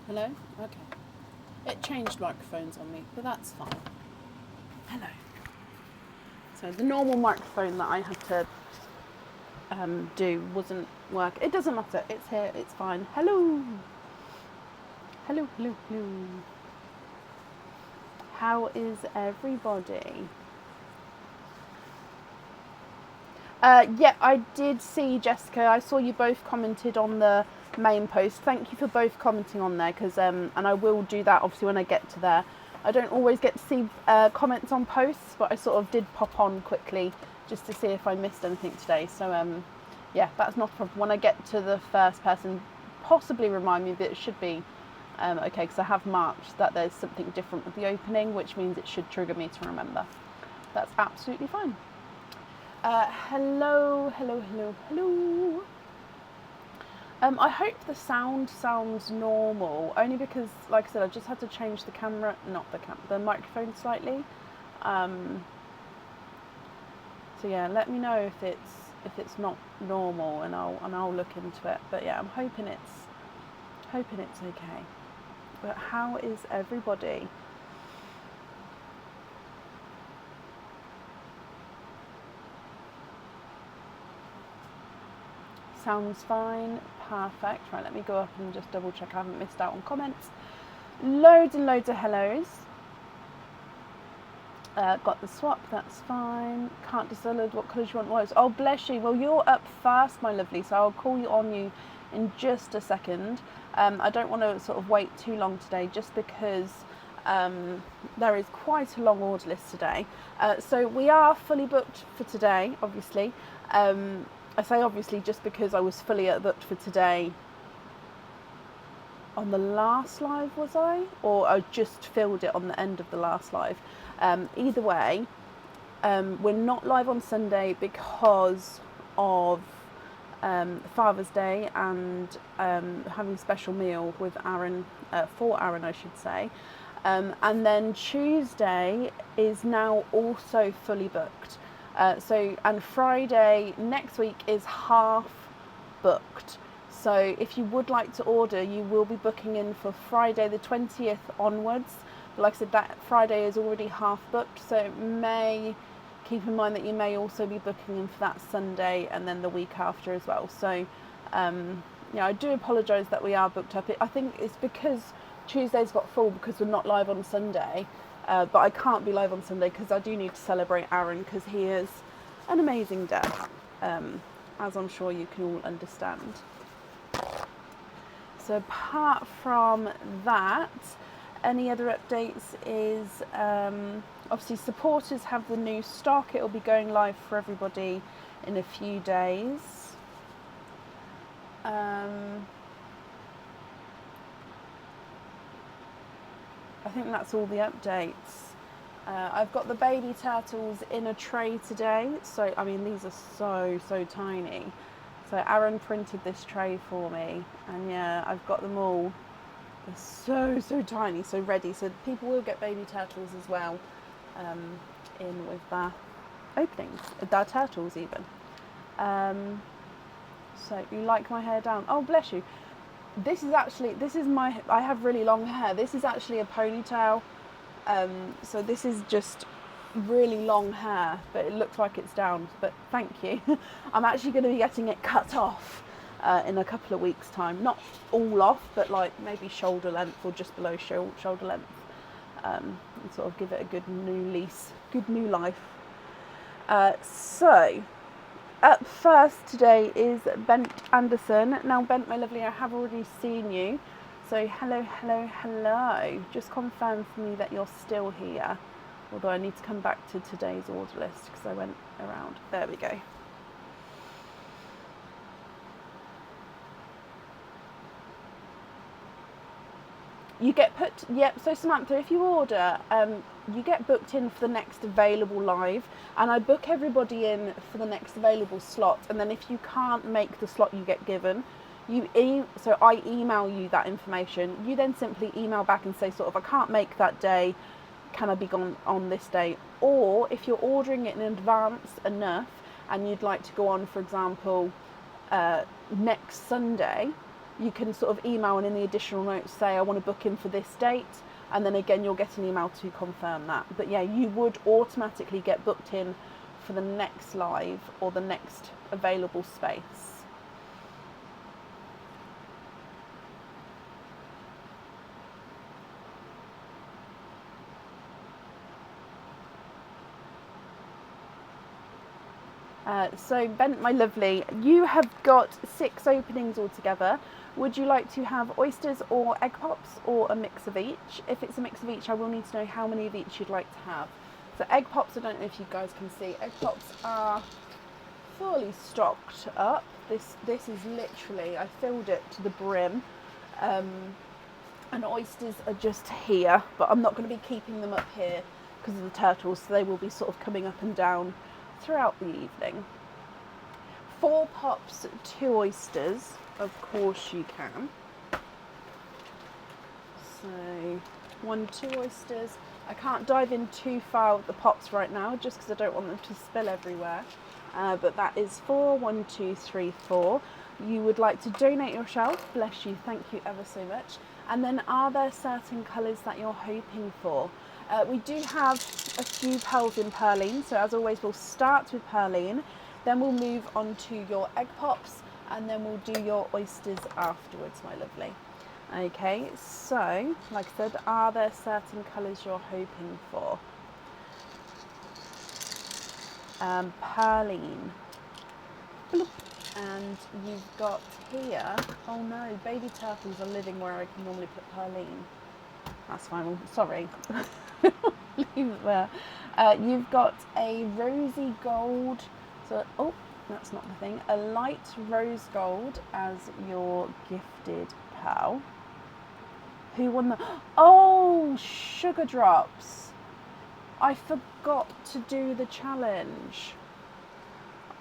Hello? Okay. It changed microphones on me, but that's fine. Hello. So the normal microphone that I had to do wasn't work. It doesn't matter. It's here. It's fine. Hello. Hello, hello, hello. How is everybody? Yeah, I did see, Jessica. I saw you both commented on the main post. Thank you for both commenting on there, because and I will do that obviously when I get to there. I don't always get to see comments on posts, but I sort of did pop on quickly just to see if I missed anything today. So yeah, that's not a problem. When I get to the first person, possibly remind me, but it should be okay, because I have marked that there's something different with the opening, which means it should trigger me to remember. That's absolutely fine. Hello, hello, hello, hello. I hope the sound sounds normal, only because, like I said, I just had to change the camera, the microphone slightly. So yeah, let me know if it's not normal, and I'll look into it. But yeah, I'm hoping it's okay. But how is everybody? Sounds fine. Perfect. Right, let me go up and just double check I haven't missed out on comments. Loads and loads of hellos. Got the swap, that's fine. Can't decide what colours you want most. Oh, bless you. Well, you're up first, my lovely, so I'll call you on you in just a second. I don't want to sort of wait too long today, just because there is quite a long order list today. So we are fully booked for today, obviously. I say obviously just because I was fully booked for today on the last live, was I? Or I just filled it on the end of the last live. Either way, we're not live on Sunday because of Father's Day and having a special meal with Aaron, for Aaron I should say. And then Tuesday is now also fully booked. And Friday next week is half booked. So if you would like to order, you will be booking in for Friday the 20th onwards. But like I said, that Friday is already half booked, so keep in mind that you may also be booking in for that Sunday and then the week after as well. So yeah, I do apologise that we are booked up. I think it's because Tuesday's got full because we're not live on Sunday. But I can't be live on Sunday because I do need to celebrate Aaron, because he is an amazing dad, as I'm sure you can all understand. So apart from that, any other updates is obviously supporters have the new stock. It will be going live for everybody in a few days. I think that's all the updates. I've got the baby turtles in a tray today. So, I mean, these are so tiny. So Aaron printed this tray for me, and yeah, I've got them all. They're so tiny, so ready. So people will get baby turtles as well, in with their openings, their turtles even. So you like my hair down? Oh, bless you. I have really long hair. This is actually a ponytail. So this is just really long hair, but it looks like it's down, but thank you. I'm actually going to be getting it cut off in a couple of weeks' time. Not all off, but like maybe shoulder length or just below shoulder length, and sort of give it a good new lease, good new life. So up first today is Bent Anderson. Now, Bent, my lovely, I have already seen you. So hello, hello, hello. Just confirm for me that you're still here. Although I need to come back to today's order list because I went around. There we go. You get yep, so Samantha, if you order, you get booked in for the next available live, and I book everybody in for the next available slot, and then if you can't make the slot you get given, so I email you that information. You then simply email back and say sort of, I can't make that day, can I be gone on this day? Or if you're ordering it in advance enough and you'd like to go on, for example, next Sunday, you can sort of email and in the additional notes say I want to book in for this date, and then again you'll get an email to confirm that. But yeah, you would automatically get booked in for the next live or the next available space. So Ben, my lovely, you have got 6 openings altogether. Would you like to have oysters or egg pops, or a mix of each? If it's a mix of each, I will need to know how many of each you'd like to have. So egg pops, I don't know if you guys can see, egg pops are fully stocked up. This is literally, I filled it to the brim. And oysters are just here, but I'm not going to be keeping them up here because of the turtles, so they will be sort of coming up and down throughout the evening. 4 pops, 2 oysters, of course you can. So 1, 2 oysters. I can't dive in too far with the pops right now just because I don't want them to spill everywhere. But that is 4, 1, 2, 3, 4. You would like to donate your shelf, bless you, thank you ever so much. And then are there certain colours that you're hoping for? We do have a few pearls in Perline, so as always we'll start with Perline, then we'll move on to your egg pops, and then we'll do your oysters afterwards, my lovely. Okay, so like I said, are there certain colours you're hoping for? Perline. Bloop. And you've got here, oh no, baby turtles are living where I can normally put Perline. That's fine, well, sorry. Leave it there. You've got a rosy gold, so, oh, that's not the thing, a light rose gold as your gifted pearl. Who won the, oh, Sugar Drops. I forgot to do the challenge.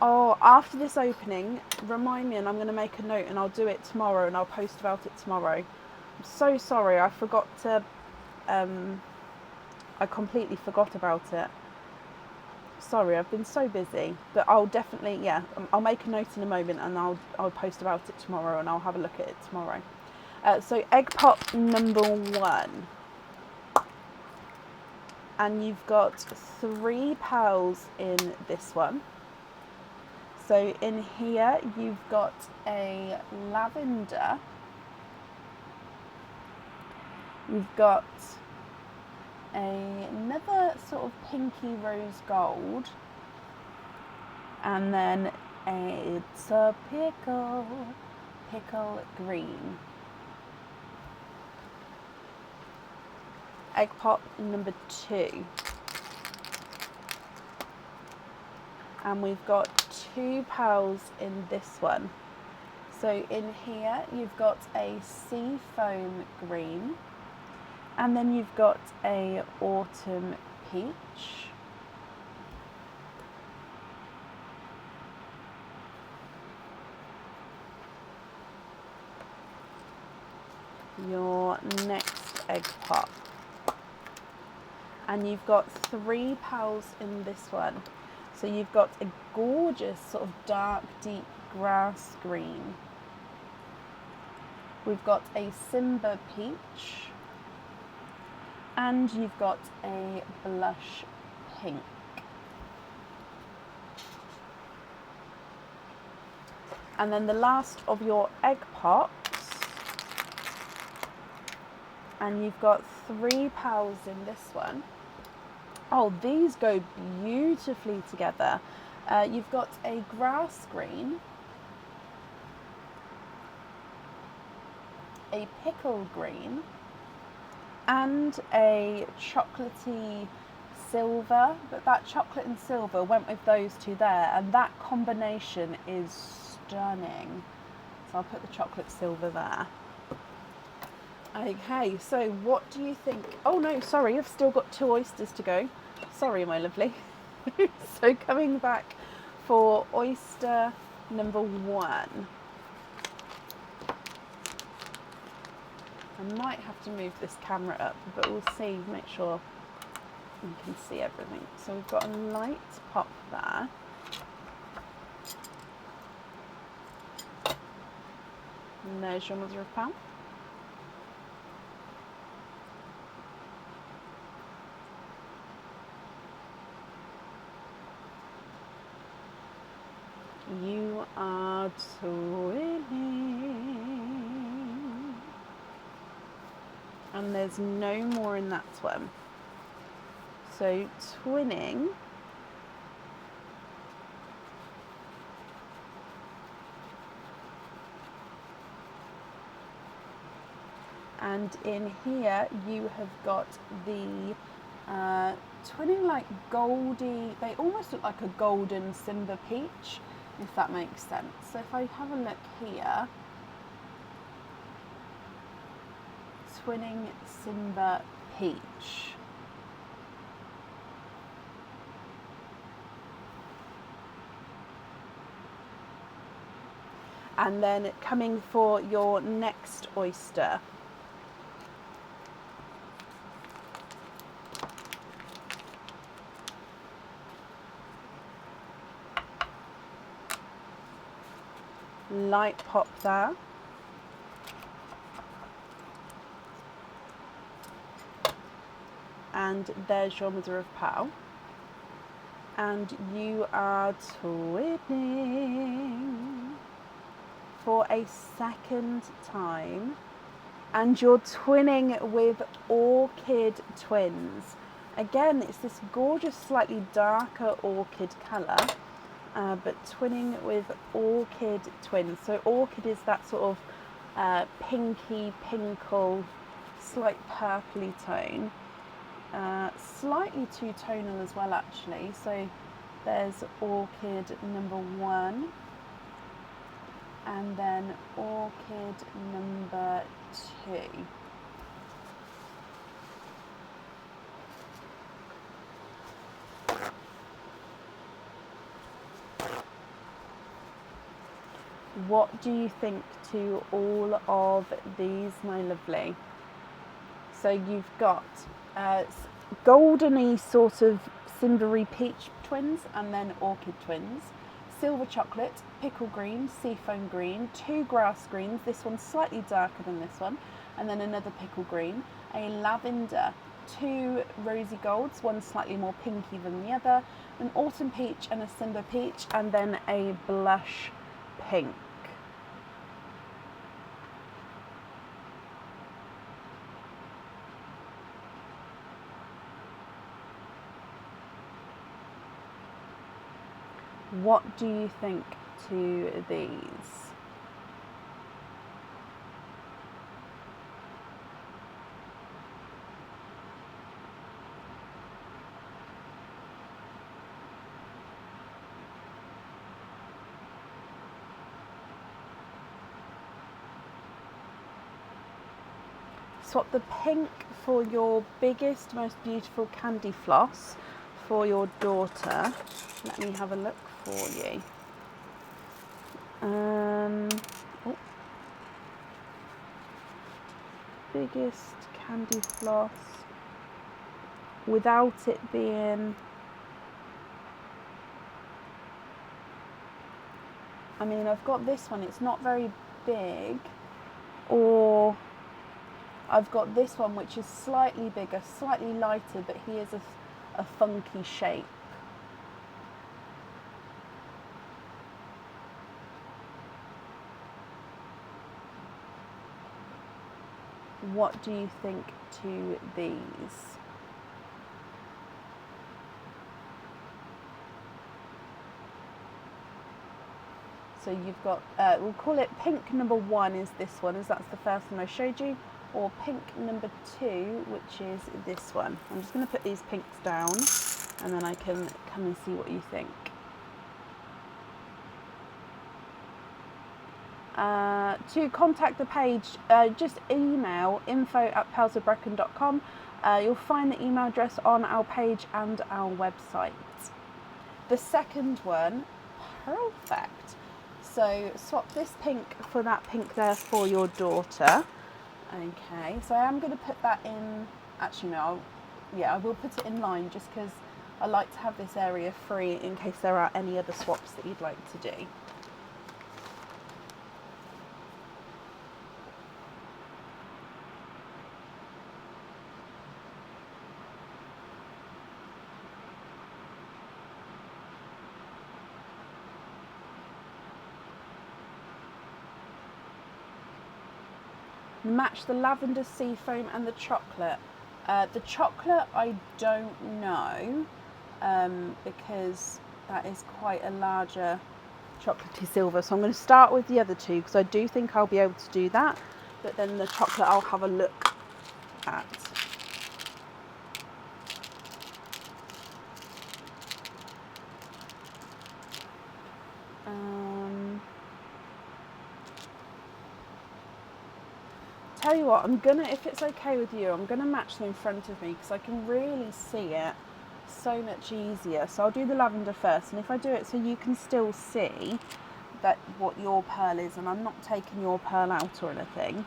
Oh, after this opening, remind me and I'm going to make a note and I'll do it tomorrow and I'll post about it tomorrow. I'm so sorry, I forgot to, I completely forgot about it. Sorry, I've been so busy, but I'll definitely, yeah, I'll make a note in a moment and I'll post about it tomorrow and I'll have a look at it tomorrow. So egg pop number 1. And you've got 3 pearls in this one. So in here you've got a lavender, you've got another sort of pinky rose gold, and then it's a pickle green. Egg pop number 2. And we've got 2 pearls in this one. So in here you've got a sea foam green, and then you've got a autumn peach, your next egg pop, and you've got 3 pearls in this one. So you've got a gorgeous sort of dark, deep grass green. We've got a Simba peach. And you've got a blush pink. And then the last of your egg pops. And you've got 3 pearls in this one. Oh, these go beautifully together. You've got a grass green, a pickle green, and a chocolatey silver, but that chocolate and silver went with those 2 there, and that combination is stunning. So I'll put the chocolate silver there. Okay, so what do you think? Oh no, sorry, I've still got 2 oysters to go. Sorry, my lovely. So coming back for oyster number 1. I might have to move this camera up, but we'll see, make sure you can see everything. So we've got a light pop there. And there's your mother of pearl. You are twinning. And there's no more in that one. So twinning and in here you have got the twinning like goldy, they almost look like a golden Simba peach, if that makes sense. So if I have a look here, twinning Simba peach. And then coming for your next oyster. Light pop there. And there's your mother of pearl. And you are twinning for a second time. And you're twinning with orchid twins. Again, it's this gorgeous, slightly darker orchid colour. But twinning with orchid twins. So orchid is that sort of pinky, pinkle, slight purpley tone. Slightly two-tonal as well, actually. So there's orchid number 1. And then orchid number 2. What do you think to all of these, my lovely? So you've got goldeny sort of Simbery peach twins and then orchid twins, silver chocolate, pickle green, seafoam green, 2 grass greens, this one's slightly darker than this one, and then another pickle green, a lavender, 2 rosy golds, one slightly more pinky than the other, an autumn peach and a Simba peach, and then a blush pink. What do you think to these? Swap the pink for your biggest, most beautiful candy floss for your daughter. Let me have a look for you. Biggest candy floss without it being, I mean, I've got this one, it's not very big, or I've got this one which is slightly bigger, slightly lighter, but he is a funky shape. What do you think to these? So you've got, we'll call it pink number 1 is this one, as that's the first one I showed you, or pink number 2, which is this one. I'm just going to put these pinks down and then I can come and see what you think. To contact the page, just email info@pearlsofbrecon.com. You'll find the email address on our page and our website. The second one, perfect. So swap this pink for that pink there for your daughter. Okay, so I am going to put that in, actually no, I will put it in line just because I like to have this area free in case there are any other swaps that you'd like to do. Match the lavender seafoam and the chocolate. The chocolate I don't know, because that is quite a larger chocolatey silver. So I'm going to start with the other two because I do think I'll be able to do that. But then the chocolate I'll have a look at. Tell you what, I'm gonna, if it's okay with you, I'm gonna match them in front of me because I can really see it so much easier. So I'll do the lavender first, and if I do it so you can still see that what your pearl is, and I'm not taking your pearl out or anything.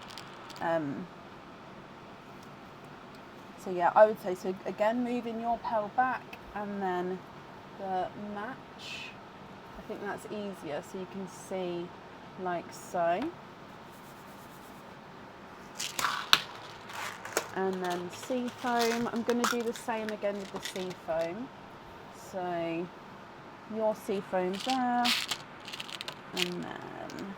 So yeah, I would say, so again, moving your pearl back and then the match. I think that's easier so you can see like so. And then sea foam, I'm going to do the same again with the sea foam. So your sea foam there, and then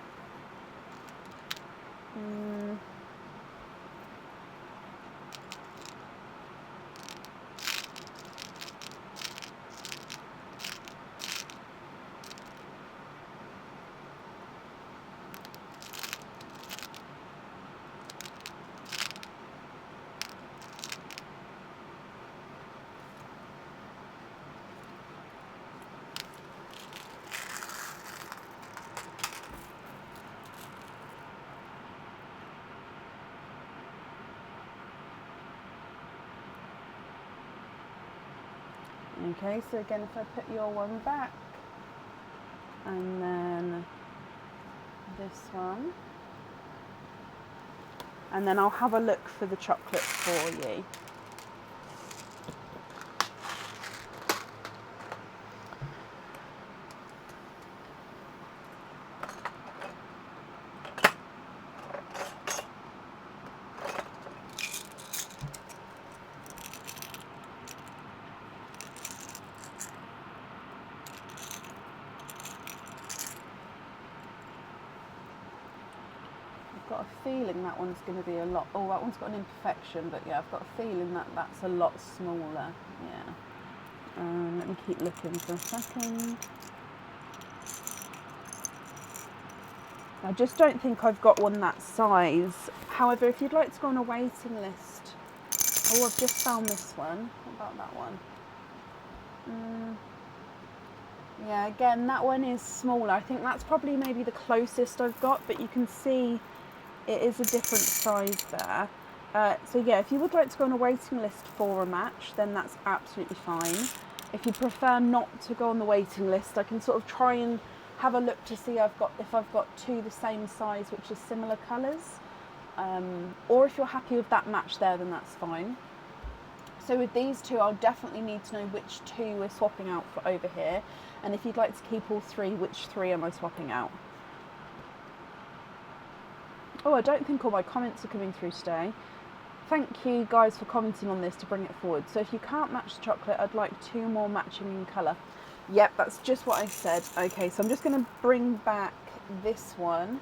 okay, so again, if I put your one back, and then this one, and then I'll have a look for the chocolate for you. Got a feeling that one's going to be a lot, oh, that one's got an imperfection, but yeah, I've got a feeling that that's a lot smaller. Yeah, let me keep looking for a second. I just don't think I've got one that size. However, if you'd like to go on a waiting list, oh, I've just found this one. What about that one? Yeah, again, that one is smaller. I think that's probably maybe the closest I've got, but you can see it is a different size there. So yeah, if you would like to go on a waiting list for a match, then that's absolutely fine. If you prefer not to go on the waiting list, I can sort of try and have a look to see if I've got two the same size, which are similar colours. Or if you're happy with that match there, then that's fine. So with these two, I'll definitely need to know which two we're swapping out for over here. And if you'd like to keep all three, which three am I swapping out? Oh, I don't think all my comments are coming through today. Thank you guys for commenting on this to bring it forward. So if you can't match the chocolate, I'd like two more matching in colour. Yep, that's just what I said. Okay, so I'm just going to bring back this one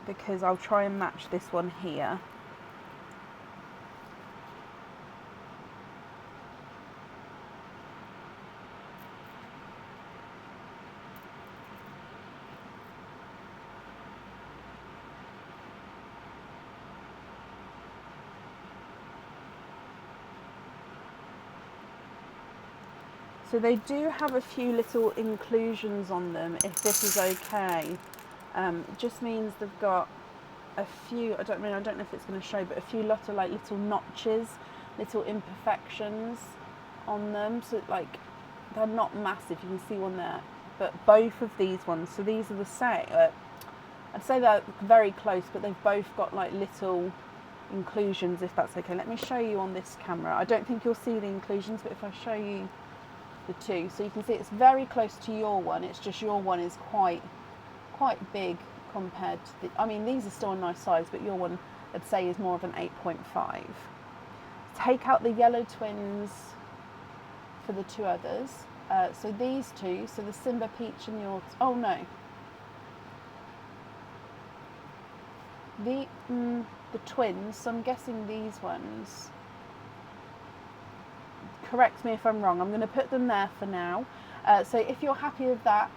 because I'll try and match this one here. So they do have a few little inclusions on them, if this is okay. It just means they've got a few, I don't know if it's going to show, but a few lot of like little notches, little imperfections on them. So like, they're not massive, you can see one there. But both of these ones, so these are the same. I'd say they're very close, but they've both got like little inclusions, if that's okay. Let me show you on this camera. I don't think you'll see the inclusions, but if I show you the two, so you can see it's very close to your one. It's just your one is quite big compared to the, I mean, these are still a nice size, but your one I'd say is more of an 8.5. Take out the yellow twins for the two others. So these two, so the Simba Peach and yours, oh no. The twins, so I'm guessing these ones. Correct me if I'm wrong. I'm going to put them there for now. So if you're happy with that,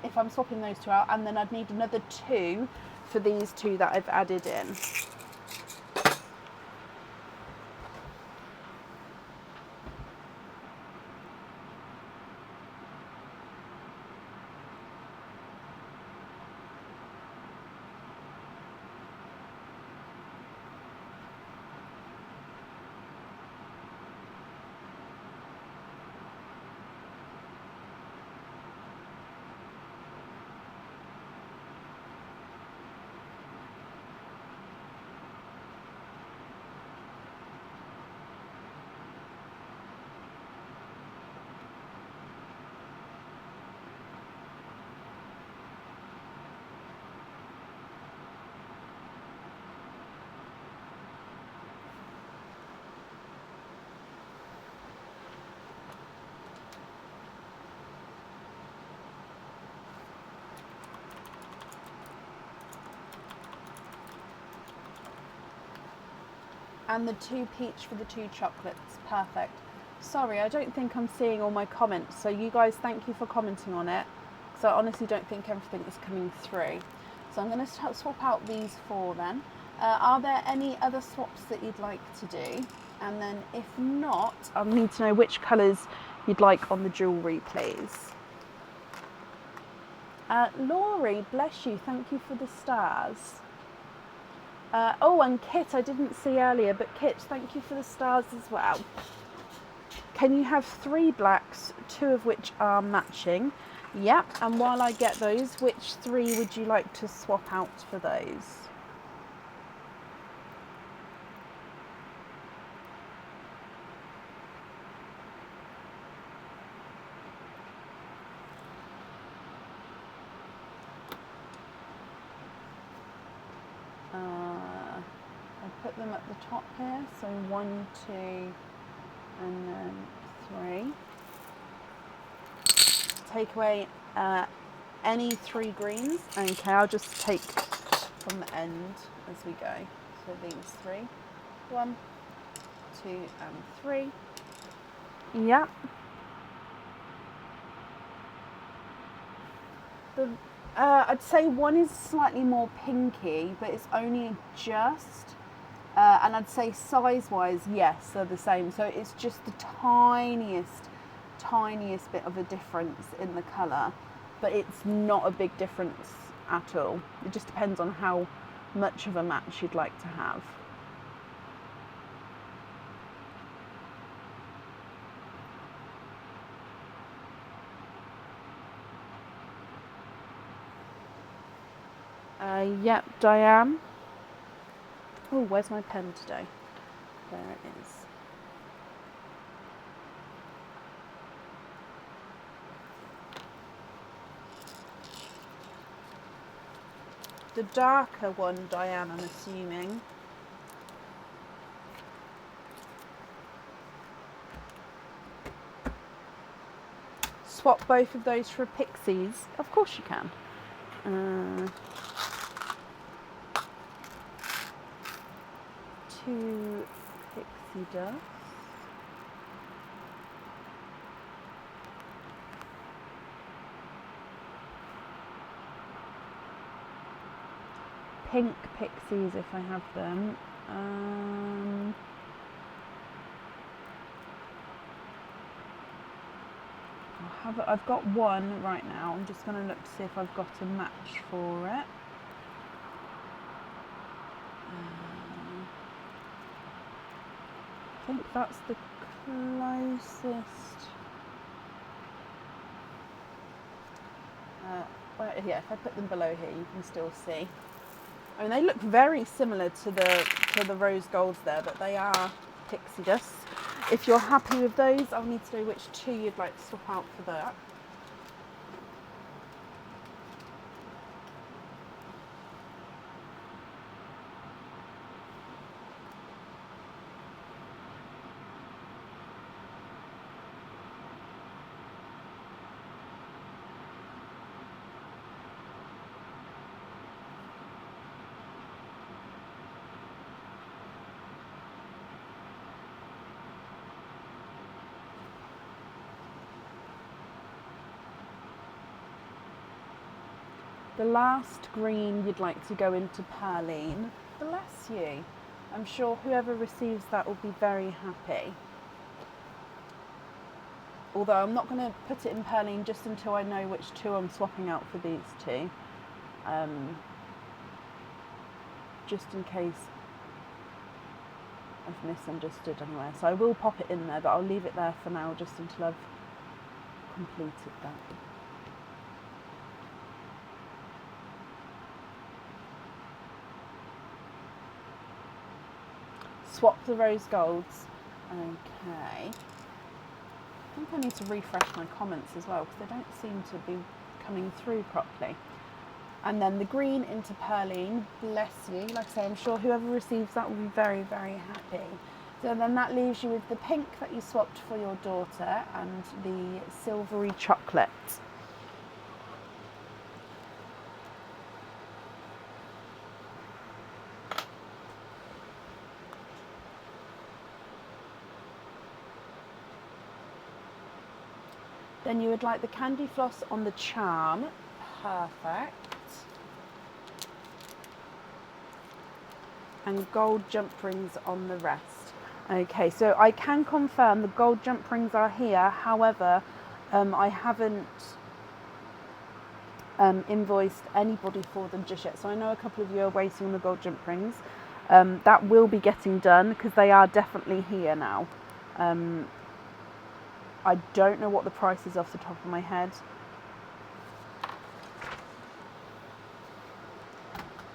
if I'm swapping those two out, and then I'd need another 2 for these 2 that I've added in. And the 2 peach for the 2 chocolates. Perfect. Sorry, I don't think I'm seeing all my comments. So you guys, thank you for commenting on it. Because I honestly don't think everything is coming through. So I'm going to swap out these 4 then. Are there any other swaps that you'd like to do? And then if not, I'll need to know which colours you'd like on the jewellery, please. Laurie, bless you. Thank you for the stars. Oh, and Kit, I didn't see earlier, but Kit, thank you for the stars as well. Can you have 3 blacks, 2 of which are matching? Yep, and while I get those, which 3 would you like to swap out for those? I put them at the top here, so 1, 2, and then 3. Take away any 3 greens. Okay, I'll just take from the end as we go. So these 3. 1, 2, and 3. Yep. I'd say 1 is slightly more pinky, but it's only just. And I'd say size-wise, yes, they're the same. So it's just the tiniest bit of a difference in the colour, but it's not a big difference at all. It just depends on how much of a match you'd like to have. Yep, Diane. Oh, where's my pen today? There it is. The darker one, Diane, I'm assuming. Swap both of those for pixies. Of course you can. 2 pixie dust. Pink pixies if I have them. I've got 1 right now. I'm just going to look to see if I've got a match for it. I think that's the closest. Well, yeah, if I put them below here, you can still see. I mean, they look very similar to the rose golds there, but they are pixie dust. If you're happy with those, I'll need to know which 2 you'd like to swap out for that. The last green you'd like to go into Perline. Bless you. I'm sure whoever receives that will be very happy. Although I'm not going to put it in Perline just until I know which two I'm swapping out for these two. Just in case I've misunderstood anywhere. So I will pop it in there, but I'll leave it there for now just until I've completed that. Swap the rose golds. Okay. I think I need to refresh my comments as well because they don't seem to be coming through properly. And then the green into Perline, bless you. Like I say, I'm sure whoever receives that will be very, very happy. So then that leaves you with the pink that you swapped for your daughter and the silvery chocolate. Then you would like the candy floss on the charm. Perfect. And gold jump rings on the rest. Okay, so I can confirm the gold jump rings are here. However, I haven't invoiced anybody for them just yet. So I know a couple of you are waiting on the gold jump rings. That will be getting done because they are definitely here now. I don't know what the price is off the top of my head.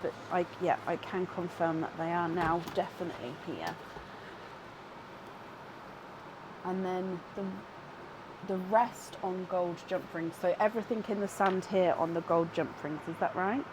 But I can confirm that they are now definitely here. And then the rest on gold jump rings. So everything in the sand here on the gold jump rings, is that right?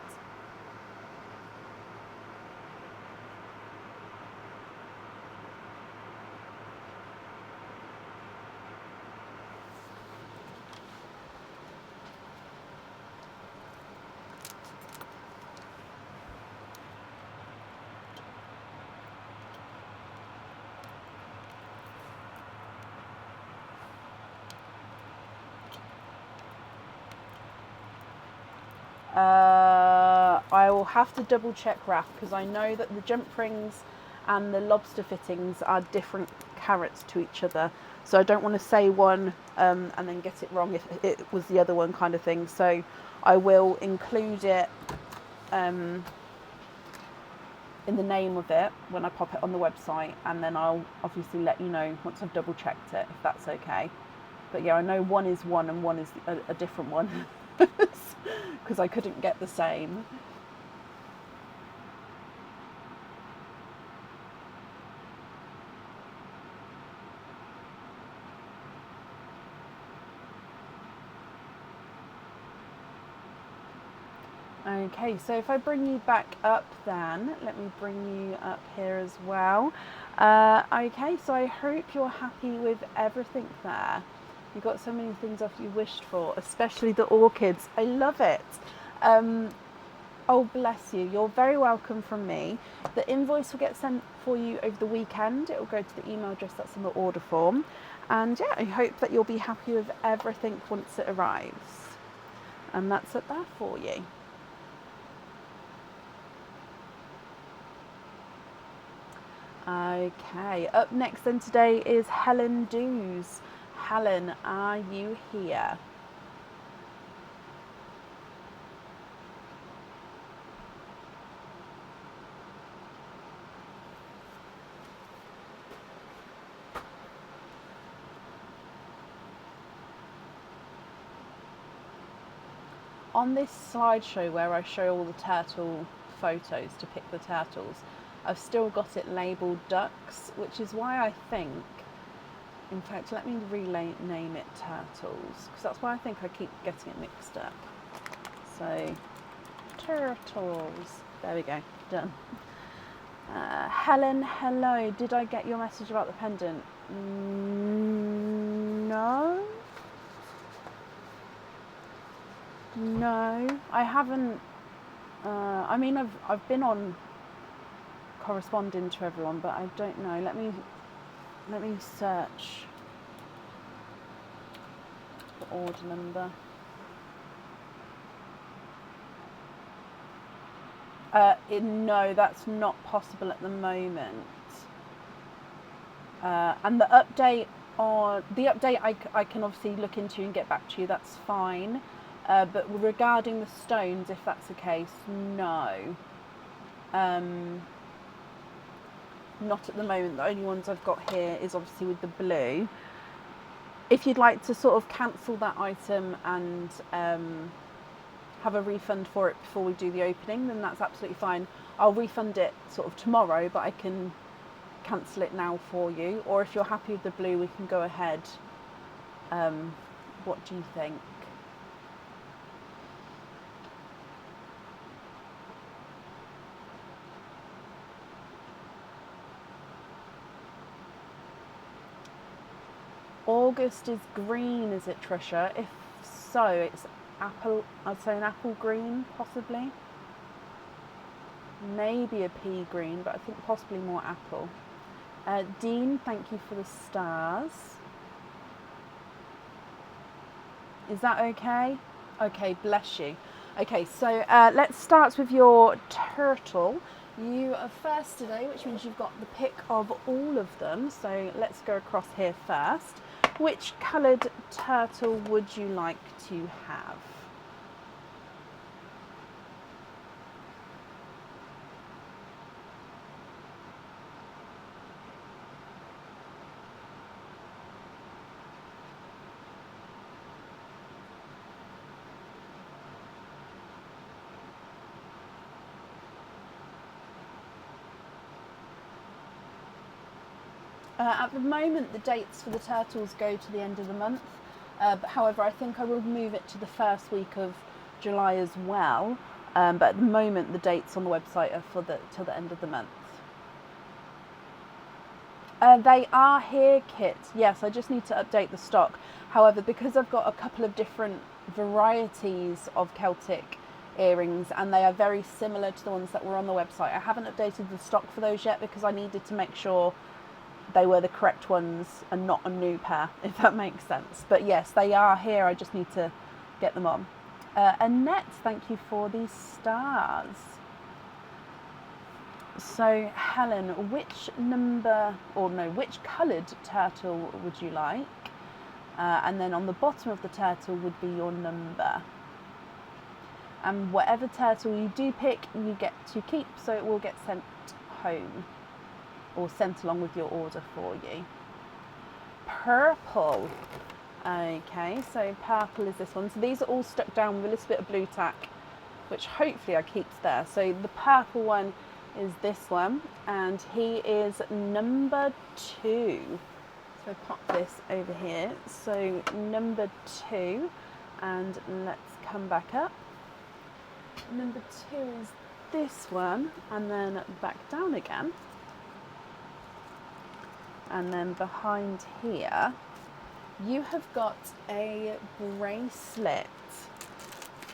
I will have to double check Raph because I know that the jump rings and the lobster fittings are different carats to each other. So I don't want to say one and then get it wrong if it was the other one kind of thing. So I will include it in the name of it when I pop it on the website, and then I'll obviously let you know once I've double checked it, if that's okay. But yeah, I know one is one and one is a different one because I couldn't get the same. Okay, so if I bring you back up then, let me bring you up here as well. Okay, so I hope you're happy with everything there. You got so many things off you wished for, especially the orchids. I love it. Oh, bless you. You're very welcome from me. The invoice will get sent for you over the weekend. It will go to the email address that's in the order form. And yeah, I hope that you'll be happy with everything once it arrives. And that's it there for you. Okay, up next then today is Helen Dews. Helen, are you here? On this slideshow where I show all the turtle photos to pick the turtles, I've still got it labelled ducks, which is why I think, in fact, let me rename it turtles, because that's why I think I keep getting it mixed up. So, turtles. There we go, done. Helen, hello. Did I get your message about the pendant? No. No, I haven't. I mean, I've been on corresponding to everyone, but I don't know. Let me search the order number. No, that's not possible at the moment. And the update I can obviously look into and get back to you. That's fine. But regarding the stones, if that's the case, no. Not at the moment. The only ones I've got here is obviously with the blue. If you'd like to sort of cancel that item and have a refund for it before we do the opening, then that's absolutely fine. I'll refund it sort of tomorrow, but I can cancel it now for you. Or if you're happy with the blue, we can go ahead. What do you think? August is green, is it, Trisha? If so, it's apple. I'd say an apple green, possibly. Maybe a pea green, but I think possibly more apple. Dean, thank you for the stars. Is that okay? Okay, bless you. Okay, so let's start with your turtle. You are first today, which means you've got the pick of all of them. So let's go across here first. Which coloured turtle would you like to have? At the moment, the dates for the turtles go to the end of the month. But however, I think I will move it to the first week of July as well. But at the moment, the dates on the website are for till the end of the month. They are here, Kit. Yes, I just need to update the stock. However, because I've got a couple of different varieties of Celtic earrings and they are very similar to the ones that were on the website, I haven't updated the stock for those yet because I needed to make sure they were the correct ones and not a new pair, if that makes sense. But yes, they are here. I just need to get them on. Annette, thank you for these stars. So Helen, which coloured turtle would you like? And then on the bottom of the turtle would be your number. And whatever turtle you do pick, you get to keep, so it will get sent home or sent along with your order for you. Purple. Okay, so purple is this one. So these are all stuck down with a little bit of blue tack, which hopefully I keep there. So the purple one is this one, and he is number 2. So pop this over here. So number 2, and let's come back up. Number 2 is this one, and then back down again. And then behind here, you have got a bracelet.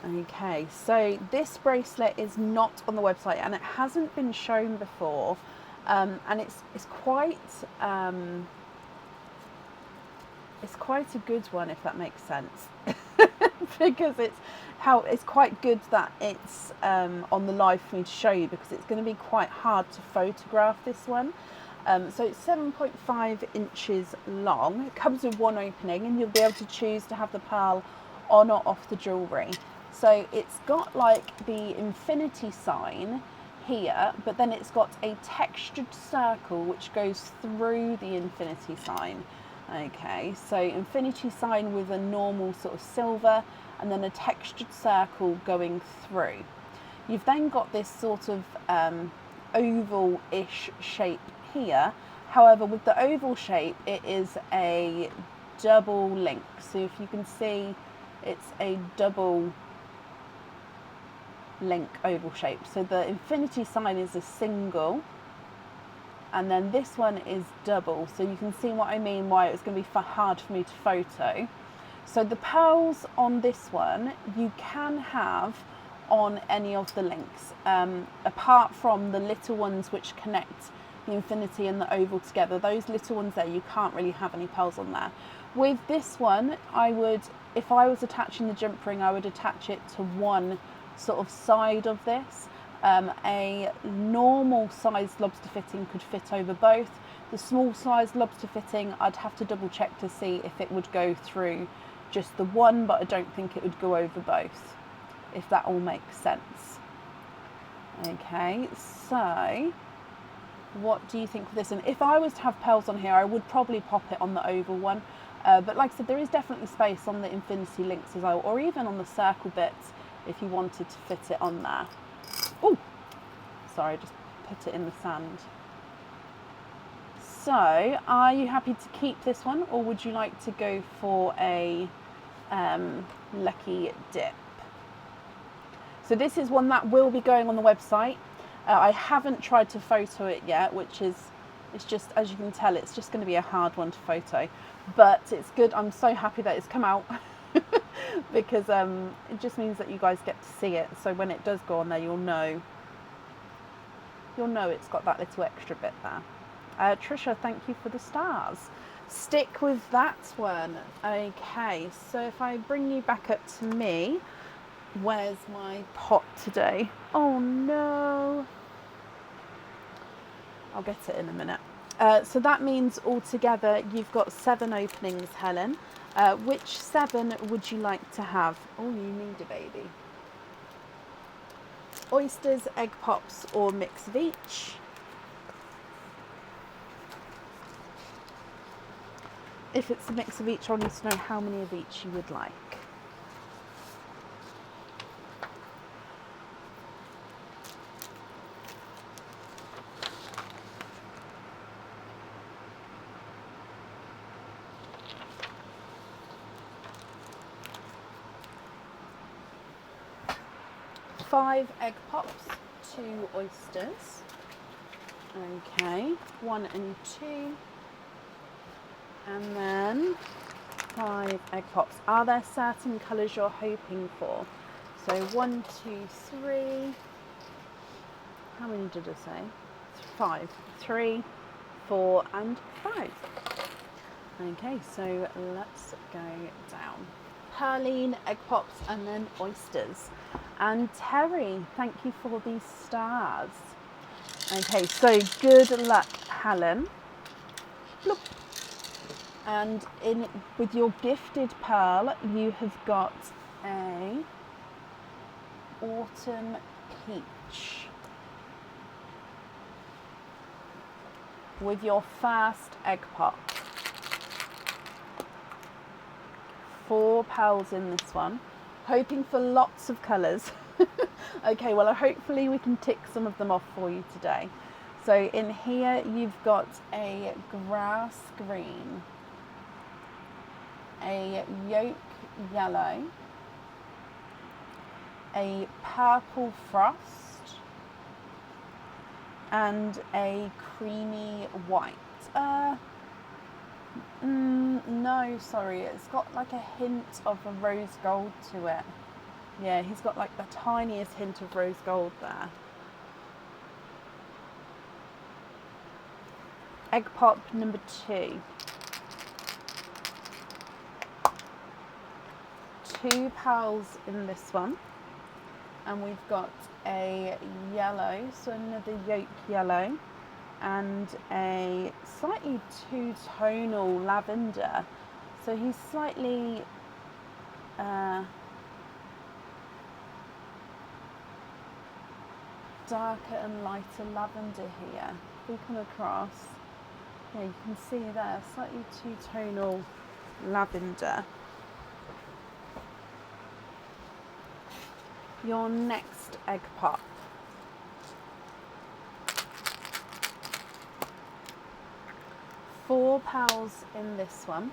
Okay, so this bracelet is not on the website and it hasn't been shown before, and it's quite a good one, if that makes sense, because it's quite good that it's on the live for me to show you, because it's going to be quite hard to photograph this one. So it's 7.5 inches long. It comes with one opening and you'll be able to choose to have the pearl on or off the jewellery. So it's got like the infinity sign here, but then it's got a textured circle which goes through the infinity sign. Okay, so infinity sign with a normal sort of silver and then a textured circle going through. You've then got this sort of oval-ish shape here. However, with the oval shape, it is a double link. So if you can see, it's a double link oval shape. So the infinity sign is a single, and then this one is double. So you can see what I mean, why it's going to be hard for me to photo. So the pearls on this one, you can have on any of the links, apart from the little ones which connect the infinity and the oval together. Those little ones there, you can't really have any pearls on there. With this one, I would, if I was attaching the jump ring, I would attach it to one sort of side of this, A normal sized lobster fitting could fit over both. The small sized lobster fitting, I'd have to double check to see if it would go through just the one, but I don't think it would go over both, if that all makes sense. Okay, so what do you think for this? And if I was to have pearls on here, I would probably pop it on the oval one. But like I said, there is definitely space on the infinity links as well, or even on the circle bits if you wanted to fit it on there. Oh, sorry, I just put it in the sand. So, are you happy to keep this one, or would you like to go for a lucky dip? So this is one that will be going on the website. I haven't tried to photo it yet, which is, it's just, as you can tell, it's just going to be a hard one to photo. But it's good. I'm so happy that it's come out because it just means that you guys get to see it. So when it does go on there, you'll know it's got that little extra bit there. Trisha, thank you for the stars. Stick with that one. Okay, so if I bring you back up to me, where's my pot today? Oh no. I'll get it in a minute. So that means altogether you've got 7 openings, Helen. Which 7 would you like to have? Oh, you need a baby. Oysters, egg pops, or mix of each? If it's a mix of each, I'll need to know how many of each you would like. Five egg pops, 2 oysters. Okay, 1 and 2. And then 5 egg pops. Are there certain colours you're hoping for? So 1, 2, 3. How many did I say? 5. 3, 4, and 5. Okay, so let's go down. Herline, egg pops, and then oysters. And Terry, thank you for these stars. Okay, so good luck, Helen. Look. And with your gifted pearl, you have got a autumn peach. With your first egg pop. 4 pearls in this one. Hoping for lots of colours. Okay, well hopefully we can tick some of them off for you today. So in here you've got a grass green, a yolk yellow, a purple frost, and a creamy white. No, sorry, it's got like a hint of a rose gold to it. Yeah, he's got like the tiniest hint of rose gold there. Egg pop number 2. 2 pearls in this one. And we've got a yellow, so another yolk yellow, and a slightly two-tonal lavender. So he's slightly darker and lighter lavender here. If we come across, yeah, you can see there, slightly two-tonal lavender. Your next egg pop. Four pearls in this one.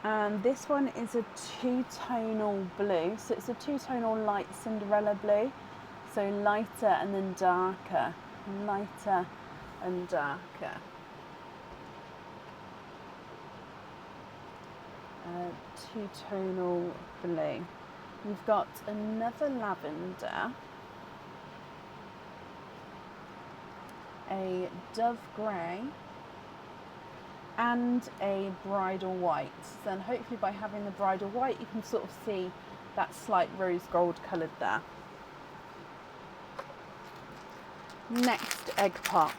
And this one is a two-tonal blue. So it's a two-tonal light Cinderella blue. So lighter and then darker. Lighter and darker. Two-tonal blue. We've got another lavender, a dove grey, and a bridal white. Then hopefully by having the bridal white you can sort of see that slight rose gold coloured there. Next egg pot.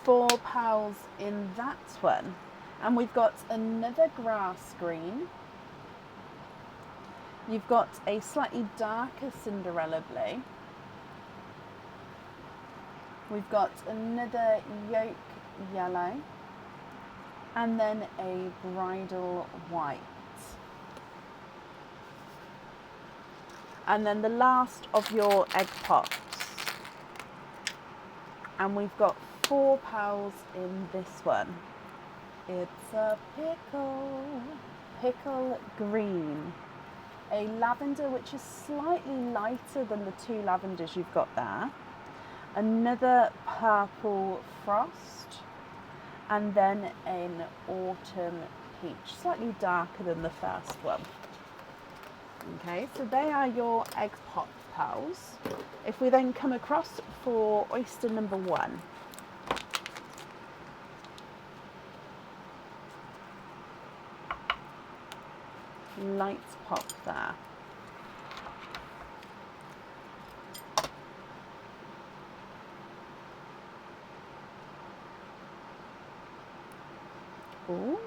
4 pals in that one. And we've got another grass green. You've got a slightly darker Cinderella blue. We've got another yolk yellow. And then a bridal white. And then the last of your egg pots. And we've got 4 pals in this one. It's a pickle green. A lavender which is slightly lighter than the 2 lavenders you've got there. Another purple frost. And then an autumn peach, slightly darker than the first one. Okay, so they are your egg pot pals. If we then come across for oyster number 1. Lights pop there. Ooh.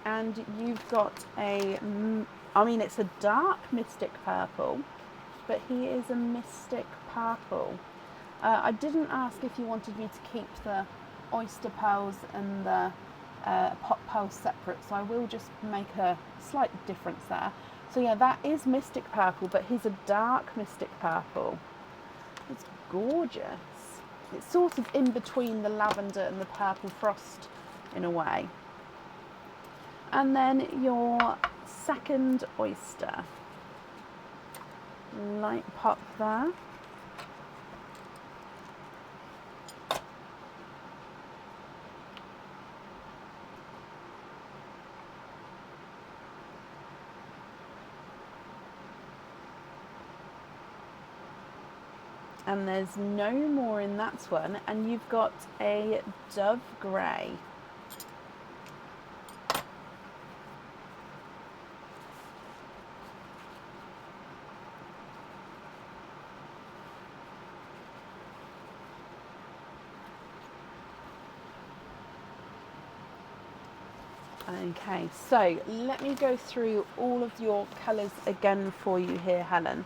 And you've got a, I mean it's a dark mystic purple, but he is a mystic purple. I didn't ask if you wanted me to keep the oyster pearls and the pot pearls separate, so I will just make a slight difference there. So yeah, that is mystic purple, but he's a dark mystic purple. It's gorgeous. It's sort of in between the lavender and the purple frost in a way. And then your second oyster. Light pop there. And there's no more in that one, and you've got a dove grey. Okay, so let me go through all of your colours again for you here, Helen.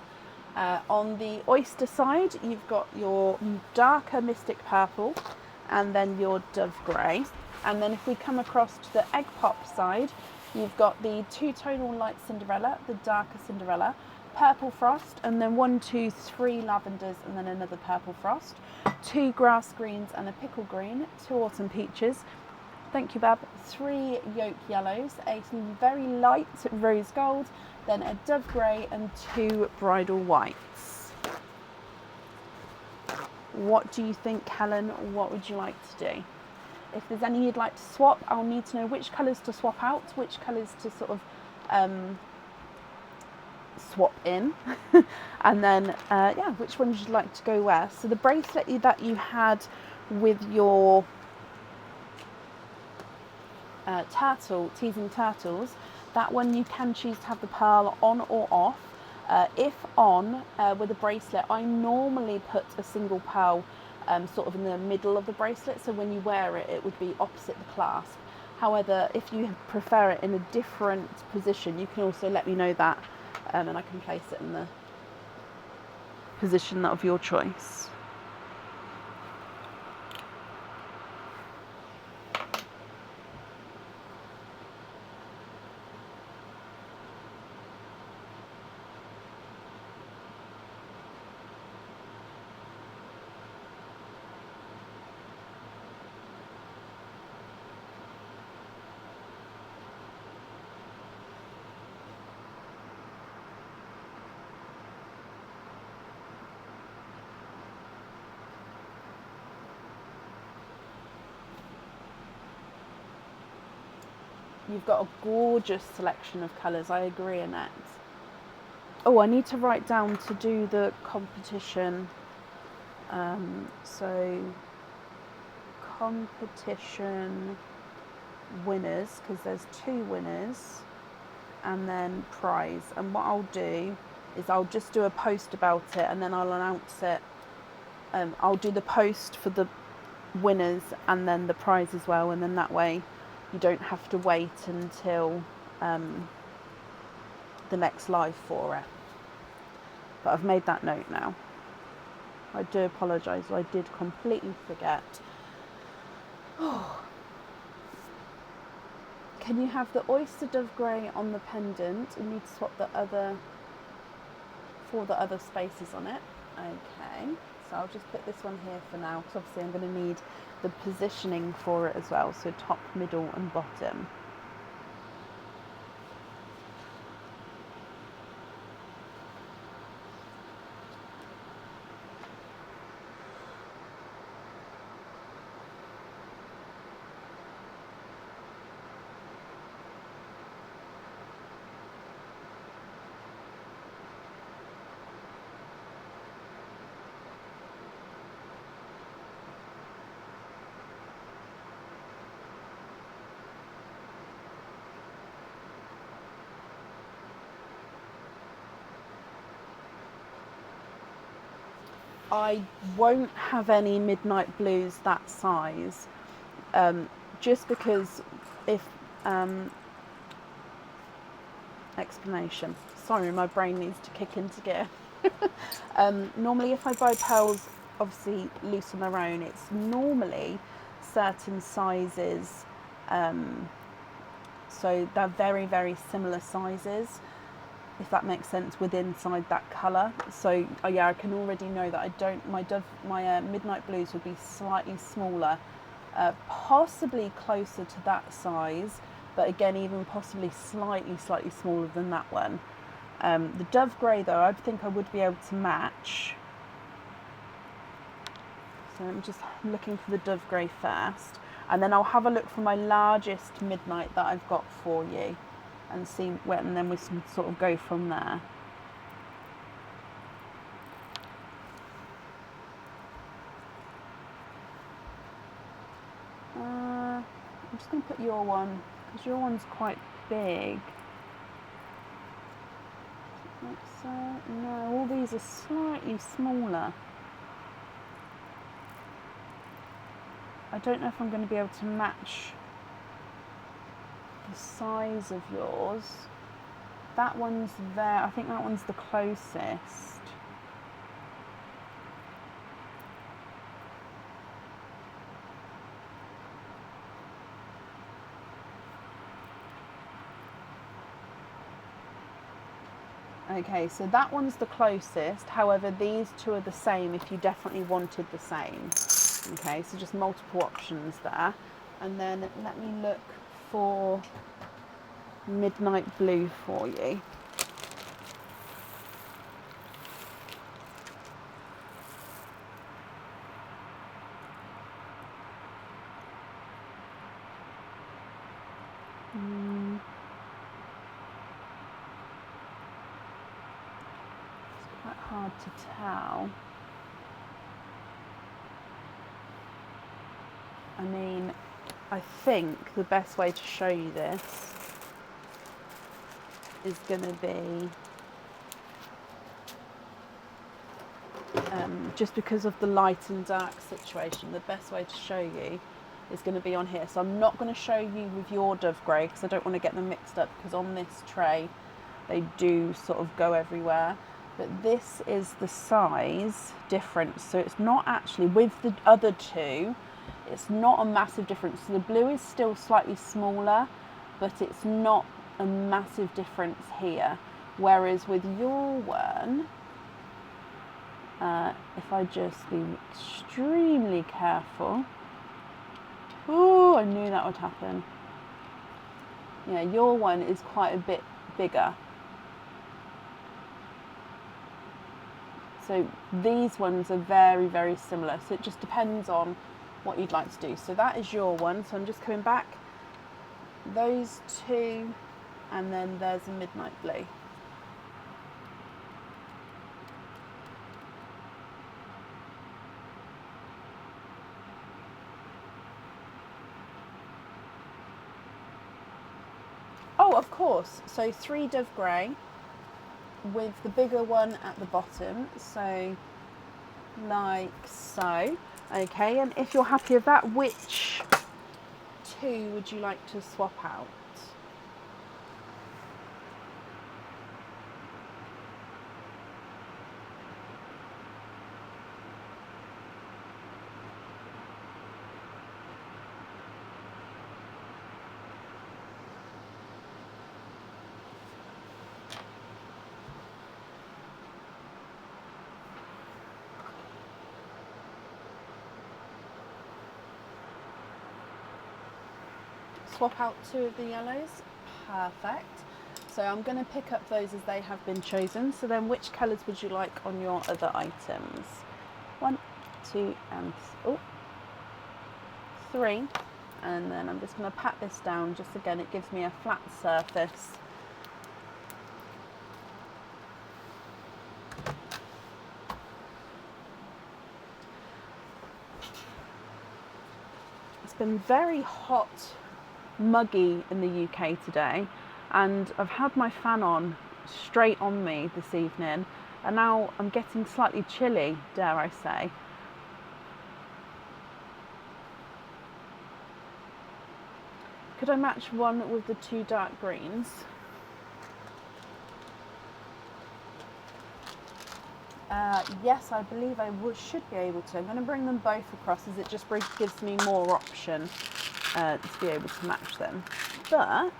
On the oyster side, you've got your darker mystic purple and then your dove grey. And then if we come across to the egg pop side, you've got the 2-tonal light Cinderella, the darker Cinderella, purple frost, and then 1, 2, 3 lavenders, and then another purple frost, 2 grass greens and a pickle green, 2 autumn peaches. Thank you, Bab. 3 yolk yellows, a very light rose gold, then a dove grey and 2 bridal whites. What do you think, Helen? What would you like to do? If there's any you'd like to swap, I'll need to know which colours to swap out, which colours to sort of swap in, and then yeah, which ones you'd like to go where. So the bracelet that you had with your teasing turtles, that one you can choose to have the pearl on or off. If on, with a bracelet, I normally put a single pearl sort of in the middle of the bracelet, so when you wear it, it would be opposite the clasp. However, if you prefer it in a different position, you can also let me know that, and I can place it in the position of your choice. You've got a gorgeous selection of colours, I agree, Annette. Oh, I need to write down to do the competition. So, competition winners, because there's 2 winners. and then prize. And what I'll do is I'll just do a post about it, and then I'll announce it. I'll do the post for the winners and then the prize as well, and then that way you don't have to wait until the next live for it. But I've made that note now. I do apologise, I did completely forget. Can you have the oyster dove grey on the pendant? You need to swap the other spaces on it. Okay, so I'll just put this one here for now, because obviously I'm going to need the positioning for it as well, so top, middle and bottom. I won't have any midnight blues that size, just because if explanation. Sorry, my brain needs to kick into gear. Normally, if I buy pearls, obviously loose on their own, it's normally certain sizes. So they're very, very similar sizes, if that makes sense, within inside that colour. So yeah, I can already know that my midnight blues would be slightly smaller, possibly closer to that size, but again, even possibly slightly smaller than that one. The dove grey though, I think I would be able to match. So I'm just looking for the dove grey first, and then I'll have a look for my largest midnight that I've got for you and see where, and then we can sort of go from there. I'm just going to put your one, because your one's quite big. So, no, all these are slightly smaller. I don't know if I'm going to be able to match the size of yours. That one's there, I think that one's the closest. Okay, so that one's the closest, however these two are the same if you definitely wanted the same. Okay, so just multiple options there. And then let me look for midnight blue for you. It's quite hard to tell. I mean, I think the best way to show you this is going to be just because of the light and dark situation, the best way to show you is going to be on here. So I'm not going to show you with your dove grey because I don't want to get them mixed up, because on this tray they do sort of go everywhere. But this is the size difference, so it's not actually, with the other two, it's not a massive difference. So the blue is still slightly smaller, but it's not a massive difference here. Whereas with your one, if I just be extremely careful, oh, I knew that would happen. Yeah, your one is quite a bit bigger. So these ones are very, very similar. So it just depends on what you'd like to do. So that is your one. So I'm just coming back. Those two, and then there's a midnight blue. Oh, of course. So 3 Dove Grey with the bigger one at the bottom. So like so. Okay, and if you're happy with that, which 2 would you like to swap out? Swap out 2 of the yellows. Perfect. So I'm going to pick up those as they have been chosen. So then which colours would you like on your other items? 1, 2 and 3. And then I'm just going to pat this down, just again it gives me a flat surface. It's been very hot, muggy in the UK today, and I've had my fan on straight on me this evening, and now I'm getting slightly chilly, dare I say. Could I match one with the 2 dark greens? Yes, I believe I should be able to. I'm going to bring them both across as it just gives me more option to be able to match them. But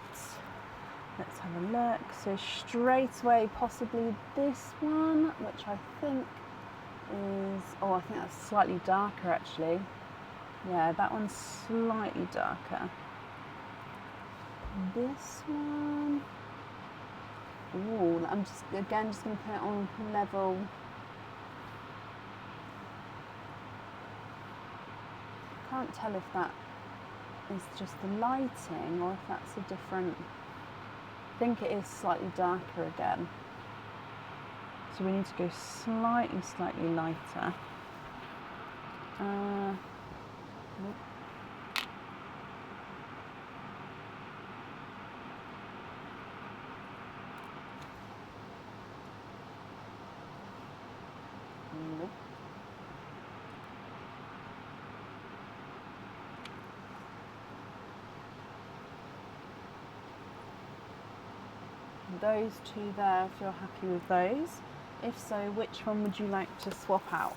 let's have a look. So straight away, possibly this one, which I think is, I think that's slightly darker actually. Yeah, that one's slightly darker. This one, I'm just going to put it on level. I can't tell if that is just the lighting or if that's a different, I think it is slightly darker again. So we need to go slightly lighter. Nope. Nope. Those 2 there, if you're happy with those. If so, which one would you like to swap out?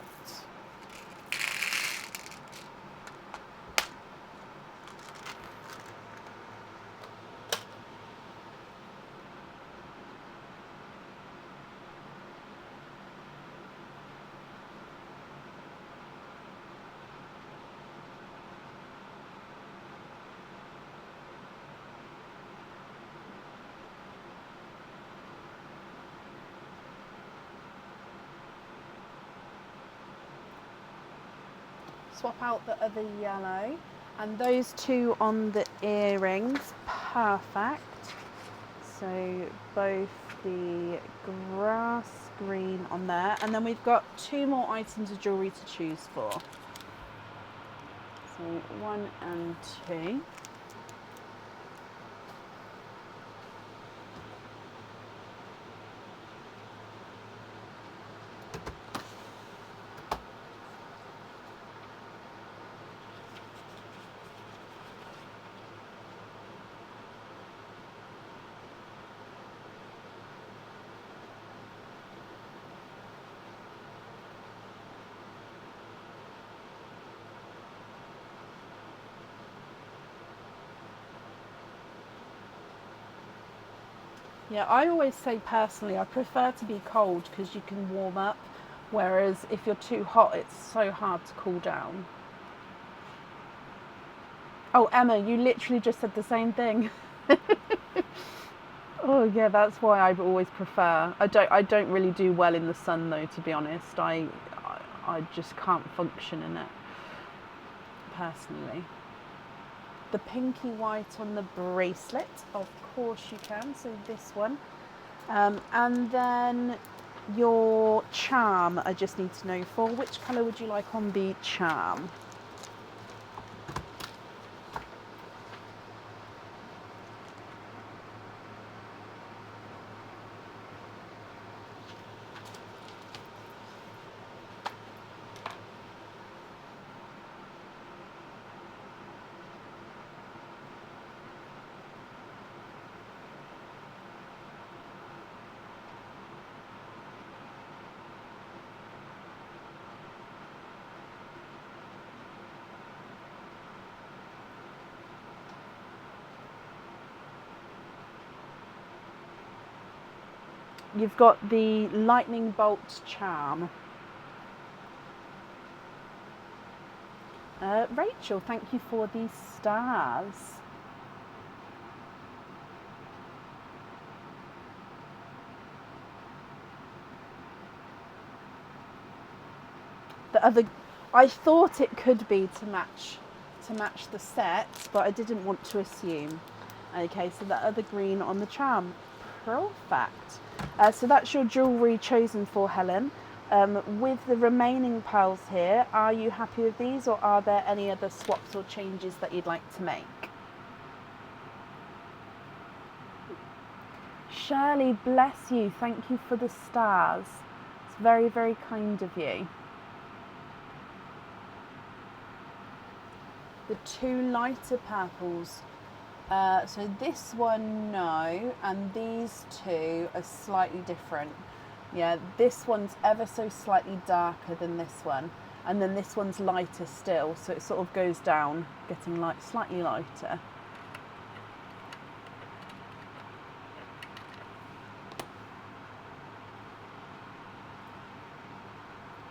Swap out the other yellow, and those 2 on the earrings. Perfect. So both the grass green on there, and then we've got 2 more items of jewellery to choose for. So 1 and 2. Yeah, I always say personally I prefer to be cold because you can warm up, whereas if you're too hot it's so hard to cool down. Oh, Emma, you literally just said the same thing. Oh yeah, that's why I always prefer. I don't really do well in the sun though, to be honest. I just can't function in it personally. The pinky white on the bracelet, of course you can, so this one. And then your charm, I just need to know for which colour would you like on the charm? You've got the lightning bolt charm. Rachel, thank you for the stars. The other, I thought it could be to match the set, but I didn't want to assume. Okay, so the other green on the charm. Perfect. So that's your jewellery chosen for Helen. With the remaining pearls here, are you happy with these, or are there any other swaps or changes that you'd like to make? Shirley, bless you. Thank you for the stars. It's very, very kind of you. The two lighter purples. So this one, no, and these two are slightly different. Yeah, this one's ever so slightly darker than this one, and then this one's lighter still, so it sort of goes down, getting slightly lighter.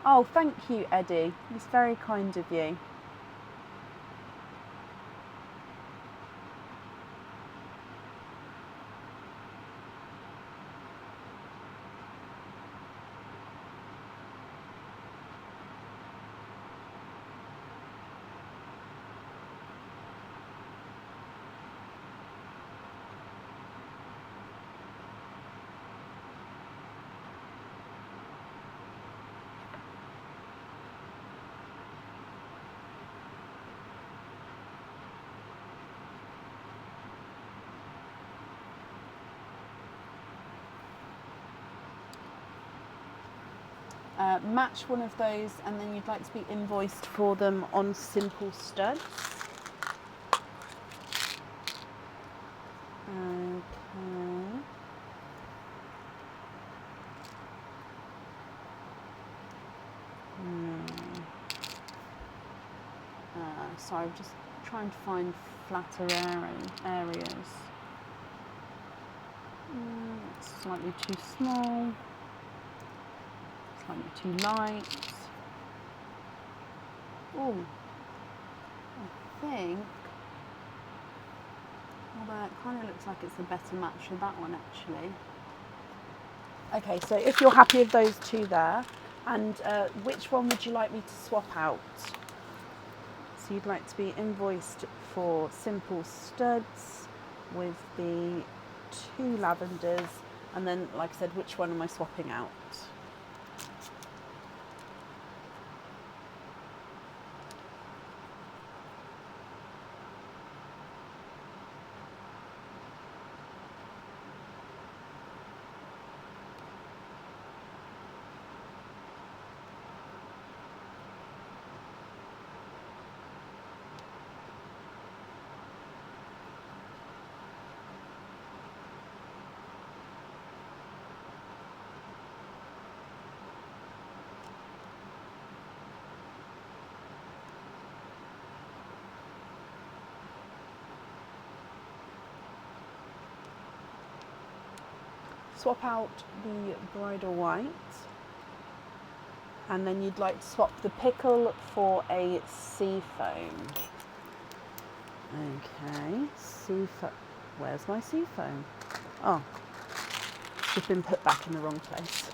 Oh, thank you, Eddie. It's very kind of you. Match one of those, and then you'd like to be invoiced for them on simple studs. Okay. Sorry, I'm just trying to find flatter areas. It's slightly too small. Slightly too light. Oh, I think, although it kind of looks like it's a better match with that one actually. Okay, so if you're happy with those two there, and which one would you like me to swap out? So you'd like to be invoiced for simple studs with the two lavenders, and then, like I said, which one am I swapping out? Swap out the bridal white, and then you'd like to swap the pickle for a sea foam. Okay, sea foam. Where's my sea foam? Oh, it's been put back in the wrong place.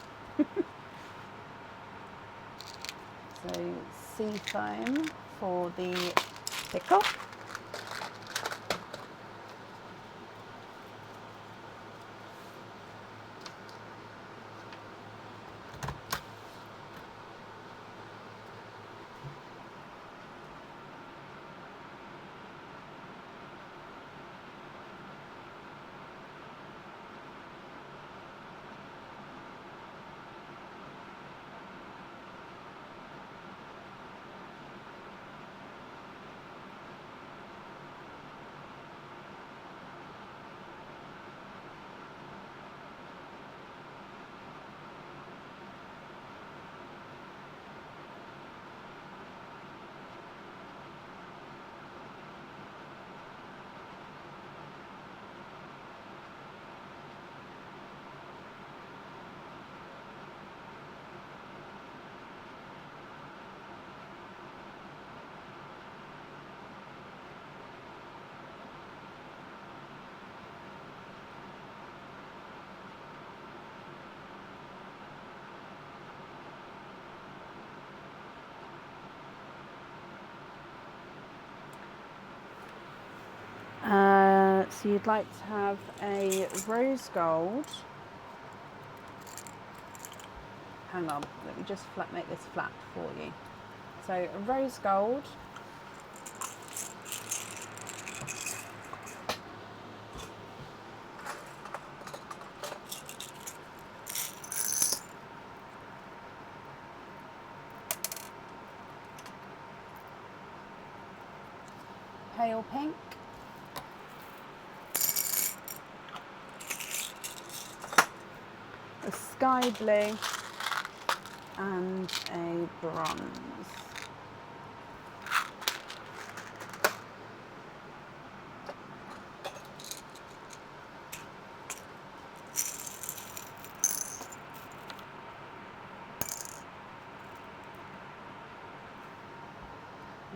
So sea foam for the pickle. So you'd like to have a rose gold. Hang on, let me just make this flat for you. So a rose gold, pale pink, a sky blue, and a bronze.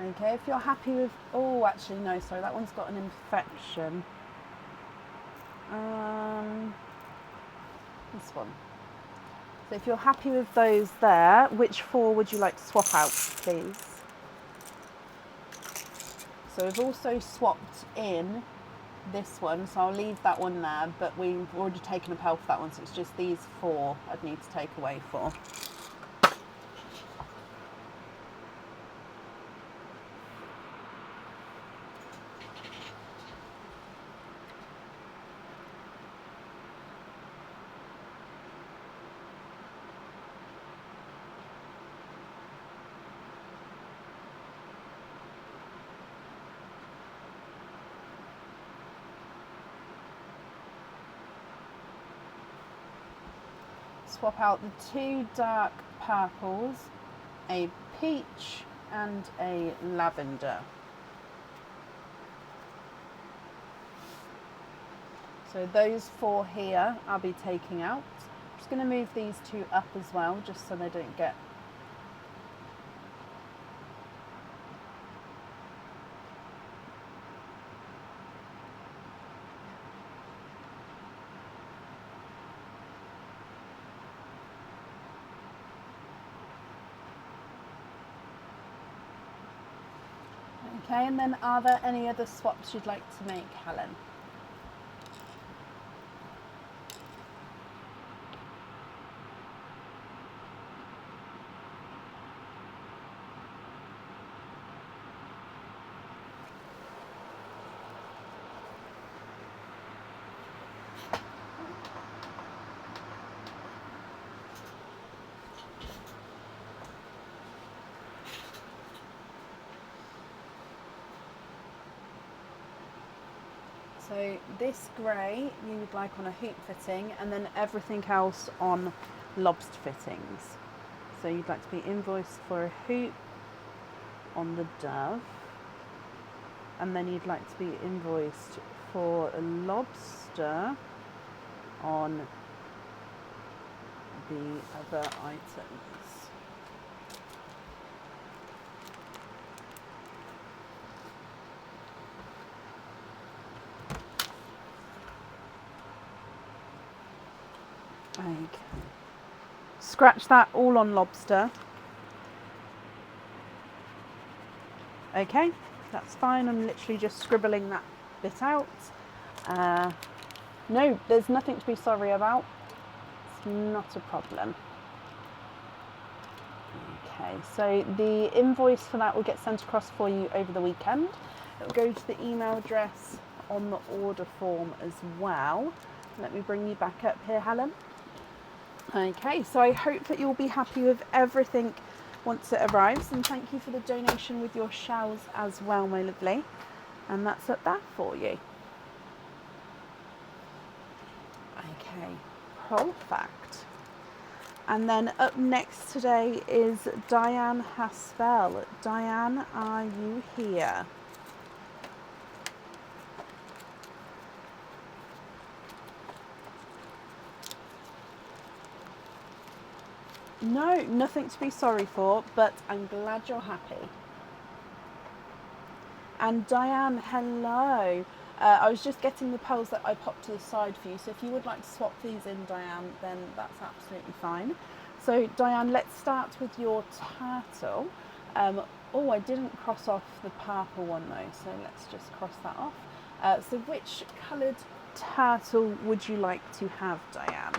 Okay, if you're happy with, oh actually no, sorry, that one's got an infection. This one. So if you're happy with those there, which 4 would you like to swap out, please? So we've also swapped in this one, so I'll leave that one there, but we've already taken a pearl for that one, so it's just these 4 I'd need to take away for. Swap out the 2 dark purples, a peach and a lavender. So those 4 here I'll be taking out. I'm just going to move these 2 up as well, just so they don't get okay, and then are there any other swaps you'd like to make, Helen? So this grey you would like on a hoop fitting, and then everything else on lobster fittings. So you'd like to be invoiced for a hoop on the dove, and then you'd like to be invoiced for a lobster on the other items. Okay. Scratch that all on lobster. Okay, that's fine. I'm literally just scribbling that bit out. No, there's nothing to be sorry about. It's not a problem. Okay, so the invoice for that will get sent across for you over the weekend. It will go to the email address on the order form as well. Let me bring you back up here, Helen. Okay, so I hope that you'll be happy with everything once it arrives, and thank you for the donation with your shells as well, my lovely. And that's at that for you. Okay, perfect. And then up next today is Diane Haspel. Diane, are you here? No, nothing to be sorry for, but I'm glad you're happy. And Diane, hello. I was just getting the pearls that I popped to the side for you, so if you would like to swap these in, Diane, then that's absolutely fine. So Diane, let's start with your turtle. Oh, I didn't cross off the purple one though, so let's just cross that off. So which coloured turtle would you like to have, Diane?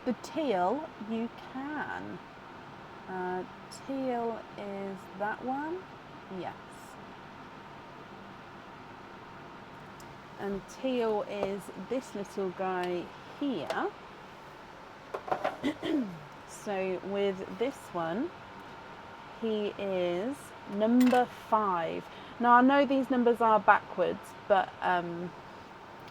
The teal, you can. Teal is that one? Yes. And teal is this little guy here. So with this one, he is number 5. Now I know these numbers are backwards, but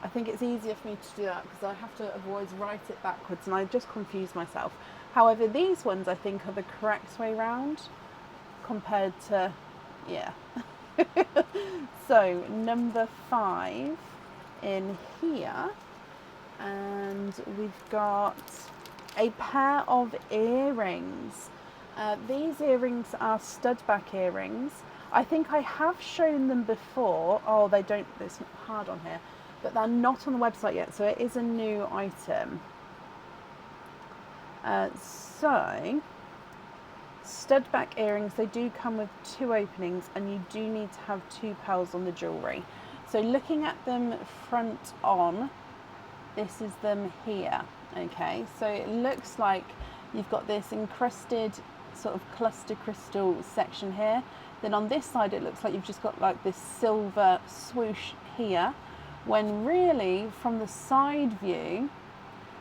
I think it's easier for me to do that because I have to always write it backwards and I just confuse myself. However, these ones I think are the correct way round compared to, yeah. So number 5 in here, and we've got a pair of earrings. These earrings are stud back earrings. I think I have shown them before. Oh, they don't, it's hard on here, but they're not on the website yet, so it is a new item. So stud back earrings, they do come with 2 openings and you do need to have 2 pearls on the jewellery. So looking at them front on, this is them here. Okay, so it looks like you've got this encrusted sort of cluster crystal section here. Then on this side it looks like you've just got like this silver swoosh here, when really from the side view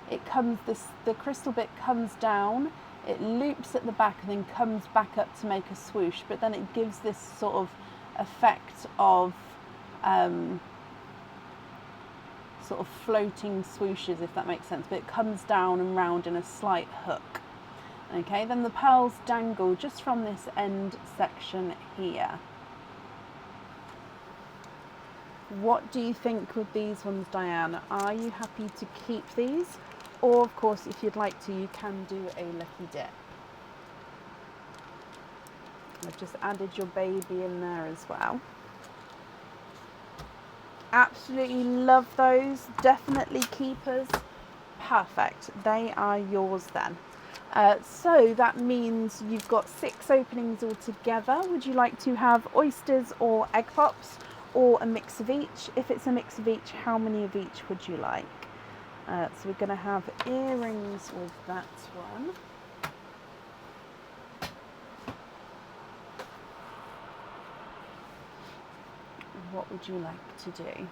it comes, the crystal bit comes down, it loops at the back and then comes back up to make a swoosh, but then it gives this sort of effect of sort of floating swooshes, if that makes sense, but it comes down and round in a slight hook. Okay, then the pearls dangle just from this end section here. What do you think with these ones, Diane? Are you happy to keep these? Or of course, if you'd like to, you can do a lucky dip. I've just added your baby in there as well. Absolutely love those, definitely keepers. Perfect, they are yours then. So that means you've got 6 openings altogether. Would you like to have oysters or egg pops, or a mix of each? If it's a mix of each, how many of each would you like? So we're going to have earrings with that one. What would you like to do?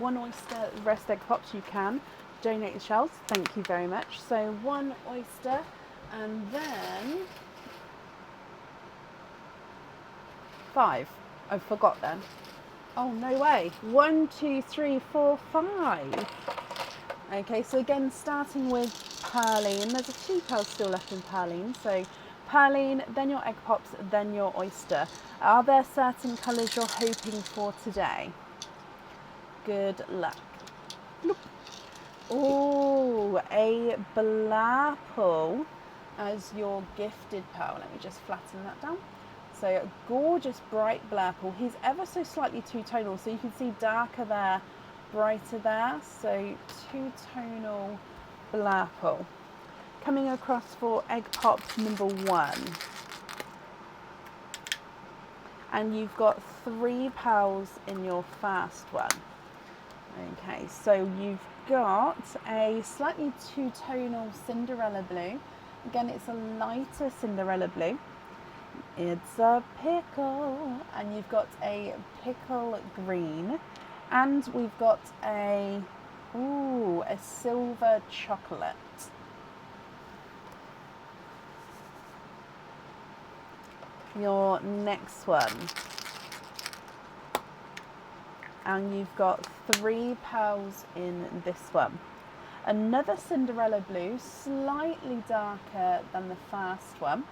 One oyster, the rest egg pops, you can donate the shells, thank you very much. So 1 oyster, and then 5. I forgot then. Oh, no way. 1, 2, 3, 4, 5. Okay, so again, starting with Pearline. There's a few pearls still left in Pearline. So Pearline, then your egg pops, then your oyster. Are there certain colours you're hoping for today? Good luck. Bloop. Oh, a blapple as your gifted pearl. Let me just flatten that down. So a gorgeous bright blapple. He's ever so slightly two-tonal, so you can see darker there, brighter there. So two-tonal blapple. Coming across for egg pops number 1. And you've got 3 pearls in your first one. Okay, so you've got a slightly two-tonal Cinderella blue, Again, it's a lighter Cinderella blue. It's a pickle, and you've got a pickle green, and we've got a silver chocolate. Your next one, and you've got 3 pearls in this one. Another Cinderella blue, slightly darker than the first one.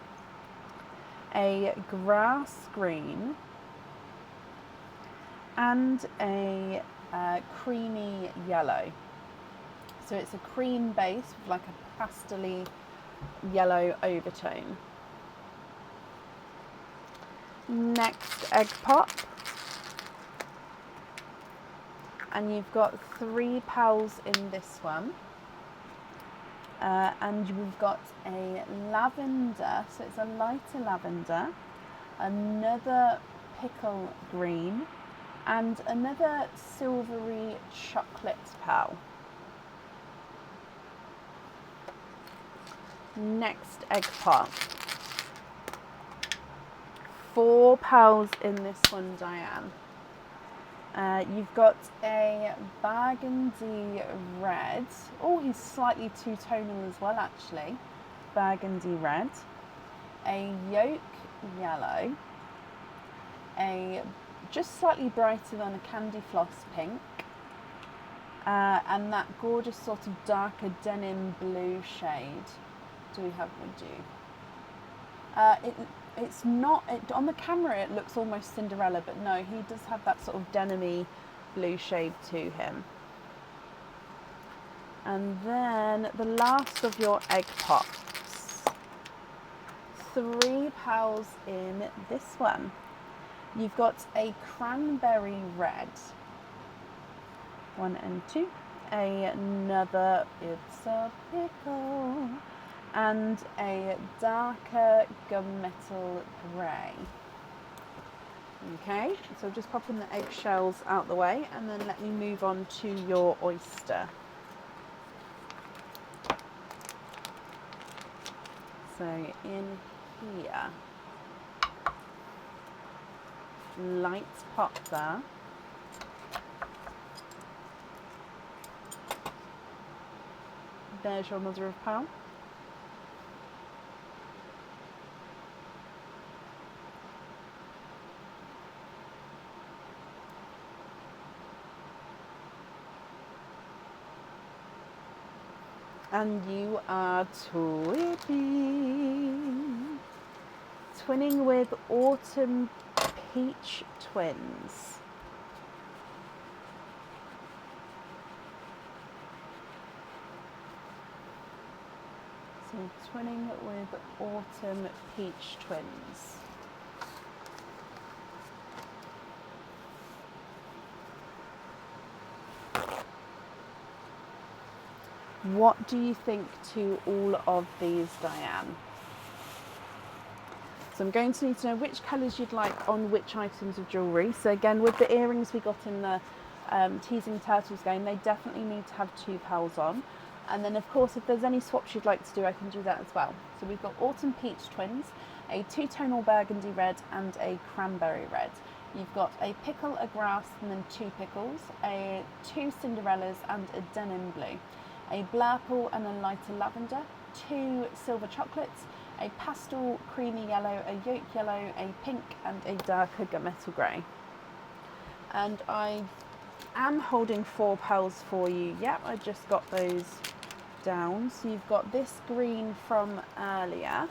A grass green, and a creamy yellow. So it's a cream base with like a pastel-y yellow overtone. Next, egg pop, and you've got 3 pearls in this one. And we've got a lavender, so it's a lighter lavender, another pickle green, and another silvery chocolate pearl. Next, egg pop. 4 pearls in this one, Diane. You've got a burgundy red. Oh, he's slightly two-tonal as well, actually. Burgundy red. A yolk yellow. A just slightly brighter than a candy floss pink. And that gorgeous sort of darker denim blue shade. Do we have one? It's not, on the camera it looks almost Cinderella, but no, he does have that sort of denim-y blue shade to him. And then the last of your egg pops. 3 pearls in this one. You've got a cranberry red. 1 and 2. Another, it's a pickle. And a darker gunmetal grey. Okay, so just popping the eggshells out the way, and then let me move on to your oyster. So in here, light pop there. There's your mother of pearl. And you are twinning with Autumn Peach Twins. So twinning with Autumn Peach Twins. What do you think to all of these, Diane? So I'm going to need to know which colours you'd like on which items of jewellery. So again, with the earrings we got in the Teasing Turtles game, they definitely need to have 2 pearls on. And then of course, if there's any swaps you'd like to do, I can do that as well. So we've got Autumn Peach Twins, a 2-tonal burgundy red and a cranberry red. You've got a pickle, a grass, and then 2 pickles, 2 Cinderellas and a denim blue, a blurple and a lighter lavender, 2 silver chocolates, a pastel creamy yellow, a yolk yellow, a pink, and a darker gunmetal grey. And I am holding 4 pearls for you. Yep, I just got those down. So you've got this green from earlier,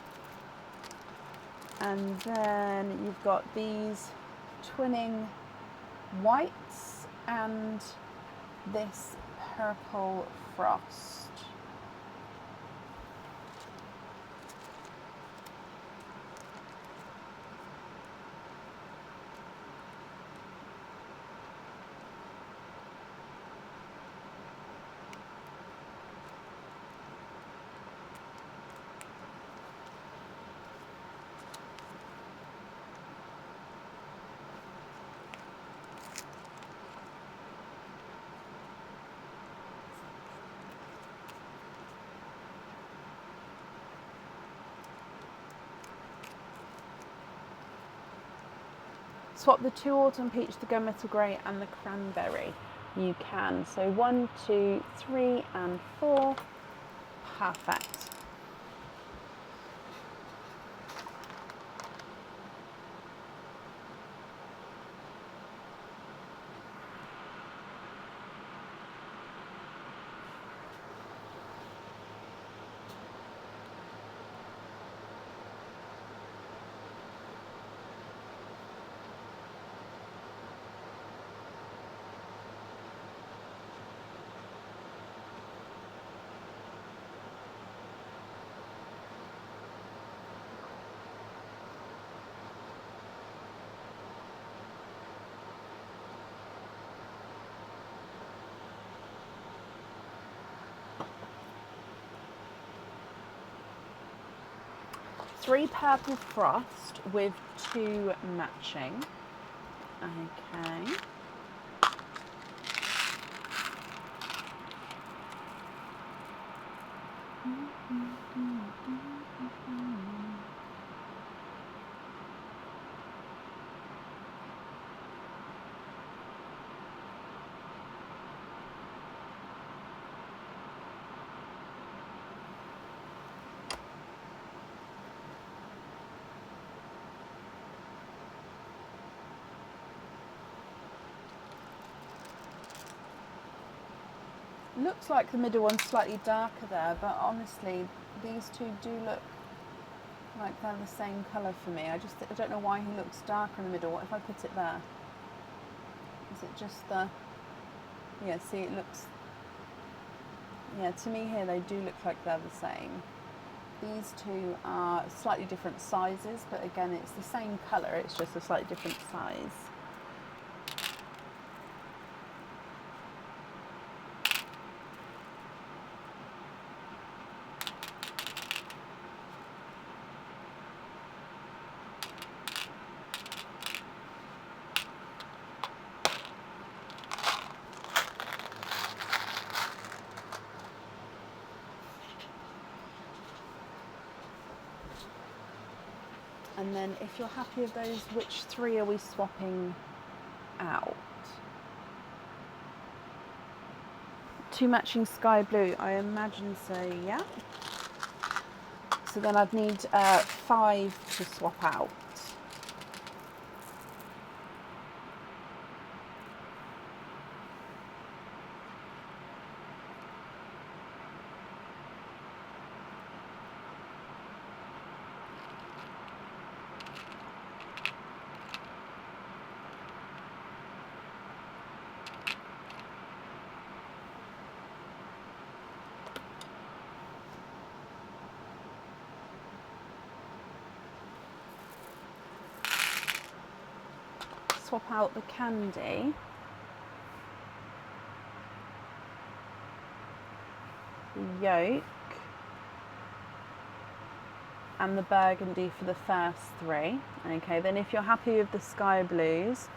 and then you've got these twinning whites and this purple frost. swap the 2 autumn peach, the gunmetal grey and the cranberry. You can. So 1, 2, 3 and 4. Perfect. Three purple frost with 2 matching. Okay. Looks like the middle one's slightly darker there, but honestly, these two do look like they're the same colour for me. I don't know why he looks darker in the middle. What if I put it there? Is it just the... Yeah, see, it looks... Yeah, to me here they do look like they're the same. These two are slightly different sizes, but again, it's the same colour, it's just a slightly different size. And then if you're happy with those, which 3 are we swapping out? 2 matching sky blue, I imagine so, yeah. So then I'd need 5 to swap out. Swap out the candy. The yolk. And the burgundy for the first 3. Okay, then if you're happy with the sky blues,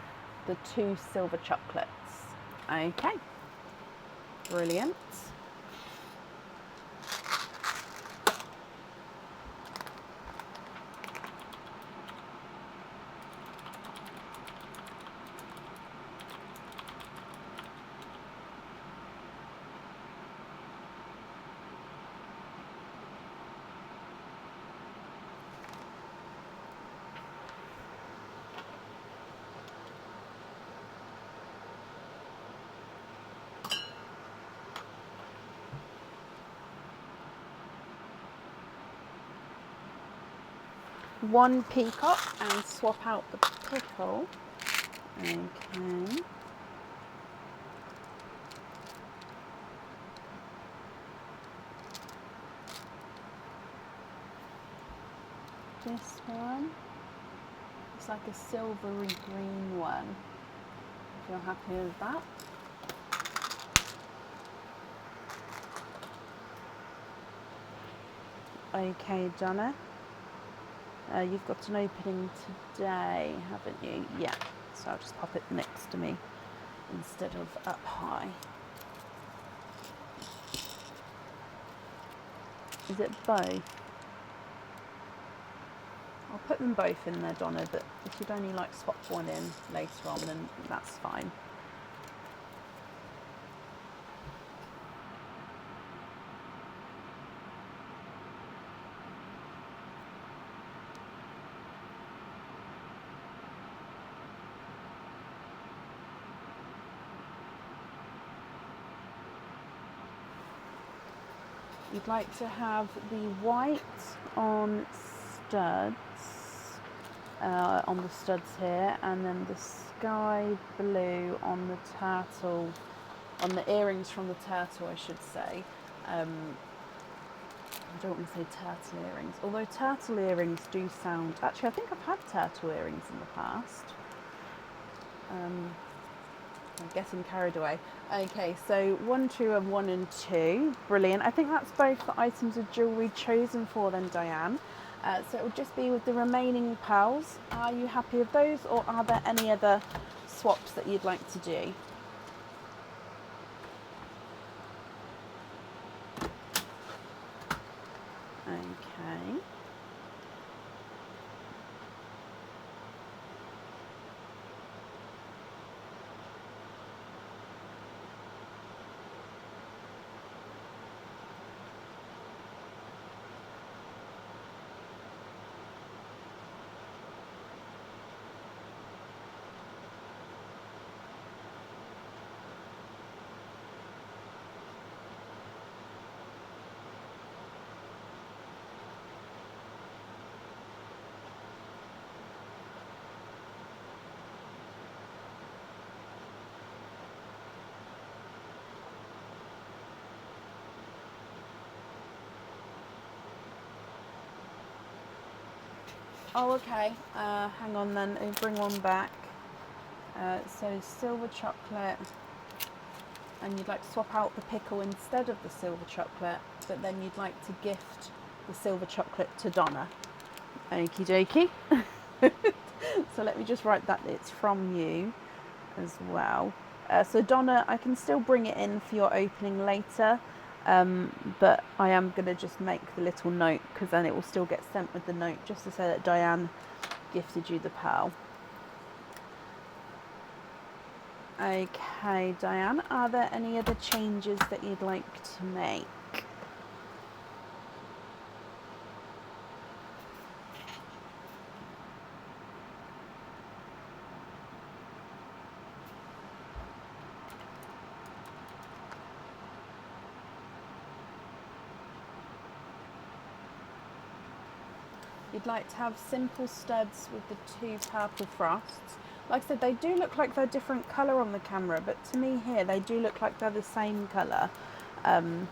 the 2 silver chocolates. Okay, brilliant. One peacock and swap out the pickle. Okay. This one. It's like a silvery green one. If you're happy with that. Okay, Donna. You've got an opening today, haven't you? Yeah, so I'll just pop it next to me instead of up high. Is it both? I'll put them both in there, Donna, but if you'd only like swap one in later on, then that's fine. You'd like to have the white on studs, on the studs here, and then the sky blue on the turtle, on the earrings from the turtle, I should say. I don't want to say turtle earrings, although turtle earrings do sound... Actually, I think I've had turtle earrings in the past. I'm getting carried away. Okay, so 1, 2 and 1 and 2. Brilliant. I think that's both the items of jewellery chosen for then, Diane. So it will just be with the remaining pearls. Are you happy with those, or are there any other swaps that you'd like to do? Okay. Oh, okay. Hang on then. I'll bring one back. So silver chocolate, and you'd like to swap out the pickle instead of the silver chocolate, but then you'd like to gift the silver chocolate to Donna. Okie dokie. So let me just write that it's from you as well. So Donna, I can still bring it in for your opening later. But I am going to just make the little note, because then it will still get sent with the note, just to say that Diane gifted you the pearl. Okay, Diane, are there any other changes that you'd like to make? You'd like to have simple studs with the 2 purple frosts. Like I said, they do look like they're different colour on the camera, but to me here they do look like they're the same colour. But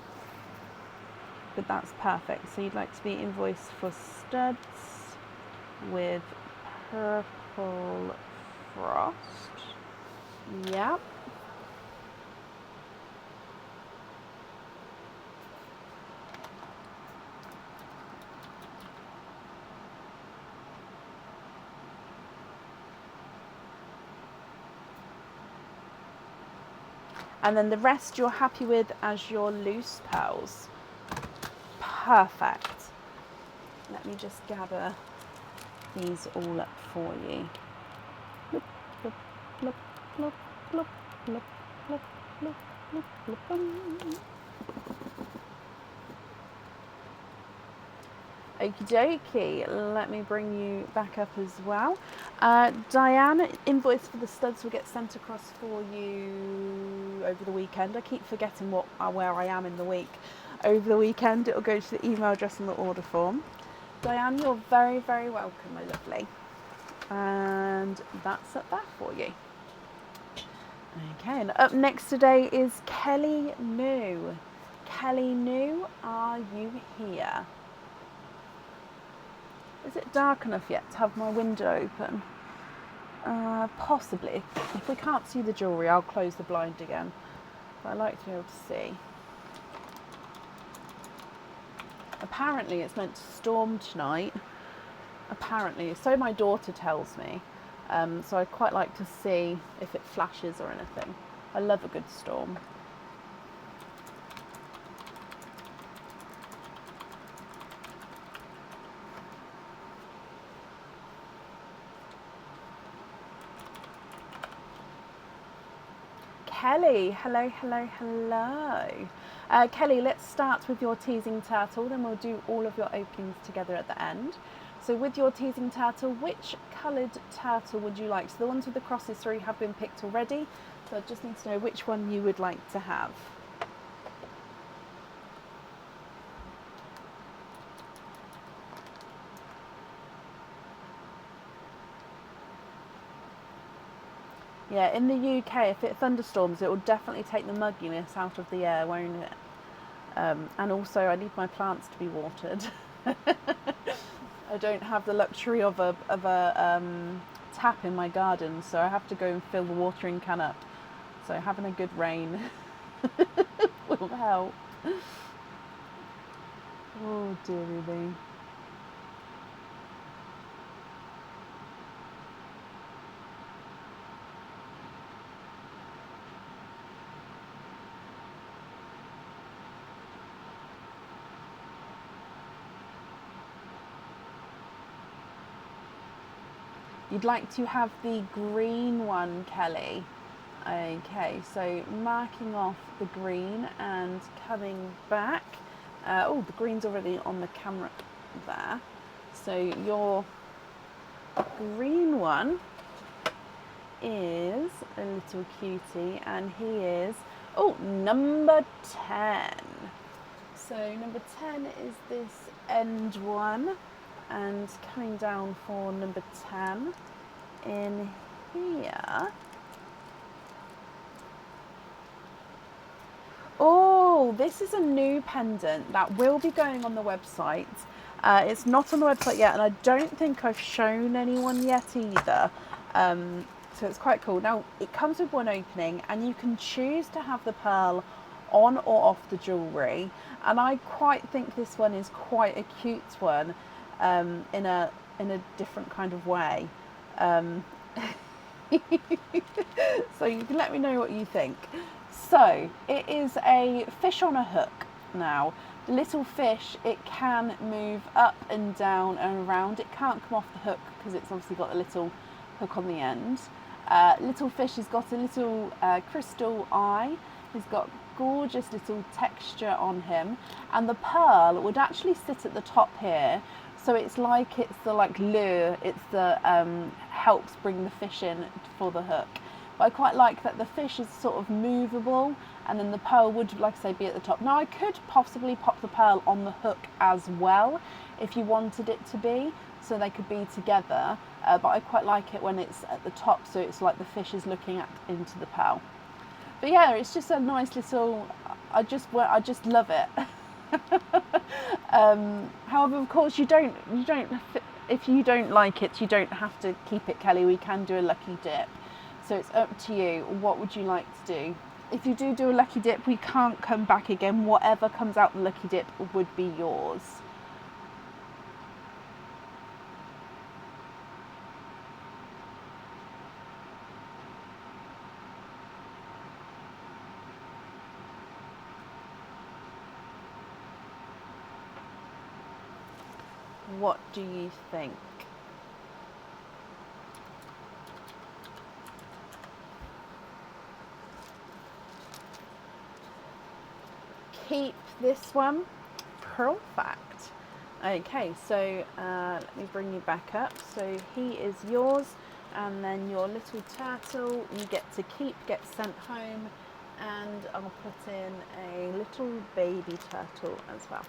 that's perfect. So you'd like to be invoiced for studs with purple frost. Yep. And then the rest you're happy with as your loose pearls. Perfect. Let me just gather these all up for you. Look, look, look, look, look, look, look, look, look, look. Okie dokie, let me bring you back up as well. Diane, invoice for the studs will get sent across for you over the weekend. I keep forgetting where I am in the week. Over the weekend it will go to the email address on the order form. Diane, you're very, very welcome, my lovely. And that's up there for you. Okay, and up next today is Kelly New. Kelly New, are you here? Is it dark enough yet to have my window open? Possibly. If we can't see the jewellery, I'll close the blind again. But I like to be able to see. Apparently it's meant to storm tonight. Apparently, so my daughter tells me. So I'd quite like to see if it flashes or anything. I love a good storm. Kelly. Hello, hello, hello. Kelly, let's start with your teasing turtle, then we'll do all of your openings together at the end. So with your teasing turtle, which coloured turtle would you like? So the ones with the crosses through have been picked already, so I just need to know which one you would like to have. Yeah, in the UK, if it thunderstorms, it will definitely take the mugginess out of the air, won't it? And also, I need my plants to be watered. I don't have the luxury of a tap in my garden, so I have to go and fill the watering can up. So having a good rain will help. Oh, dearie me. You'd like to have the green one, Kelly. Okay, so marking off the green and coming back. Oh, the green's already on the camera there. So your green one is a little cutie, and he is, oh, number 10. So number 10 is this end one, and coming down for number 10 in here. Oh, this is a new pendant that will be going on the website. It's not on the website yet, and I don't think I've shown anyone yet either. So it's quite cool. Now, it comes with one opening, and you can choose to have the pearl on or off the jewellery. And I quite think this one is quite a cute one, in a different kind of way. So you can let me know what you think. So it is a fish on a hook. Now, the little fish, it can move up and down and around. It can't come off the hook because it's obviously got a little hook on the end. Little fish has got a little crystal eye. He's got gorgeous little texture on him, and the pearl would actually sit at the top here. So it's like the lure. It's the helps bring the fish in for the hook. But I quite like that the fish is sort of movable, and then the pearl would, like I say, be at the top. Now I could possibly pop the pearl on the hook as well if you wanted it to be, so they could be together. But I quite like it when it's at the top, so it's like the fish is looking into the pearl. But yeah, it's just a nice little. I just love it. However, of course, you don't. If you don't like it, you don't have to keep it, Kelly. We can do a lucky dip. So it's up to you. What would you like to do? If you do a lucky dip, we can't come back again. Whatever comes out the lucky dip would be yours. What do you think? Keep this one. Perfect. Okay, so let me bring you back up. So he is yours, and then your little turtle you get to keep, get sent home, and I'll put in a little baby turtle as well.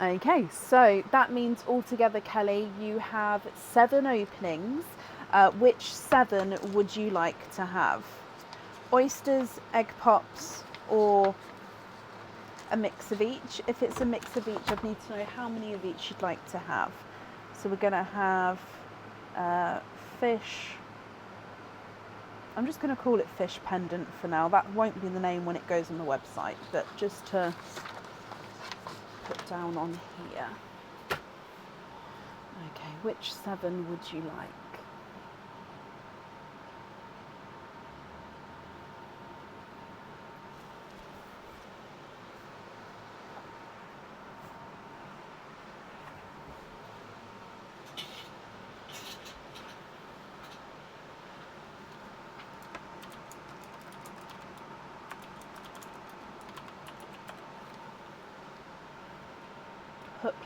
Okay, so that means altogether, Kelly, you have 7 openings. Which 7 would you like to have? Oysters, egg pops, or a mix of each? If it's a mix of each, I'd need to know how many of each you'd like to have. So we're going to have fish. I'm just going to call it fish pendant for now. That won't be the name when it goes on the website, but just to put down on here. Okay, which 7 would you like?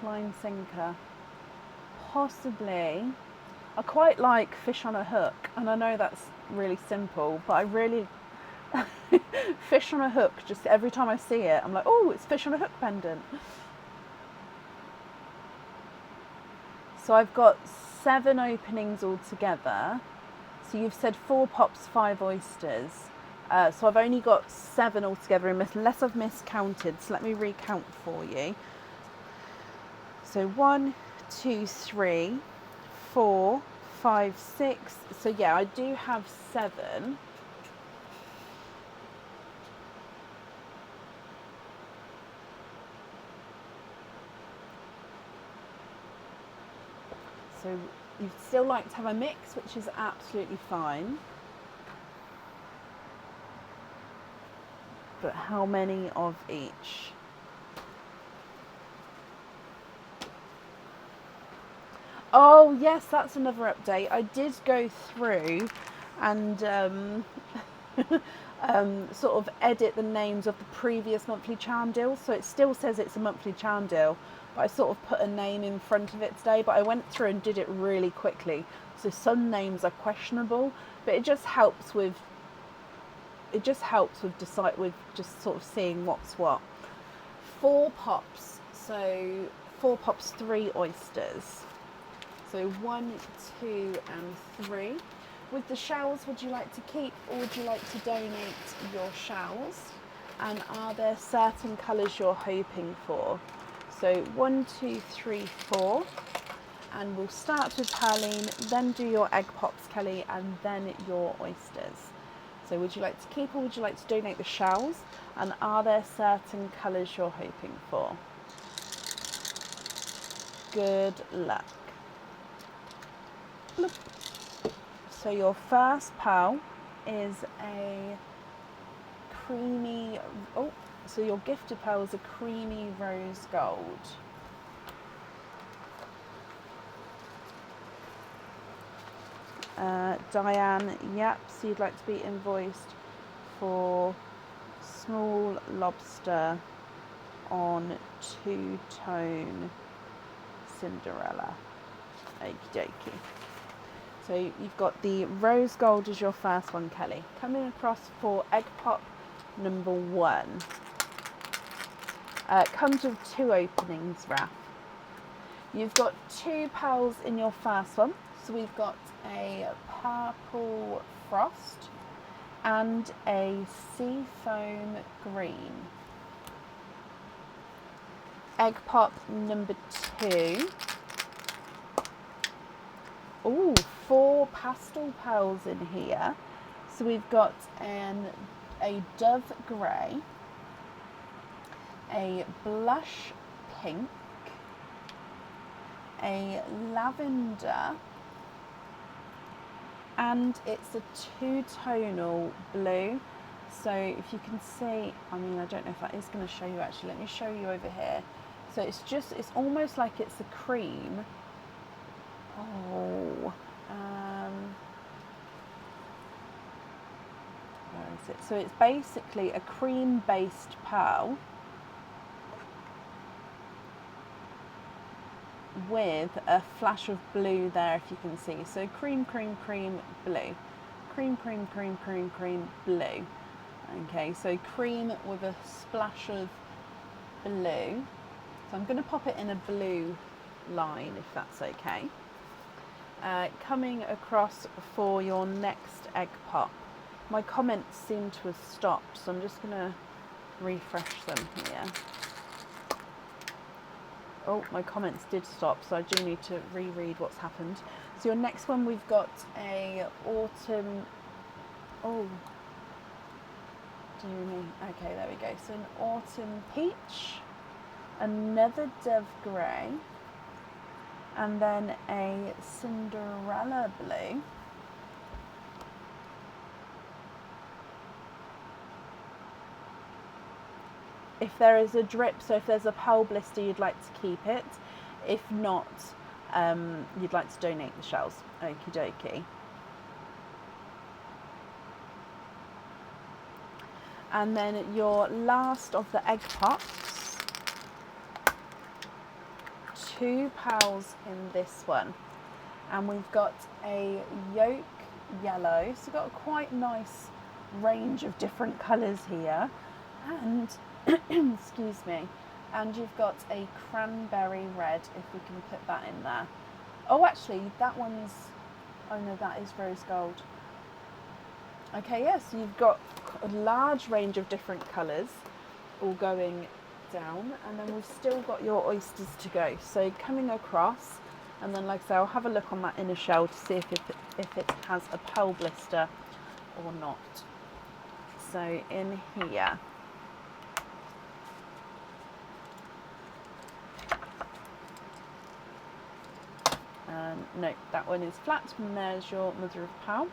hook, line, sinker. Possibly. I quite like fish on a hook, and I know that's really simple, but I really fish on a hook, just every time I see it I'm like, oh, it's fish on a hook pendant. So I've got 7 openings altogether. So you've said 4 pops, 5 oysters. So I've only got 7 altogether, unless I've miscounted. So let me recount for you. So 1, 2, 3, 4, 5, 6. So yeah, I do have 7. So you'd still like to have a mix, which is absolutely fine. But how many of each? Oh yes, that's another update. I did go through and sort of edit the names of the previous monthly charm deals. So it still says it's a monthly charm deal, but I sort of put a name in front of it today. But I went through and did it really quickly. So some names are questionable, but it just helps with just sort of seeing what's what. 4 pops. So 4 pops, 3 oysters. So 1, 2, and 3. With the shells, would you like to keep or would you like to donate your shells? And are there certain colours you're hoping for? So 1, 2, 3, 4. And we'll start with Harleen, then do your egg pops, Kelly, and then your oysters. So would you like to keep or would you like to donate the shells? And are there certain colours you're hoping for? Good luck. Bloop. So your first pal is a creamy, so your gifted pearl is a creamy rose gold. Diane, yep, so you'd like to be invoiced for small lobster on 2-tone Cinderella. Okie dokie. So you've got the rose gold as your first one, Kelly. Coming across for egg pop number 1. Comes with 2 openings, Raph. You've got 2 pearls in your first one. So we've got a purple frost and a sea foam green. Egg pop number 2. Oh, 4 pastel pearls in here. So we've got a dove grey, a blush pink, a lavender, and it's a 2-tonal blue. So if you can see, I mean, I don't know if that is going to show you actually. Let me show you over here. So it's almost like it's a cream. Oh, where is it? So it's basically a cream-based pearl with a flash of blue there, if you can see. So cream, cream, cream, blue. Cream, cream, cream, cream, cream, blue. Okay, so cream with a splash of blue. So I'm going to pop it in a blue line, if that's okay. Coming across for your next egg pop. My comments seem to have stopped, so I'm just going to refresh them here. Oh, my comments did stop, so I do need to reread what's happened. So your next one, we've got a autumn. Oh, dear me. Okay, there we go. So an autumn peach, another dove grey, and then a Cinderella blue. If there is a drip, so if there's a pearl blister, you'd like to keep it. If not, you'd like to donate the shells. Okie dokie. And then your last of the egg pops, 2 pearls in this one, and we've got a yolk yellow, so we've got a quite nice range of different colours here, and excuse me, and you've got a cranberry red, if we can put that in there. Oh, actually that one's, oh no, that is rose gold. Okay, yes, you've got a large range of different colours all going down, and then we've still got your oysters to go. So coming across, and then like I say, I'll have a look on that inner shell to see if it has a pearl blister or not. So in here, no, that one is flat, and there's your mother of pearl.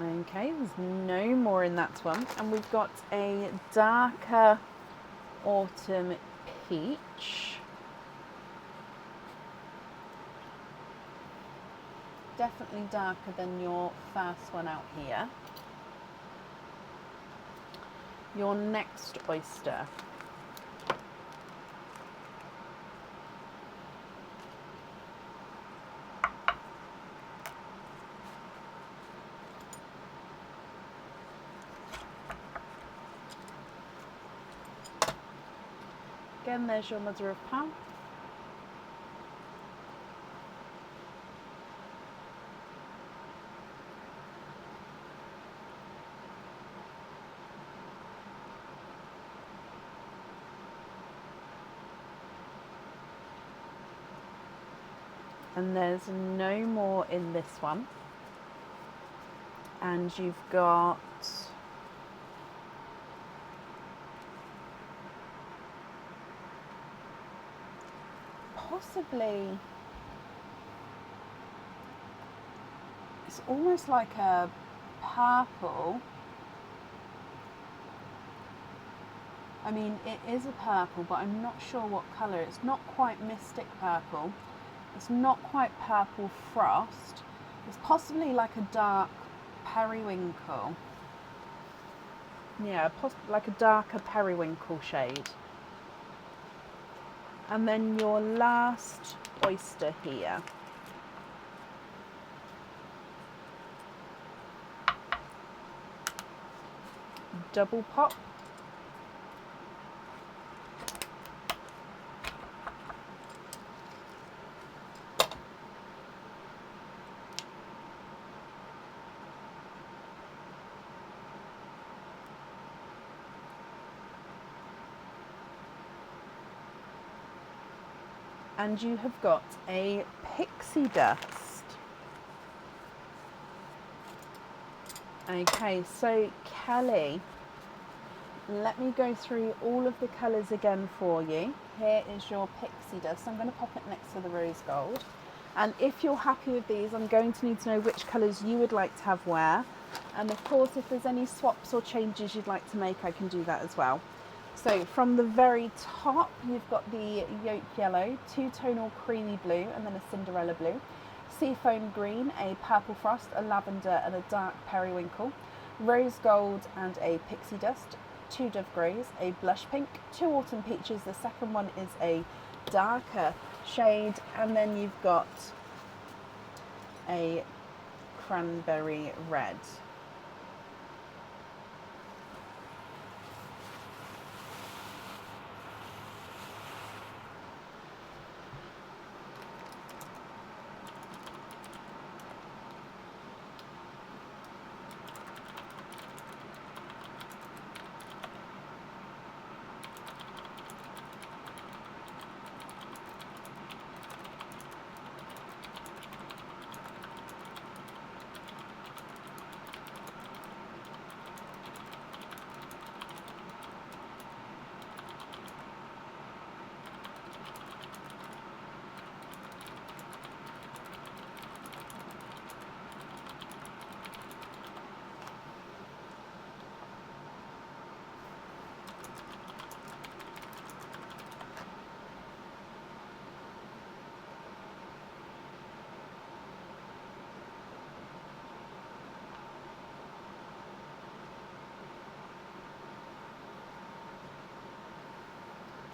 Okay, there's no more in that one, and we've got a darker autumn peach. Definitely darker than your first one out here. Your next oyster. Again, there's your mother of pearl. And there's no more in this one. And you've got possibly, it's almost like a purple. I mean, it is a purple, but I'm not sure what colour. It's not quite mystic purple. It's not quite purple frost. It's possibly like a dark periwinkle. Yeah, like a darker periwinkle shade. And then your last oyster here. Double pop. And you have got a pixie dust. Okay, so Kelly, let me go through all of the colours again for you. Here is your pixie dust. I'm going to pop it next to the rose gold. And if you're happy with these, I'm going to need to know which colours you would like to have where. And of course, if there's any swaps or changes you'd like to make, I can do that as well. So from the very top, you've got the yolk yellow, two-tonal creamy blue, and then a Cinderella blue, seafoam green, a purple frost, a lavender, and a dark periwinkle, rose gold and a pixie dust, two dove greys, a blush pink, two autumn peaches. The second one is a darker shade, and then you've got a cranberry red.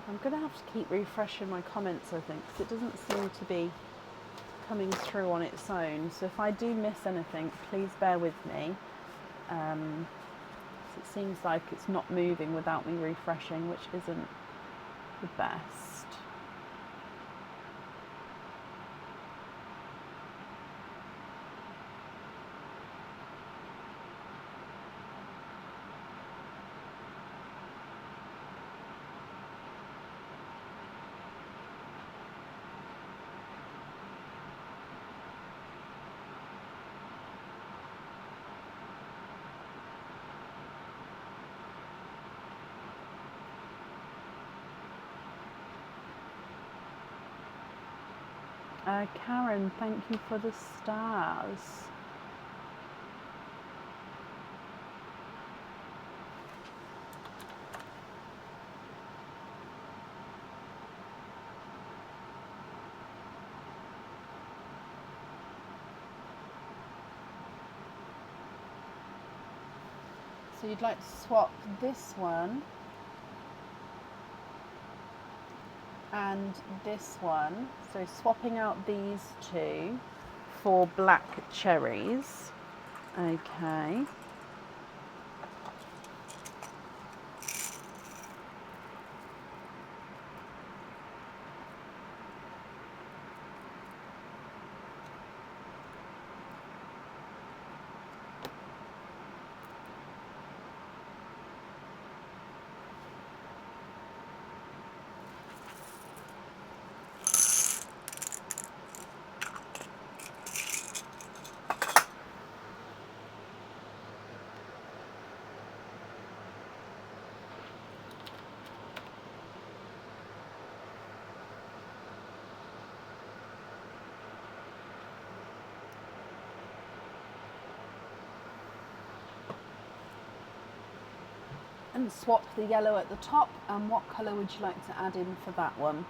I'm going to have to keep refreshing my comments, I think, because it doesn't seem to be coming through on its own. So if I do miss anything, please bear with me. It seems like it's not moving without me refreshing, which isn't the best. Karen, thank you for the stars. So you'd like to swap this one and this one. So swapping out these two for black cherries. Okay. And swap the yellow at the top. And what colour would you like to add in for that one?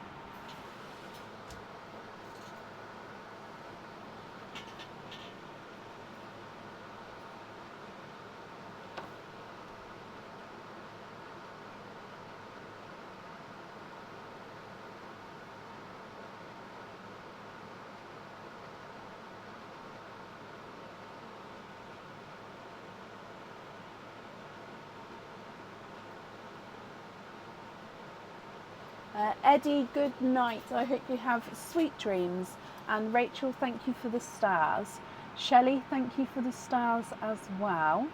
Eddie, good night. I hope you have sweet dreams. And Rachel, thank you for the stars. Shelley, thank you for the stars as well.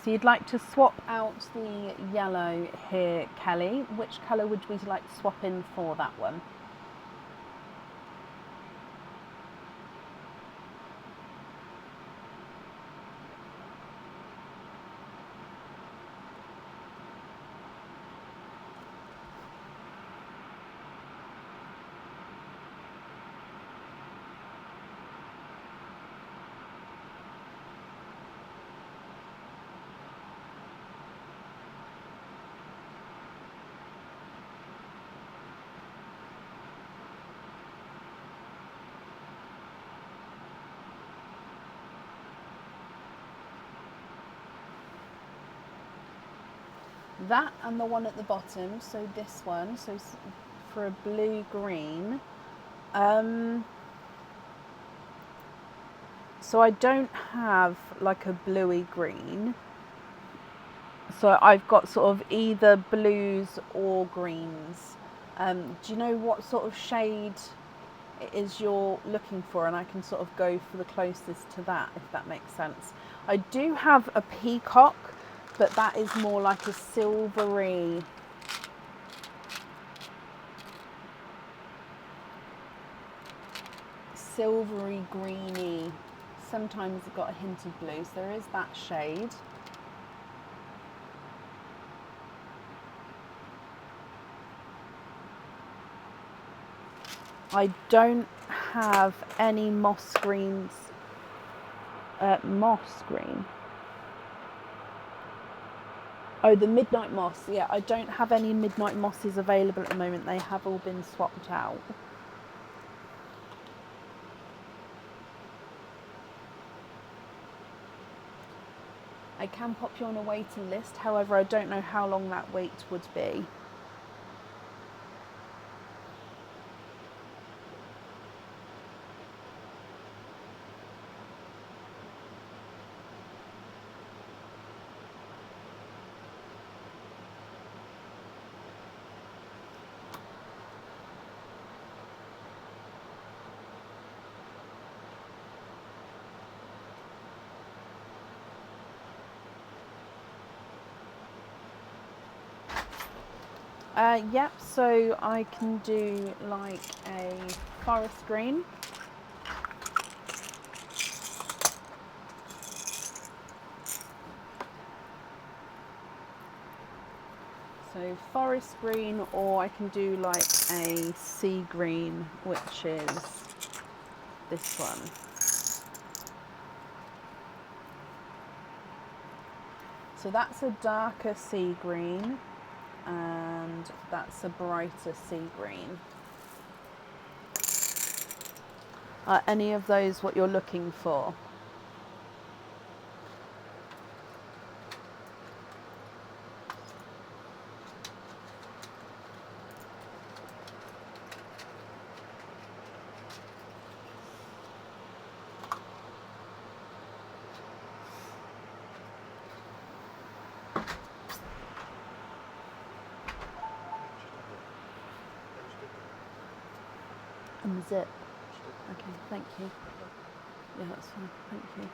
So you'd like to swap out the yellow here, Kelly. Which colour would we like to swap in for that one? That and the one at the bottom, so this one, so for a blue-green. So I don't have like a bluey green. So I've got sort of either blues or greens. Do you know what sort of shade it is you're looking for? And I can sort of go for the closest to that, if that makes sense. I do have a peacock, but that is more like a silvery, greeny. Sometimes it's got a hint of blue, so there is that shade. I don't have any moss greens. Moss green. Oh, the midnight moss. Yeah, I don't have any midnight mosses available at the moment. They have all been swapped out. I can pop you on a waiting list, however I don't know how long that wait would be. Yep, so I can do like a forest green. So forest green, or I can do like a sea green, which is this one. So that's a darker sea green, and that's a brighter sea green. Are any of those what you're looking for? And the zip. Okay, thank you. Yeah, that's fine, thank you.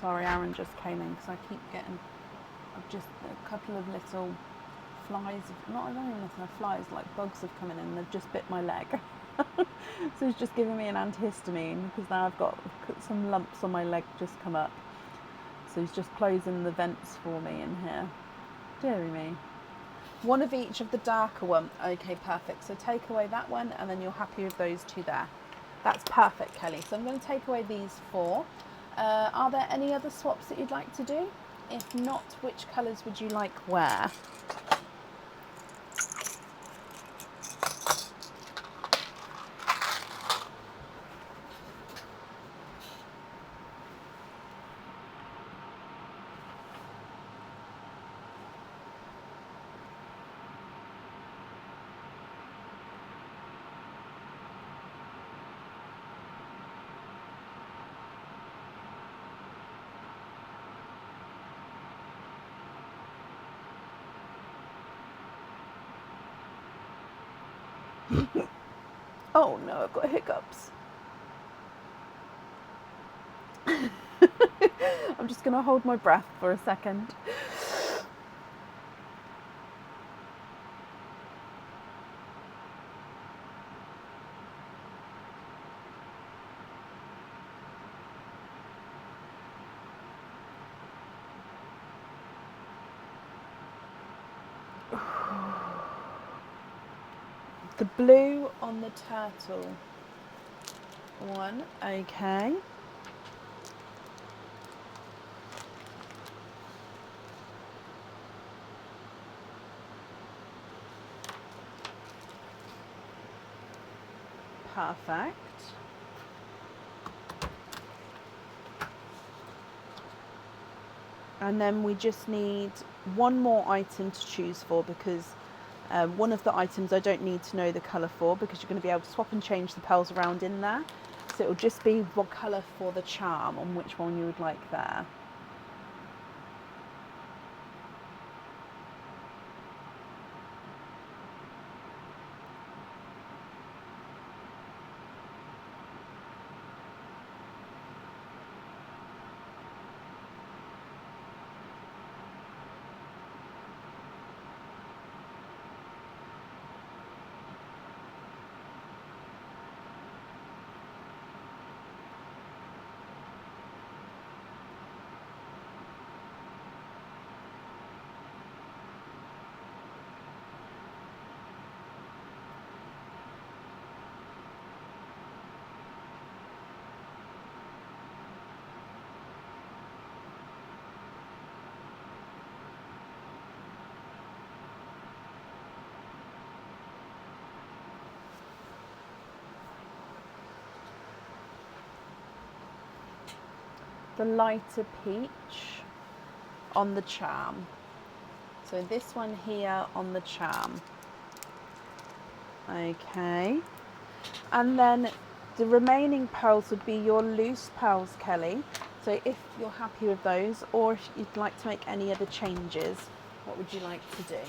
Sorry, Aaron just came in because I keep getting just a couple of little flies, not even little flies, like bugs have come in and they've just bit my leg. So he's just giving me an antihistamine because now I've got some lumps on my leg just come up. So he's just closing the vents for me in here. Deary me. One of each of the darker one. Okay, perfect. So take away that one and then you're happy with those two there. That's perfect, Kelly. So I'm going to take away these 4. Are there any other swaps that you'd like to do? If not, which colours would you like where? Oh no, I've got hiccups. I'm just going to hold my breath for a second. The blue on the turtle one, okay. Perfect. And then we just need one more item to choose for, because one of the items I don't need to know the colour for, because you're going to be able to swap and change the pearls around in there. So it'll just be what colour for the charm on which one you would like there. the lighter peach on the charm. So this one here on the charm. Okay. And then the remaining pearls would be your loose pearls, Kelly. So if you're happy with those, or if you'd like to make any other changes, what would you like to do?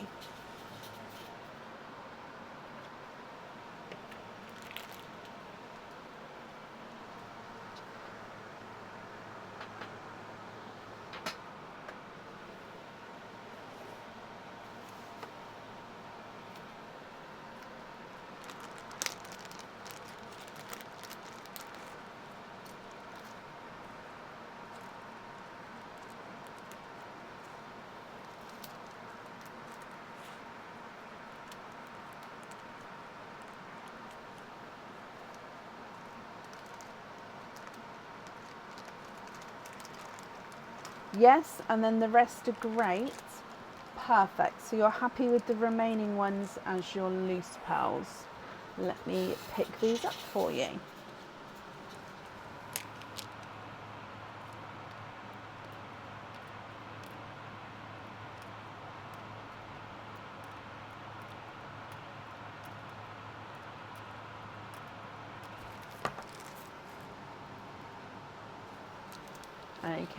Yes, and then the rest are great. Perfect. So you're happy with the remaining ones as your loose pearls. Let me pick these up for you.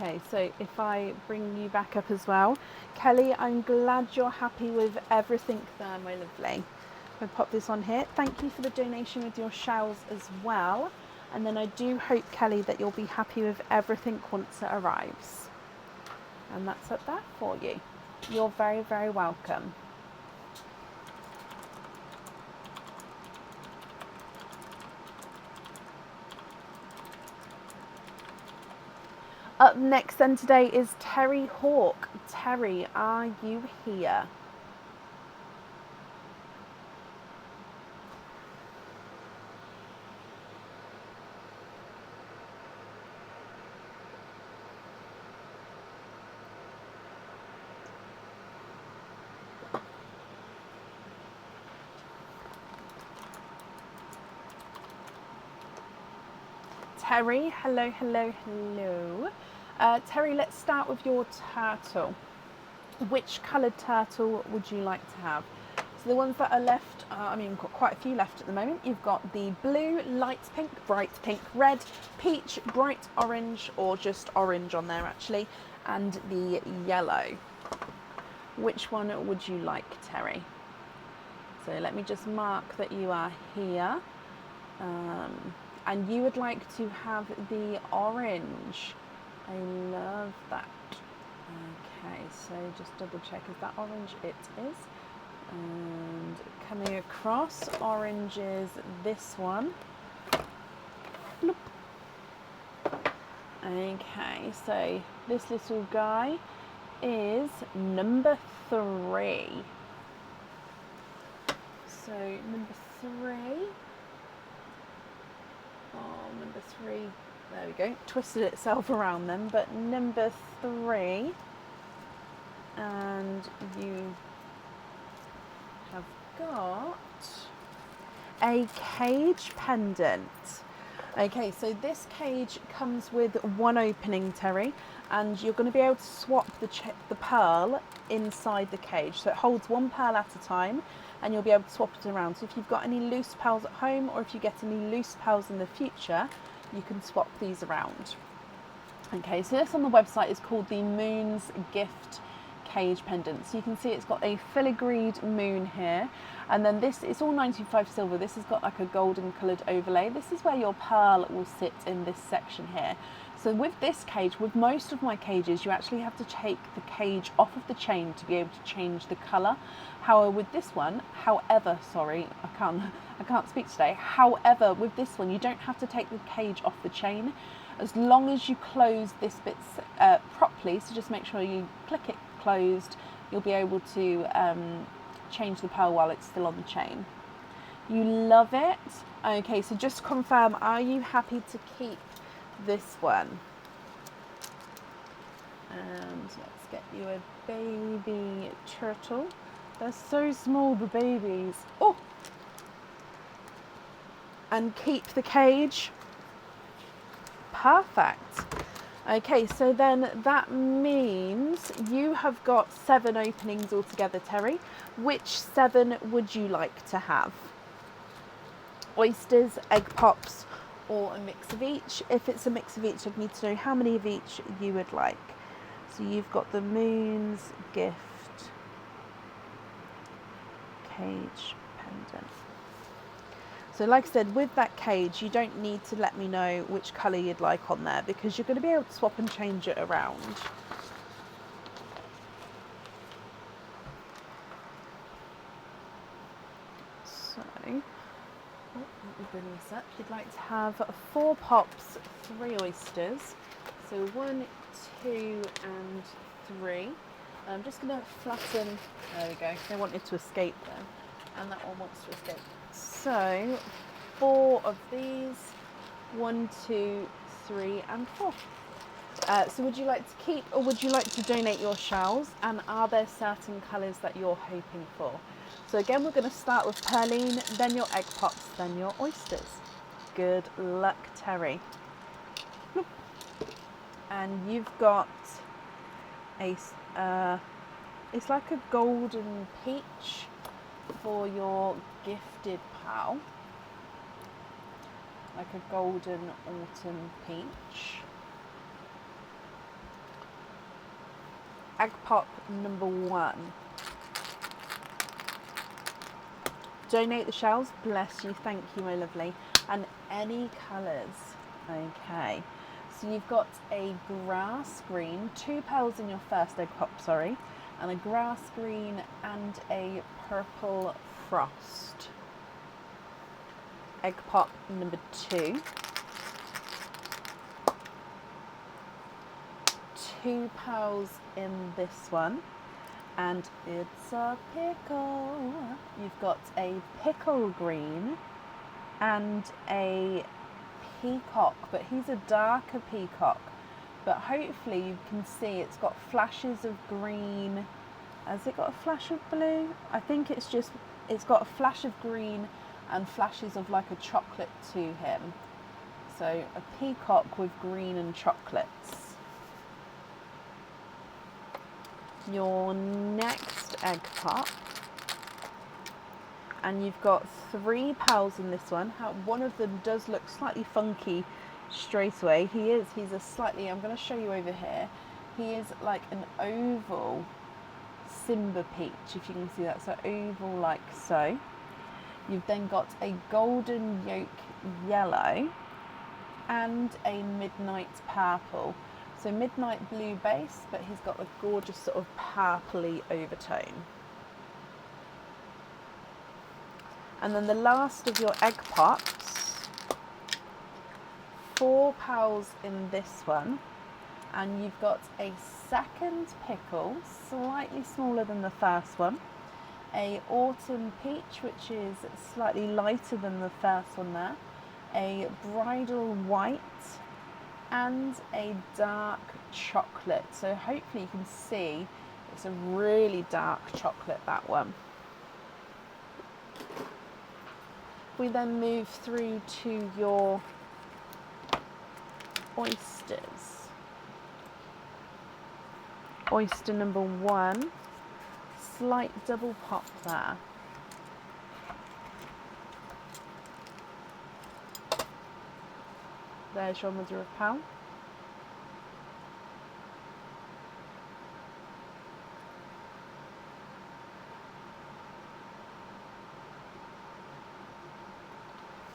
Okay, so if I bring you back up as well, Kelly, I'm glad you're happy with everything there, my lovely. I'll pop this on here. Thank you for the donation with your shells as well. And then I do hope, Kelly, that you'll be happy with everything once it arrives. And that's up there for you. You're very, very welcome. Up next then today is Terry Hawk. Terry, are you here? Terry, hello, hello, hello. Terry, let's start with your turtle. Which coloured turtle would you like to have? So the ones that are left, we've got quite a few left at the moment. You've got the blue, light pink, bright pink, red, peach, bright orange, or just orange on there actually, and the yellow. Which one would you like, Terry? So let me just mark that you are here. And you would like to have the orange. I love that. Okay, so just double check, is that orange? It is. And coming across, orange is this one. Bloop. Okay, so this little guy is number 3. So number 3. Oh, number 3. There we go. Twisted itself around them, but number 3. And you have got a cage pendant. Okay, so this cage comes with one opening, Terry, and you're going to be able to swap the pearl inside the cage. So it holds one pearl at a time, and you'll be able to swap it around. So if you've got any loose pearls at home, or if you get any loose pearls in the future, you can swap these around. Okay, so this on the website is called the Moon's Gift Cage Pendant. So you can see it's got a filigreed moon here, and then this is all 95 silver. This has got like a golden coloured overlay. This is where your pearl will sit in this section here. So with this cage, with most of my cages, you actually have to take the cage off of the chain to be able to change the colour. However, with this one, sorry, I can't speak today. However, with this one, you don't have to take the cage off the chain. As long as you close this bit properly, so just make sure you click it closed, you'll be able to change the pearl while it's still on the chain. You love it? Okay, so just confirm, are you happy to keep this one? And let's get you a baby turtle. They're so small, the babies. Oh! And keep the cage. Perfect. Okay, so then that means you have got 7 openings altogether, Terry. Which 7 would you like to have? Oysters, egg pops, or a mix of each? If it's a mix of each, I need to know how many of each you would like. So you've got the moon's gift, cage, pendant. So like I said, with that cage, you don't need to let me know which colour you'd like on there because you're going to be able to swap and change it around. So, let me bring this up. You'd like to have 4 pops, 3 oysters. So 1, 2 and 3. I'm just going to flatten, there we go, they wanted to escape then, and that one wants to escape. So 4 of these, 1, 2, 3 and 4. So would you like to keep or would you like to donate your shells, and are there certain colours that you're hoping for? So again, we're going to start with Perline, then your egg pops, then your oysters. Good luck, Terry. And you've got a, it's like a golden peach for your gifted pal. Like a golden autumn peach. Egg pop number 1. Donate the shells, bless you, thank you my lovely. And any colours. Okay, so you've got a grass green, 2 pearls in your first egg pop, sorry, and a grass green and a purple frost. Egg pop number 2. 2 pearls in this one, and it's a pickle. You've got a pickle green and a peacock, but he's a darker peacock, but hopefully you can see it's got flashes of green. Has it got a flash of blue? I think it's got a flash of green and flashes of like a chocolate to him. So a peacock with green and chocolates. Your next egg pop, and you've got 3 pals in this one. One of them does look slightly funky straight away. He's a slightly, I'm going to show you over here, he is like an oval Simba peach, if you can see that, so oval like so. You've then got a golden yolk yellow and a midnight purple. So midnight blue base, but he's got a gorgeous sort of purpley overtone. And then the last of your egg pops, 4 pals in this one, and you've got a second pickle, slightly smaller than the first one, a autumn peach, which is slightly lighter than the first one there, a bridal white, and a dark chocolate. So hopefully you can see it's a really dark chocolate, that one. We then move through to your oysters. Oyster number 1, slight double pop there. There's your mother of pearl.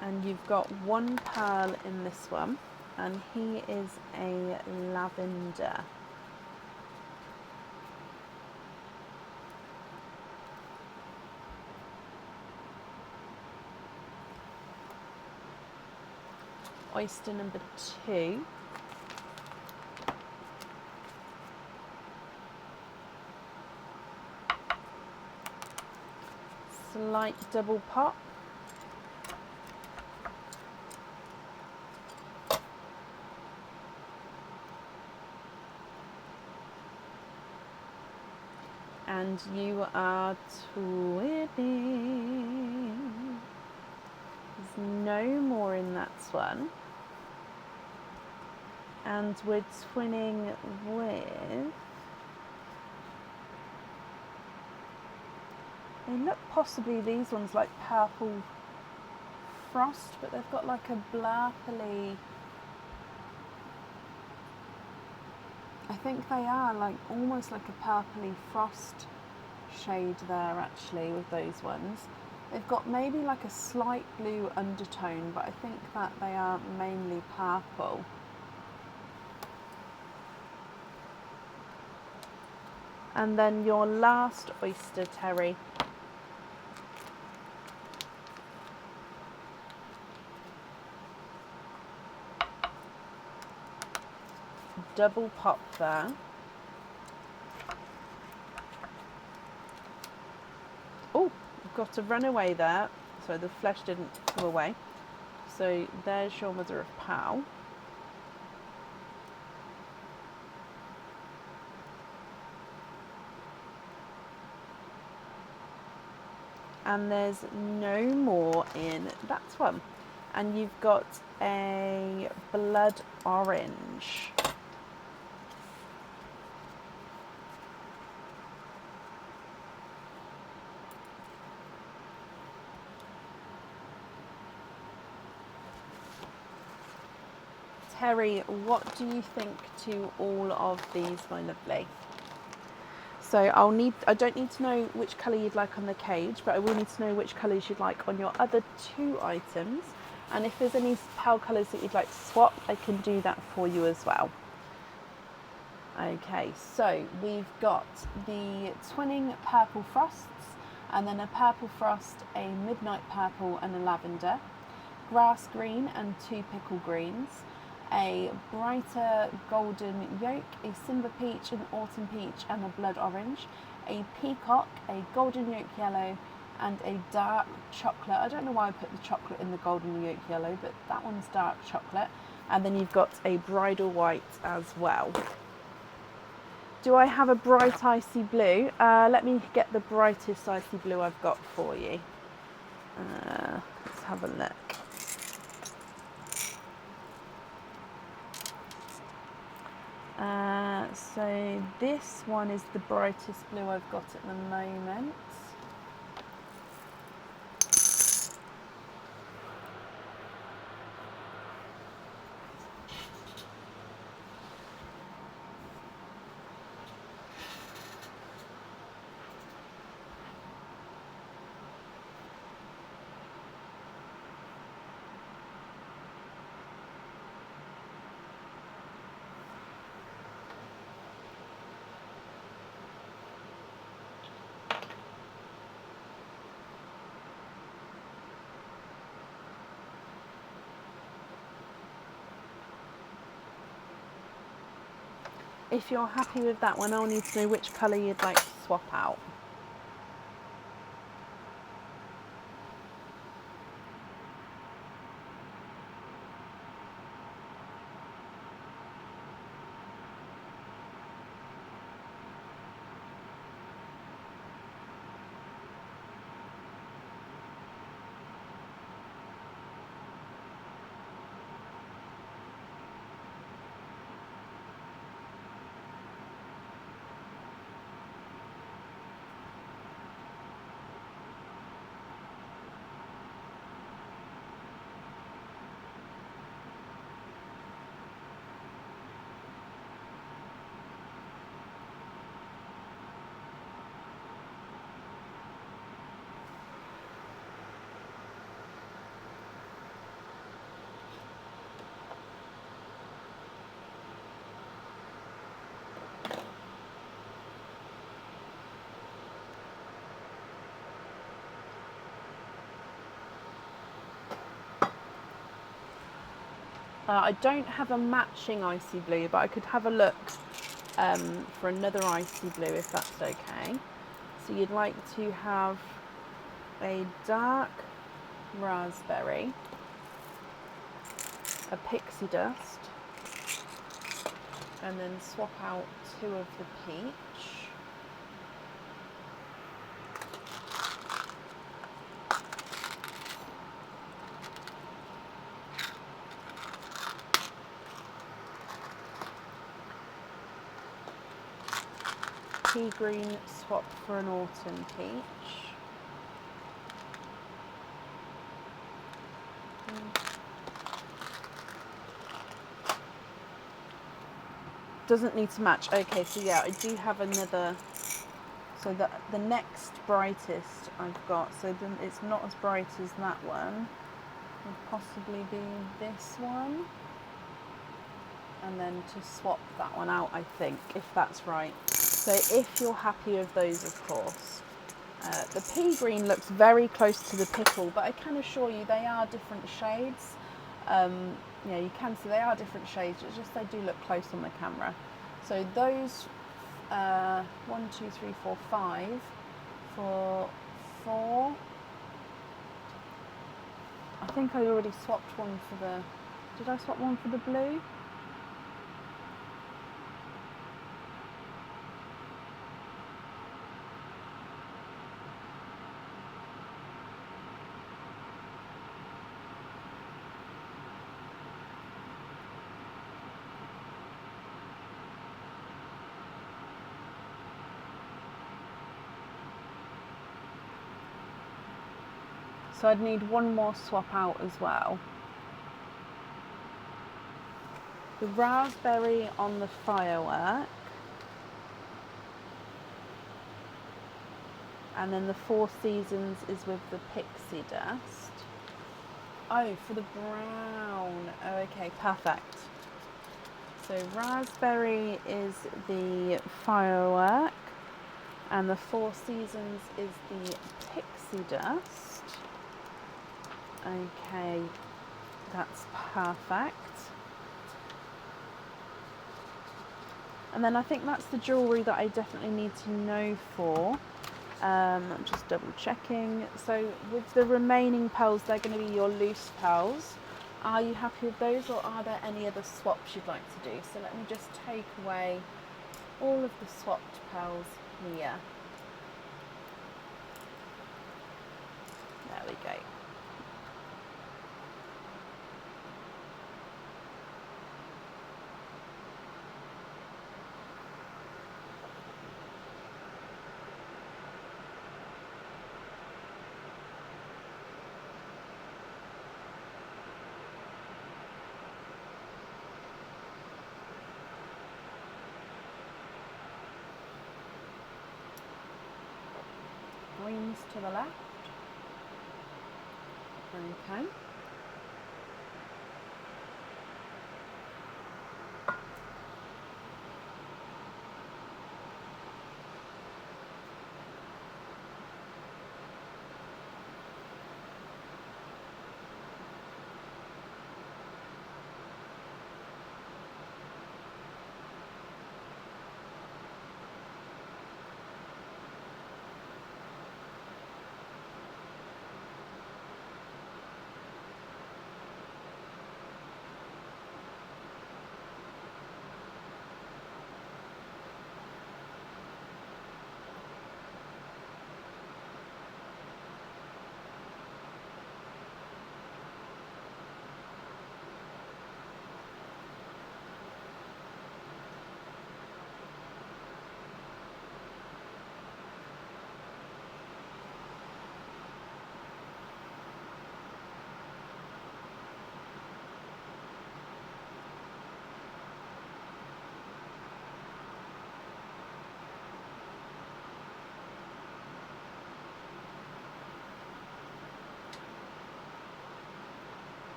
And you've got 1 pearl in this one, and he is a lavender. Oyster number 2. Slight double pop. And you are twinning. There's no more in that one. And we're twinning with, they look possibly these ones like purple frost, but they've got like a blurply, I think they are like almost like a purpley frost shade there actually with those ones. They've got maybe like a slight blue undertone, but I think that they are mainly purple. And then your last oyster, Terry. Double pop there. Oh, I've got a runaway there. So the flesh didn't come away. So there's your mother of pearl. And there's no more in that one. And you've got a blood orange. Terry, what do you think to all of these, my lovely? So I don't need to know which colour you'd like on the cage, but I will need to know which colours you'd like on your other two items. And if there's any pale colours that you'd like to swap, I can do that for you as well. Okay, so we've got the twinning purple frosts, and then a purple frost, a midnight purple and a lavender, grass green and two pickle greens, a brighter golden yolk, a silver peach, an autumn peach and a blood orange, a peacock, a golden yolk yellow and a dark chocolate. I don't know why I put the chocolate in the golden yolk yellow, but that one's dark chocolate. And then you've got a bridal white as well. Do I have a bright icy blue? Let me get the brightest icy blue I've got for you. Let's have a look. So this one is the brightest blue I've got at the moment. If you're happy with that one, I'll need to know which colour you'd like to swap out. I don't have a matching icy blue, but I could have a look for another icy blue if that's okay. So you'd like to have a dark raspberry, a pixie dust, and then swap out two of the peach. pea green swap for an autumn peach. Doesn't need to match. Okay, so yeah, I do have another. So the next brightest I've got, so then it's not as bright as that one, would possibly be this one. And then to swap that one out, I think, if that's right. So if you're happy with those, of course. The pea green looks very close to the pickle, but I can assure you they are different shades. Yeah, you can see they are different shades, it's just they do look close on the camera. So those 1, 2, 3, 4, 5 for 4. I think I already swapped one for the, did I swap one for the blue? So I'd need one more swap out as well. The raspberry on the firework. And then the Four Seasons is with the pixie dust. Oh, for the brown. Oh, okay, perfect. So raspberry is the firework. And the Four Seasons is the pixie dust. Okay, that's perfect. And then I think that's the jewellery that I definitely need to know for. I'm just double checking. So with the remaining pearls, they're going to be your loose pearls. Are you happy with those, or are there any other swaps you'd like to do? So let me just take away all of the swapped pearls here. There we go. Greens to the left. Okay.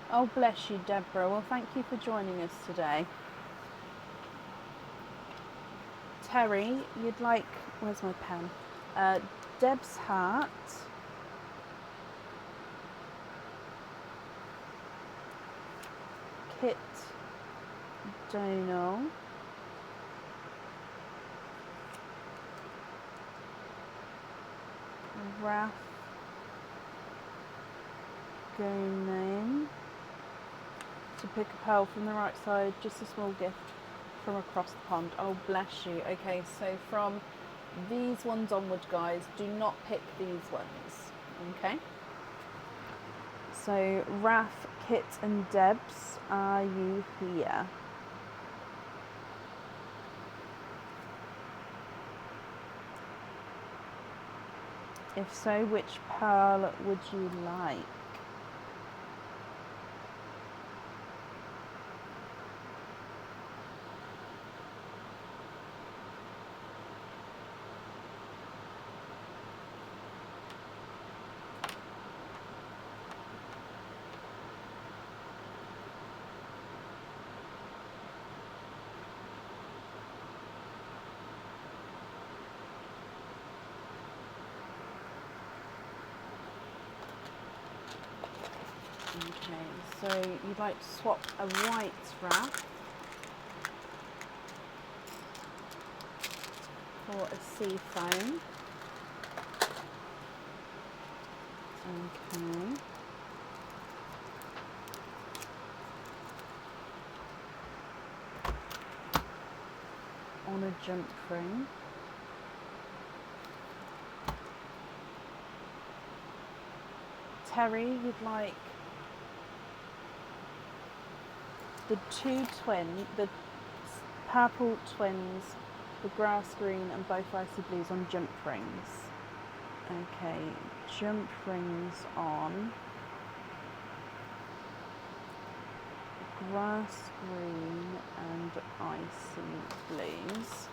Oh, bless you, Deborah. Well, thank you for joining us today. Terry, you'd like, where's my pen? Deb's heart. Kit Dono. Raf Gonain. To pick a pearl from the right side, just a small gift from across the pond. Oh, bless you. Okay, so from these ones onward, guys, do not pick these ones. Okay? So Raf Kit and Debs, are you here? If so, which pearl would you like? Okay, so you'd like to swap a white wrap for a sea foam. Okay. On a jump ring. Terry, you'd like the the purple twins, the grass green and both icy blues on jump rings. Okay, jump rings on grass green and icy blues.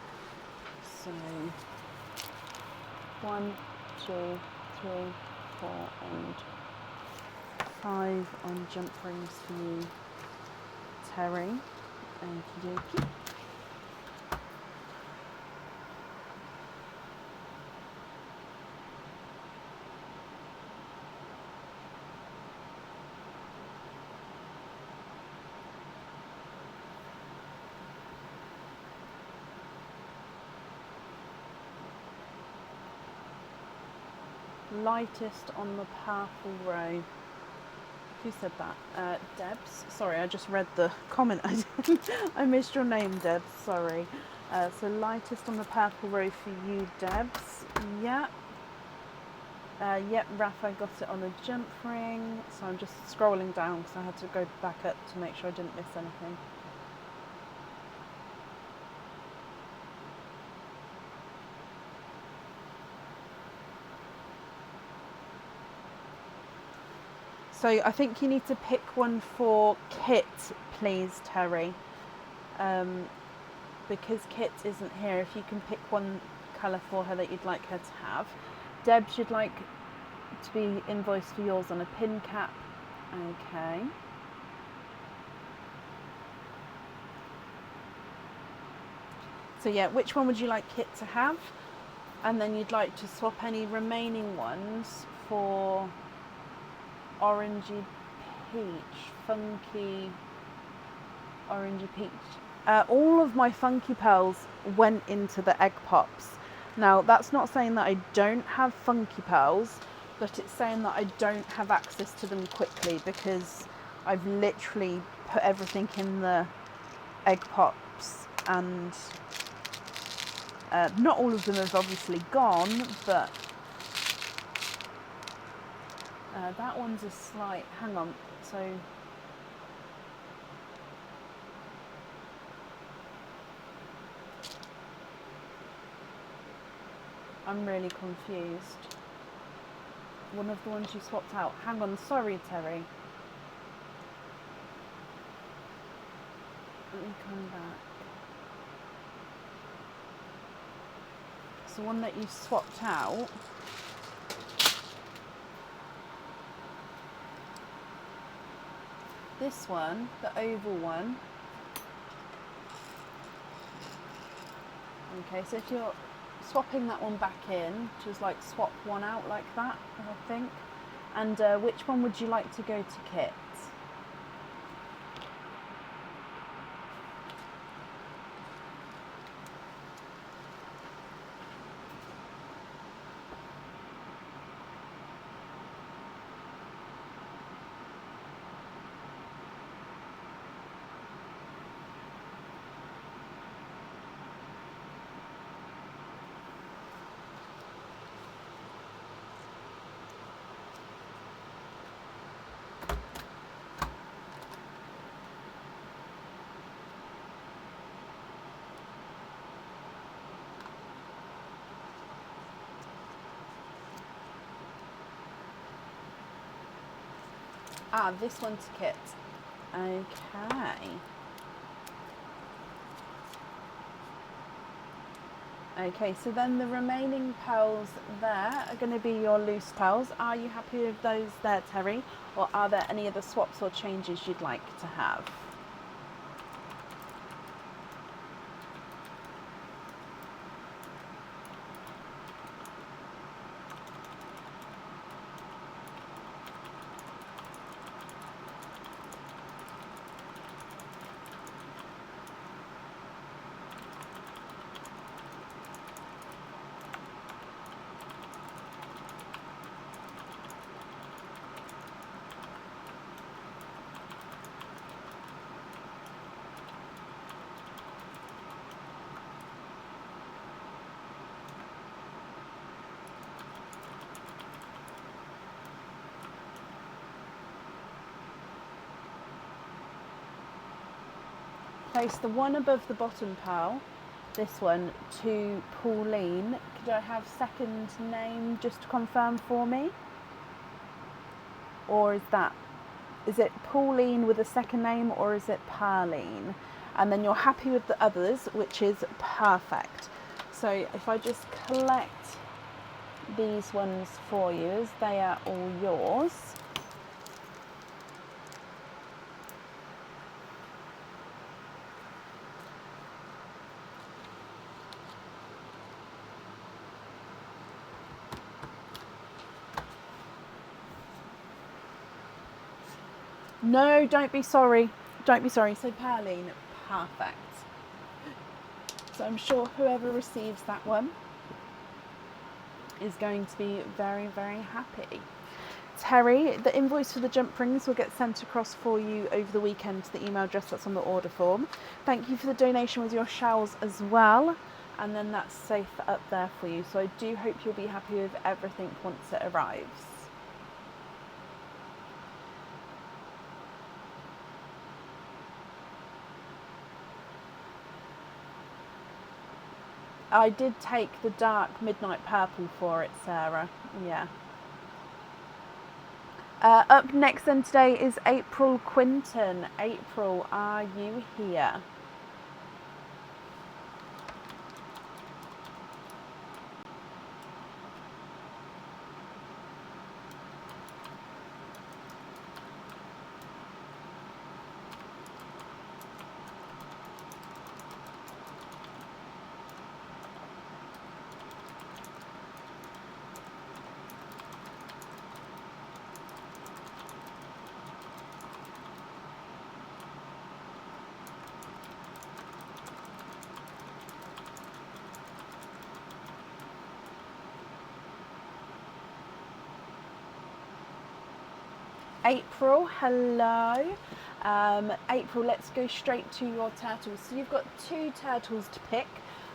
So 1, 2, 3, 4 and 5 on jump rings for you, Terry. Okie dokie. Lightest on the purple row. Who said that? Debs. Sorry, I just read the comment. I missed your name, Debs. Sorry. So lightest on the purple row for you, Debs. Yeah. Yep, Rafa got it on a jump ring. So I'm just scrolling down because I had to go back up to make sure I didn't miss anything. So I think you need to pick one for Kit, please, Terry. Because Kit isn't here, if you can pick one colour for her that you'd like her to have. Debs, you'd like to be invoiced for yours on a pin cap. Okay. So yeah, which one would you like Kit to have? And then you'd like to swap any remaining ones for orangey peach, funky orangey peach. All of my funky pearls went into the egg pops. Now that's not saying that I don't have funky pearls, but it's saying that I don't have access to them quickly because I've literally put everything in the egg pops, and not all of them have obviously gone, but that one's a slight, hang on, so I'm really confused. One of the ones you swapped out. Hang on, sorry, Terry. Let me come back. So one that you swapped out. This one, the oval one. Okay, so if you're swapping that one back in, just like swap one out like that, I think. And which one would you like to go to Kit? Ah, this one to Kit. Okay. Okay, so then the remaining pearls there are going to be your loose pearls. Are you happy with those there, Terry? Or are there any other swaps or changes you'd like to have? Place the one above the bottom pearl, this one, to Pauline. Could I have second name just to confirm for me? Or is it Pauline with a second name, or is it Parline? And then you're happy with the others, which is perfect. So if I just collect these ones for you, as they are all yours. No, don't be sorry. Don't be sorry. So Parline, perfect. So I'm sure whoever receives that one is going to be very, very happy. Terry, the invoice for the jump rings will get sent across for you over the weekend to the email address that's on the order form. Thank you for the donation with your shells as well. And then that's safe up there for you. So I do hope you'll be happy with everything once it arrives. I did take the dark midnight purple for it, Sarah. Yeah. Up next then today is April Quinton. April, are you here? April, hello. April, let's go straight to your turtles. So you've got 2 turtles to pick.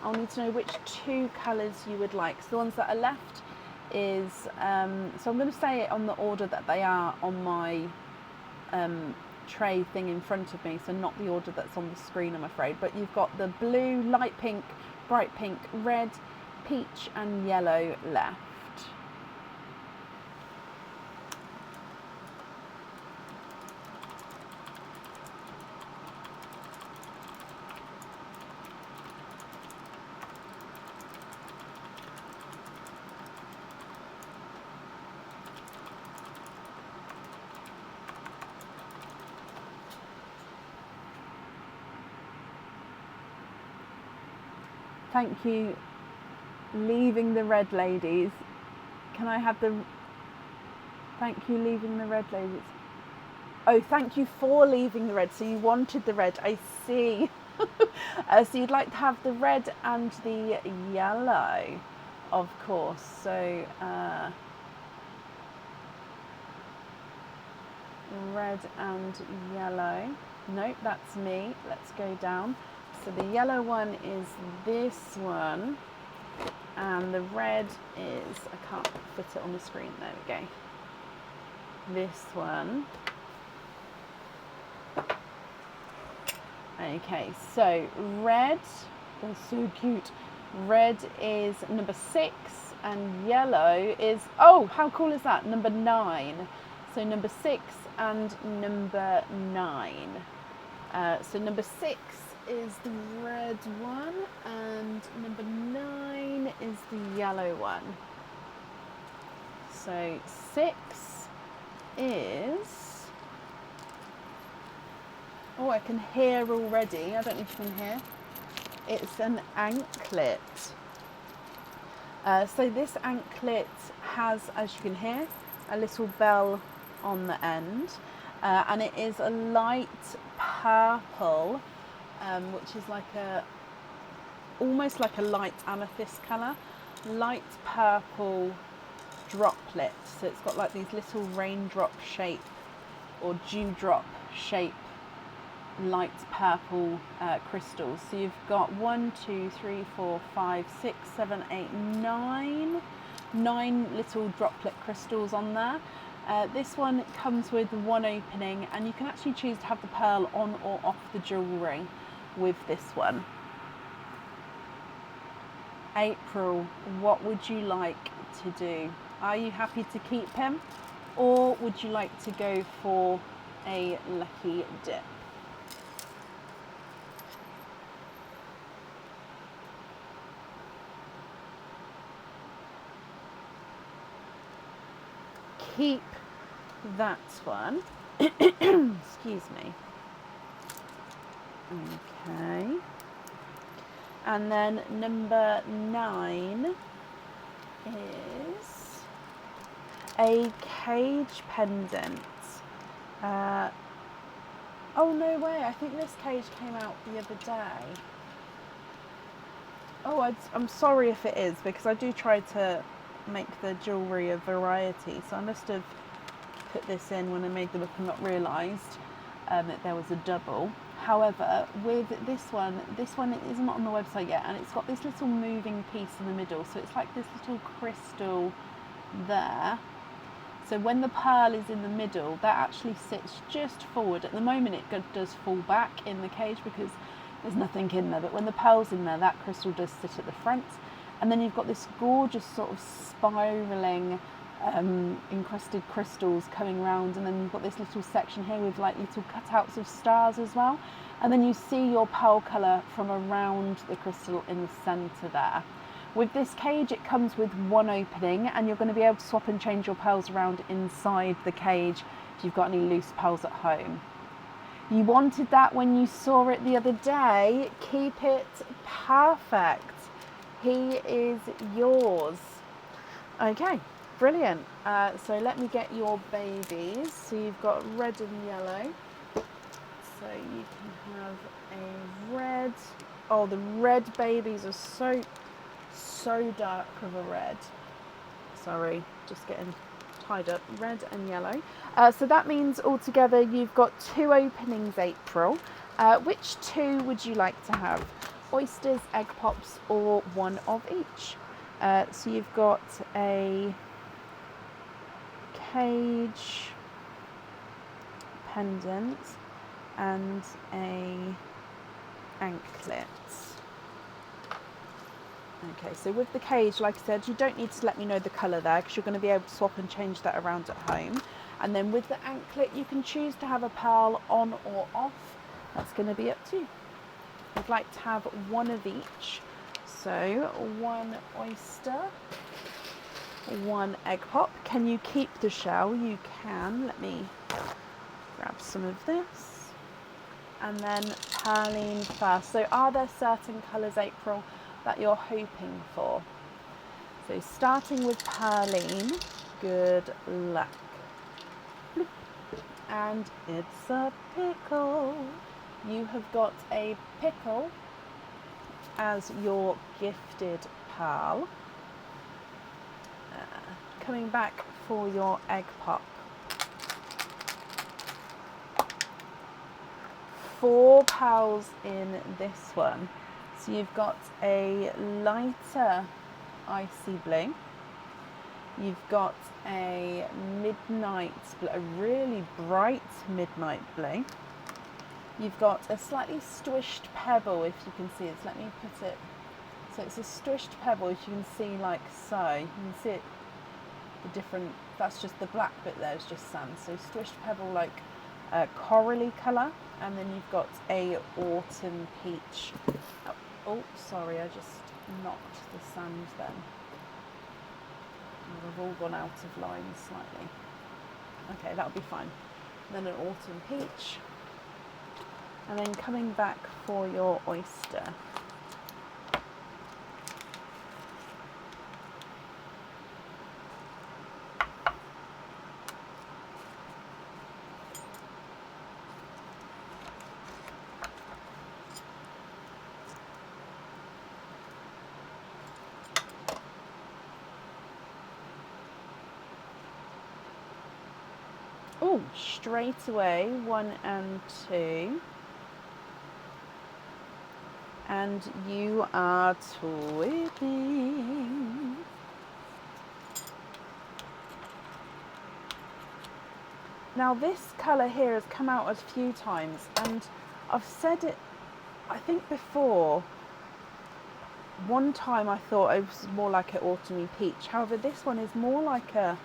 I'll need to know which 2 colours you would like. So the ones that are left is, so I'm going to say it on the order that they are on my tray thing in front of me, so not the order that's on the screen, I'm afraid. But you've got the blue, light pink, bright pink, red, peach and yellow left. Thank you, leaving the red ladies. Can I have the... Thank you, leaving the red ladies. Oh, thank you for leaving the red. So you wanted the red, I see. So you'd like to have the red and the yellow, of course. So red and yellow. Nope, that's me. Let's go down. So the yellow one is this one, and the red is, I can't fit it on the screen, there we go. This one. Okay, so red, oh so cute. Red is number 6 and yellow is, oh how cool is that, number 9. So number 6 and number 9. So number 6 is the red one and number 9 is the yellow one. So 6 is, oh, I can hear already, I don't know if you can hear, it's an anklet. So this anklet has, as you can hear, a little bell on the end, and it is a light purple, which is like almost like a light amethyst colour, light purple droplet. So it's got like these little raindrop shape or dewdrop shape light purple crystals. So you've got 1, 2, 3, 4, 5, 6, 7, 8, 9 little droplet crystals on there. This one comes with one opening, and you can actually choose to have the pearl on or off the jewellery with this one. April, what would you like to do? Are you happy to keep him, or would you like to go for a lucky dip? Keep that one. Excuse me. Okay. And then number 9 is a cage pendant. Oh, no way. I think this cage came out the other day. Oh, I'm sorry if it is, because I do try to make the jewellery a variety, so I must have put this in when I made the book and not realised that there was a double. However, with this one isn't on the website yet, and it's got this little moving piece in the middle, so it's like this little crystal there. So when the pearl is in the middle, that actually sits just forward. At the moment it does fall back in the cage because there's nothing in there, but when the pearl's in there, that crystal does sit at the front. And then you've got this gorgeous sort of spiralling encrusted crystals coming round, and then you've got this little section here with like little cutouts of stars as well, and then you see your pearl colour from around the crystal in the centre there. With this cage it comes with one opening, and you're going to be able to swap and change your pearls around inside the cage if you've got any loose pearls at home. You wanted that when you saw it the other day. Keep it. Perfect. He is yours. Okay, brilliant. So let me get your babies. So you've got red and yellow. So you can have a red. Oh, the red babies are so dark of a red. Sorry, just getting tied up. Red and yellow. So that means altogether you've got 2 openings, April. Which 2 would you like to have? Oysters, egg pops, or one of each? So you've got a cage pendant and a anklet. Okay, so with the cage, like I said, you don't need to let me know the colour there, because you're going to be able to swap and change that around at home. And then with the anklet, you can choose to have a pearl on or off. That's going to be up to you. I'd like to have one of each. So 1 oyster, 1 egg pop. Can you keep the shell? You can. Let me grab some of this. And then perline first. So are there certain colours, April, that you're hoping for? So starting with perline, good luck. And it's a pickle. You have got a pickle as your gifted pearl. Coming back for your egg pop. 4 pearls in this one. So you've got a lighter icy blue. You've got a midnight blue, a really bright midnight blue. You've got a slightly squished pebble, if you can see it. Let me put it. So it's a squished pebble, if you can see, like so. You can see it the different, that's just the black bit there is just sand. So Squished Pebble, like a corally colour, and then you've got a autumn peach. Oh, sorry, I just knocked the sand then. We've all gone out of line slightly. Okay, that'll be fine. Then an autumn peach. And then coming back for your oyster. Oh, straight away, 1 and 2. And you are twipping. Now this colour here has come out a few times, and I've said it, I think before. One time I thought it was more like an autumny peach. However, this one is more like a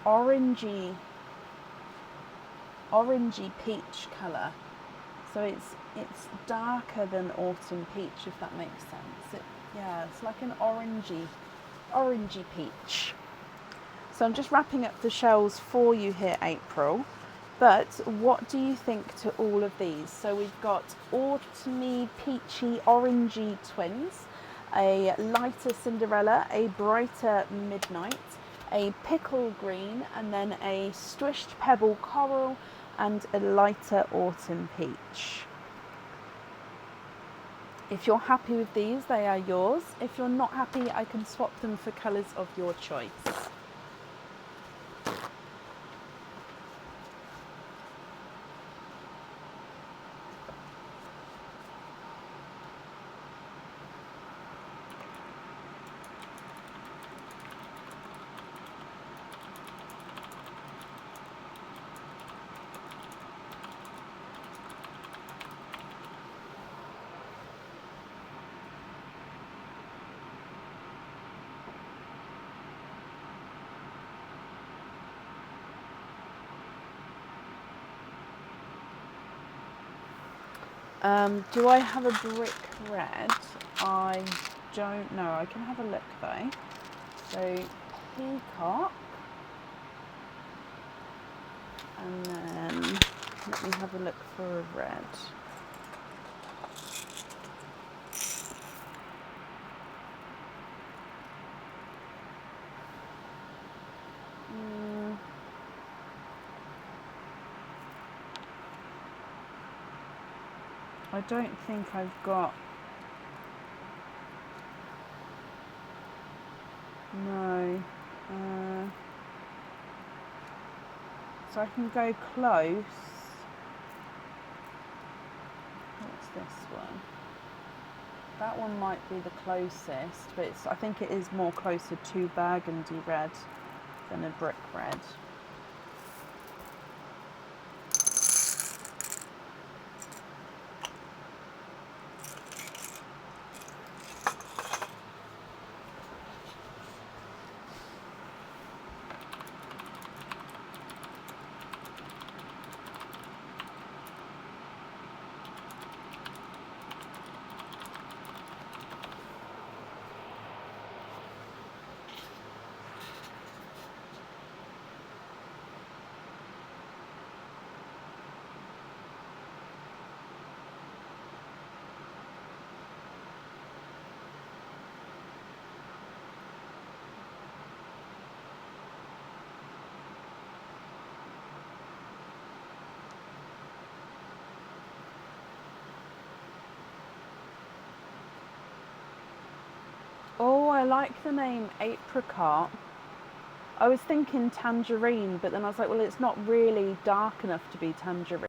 orangey peach colour. So it's darker than autumn peach, if that makes sense. Yeah, it's like an orangey peach. So I'm just wrapping up the shells for you here, April. But what do you think to all of these? So we've got autumny, peachy, orangey twins, a lighter Cinderella, a brighter Midnight, a pickle green, and then a Squished Pebble coral, and a lighter autumn peach. If you're happy with these, they are yours. If you're not happy, I can swap them for colours of your choice. Do I have a brick red? I don't know. I can have a look though. So peacock, and then let me have a look for a red. I don't think I've got. No. So I can go close. What's this one? That one might be the closest, but I think it is more closer to burgundy red than a brick red. Oh, I like the name apricot. I was thinking tangerine, but then I was like, well, it's not really dark enough to be tangerine.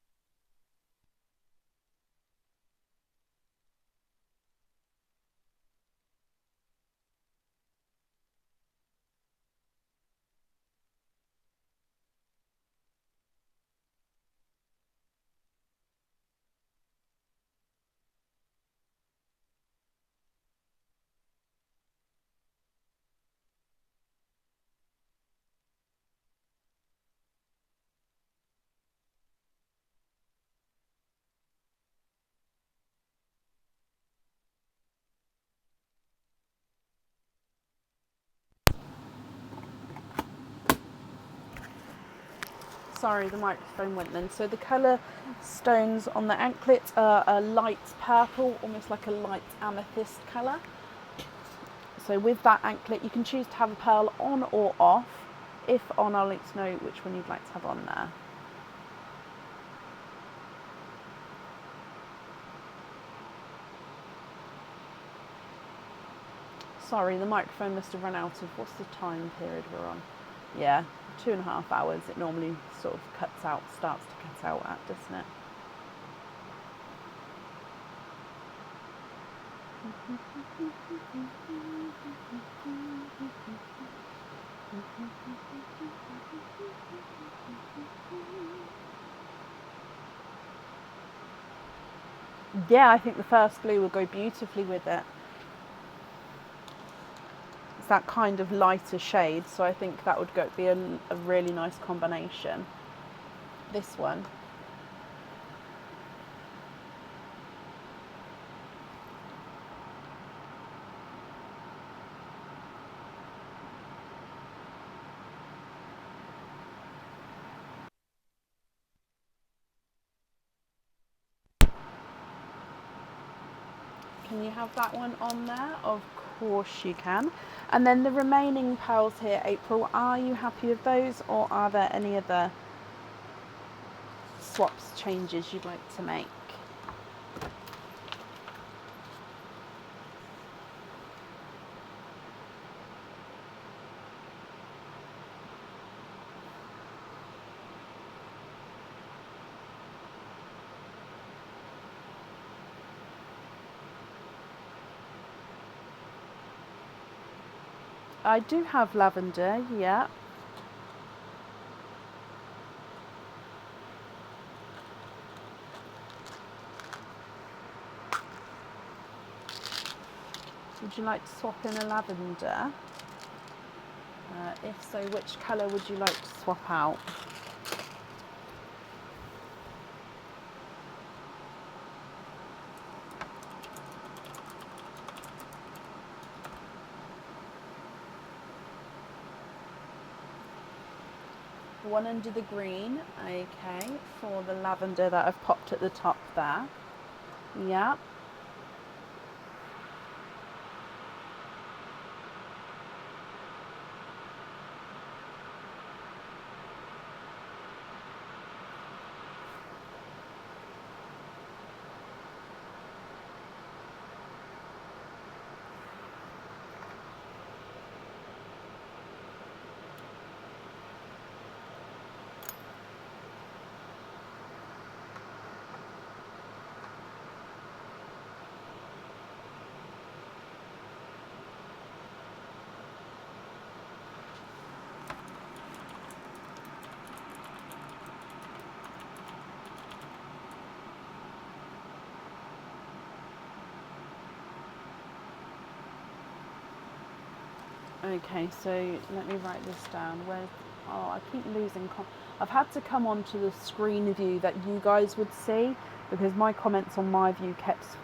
sorry, the microphone went then. So the colour stones on the anklet are a light purple, almost like a light amethyst colour. So with that anklet, you can choose to have a pearl on or off. If on, I'll let you know which one you'd like to have on there. Sorry, the microphone must have run out of, what's the time period we're on? Yeah, 2.5 hours. It normally sort of starts to cut out at, doesn't it? Yeah, I think the first blue will go beautifully with it. It's that kind of lighter shade, so I think that would be a really nice combination. This one. Can you have that one on there? Of course you can. And then the remaining pearls here, April, are you happy with those, or are there any other swaps, changes you'd like to make? I do have lavender, yeah. Would you like to swap in a lavender? If so, which colour would you like to swap out? One under the green, okay, for the lavender that I've popped at the top there. Yeah. Okay, so let me write this down. I keep losing. I've had to come onto the screen view that you guys would see, because my comments on my view kept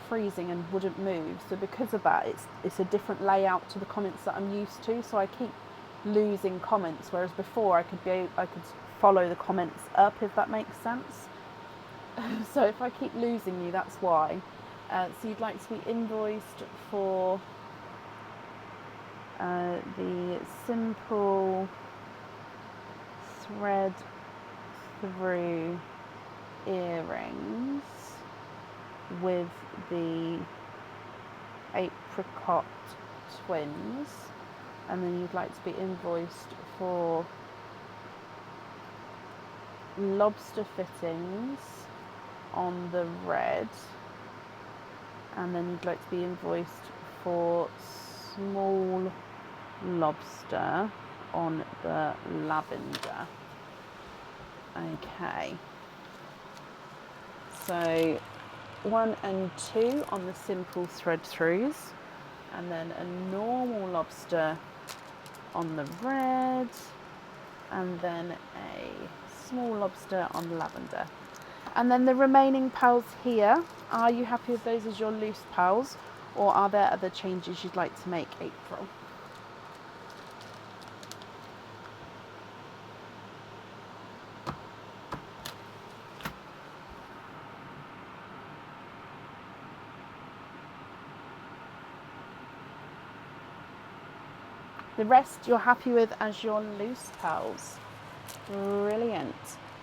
freezing and wouldn't move. So because of that, it's a different layout to the comments that I'm used to. So I keep losing comments, whereas before I could follow the comments up, if that makes sense. So if I keep losing you, that's why. So you'd like to be invoiced for the simple thread through earrings with the apricot twins, and then you'd like to be invoiced for lobster fittings on the red, and then you'd like to be invoiced for small lobster on the lavender. Okay, so 1 and 2 on the simple thread throughs, and then a normal lobster on the red, and then a small lobster on the lavender. And then the remaining pearls here, are you happy with those as your loose pearls, or are there other changes you'd like to make, April? The rest you're happy with as your loose pearls. Brilliant.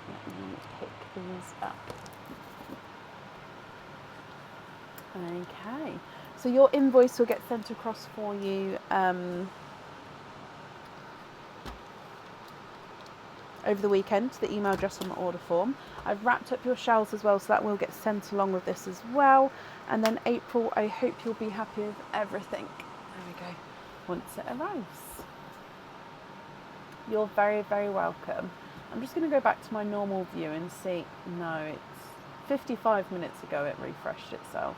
Let me pick these up. Okay, so your invoice will get sent across for you over the weekend to the email address on the order form. I've wrapped up your shells as well, so that will get sent along with this as well. And then April, I hope you'll be happy with everything. There we go. Once it arrives. You're very, very welcome. I'm just going to go back to my normal view and see. No, it's 55 minutes ago it refreshed itself.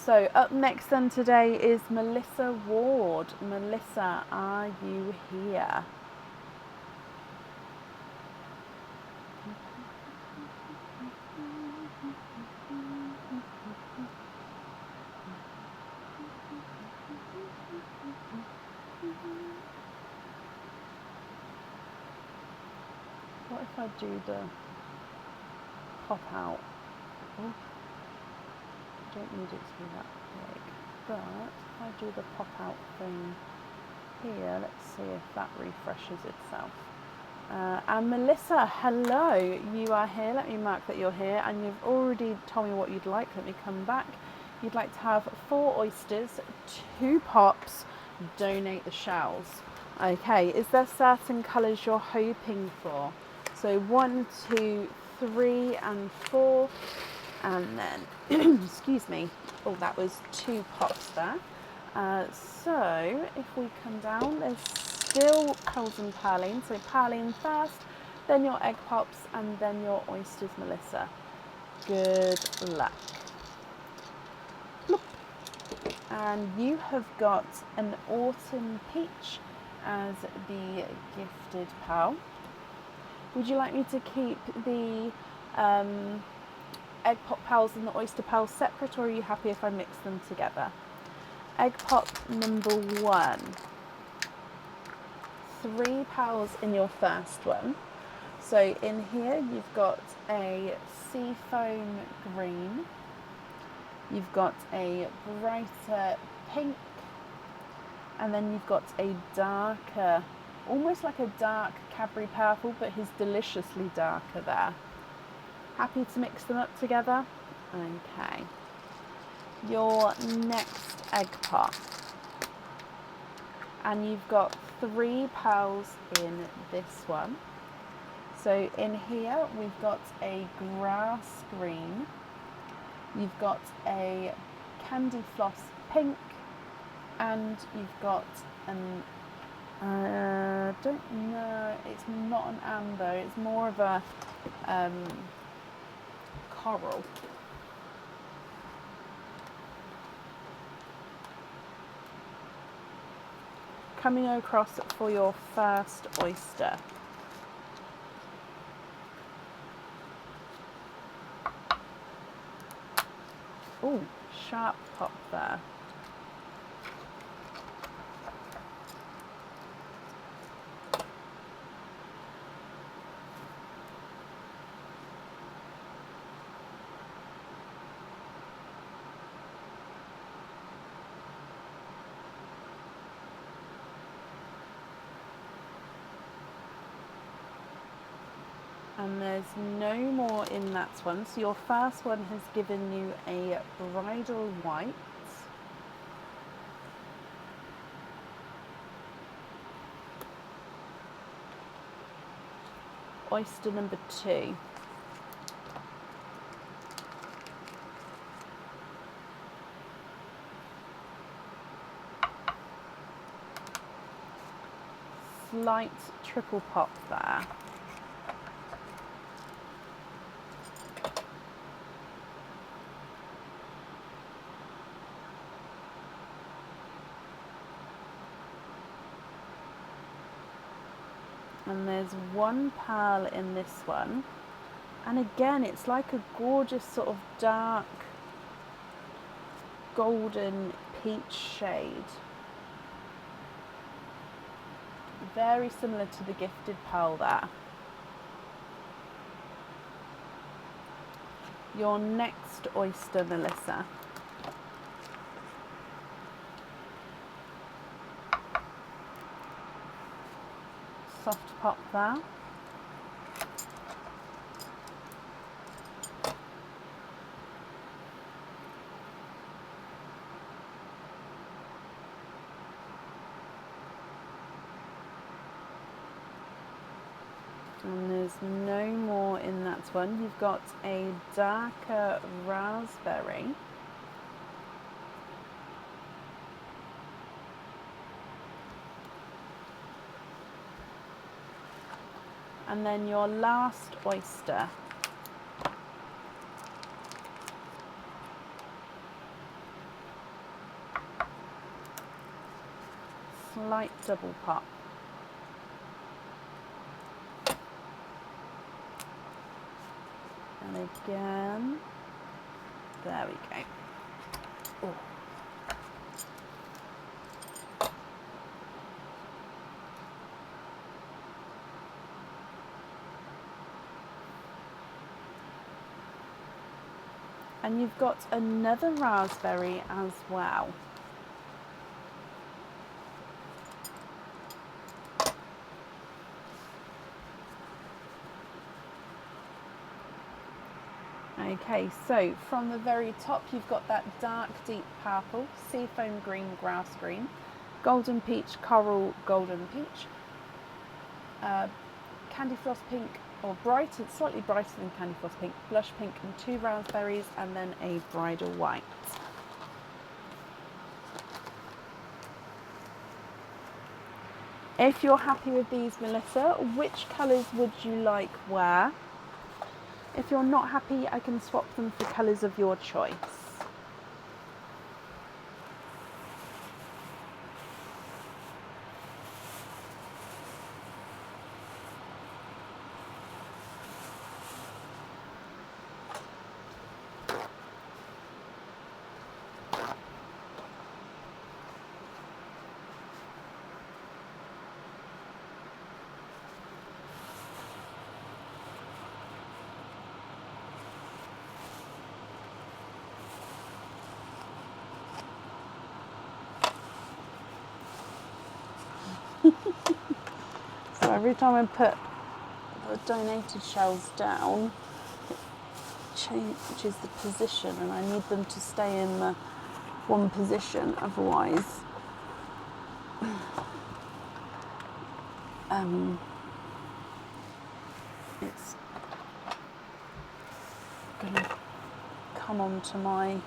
So up next then today is Melissa Ward. Melissa, are you here? What if I do the pop out? Oh. Don't need it to be that big, but if I do the pop out thing here, let's see if that refreshes itself. And Melissa, hello, you are here. Let me mark that you're here, and you've already told me what you'd like. Let me come back. You'd like to have 4 oysters, 2 pops, donate the shells. Okay, is there certain colours you're hoping for? So 1, 2, 3 and 4. And then, excuse me, oh, that was 2 pops there. So if we come down, there's still pearls and perline. So perline first, then your egg pops, and then your oysters, Melissa. Good luck. Bloop. And you have got an autumn peach as the gifted pearl. Would you like me to keep the egg pop pearls and the oyster pearls separate, or are you happy if I mix them together? Egg pop number 1. 3 pearls in your first one. So in here you've got a seafoam green, you've got a brighter pink, and then you've got a darker, almost like a dark Cadbury purple, but his deliciously darker there. Happy to mix them up together? Okay. Your next egg pop. And you've got 3 pearls in this one. So in here we've got a grass green, you've got a candy floss pink, and you've got an, don't know, it's not an amber, it's more of a coral. Coming across for your first oyster. Oh, sharp pop there. And there's no more in that one. So your first one has given you a bridal white. Oyster number 2. Slight triple pop there. And there's 1 pearl in this one, and again it's like a gorgeous sort of dark golden peach shade, very similar to the gifted pearl there. your next oyster, Melissa. Soft pop there. And there's no more in that one. You've got a darker raspberry. And then your last oyster. Slight double pop. And again, there we go. Ooh. And you've got another raspberry as well. Okay, so from the very top you've got that dark deep purple, seafoam green, grass green, golden peach, coral, golden peach, candy floss pink, or brighter, slightly brighter than candy floss pink, blush pink and 2 raspberries, and then a bridal white. If you're happy with these, Melissa, which colours would you like where? If you're not happy, I can swap them for colours of your choice. So every time I put the donated shells down, it changes the position, and I need them to stay in the one position, otherwise it's going to come onto my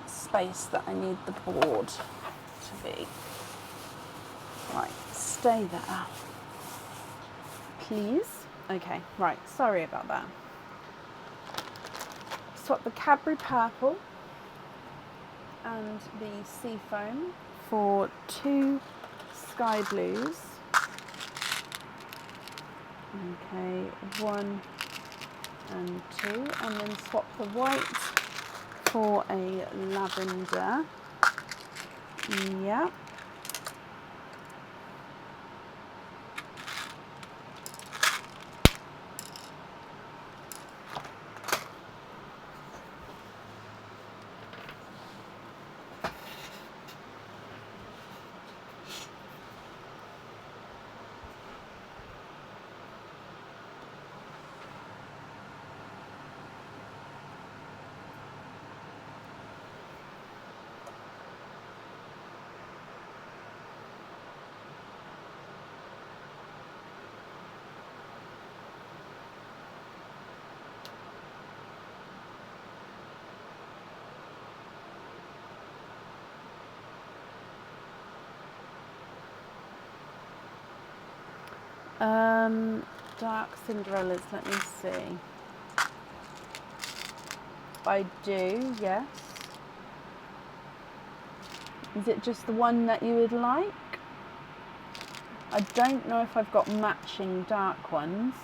space that I need the board to be. Right, stay there, please. Okay, right, sorry about that. Swap the Cadbury purple and the seafoam for 2 sky blues. Okay, 1 and 2, and then swap the white for a lavender. Yeah. Dark Cinderellas, let me see. I do, yes. Is it just the one that you would like? I don't know if I've got matching dark ones.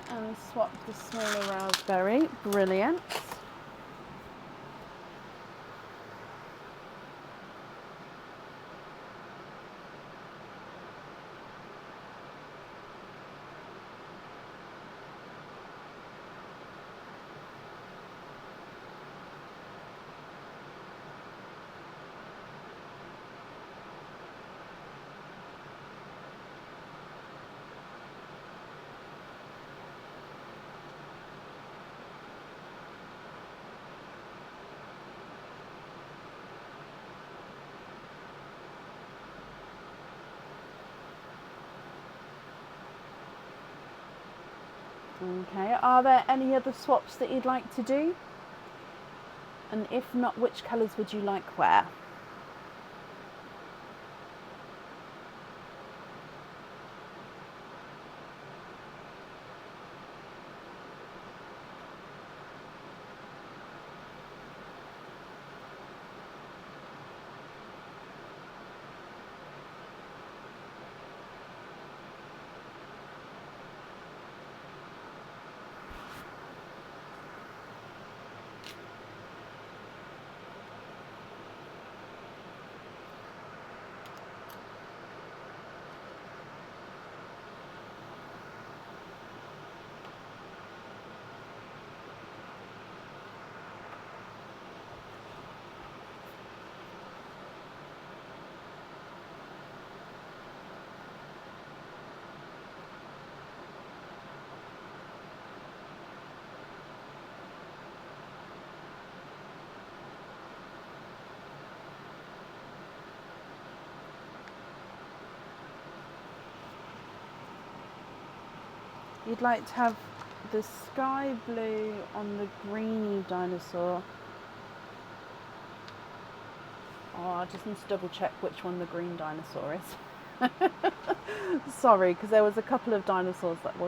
and swap the smaller raspberry. Brilliant. Okay, are there any other swaps that you'd like to do? And if not, which colours would you like where? You'd like to have the sky blue on the greeny dinosaur. Oh, I just need to double check which one the green dinosaur is. Sorry, because there was a couple of dinosaurs that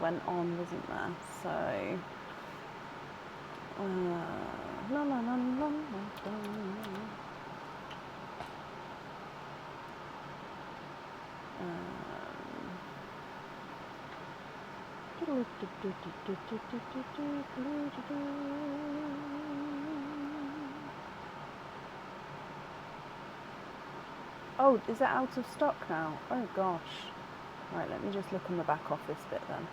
went on, wasn't there? So, la la la la la. Oh, is it out of stock now? Oh gosh. Right, let me just look on the back office bit then.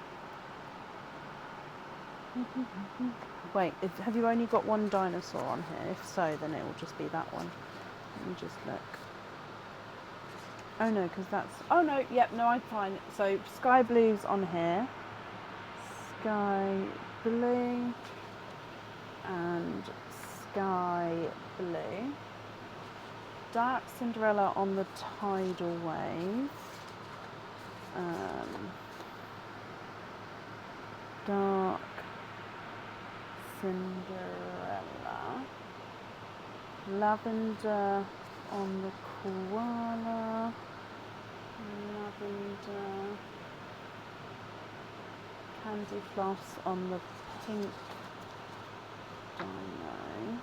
Wait, have you only got one dinosaur on here? If so, then it will just be that one. Let me just look. Oh no, because that's... Oh no, yep, no, I'm fine. So, sky blue's on here. Sky blue. And sky blue. Dark Cinderella on the tidal wave. Dark Cinderella. Lavender on the koala. Lavender. Candy floss on the pink dino.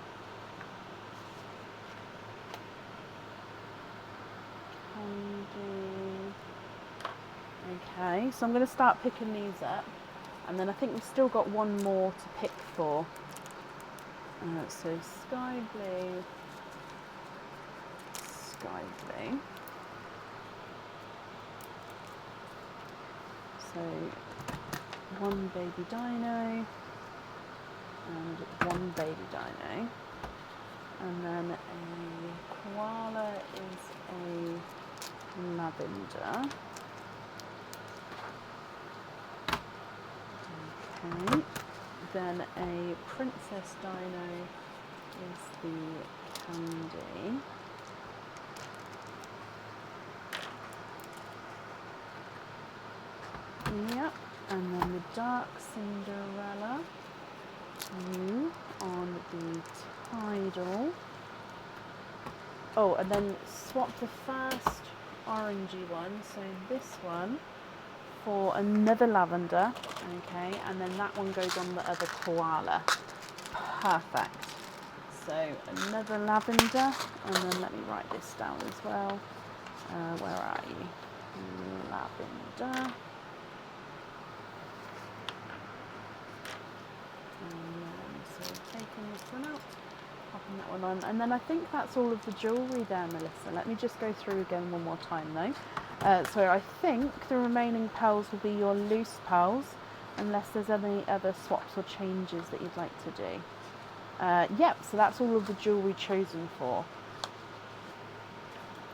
Okay, so I'm going to start picking these up, and then I think we've still got one more to pick for. So sky blue, sky blue. So one baby dino and one baby dino, and then a koala is a lavender. Okay, then a princess dino is the candy. Yep, and then the dark Cinderella, you on the tidal. Oh, and then swap the first orangey one, so this one, for another lavender, okay, and then that one goes on the other koala. Perfect. So another lavender, and then let me write this down as well. Where are you? Lavender. that one on. And then I think that's all of the jewellery there, Melissa. Let me just go through again one more time though. So I think the remaining pearls will be your loose pearls, unless there's any other swaps or changes that you'd like to do. Yep, so that's all of the jewellery chosen for.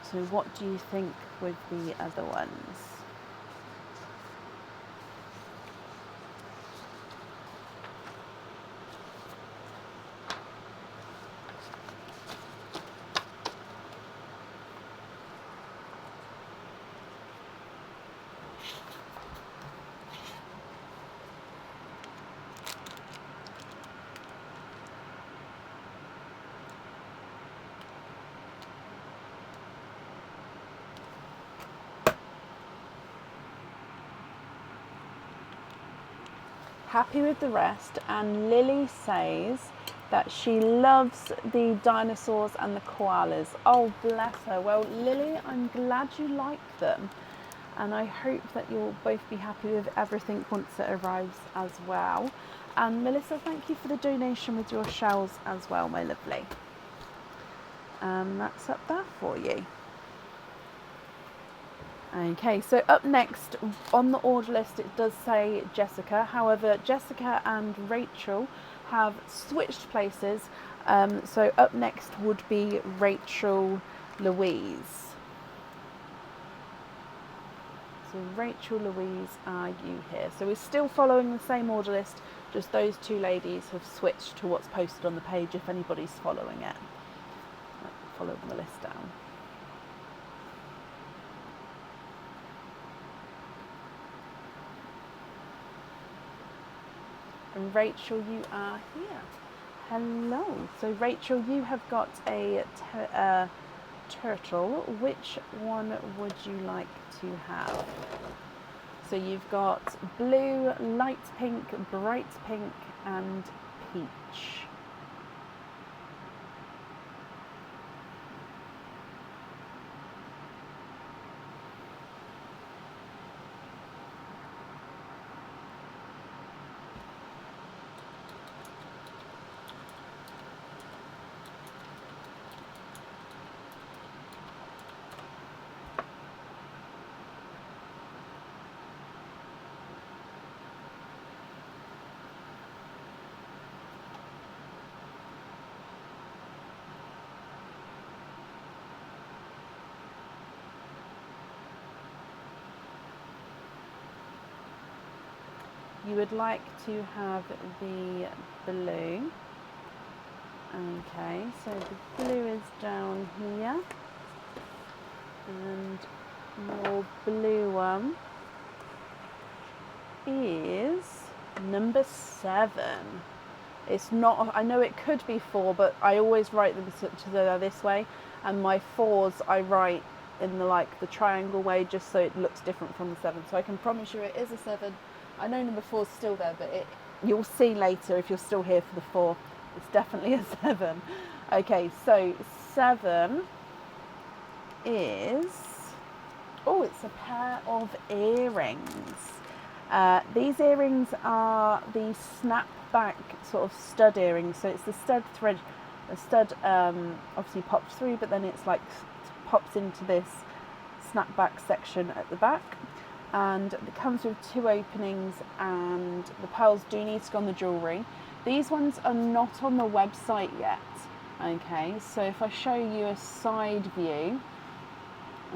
So what do you think with the other ones? Happy with the rest, and Lily says that she loves the dinosaurs and the koalas. Oh, bless her. Well, Lily, I'm glad you like them, and I hope that you'll both be happy with everything once it arrives as well. And Melissa, thank you for the donation with your shells as well, my lovely. That's up there for you. Okay, so up next on the order list it does say Jessica. However, Jessica and Rachel have switched places. So up next would be Rachel Louise. So Rachel Louise, are you here? So we're still following the same order list, just those two ladies have switched to what's posted on the page if anybody's following it. Follow the list down. And Rachel, you are here. Hello. So Rachel, you have got a turtle. Which one would you like to have? So you've got blue, light pink, bright pink, and peach. You would like to have the blue. Okay, so the blue is down here. And your blue one is number 7. It's not, I know it could be 4, but I always write them to this way. And my 4s I write in the triangle way, just so it looks different from the 7. So I can promise you it is a 7. I know number 4 is still there, but you'll see later if you're still here for the 4. It's definitely a 7. Okay, so 7 is, oh, it's a pair of earrings. These earrings are the snapback sort of stud earrings. So it's the stud thread, the stud obviously pops through, but then it's like pops into this snapback section at the back. And it comes with 2 openings, and the pearls do need to go on the jewellery. These ones are not on the website yet. Okay, so if I show you a side view,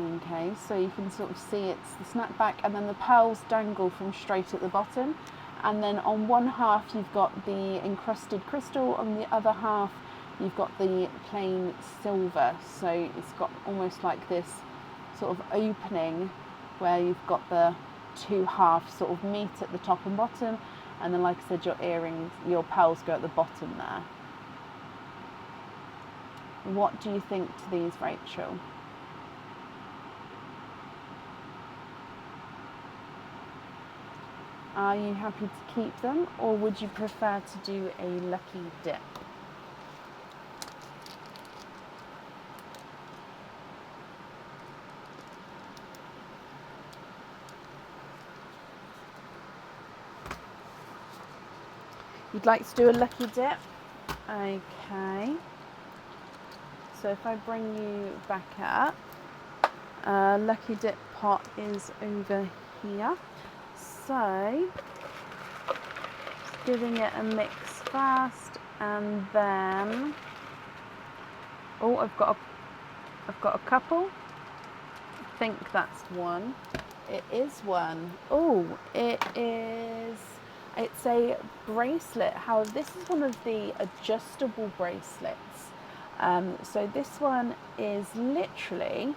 okay, so you can sort of see it's the snapback, and then the pearls dangle from straight at the bottom. And then on one half you've got the encrusted crystal, on the other half you've got the plain silver. So it's got almost like this sort of opening where you've got the 2 halves sort of meet at the top and bottom, and then like I said, your earrings, your pearls go at the bottom there. What do you think to these, Rachel? Are you happy to keep them, or would you prefer to do a lucky dip? You'd like to do a lucky dip? Okay. So if I bring you back up, Lucky Dip pot is over here. So just giving it a mix first, and then I've got a couple. I think that's one. It is one. It's a bracelet. However, this is one of the adjustable bracelets. So this one is literally,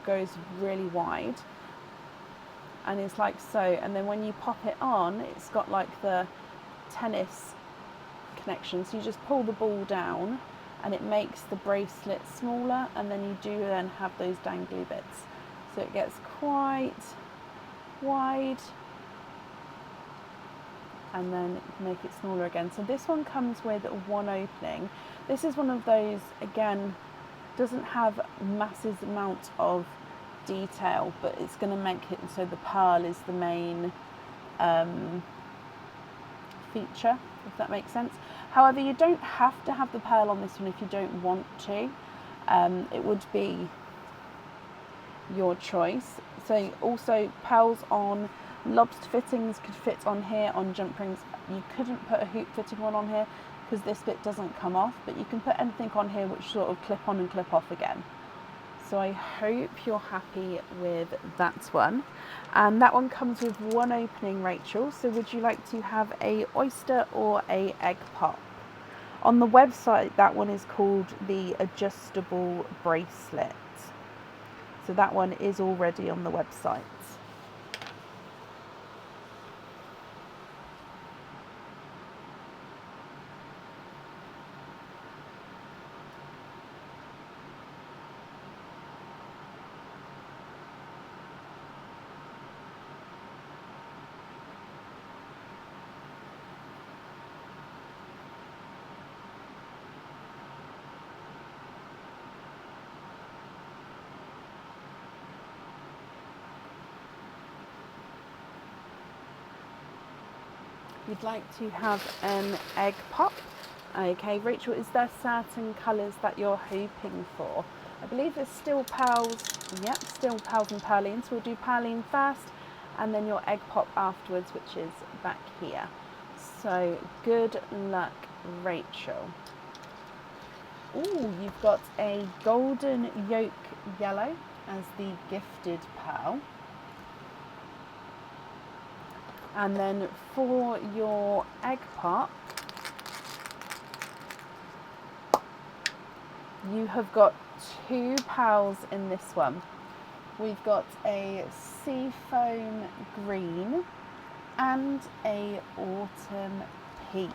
goes really wide, and it's like so. And then when you pop it on, it's got like the tennis connection. So you just pull the ball down, and it makes the bracelet smaller, and then you do then have those dangly bits. So it gets quite wide, and then make it smaller again. So this one comes with one opening. This is one of those, again, doesn't have massive amount of detail, but it's going to make it so the pearl is the main feature, if that makes sense. However, you don't have to have the pearl on this one if you don't want to. It would be your choice. So also pearls on lobster fittings could fit on here. On jump rings you couldn't put a hoop fitting one on here because this bit doesn't come off, but you can put anything on here which sort of clip on and clip off again. So I hope you're happy with that one. And that one comes with one opening, Rachel. So would you like to have a oyster or a egg pop? On the website, that one is called the adjustable bracelet. So that one is already on the website. You'd like to have an egg pop. Okay, Rachel, is there certain colours that you're hoping for? I believe there's still pearls. Yep, still pearls and pearline. So we'll do pearline first and then your egg pop afterwards, which is back here. So good luck, Rachel. Ooh, you've got a golden yolk yellow as the gifted pearl. And then for your egg pop, you have got two pearls in this one. We've got a seafoam green and a autumn peach.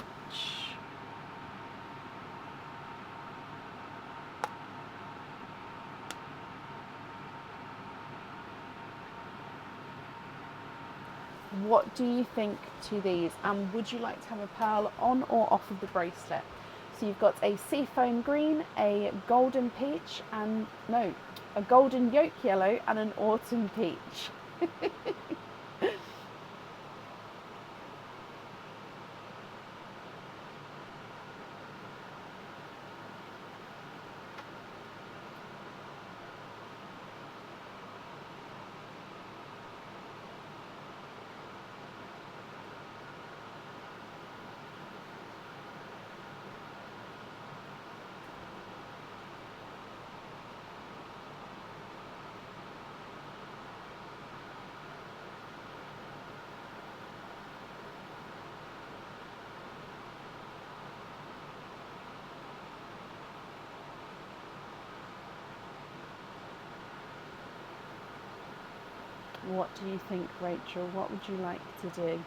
What do you think to these, and would you like to have a pearl on or off of the bracelet? So you've got a seafoam green, a golden peach, and a golden yolk yellow and an autumn peach. What do you think, Rachel? What would you like to do?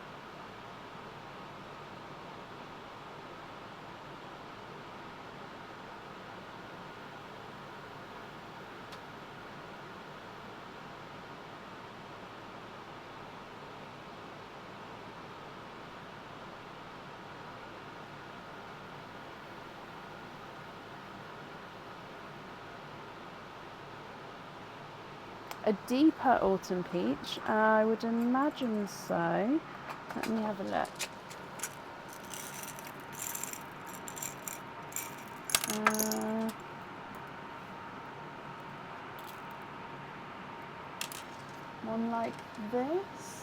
A deeper autumn peach? I would imagine so. Let me have a look. one like this.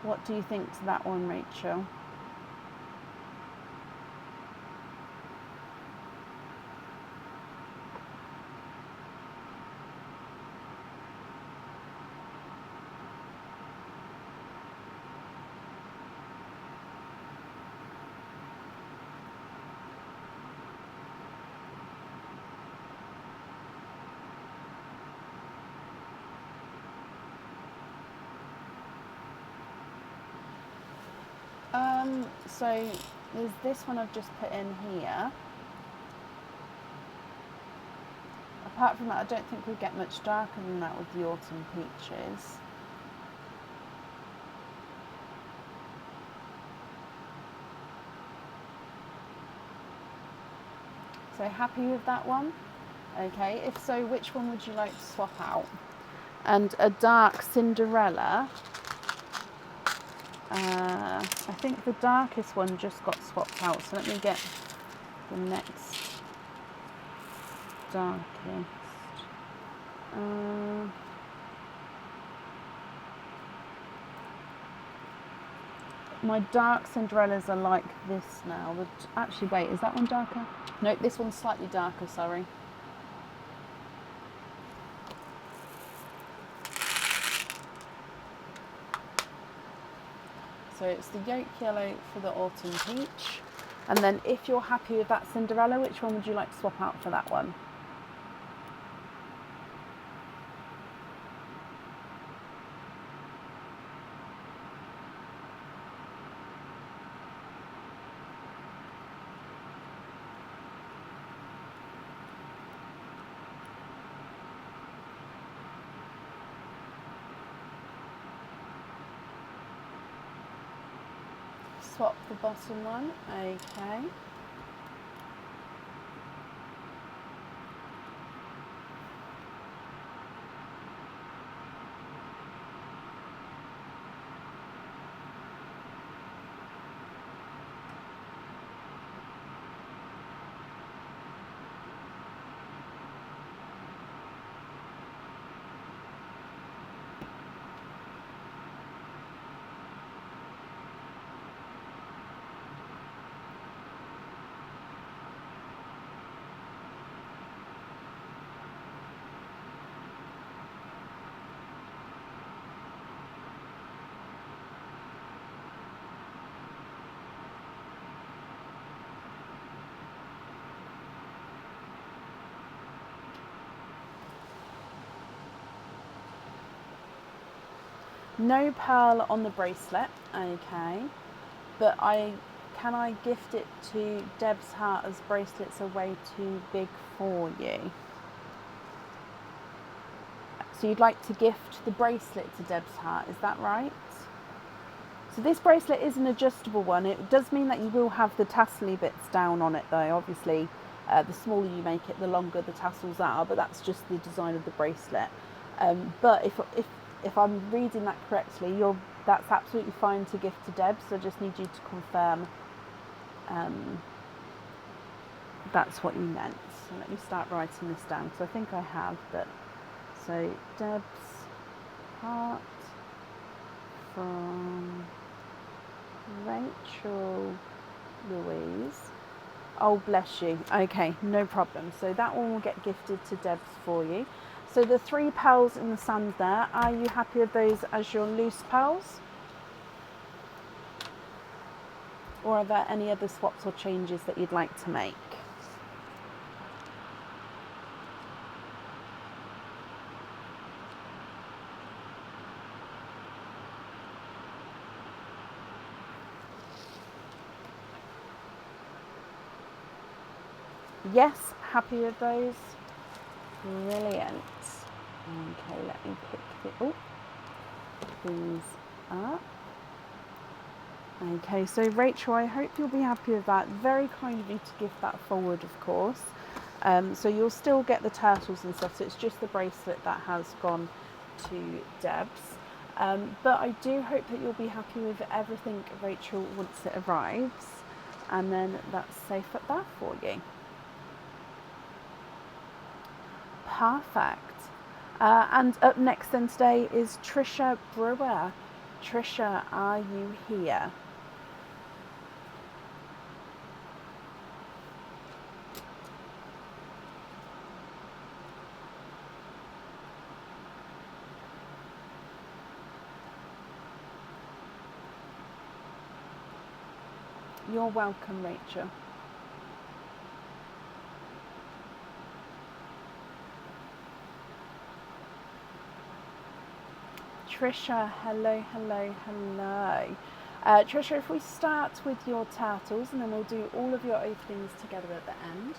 What do you think to that one, Rachel? So there's this one I've just put in here. Apart from that, I don't think we get much darker than that with the autumn peaches. So happy with that one? Okay, if so, which one would you like to swap out? And a dark Cinderella. I think the darkest one just got swapped out, so let me get the next darkest. My dark Cinderellas are like this now. Actually, wait, is that one darker? No, this one's slightly darker, sorry. So it's the yolk yellow for the autumn peach. And then if you're happy with that Cinderella, which one would you like to swap out for that one? Swap the bottom one, okay. No pearl on the bracelet, okay. But can I gift it to Deb's heart as bracelets are way too big for you? So you'd like to gift the bracelet to Deb's heart, is that right? So this bracelet is an adjustable one. It does mean that you will have the tassely bits down on it though. Obviously, the smaller you make it, the longer the tassels are, but that's just the design of the bracelet. But if I'm reading that correctly, that's absolutely fine to gift to Deb, so I just need you to confirm that's what you meant. So let me start writing this down, because I think I have, but so Deb's heart from Rachel Louise. Oh, bless you. Okay, no problem. So that one will get gifted to Debs for you. So the 3 pearls in the sand there, are you happy with those as your loose pearls? Or are there any other swaps or changes that you'd like to make? Yes, happy with those? Brilliant. Okay, let me pick these up. Okay, so Rachel, I hope you'll be happy with that. Very kind of you to give that forward, of course. So you'll still get the turtles and stuff, so it's just the bracelet that has gone to Debs. But I do hope that you'll be happy with everything, Rachel, once it arrives. And then that's safe at that for you. Perfect. And up next then today is Trisha Brewer. Trisha, are you here? You're welcome, Rachel. Trisha, hello, hello, hello. Trisha, if we start with your turtles and then we'll do all of your openings together at the end.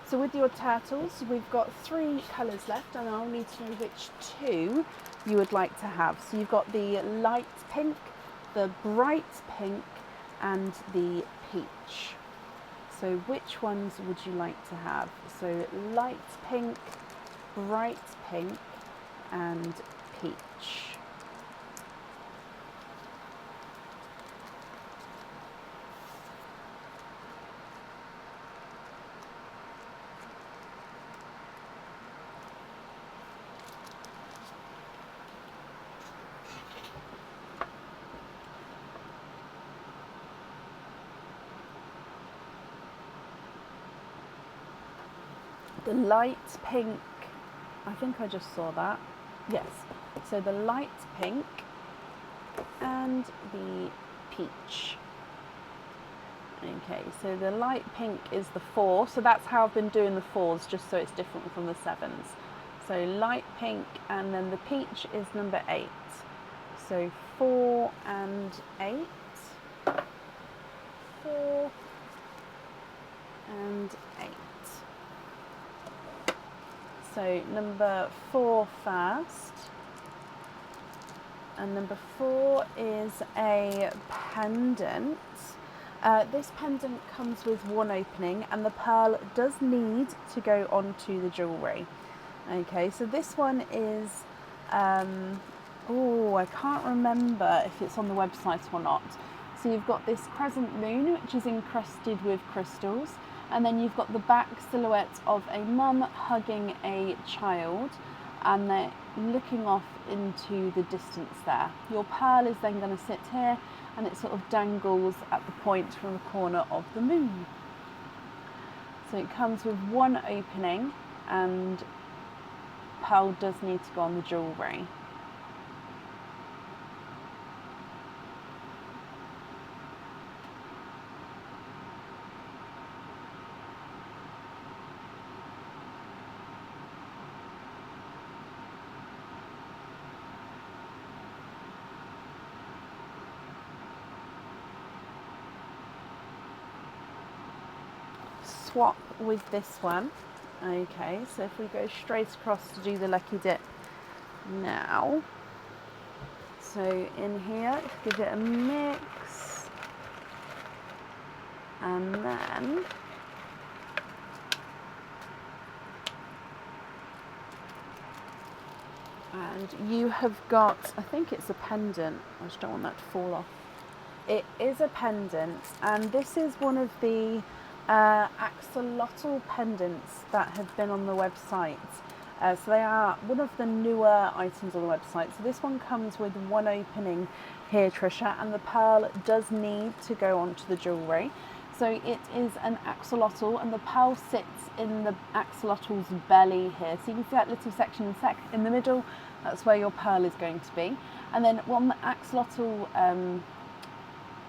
So with your turtles, we've got 3 colours left and I'll need to know which 2 you would like to have. So you've got the light pink, the bright pink and the peach. So which ones would you like to have? So light pink, bright pink and peach. The light pink, I think I just saw that. Yes, so the light pink and the peach. Okay, so the light pink is the 4, so that's how I've been doing the 4s, just so it's different from the 7s. So light pink, and then the peach is number 8. So 4 and 8. 4 and 8. So number 4 first. And number 4 is a pendant. This pendant comes with 1 opening and the pearl does need to go onto the jewellery. Okay, so this one is, I can't remember if it's on the website or not. So you've got this crescent moon, which is encrusted with crystals. And then you've got the back silhouette of a mum hugging a child and they're looking off into the distance there. Your pearl is then going to sit here and it sort of dangles at the point from the corner of the moon. So it comes with 1 opening and pearl does need to go on the jewellery. Swap with this one. Okay, so if we go straight across to do the lucky dip now. So in here, give it a mix. And then you have got, I think it's a pendant. I just don't want that to fall off. It is a pendant, and this is one of the axolotl pendants that have been on the website. So they are one of the newer items on the website. So this one comes with 1 opening here, Trisha, and the pearl does need to go onto the jewellery. So it is an axolotl, and the pearl sits in the axolotl's belly here. So you can see that little section in the middle, that's where your pearl is going to be. And then on the axolotl, I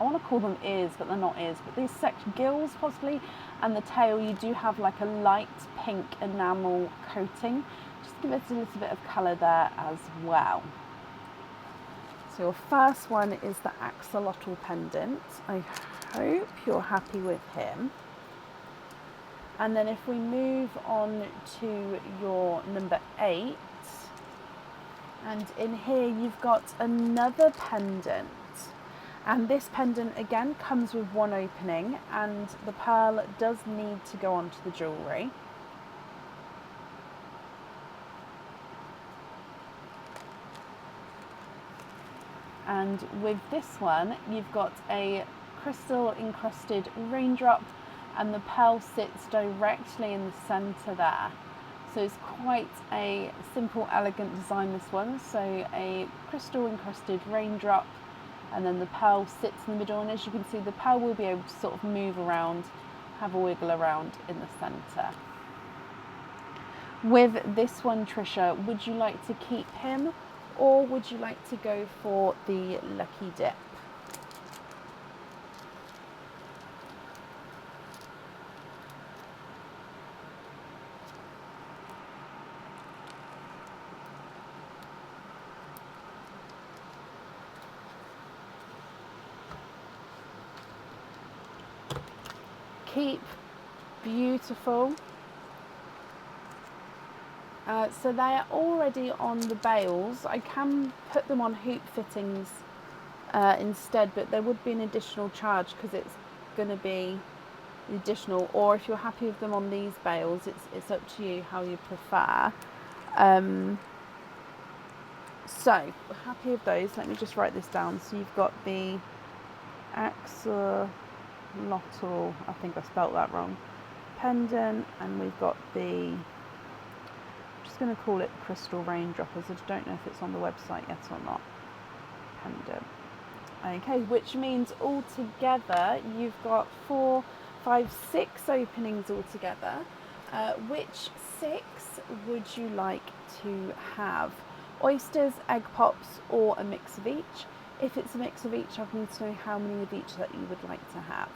want to call them ears, but they're not ears, but these gills possibly, and the tail, you do have like a light pink enamel coating. Just give it a little bit of colour there as well. So your first one is the axolotl pendant. I hope you're happy with him. And then if we move on to your number 8, and in here you've got another pendant. And this pendant again comes with one opening, and the pearl does need to go onto the jewellery. And with this one, you've got a crystal encrusted raindrop, and the pearl sits directly in the centre there. So it's quite a simple, elegant design, this one. So a crystal encrusted raindrop, and then the pearl sits in the middle. And as you can see, the pearl will be able to sort of move around, have a wiggle around in the centre. With this one, Trisha, would you like to keep him, or would you like to go for the Lucky Dip? Keep, beautiful. So they are already on the bails. I can put them on hoop fittings instead, but there would be an additional charge because it's going to be additional. Or if you're happy with them on these bails, it's up to you how you prefer. So we're happy with those. Let me just write this down. So you've got the axolotl, I think I spelt that wrong, pendant, and we've got the, going to call it crystal raindrop, as I don't know if it's on the website yet or not, pendant. Okay, which means altogether you've got 4, 5, 6 openings altogether. Which 6 would you like to have? Oysters, egg pops, or a mix of each? If it's a mix of each, I need to know how many of each that you would like to have.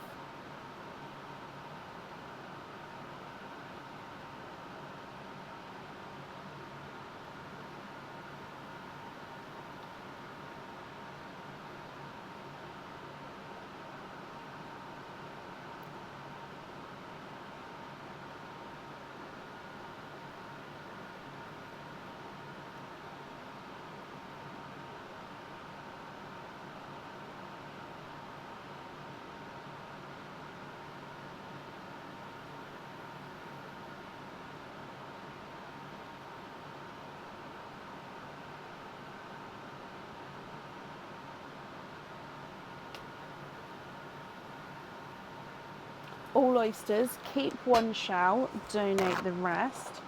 All oysters, keep one shell, donate the rest.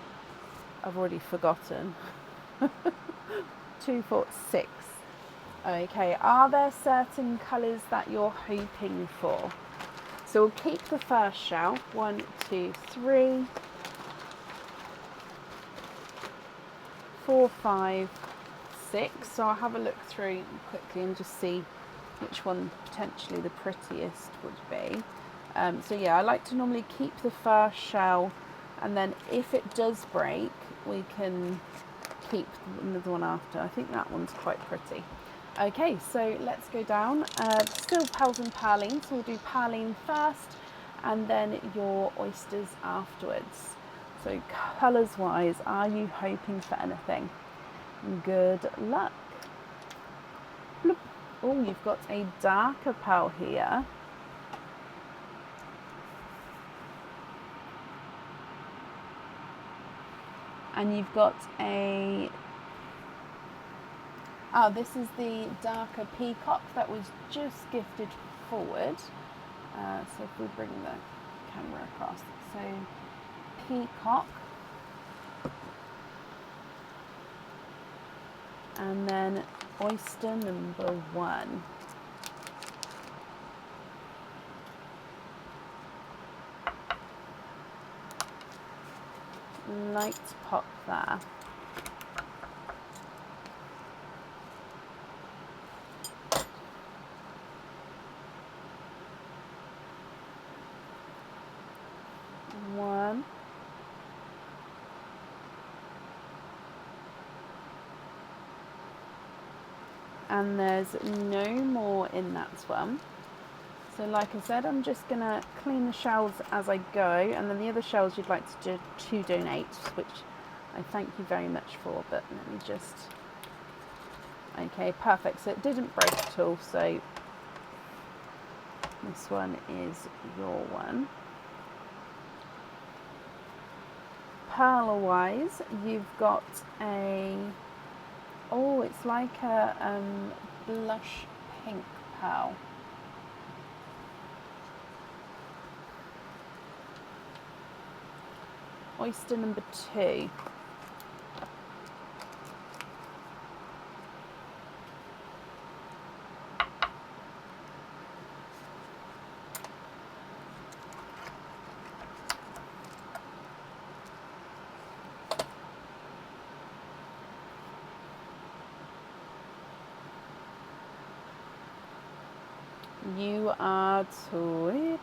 I've already forgotten. 2, 4, 6. Okay, are there certain colours that you're hoping for? So we'll keep the first shell. 1, 2, 3, 4, 5, 6. So I'll have a look through quickly and just see which one potentially the prettiest would be. So yeah, I like to normally keep the first shell, and then if it does break, we can keep another one after. I think that one's quite pretty. Okay, so let's go down. Still pearls and perline, so we'll do perline first, and then your oysters afterwards. So colours wise, are you hoping for anything? Good luck. Oh, you've got a darker pearl here. And you've got a, this is the darker peacock that was just gifted forward. So if we bring the camera across, so peacock, and then oyster number 1. Light pop there. One. And there's no more in that one. So like I said, I'm just going to clean the shells as I go, and then the other shells you'd like to donate, which I thank you very much for, but let me just... Okay, perfect. So it didn't break at all, so this one is your one. Pearl-wise, you've got a... Oh, it's like a blush pink pearl. Oyster number 2. You are twinning.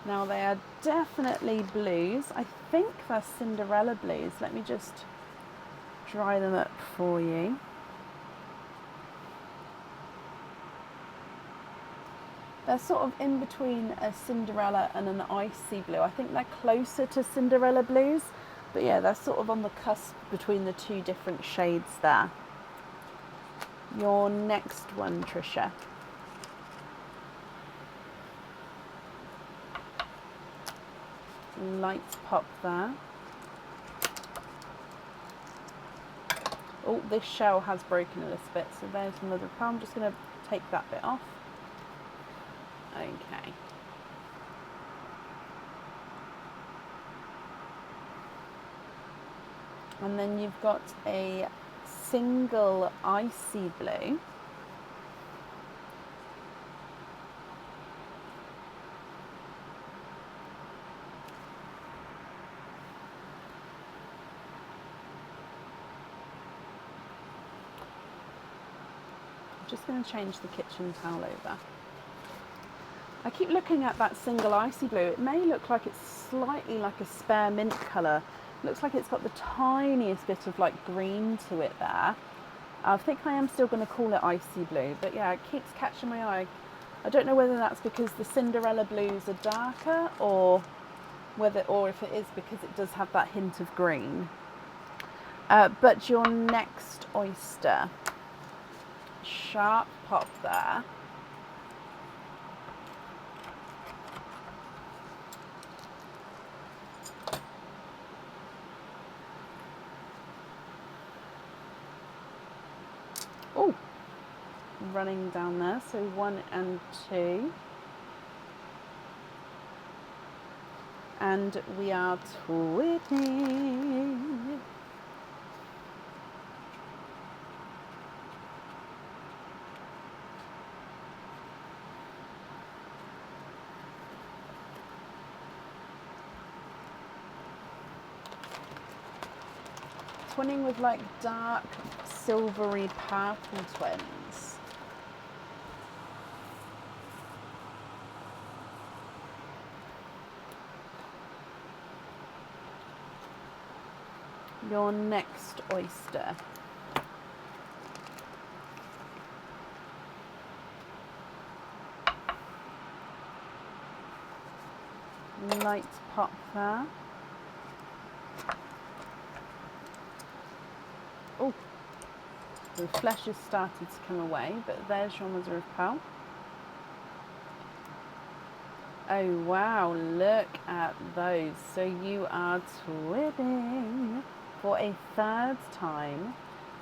Now they are definitely blues. I think they're Cinderella blues. Let me just dry them up for you. They're sort of in between a Cinderella and an icy blue. I think they're closer to Cinderella blues, but yeah, they're sort of on the cusp between the two different shades there. Your next one, Trisha. Light pop there. Oh, this shell has broken a little bit, so there's another pearl. I'm just going to take that bit off. Okay. And then you've got a single icy blue. I'm just going to change the kitchen towel over. I keep looking at that single icy blue. It may look like it's slightly like a spare mint colour. Looks like it's got the tiniest bit of like green to it there. I think I am still going to call it icy blue, but yeah, it keeps catching my eye. I don't know whether that's because the Cinderella blues are darker, or if it is because it does have that hint of green. But your next oyster, sharp pop there. Oh, running down there, so 1 and 2. And we are twinning. Twinning with like dark silvery purple twins. Your next oyster. Light pop there. Oh, the flesh has started to come away, but there's your mother of pearl. Oh wow, look at those. So you are twinning for a 3rd time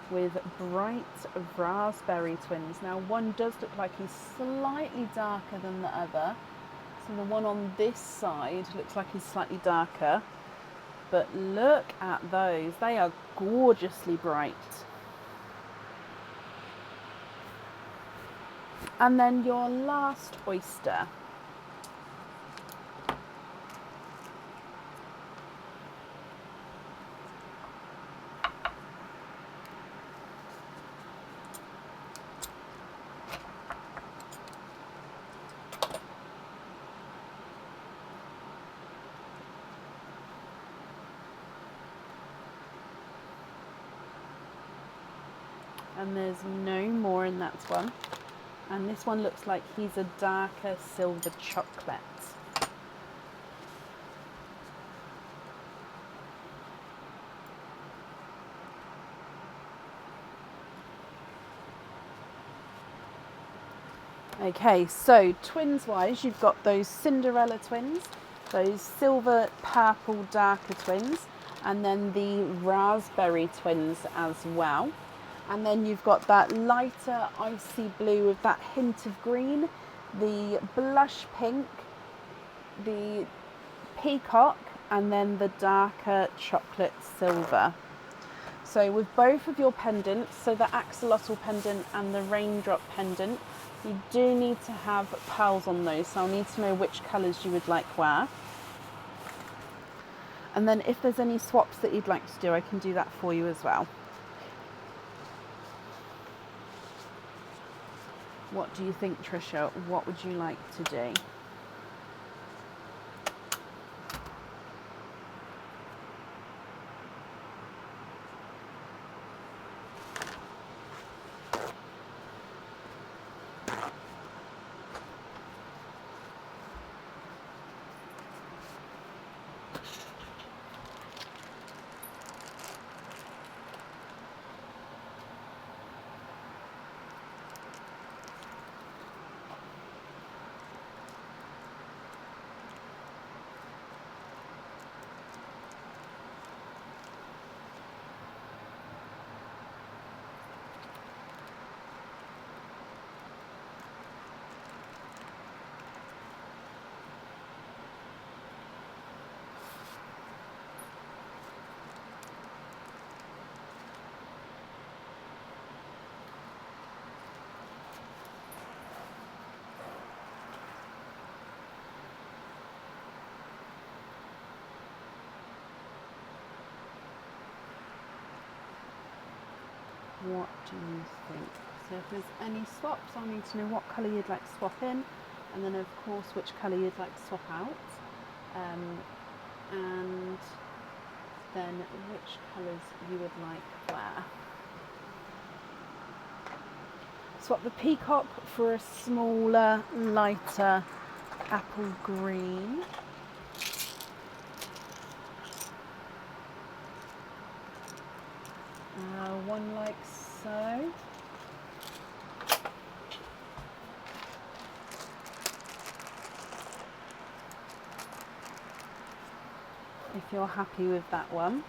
with bright raspberry twins. Now one does look like he's slightly darker than the other. So the one on this side looks like he's slightly darker. But look at those. They are gorgeously bright. And then your last oyster. And there's no more in that one. And this one looks like he's a darker silver chocolate. Okay, so twins wise, you've got those Cinderella twins, those silver purple darker twins, and then the raspberry twins as well. And then you've got that lighter icy blue with that hint of green, the blush pink, the peacock, and then the darker chocolate silver. So with both of your pendants, so the axolotl pendant and the raindrop pendant, you do need to have pearls on those, so I'll need to know which colours you would like where. And then if there's any swaps that you'd like to do, I can do that for you as well. What do you think, Trisha? What would you like to do? What do you think? So if there's any swaps, I'll need to know what colour you'd like to swap in, and then of course which colour you'd like to swap out, and then which colours you would like where. Swap the peacock for a smaller, lighter apple green. One like so. If you're happy with that one.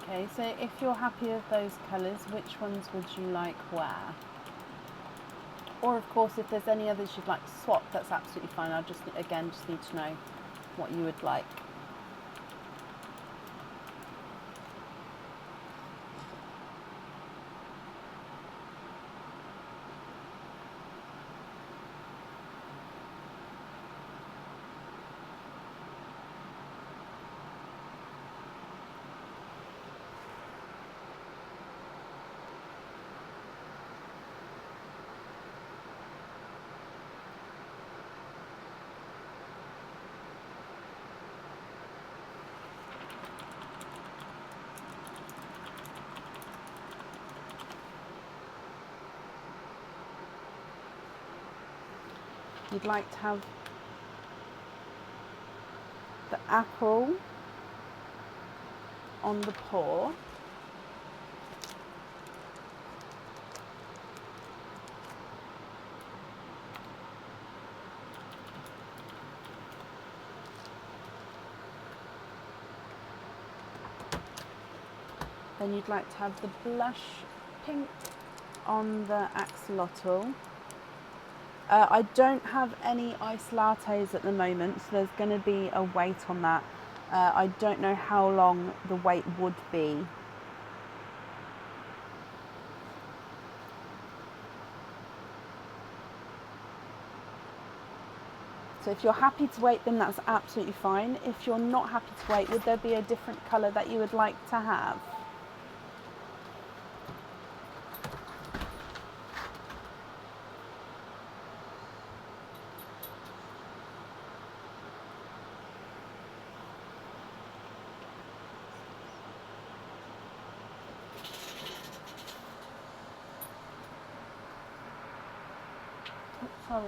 Okay, so if you're happy with those colours, which ones would you like where? Or of course, if there's any others you'd like to swap, that's absolutely fine. I just need to know what you would like. You'd like to have the apple on the paw. Then you'd like to have the blush pink on the axolotl. I don't have any iced lattes at the moment, so there's going to be a wait on that. I don't know how long the wait would be. So if you're happy to wait, then that's absolutely fine. If you're not happy to wait, would there be a different colour that you would like to have? Sorry.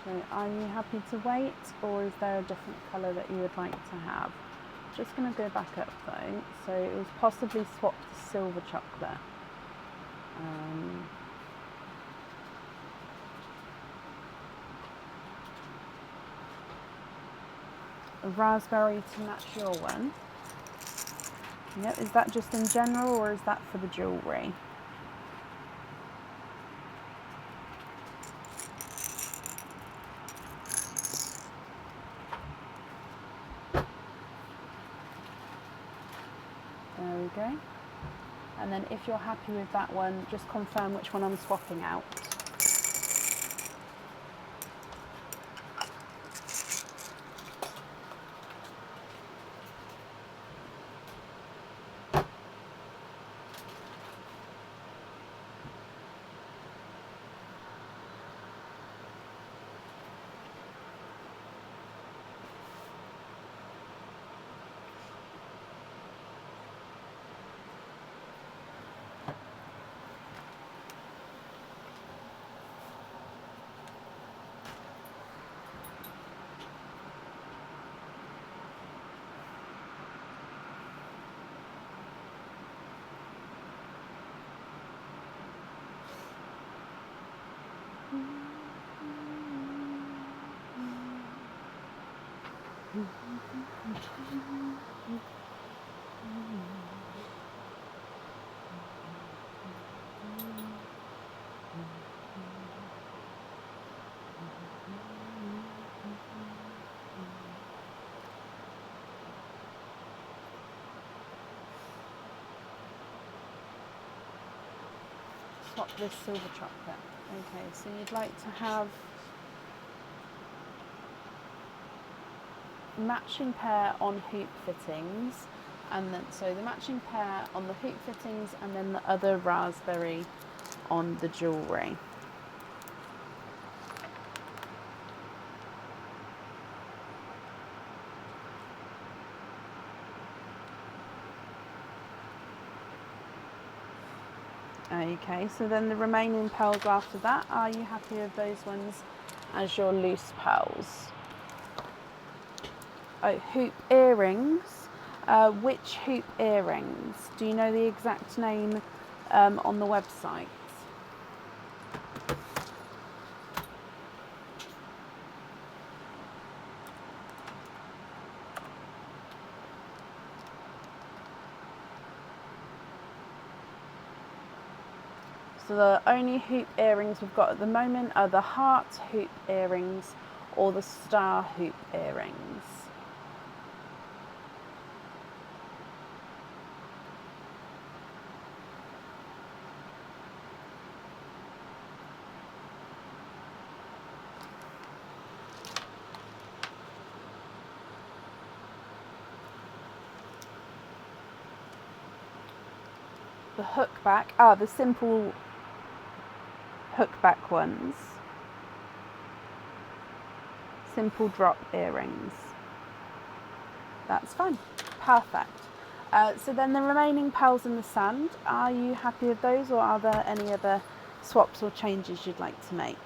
So are you happy to wait, or is there a different colour that you would like to have? Just going to go back up though. So it was possibly swapped to silver chocolate. A raspberry to match your one. Yep, is that just in general, or is that for the jewellery? There we go. And then if you're happy with that one, just confirm which one I'm swapping out. Swap this silver chocolate. Okay, so you'd like to have matching pair on hoop fittings, and then so the matching pair on the hoop fittings, and then the other raspberry on the jewellery. Okay, so then the remaining pearls after that, are you happy with those ones as your loose pearls? Oh, hoop earrings. Which hoop earrings? Do you know the exact name on the website? So the only hoop earrings we've got at the moment are the heart hoop earrings or the star hoop earrings. The hook back, the simple hook back ones. Simple drop earrings. That's fine. Perfect. So then the remaining pearls in the sand, are you happy with those, or are there any other swaps or changes you'd like to make?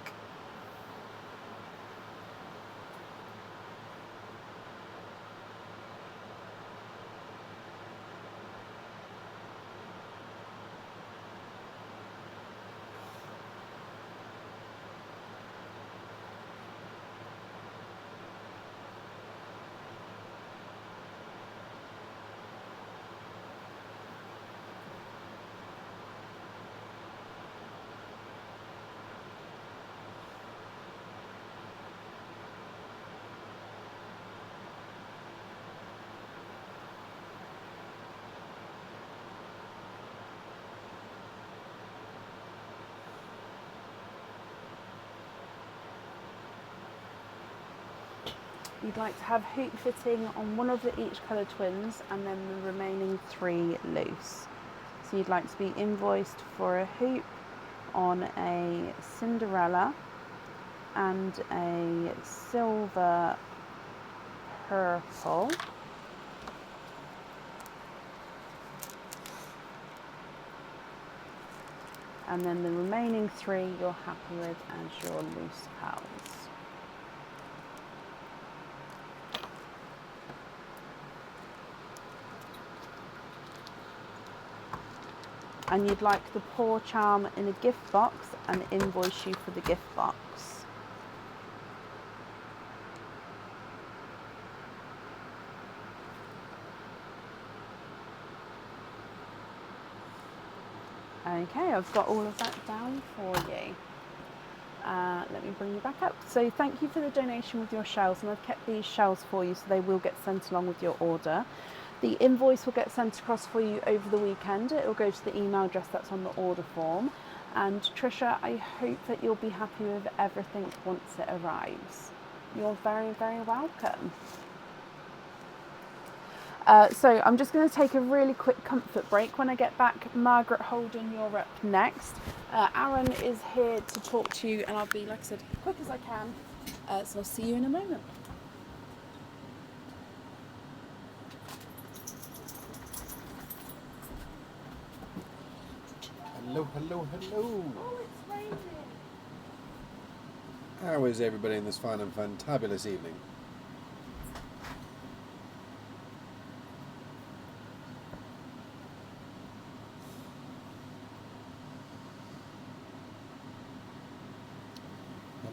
You'd like to have hoop fitting on one of the each colour twins and then the remaining 3 loose. So you'd like to be invoiced for a hoop on a Cinderella and a silver purple. And then the remaining 3 you're happy with as your loose pearls. And you'd like the paw charm in a gift box and invoice you for the gift box. Okay, I've got all of that down for you. Let me bring you back up. So thank you for the donation with your shells, and I've kept these shells for you so they will get sent along with your order. The invoice will get sent across for you over the weekend. It will go to the email address that's on the order form. And Trisha, I hope that you'll be happy with everything once it arrives. You're very, very welcome. So I'm just going to take a really quick comfort break. When I get back, Margaret Holden, you're up next. Aaron is here to talk to you, and I'll be, like I said, as quick as I can. So I'll see you in a moment. Hello, hello, hello. Oh, it's raining. How is everybody in this fine and fantabulous evening?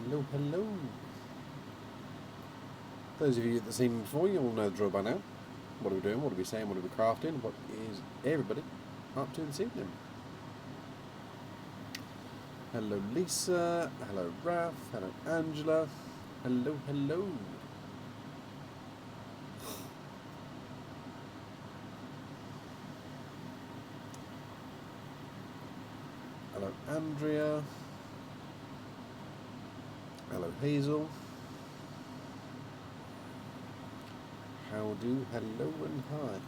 Hello, hello. Those of you that have seen me before, you all know the drill by now. What are we doing? What are we saying? What are we crafting? What is everybody up to this evening? Hello, Lisa. Hello, Ralph. Hello, Angela. Hello, hello. Hello, Andrea. Hello, Hazel. How do? Hello and hi.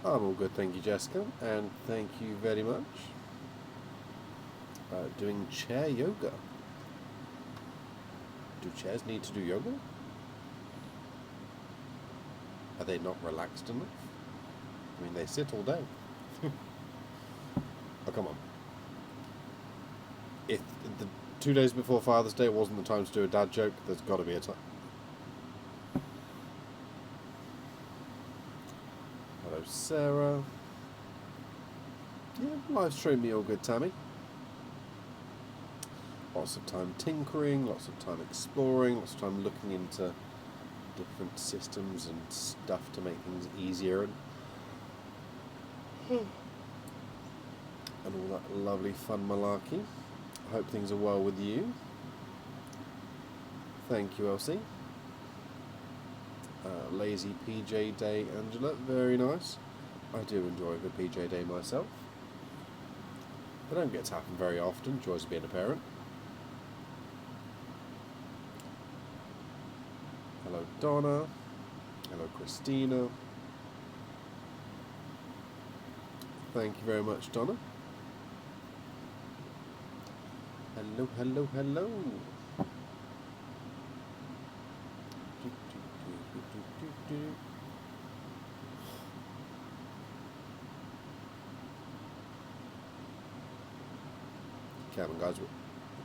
I'm all good, thank you, Jessica, and thank you very much. Doing chair yoga. Do chairs need to do yoga? Are they not relaxed enough? I mean, they sit all day. Oh, come on. If the 2 days before Father's Day wasn't the time to do a dad joke, there's got to be a time. Hello, Sarah. Yeah, life's treating me all good, Tammy. Lots of time tinkering, lots of time exploring, lots of time looking into different systems and stuff to make things easier and all that lovely fun malarkey. I hope things are well with you. Thank you, Elsie. Lazy PJ day, Angela. Very nice. I do enjoy a good PJ day myself. They don't get to happen very often. Joys of being a parent. Hello, Donna. Hello, Christina. Thank you very much, Donna. Hello, hello, hello. Come on, guys.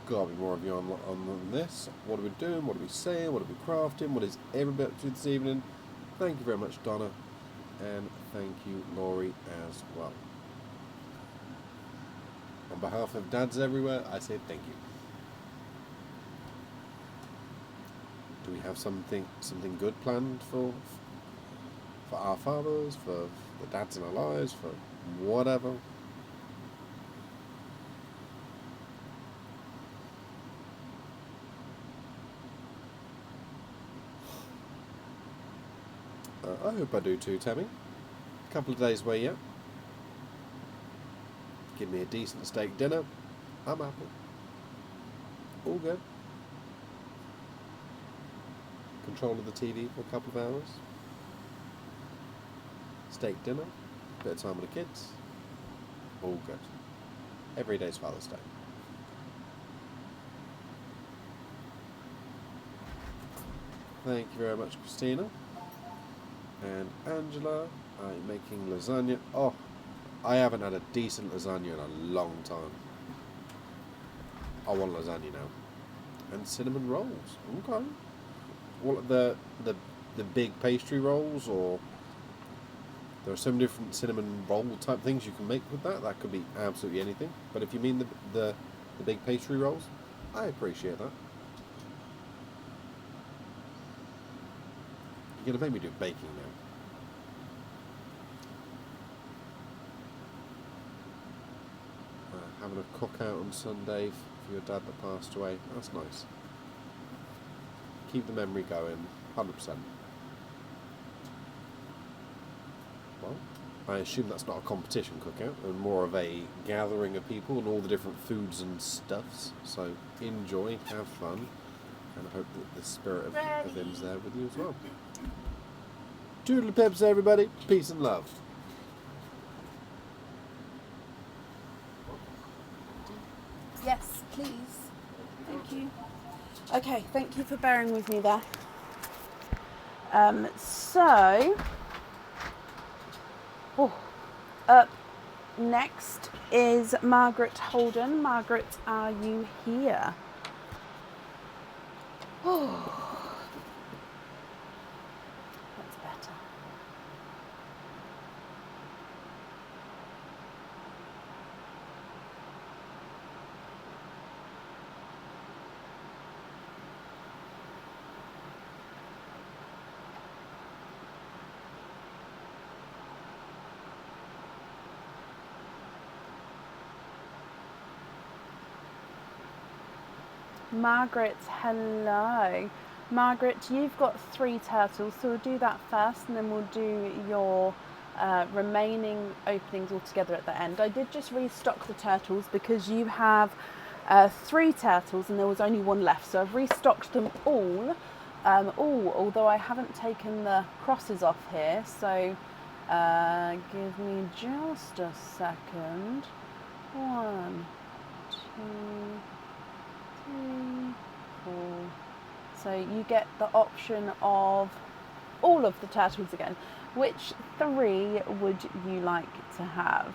Gotta be more of you on this. What are we doing? What are we saying? What are we crafting? What is everybody up to this evening? Thank you very much, Donna. And thank you, Laurie, as well. On behalf of dads everywhere, I say thank you. Do we have something good planned for our fathers, for the dads in our lives, for whatever? I hope I do too, Tammy. A couple of days away yet. Give me a decent steak dinner. I'm happy. All good. Control of the TV for a couple of hours. Steak dinner. Bit of time with the kids. All good. Every day's Father's Day. Thank you very much, Christina. And Angela, I'm making lasagna. Oh, I haven't had a decent lasagna in a long time. I want lasagna now. And cinnamon rolls. Okay. What the big pastry rolls, or there are some different cinnamon roll type things you can make with that. That could be absolutely anything. But if you mean the big pastry rolls, I appreciate that. You're gonna make me do baking now. Having a cookout on Sunday for your dad that passed away. That's nice. Keep the memory going, 100%. Well, I assume that's not a competition cookout, and more of a gathering of people and all the different foods and stuffs. So enjoy, have fun, and I hope that the spirit of him's there with you as well. Toodle pips, everybody. Peace and love. Yes, please. Thank you. Okay, thank you for bearing with me there. Up next is Margaret Holden. Margaret, are you here? Oh, that's better. Margaret, hello. Margaret, you've got 3 turtles, so we'll do that first and then we'll do your remaining openings all together at the end. I did just restock the turtles because you have 3 turtles and there was only 1 left, so I've restocked them all. Although I haven't taken the crosses off here, so give me just a second. 1, 2, 3, 4. So you get the option of all of the turtles again. Which 3 would you like to have?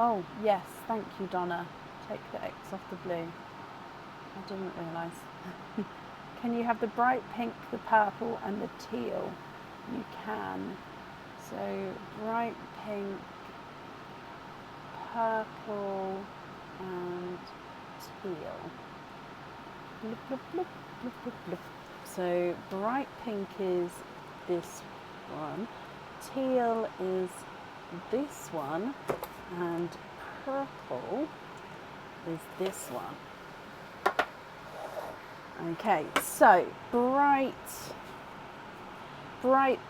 Oh, yes, thank you, Donna. Take the X off the blue. I didn't realise. Can you have the bright pink, the purple, and the teal? You can. So, bright pink, purple, and teal. Bloop, bloop, bloop, bloop, bloop, bloop. So, bright pink is this one. Teal is this one. And purple is this one. Okay, so bright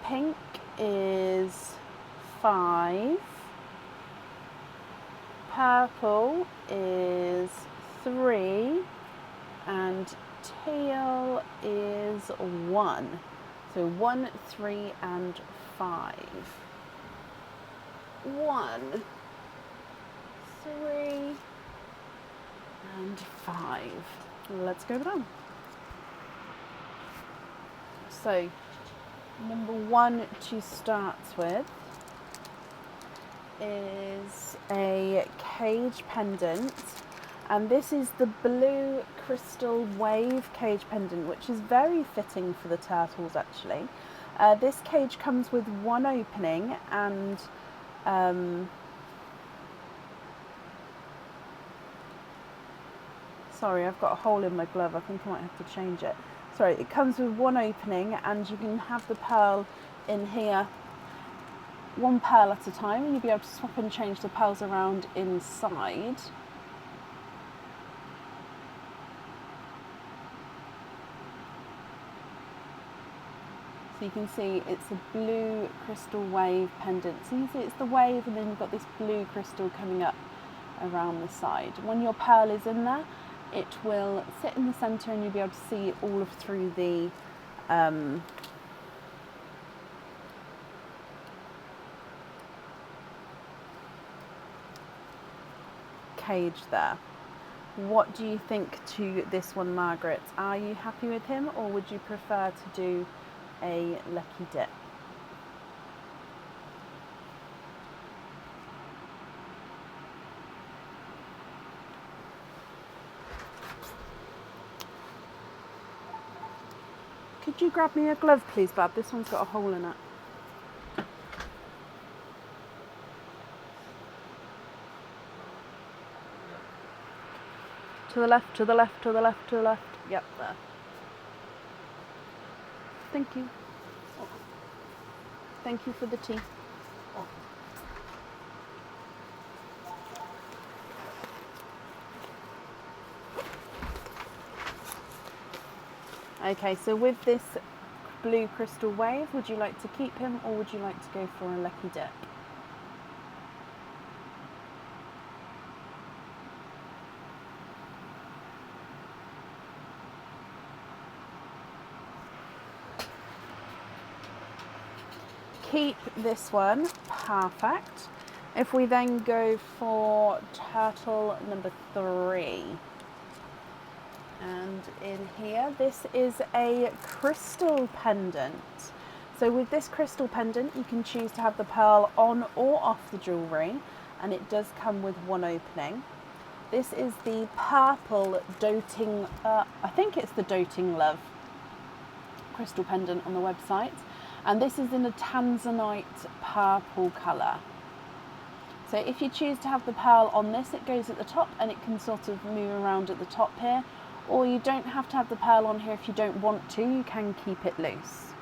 pink is 5. Purple is 3. And teal is 1. So 1, 3, and 5. 1, 3, and 5. Let's go down. So, number 1 to start with is a cage pendant, and this is the blue crystal wave cage pendant, which is very fitting for the turtles actually. This cage comes with 1 opening and sorry, I've got a hole in my glove. I think I might have to change it. Sorry, it comes with 1 opening and you can have the pearl in here, 1 pearl at a time, and you'll be able to swap and change the pearls around inside. So you can see it's a blue crystal wave pendant. So you see it's the wave and then you've got this blue crystal coming up around the side. When your pearl is in there, it will sit in the centre and you'll be able to see all of through the cage there. What do you think to this one, Margaret? Are you happy with him, or would you prefer to do a lucky dip? Could you grab me a glove, please, Bab? This one's got a hole in it. To the left, to the left, to the left, to the left. Yep, there. Thank you. Thank you for the tea. Okay, so with this blue crystal wave, would you like to keep him or would you like to go for a lucky dip? Keep this one, perfect. If we then go for turtle number 3. And in here, this is a crystal pendant. So with this crystal pendant, you can choose to have the pearl on or off the jewellery, and it does come with 1 opening. This is the purple doting, I think it's the Doting Love crystal pendant on the website. And this is in a tanzanite purple colour. So if you choose to have the pearl on this, it goes at the top and it can sort of move around at the top here. Or you don't have to have the pearl on here if you don't want to, you can keep it loose.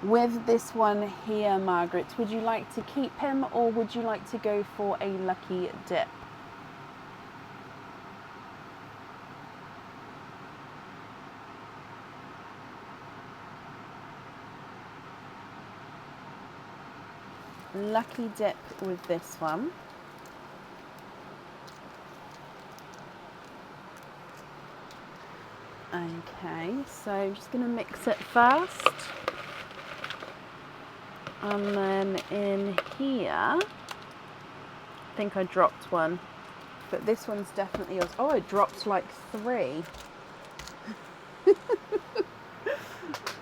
With this one here, Margaret, would you like to keep him or would you like to go for a lucky dip? Lucky dip with this one. Okay, so I'm just going to mix it first. And then in here, I think I dropped one, but this one's definitely yours. Oh, I dropped like 3.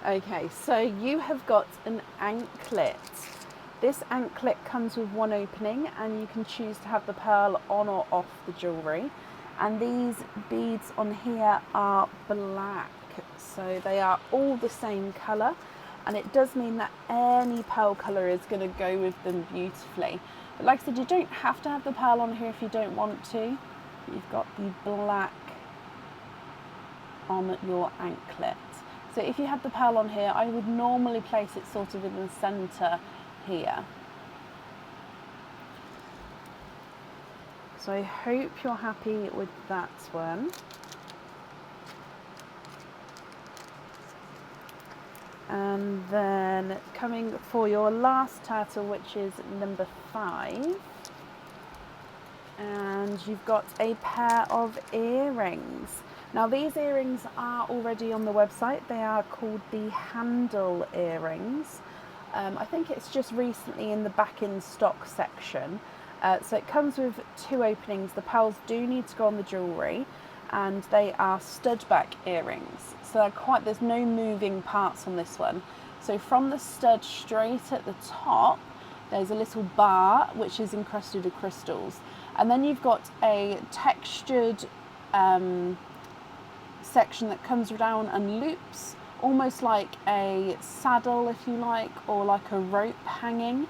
Okay, so you have got an anklet. This anklet comes with one opening and you can choose to have the pearl on or off the jewellery. And these beads on here are black, so they are all the same colour, and it does mean that any pearl colour is going to go with them beautifully. But like I said, you don't have to have the pearl on here if you don't want to. You've got the black on your anklet. So if you had the pearl on here, I would normally place it sort of in the centre here. So I hope you're happy with that one. And then coming for your last turtle, which is number 5. And you've got a pair of earrings. Now these earrings are already on the website. They are called the handle earrings. I think it's just recently in the back in stock section. So it comes with 2 openings. The pearls do need to go on the jewellery, and they are stud back earrings. So there's no moving parts on this one. So from the stud straight at the top, there's a little bar which is encrusted with crystals. And then you've got a textured section that comes down and loops, almost like a saddle, if you like, or like a rope hanging.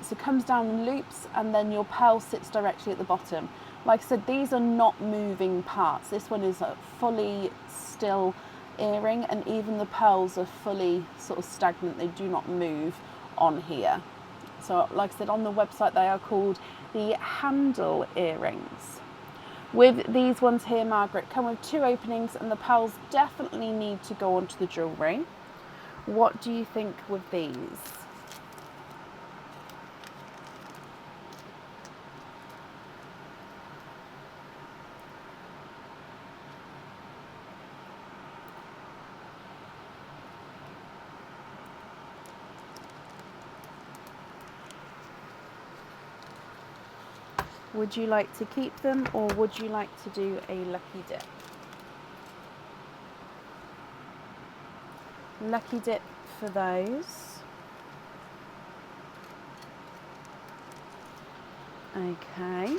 So it comes down and loops, and then your pearl sits directly at the bottom. Like I said, these are not moving parts. This one is a fully still earring, and even the pearls are fully sort of stagnant. They do not move on here. So like I said, on the website they are called the handle earrings. With these ones here, Margaret, come with 2 openings, and the pearls definitely need to go onto the jewellery. What do you think with these? Would you like to keep them or would you like to do a lucky dip? Lucky dip for those. Okay.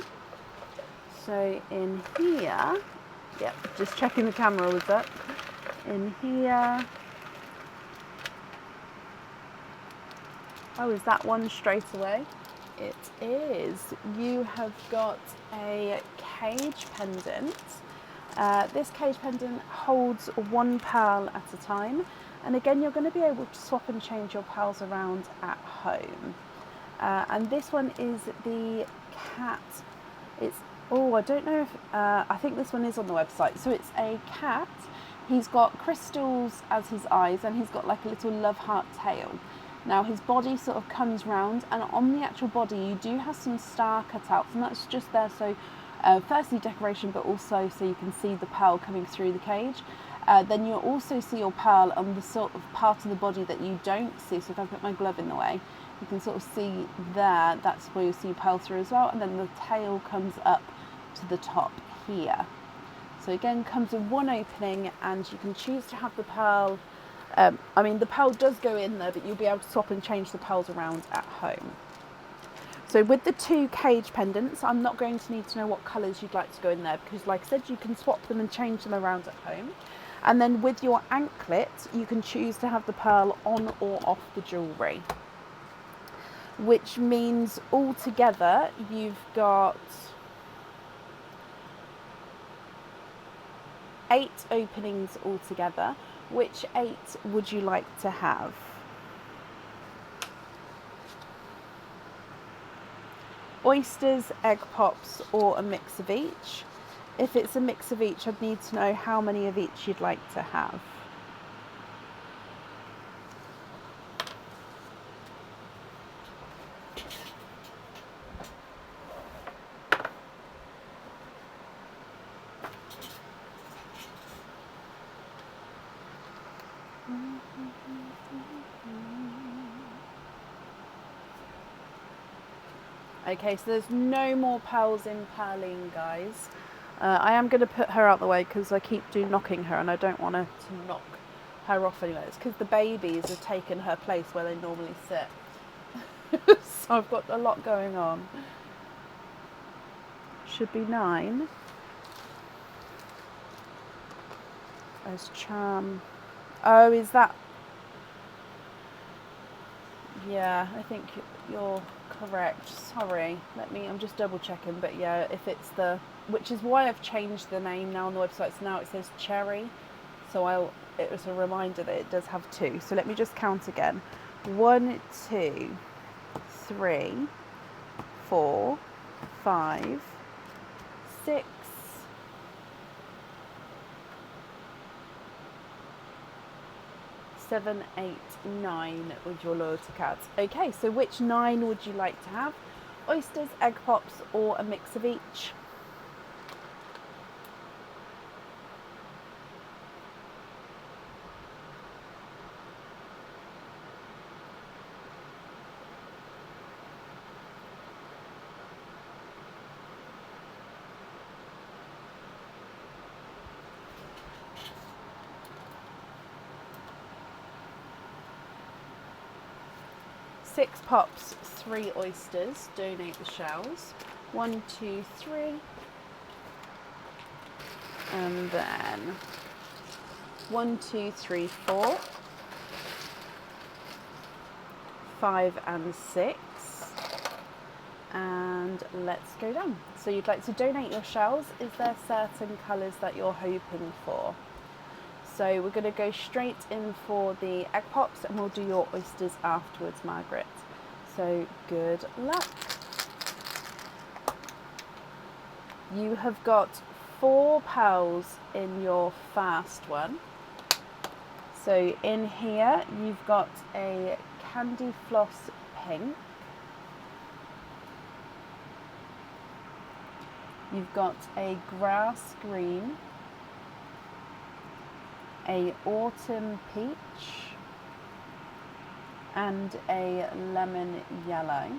So in here, yep, just checking the camera was up. In here. Oh, is that one straight away? It is. You have got a cage pendant. This cage pendant holds 1 pearl at a time, and again you're going to be able to swap and change your pearls around at home. And this one is the cat. It's, oh, I don't know if, I think this one is on the website. So it's a cat. He's got crystals as his eyes, and he's got like a little love heart tail. Now his body sort of comes round, and on the actual body you do have some star cutouts, and that's just there so firstly decoration, but also so you can see the pearl coming through the cage. Then you'll also see your pearl on the sort of part of the body that you don't see. So if I put my glove in the way, you can sort of see there, that's where you see pearl through as well, and then the tail comes up to the top here. So again, comes with 1 opening, and you can choose to have the pearl. I mean, the pearl does go in there, but you'll be able to swap and change the pearls around at home. So with the 2 cage pendants, I'm not going to need to know what colours you'd like to go in there, because like I said, you can swap them and change them around at home. And then with your anklet, you can choose to have the pearl on or off the jewellery, which means altogether you've got 8 openings altogether. Which 8 would you like to have? Oysters, egg pops, or a mix of each? If it's a mix of each, I'd need to know how many of each you'd like to have. Okay, so there's no more pearls in Perline, guys. I am going to put her out the way because I keep knocking her and I don't want her to knock her off anyway. It's because the babies have taken her place where they normally sit. So I've got a lot going on. Should be 9. As charm. Oh, is that? Yeah, I think you're correct. Sorry. I'm just double checking. But yeah, if it's which is why I've changed the name now on the website. So now it says Cherry. So it was a reminder that it does have 2. So let me just count again. 1, 2, 3, 4, 5, 6, 7, 8, 9 with your loyalty cards. Okay, so which 9 would you like to have? Oysters, egg pops, or a mix of each? Six pops, 3 oysters. Donate the shells. 1, 2, 3. And then 1, 2, 3, 4. 5 and 6. And let's go down. So you'd like to donate your shells. Is there certain colours that you're hoping for? So we're going to go straight in for the egg pops and we'll do your oysters afterwards, Margaret. So good luck. You have got 4 pearls in your fast one. So in here you've got a candy floss pink. You've got a grass green, a autumn peach, and a lemon yellow.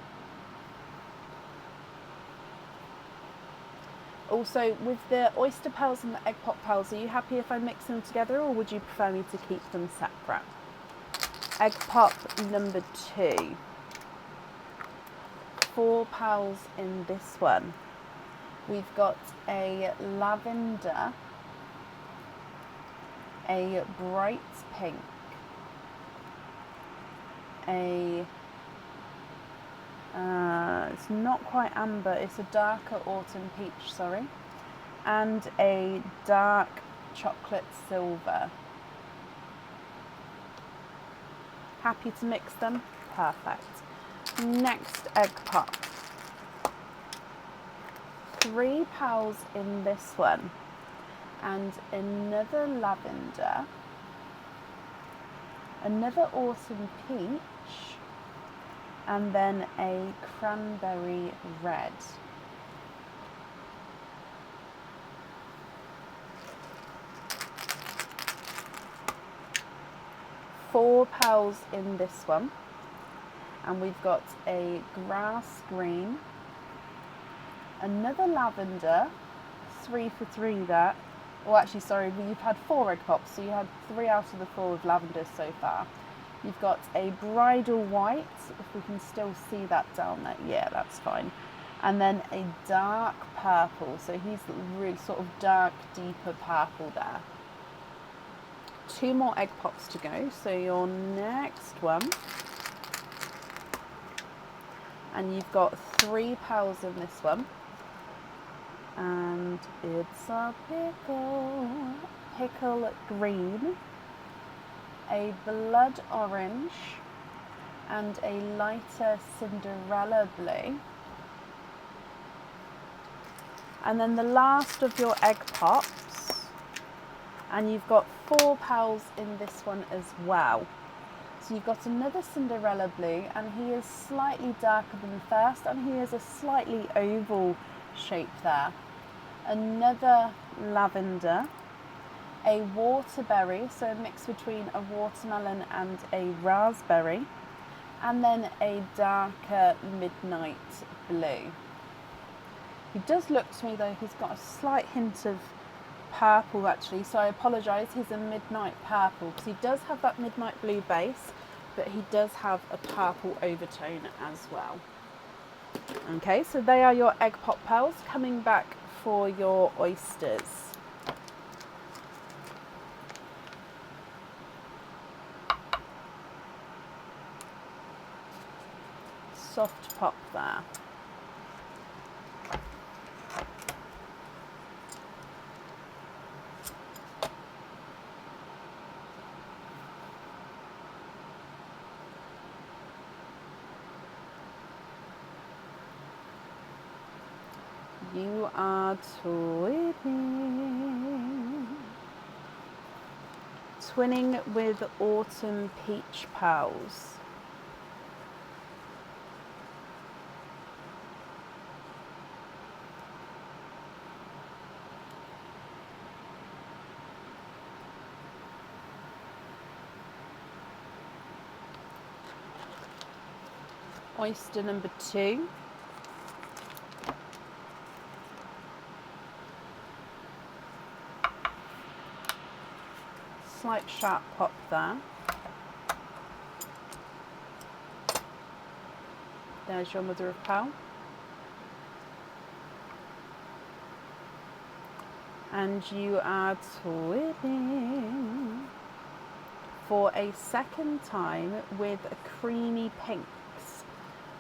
Also, with the oyster pearls and the egg pop pearls, are you happy if I mix them together or would you prefer me to keep them separate? Egg pop number 2. 4 pearls in this one. We've got a lavender, a bright pink, it's not quite amber, it's a darker autumn peach, sorry, and a dark chocolate silver. Happy to mix them? Perfect. Next egg pop. 3 pearls in this one, and another lavender, another autumn peach, and then a cranberry red. Four pearls in this one, and we've got a grass green, another lavender, 3 for 3 there. Well, actually, sorry, you've had 4 egg pops, so you had 3 out of the 4 with lavender so far. You've got a bridal white, if we can still see that down there. Yeah, that's fine. And then a dark purple, so he's really sort of dark, deeper purple there. 2 more egg pops to go, so your next one. And you've got 3 pearls in this one. And it's a pickle green, a blood orange, and a lighter Cinderella blue. And then the last of your egg pops, and you've got 4 petals in this one as well. So you've got another Cinderella blue, and he is slightly darker than the first, and he is a slightly oval shape there. Another lavender, a waterberry, so a mix between a watermelon and a raspberry, and then a darker midnight blue. He does look to me though, he's got a slight hint of purple actually, so I apologise, he's a midnight purple because he does have that midnight blue base, but he does have a purple overtone as well. Okay, so they are your egg pop pearls. Coming back for your oysters. Soft pop there. You are twinning with autumn peach pearls. Oyster number 2. Slight sharp pop there. There's your mother of pearl. And you are twinning for a second time with creamy pinks.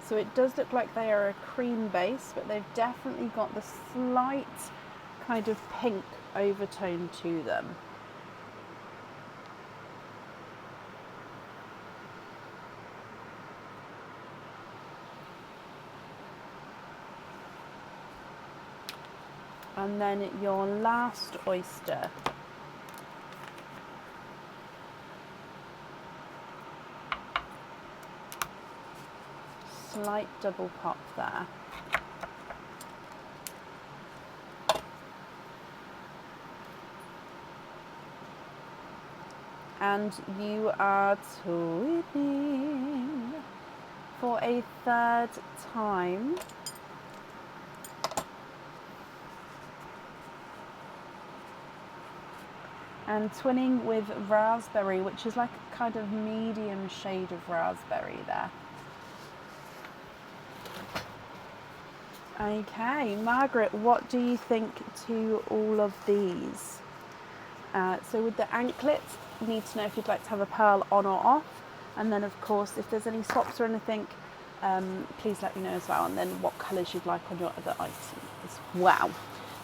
So it does look like they are a cream base, but they've definitely got the slight kind of pink overtone to them. And then your last oyster. Slight double pop there. And you are twinning for a third time. And twinning with raspberry, which is like a kind of medium shade of raspberry there. Okay, Margaret, what do you think to all of these? So with the anklets, you need to know if you'd like to have a pearl on or off. And then of course, if there's any swaps or anything, please let me know as well. And then what colours you'd like on your other item as well.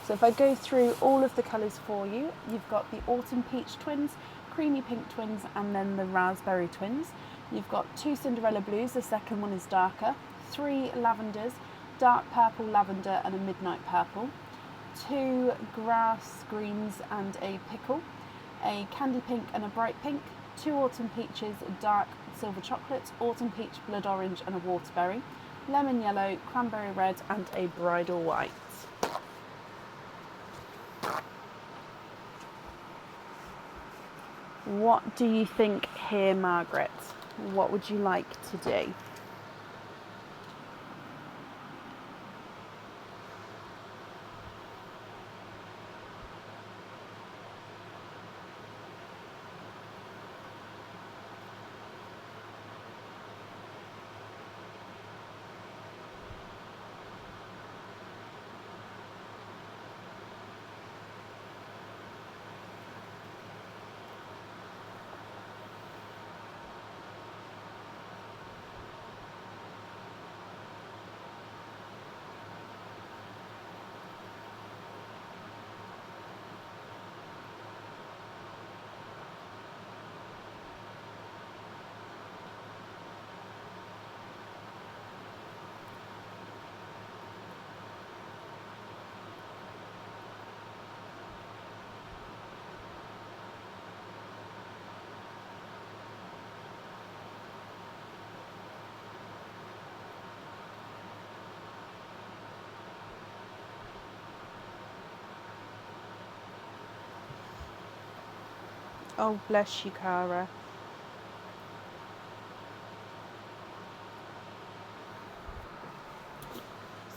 So if I go through all of the colours for you, you've got the autumn peach twins, creamy pink twins, and then the raspberry twins. You've got 2 Cinderella blues, the second one is darker, 3 lavenders, dark purple lavender and a midnight purple, 2 grass greens and a pickle, a candy pink and a bright pink, 2 autumn peaches, dark silver chocolate, autumn peach, blood orange and a waterberry, lemon yellow, cranberry red and a bridal white. What do you think here, Margaret? What would you like to do? Oh, bless you, Cara.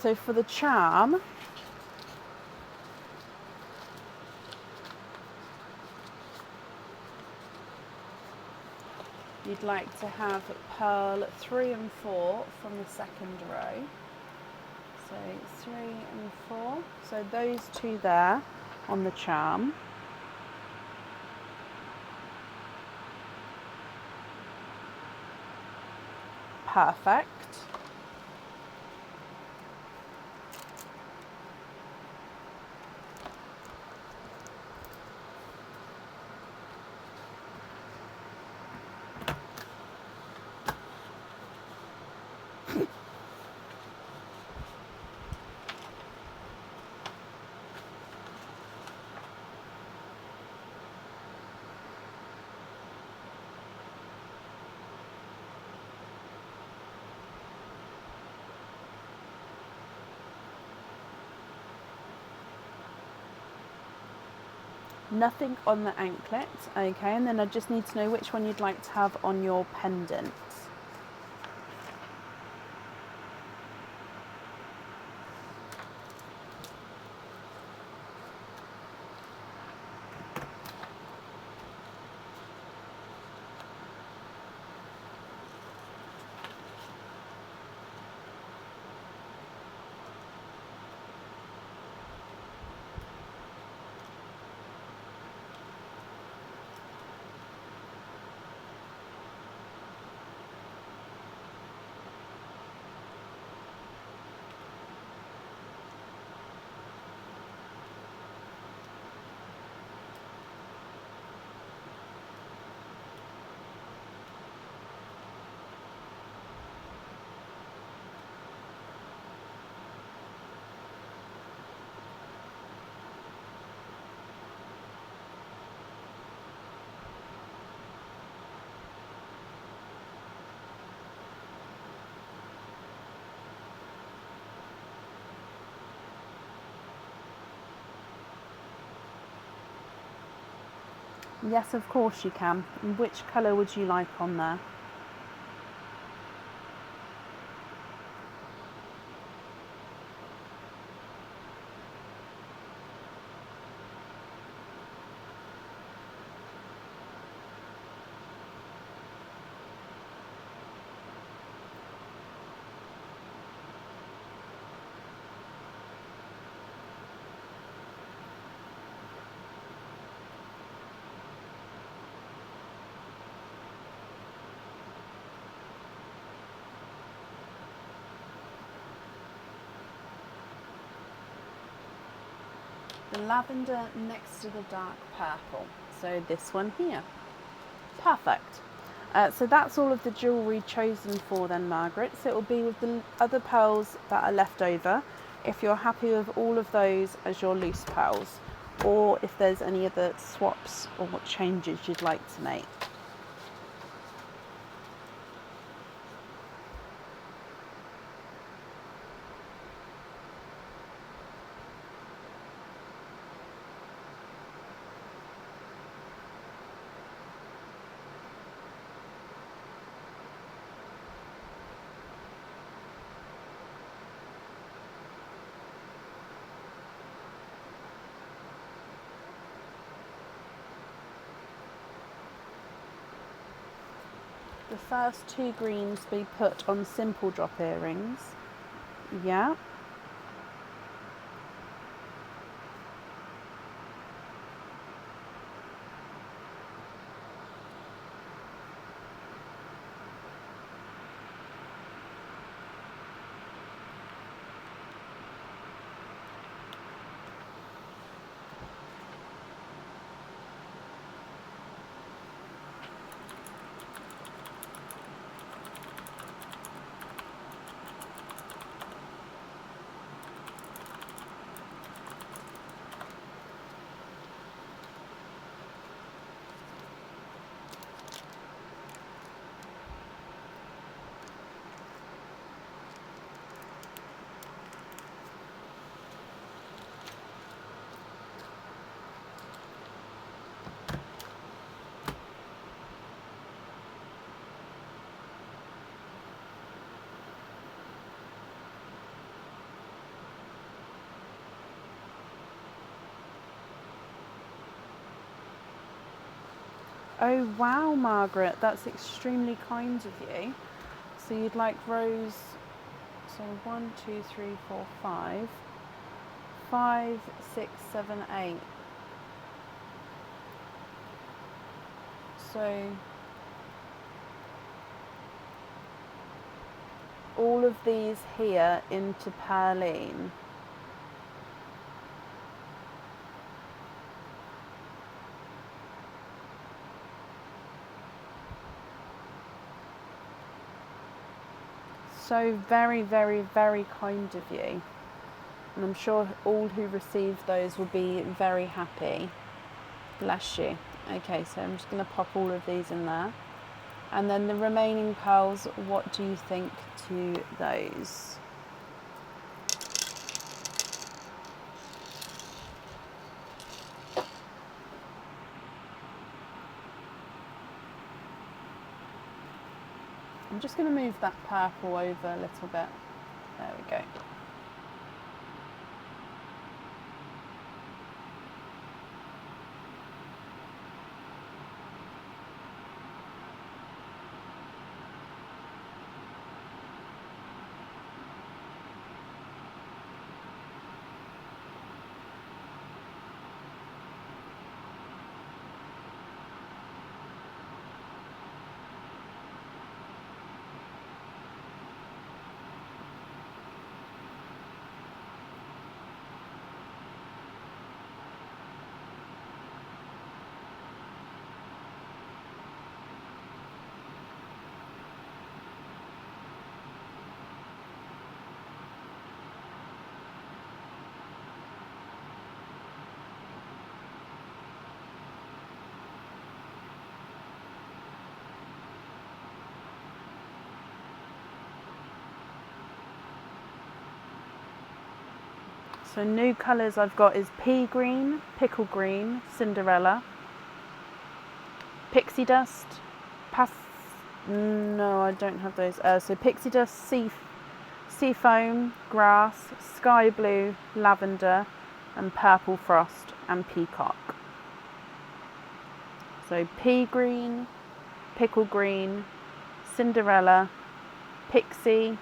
So for the charm, you'd like to have pearl 3 and 4 from the second row. So 3 and 4. So those two there on the charm. Perfect. Nothing on the anklet, okay, and then I just need to know which one you'd like to have on your pendant. Yes, of course you can. And which colour would you like on there? The lavender next to the dark purple. So this one here. Perfect. So that's all of the jewellery chosen for then, Margaret. So it will be with the other pearls that are left over, if you're happy with all of those as your loose pearls, or if there's any other swaps or changes you'd like to make. The first 2 greens be put on simple drop earrings. Yeah. Oh wow, Margaret, that's extremely kind of you. So you'd like rows, so 1, 2, 3, 4, 5, 5, 6, 7, 8. So all of these here into Perline. So very, very, very kind of you. And I'm sure all who receive those will be very happy. Bless you. Okay, so I'm just going to pop all of these in there. And then the remaining pearls, what do you think to those? I'm just going to move that purple over a little bit. There we go. So new colours I've got is pea green, pickle green, Cinderella, pixie dust, no, I don't have those. So pixie dust, sea foam, grass, sky blue, lavender, and purple frost and peacock. So pea green, pickle green, Cinderella, pixie,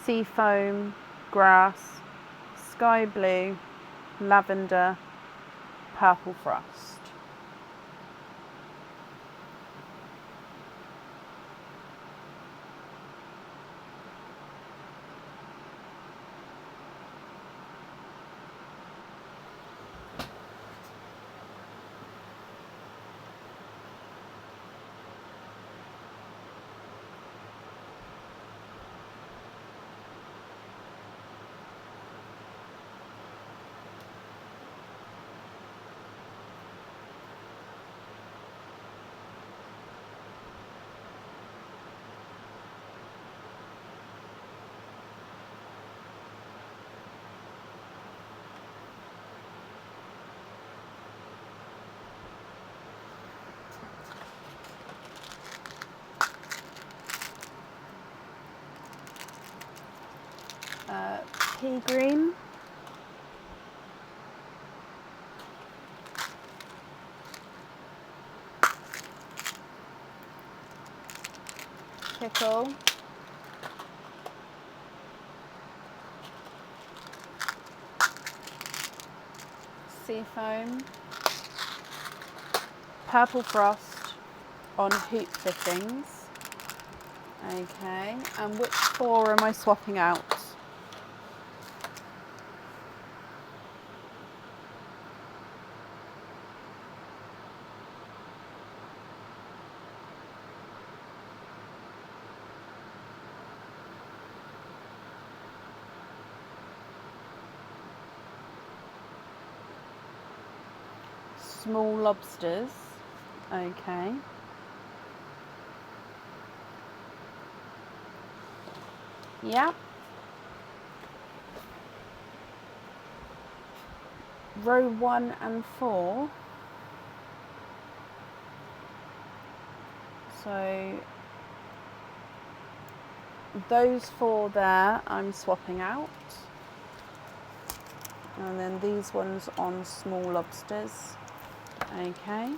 sea foam, grass, sky blue, lavender, purple frost. Pea green, pickle, sea foam, purple frost on hoop fittings. Okay, and which 4 am I swapping out? Small lobsters. Okay. Yep. Row 1 and 4. So those 4 there I'm swapping out. And then these ones on small lobsters. Okay.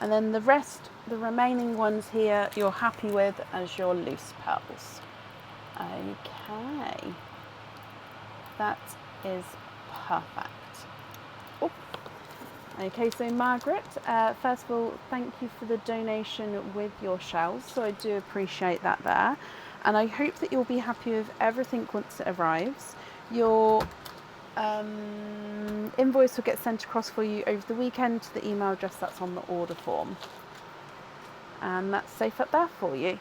And then the remaining ones here, you're happy with as your loose pearls. Okay, that is perfect. Oh. Okay, so Margaret, first of all, thank you for the donation with your shells. So I do appreciate that there. And I hope that you'll be happy with everything once it arrives. Your invoice will get sent across for you over the weekend to the email address that's on the order form. And that's safe up there for you.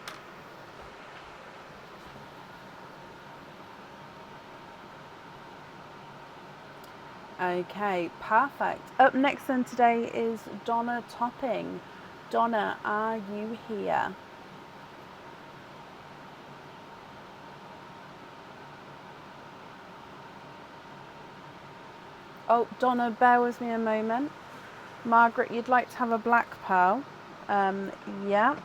Okay, perfect. Up next then today is Donna Topping. Donna, are you here? Oh, Donna, bear with me a moment. Margaret, you'd like to have a black pearl? Yeah.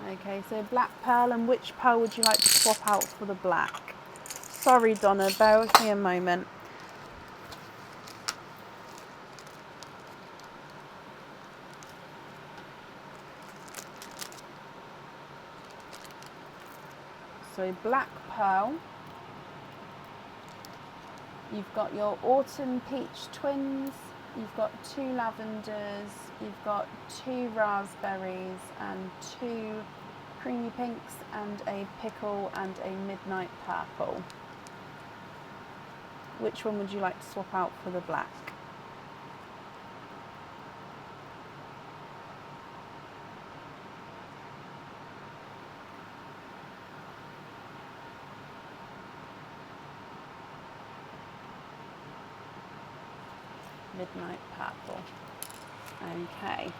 Okay, so black pearl, and which pearl would you like to swap out for the black? Sorry, Donna, bear with me a moment. So black pearl. You've got your autumn peach twins, you've got 2 lavenders, you've got 2 raspberries and 2 creamy pinks and a pickle and a midnight purple. Which one would you like to swap out for the black? Midnight purple. Okay,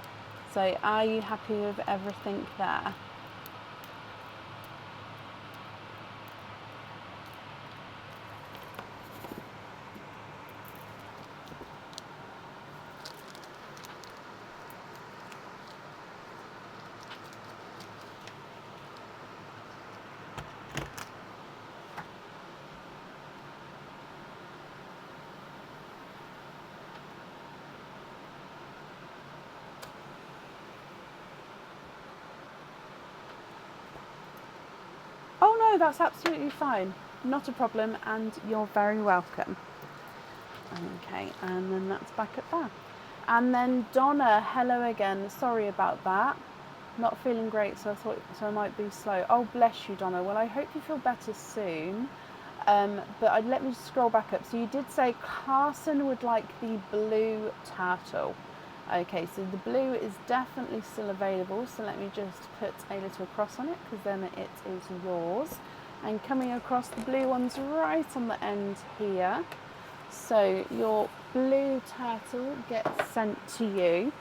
so are you happy with everything there? Oh no, that's absolutely fine. Not a problem, and you're very welcome. Okay, and then that's back at that. And then Donna, hello again. Sorry about that. Not feeling great, so I might be slow. Oh, bless you, Donna. Well, I hope you feel better soon. But let me just scroll back up. So you did say Carson would like the blue turtle. Okay, so the blue is definitely still available. So let me just put a little cross on it, because then it is yours. And coming across, the blue one's right on the end here. So your blue turtle gets sent to you.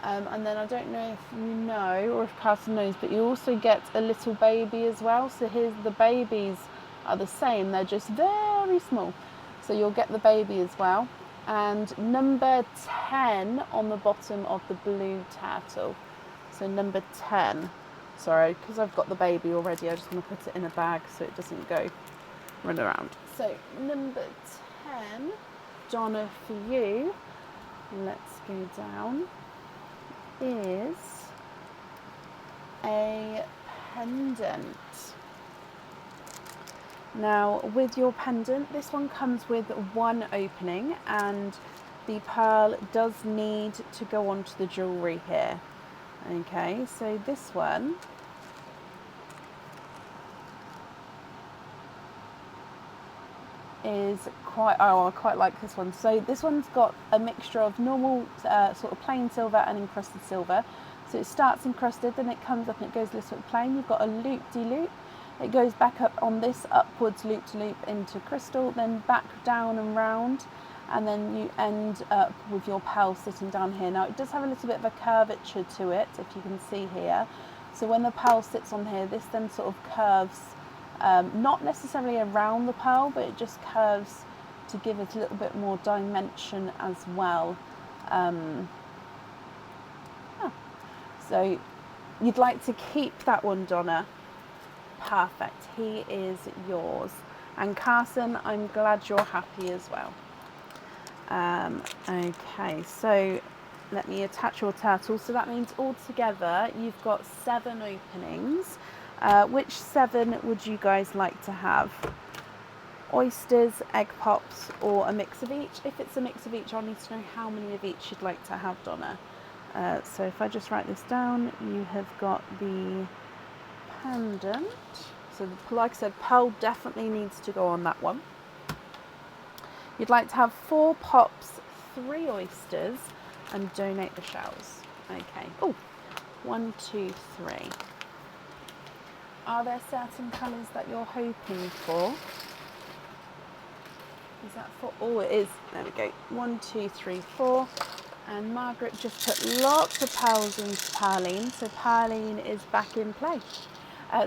And then I don't know if you know, or if Carson knows, but you also get a little baby as well. So here's the babies are the same, they're just very small. So you'll get the baby as well. And number 10 on the bottom of the blue turtle. So number 10. Sorry, because I've got the baby already, I just want to put it in a bag so it doesn't go run around. So number 10, Donna, for you, let's go down, is a pendant. Now with your pendant, this one comes with one opening, and the pearl does need to go onto the jewellery here. Okay, so this one is I quite like this one. So this one's got a mixture of normal sort of plain silver and encrusted silver. So it starts encrusted, then it comes up and it goes a little bit plain. You've got a loop-de-loop. It goes back up on this upwards loop-to-loop into crystal, then back down and round, and then you end up with your pearl sitting down here. Now it does have a little bit of a curvature to it, if you can see here. So when the pearl sits on here, this then sort of curves, not necessarily around the pearl, but it just curves to give it a little bit more dimension as well. So you'd like to keep that one, Donna? Perfect, he is yours. And Carson, I'm glad you're happy as well. Okay, so let me attach your turtle. So that means altogether you've got 7 openings. Which 7 would you guys like to have? Oysters, egg pops, or a mix of each? If it's a mix of each, I'll need to know how many of each you'd like to have, Donna. So if I just write this down, you have got the pendant. So like I said, pearl definitely needs to go on that one. You'd like to have 4 pops, 3 oysters, and donate the shells. Okay. Oh, 1, 2, 3. Are there certain colours that you're hoping for? Is that for? Oh, it is. There we go. 1, 2, 3, 4. And Margaret just put lots of pearls into Perline. So Perline is back in play.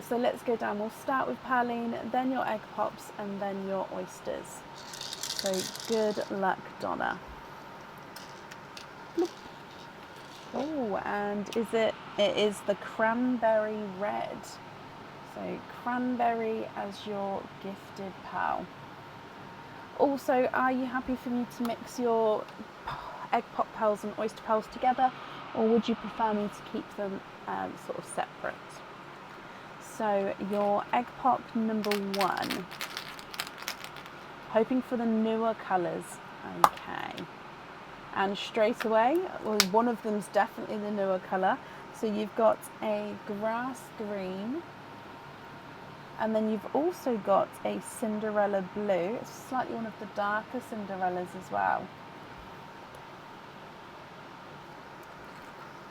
So let's go down. We'll start with Perline, then your egg pops, and then your oysters. So good luck, Donna. Oh, and it is the cranberry red. So cranberry as your gifted pearl. Also, are you happy for me to mix your egg pop pearls and oyster pearls together, or would you prefer me to keep them sort of separate? So your egg pop number 1. Hoping for the newer colours. Okay. And straight away, well, one of them's definitely the newer colour. So you've got a grass green, and then you've also got a Cinderella blue. It's slightly one of the darker Cinderellas as well.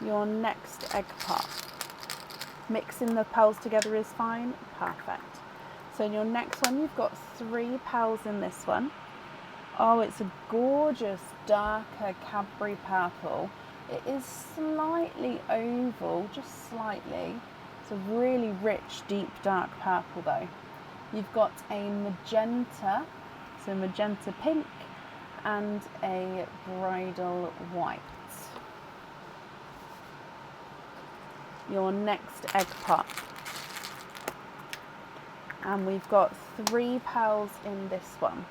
Your next egg pop. Mixing the pearls together is fine. Perfect. So in your next one, you've got 3 pearls in this one. Oh, it's a gorgeous darker Cadbury purple. It is slightly oval, just slightly. It's a really rich, deep, dark purple though. You've got a magenta, so magenta pink, and a bridal white. Your next egg pop. And we've got 3 pearls in this one.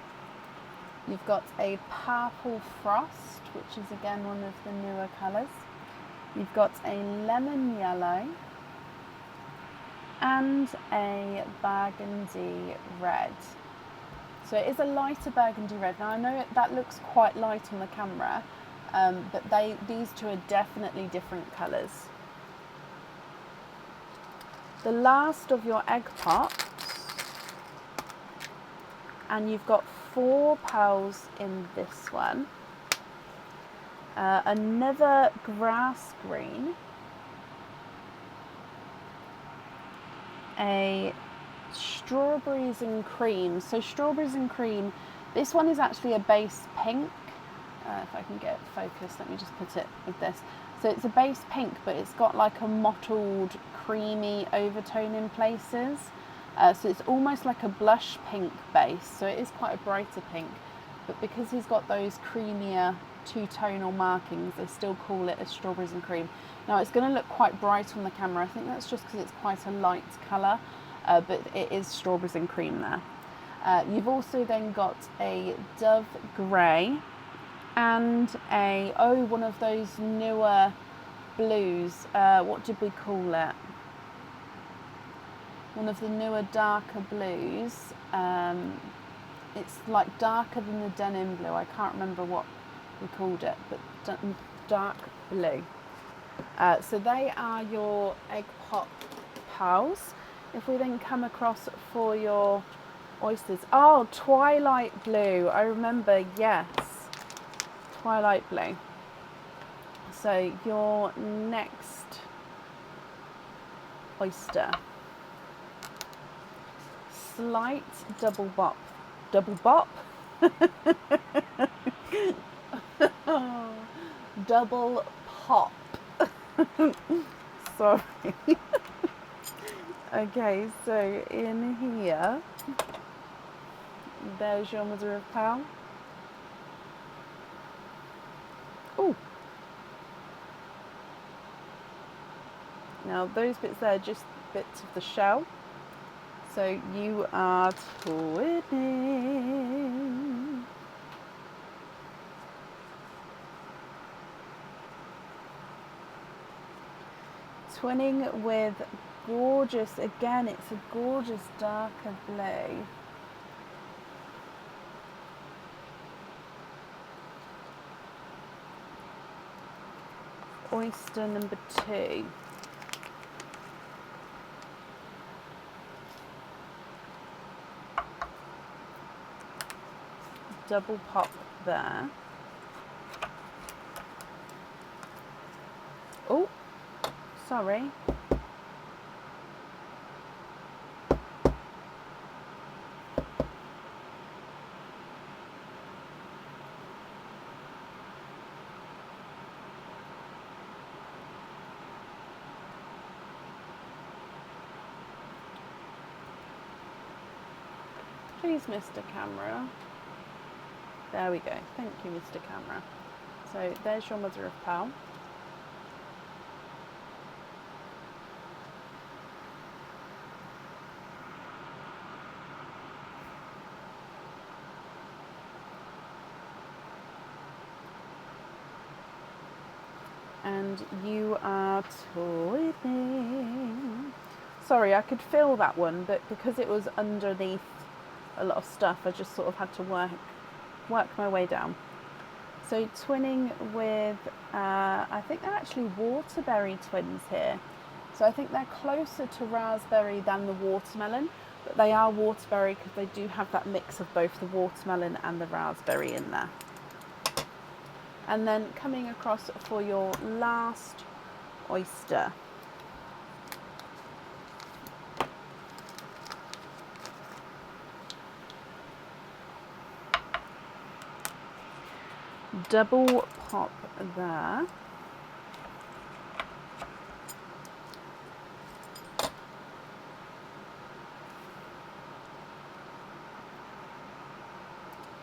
You've got a purple frost, which is again one of the newer colours. You've got a lemon yellow and a burgundy red. So it is a lighter burgundy red. Now I know that looks quite light on the camera, but these two are definitely different colours. The last of your egg pops, and you've got 4 pearls in this one. Another grass green, a strawberries and cream. So strawberries and cream, this one is actually a base pink. If I can get it focused, let me just put it with this. So it's a base pink, but it's got like a mottled, creamy overtone in places. So it's almost like a blush pink base, so it is quite a brighter pink, but because he's got those creamier two-tonal markings, they still call it a strawberries and cream. Now it's going to look quite bright on the camera. I think that's just because it's quite a light colour, but it is strawberries and cream there. You've also then got a dove grey and one of those newer blues. What did we call it? One of the newer darker blues. It's like darker than the denim blue. I can't remember what we called it, but dark blue. So they are your egg pop pearls. If we then come across for your oysters, oh, twilight blue. I remember, yes, twilight blue. So your next oyster. Slight double bop. Double bop? Double pop. Sorry. Okay, so in here, there's your mother of pearl. Oh. Now those bits there are just bits of the shell. So you are twinning. Twinning with gorgeous, again, it's a gorgeous darker blue. Oyster number 2. Double pop there. Oh, sorry. Please, Mr. Camera. There we go. Thank you, Mr. Camera. So there's your mother of pearl. And you are twinning. Sorry, I could feel that one, but because it was underneath a lot of stuff, I just sort of had to work my way down. So twinning with, I think they're actually waterberry twins here. So I think they're closer to raspberry than the watermelon, but they are waterberry because they do have that mix of both the watermelon and the raspberry in there. And then coming across for your last oyster. Double pop there.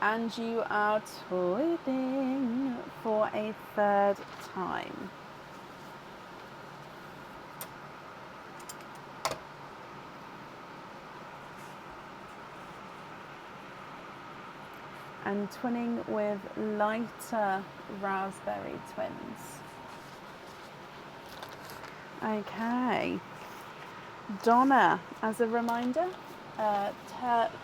And you are twinning for a 3rd time. And twinning with lighter raspberry twins. Okay. Donna, as a reminder,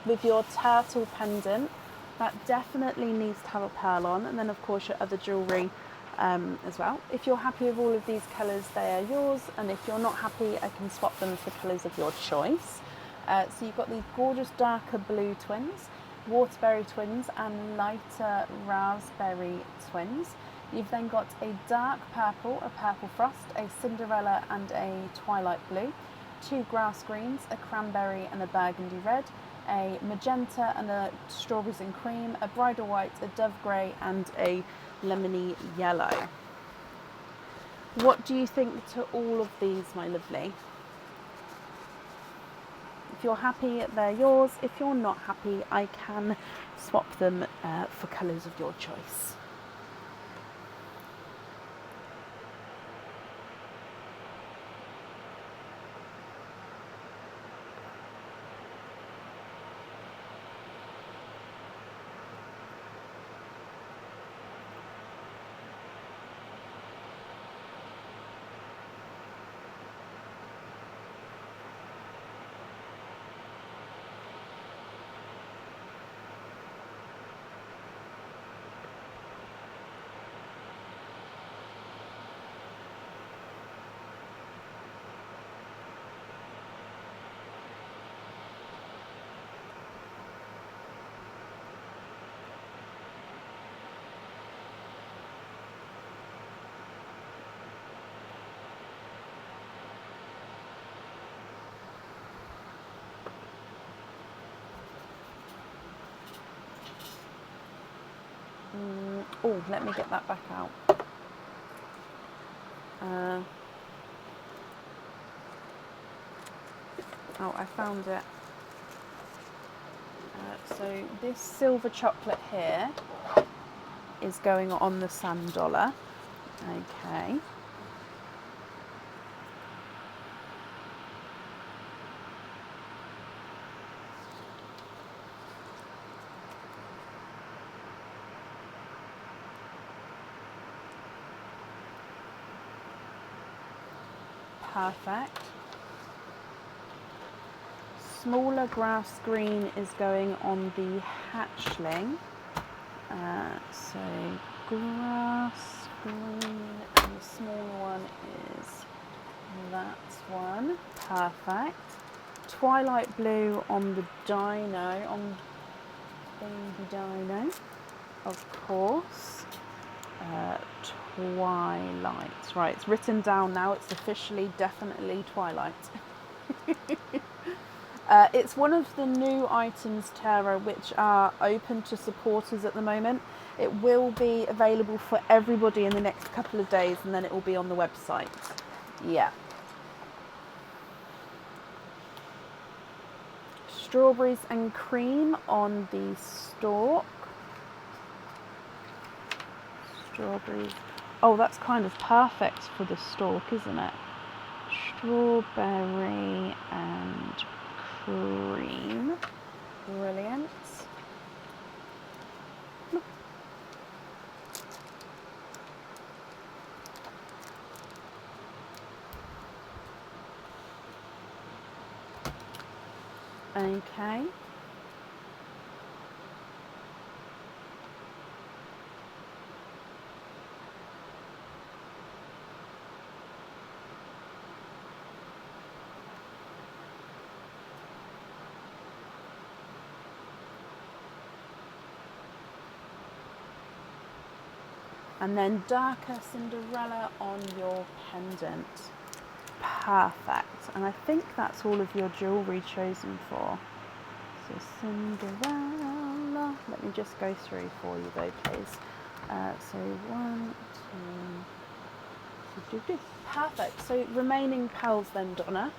with your turtle pendant, that definitely needs to have a pearl on, and then of course your other jewellery as well. If you're happy with all of these colours, they are yours, and if you're not happy, I can swap them for colours of your choice. So you've got these gorgeous darker blue twins, waterberry twins and lighter raspberry twins. You've then got a dark purple, a purple frost, a Cinderella and a twilight blue, 2 grass greens, a cranberry and a burgundy red, a magenta and a strawberries and cream, a bridal white, a dove grey and a lemony yellow. What do you think to all of these, my lovely? If you're happy, they're yours. If you're not happy, I can swap them for colours of your choice. Oh, let me get that back out. Oh, I found it. So this silver chocolate here is going on the sand dollar. Okay. perfect. Smaller grass green is going on the hatchling. So grass green, and the smaller one is that one. Perfect. Twilight blue on the dino, on baby dino, of course. Twilight. Right, it's written down now. It's officially, definitely Twilight. It's one of the new items, Tara, which are open to supporters at the moment. It will be available for everybody in the next couple of days, and then it will be on the website. Yeah. Strawberries and cream on the stalk. Strawberries. Oh, that's kind of perfect for the stalk, isn't it? Strawberry and cream. Brilliant. Okay. And then darker Cinderella on your pendant. Perfect. And I think that's all of your jewellery chosen for. So Cinderella. Let me just go through for you though, please. So 1, 2. Perfect. So remaining pearls then, Donna.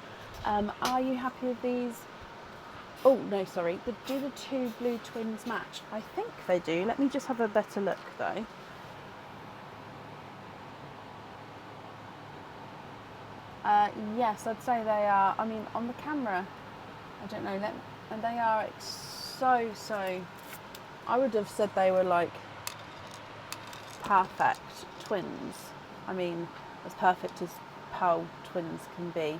Are you happy with these? Oh, no, sorry. Do the 2 blue twins match? I think they do. Let me just have a better look though. Yes, I'd say they are. I mean, on the camera, I don't know, and they are so. I would have said they were like perfect twins. I mean, as perfect as pearl twins can be,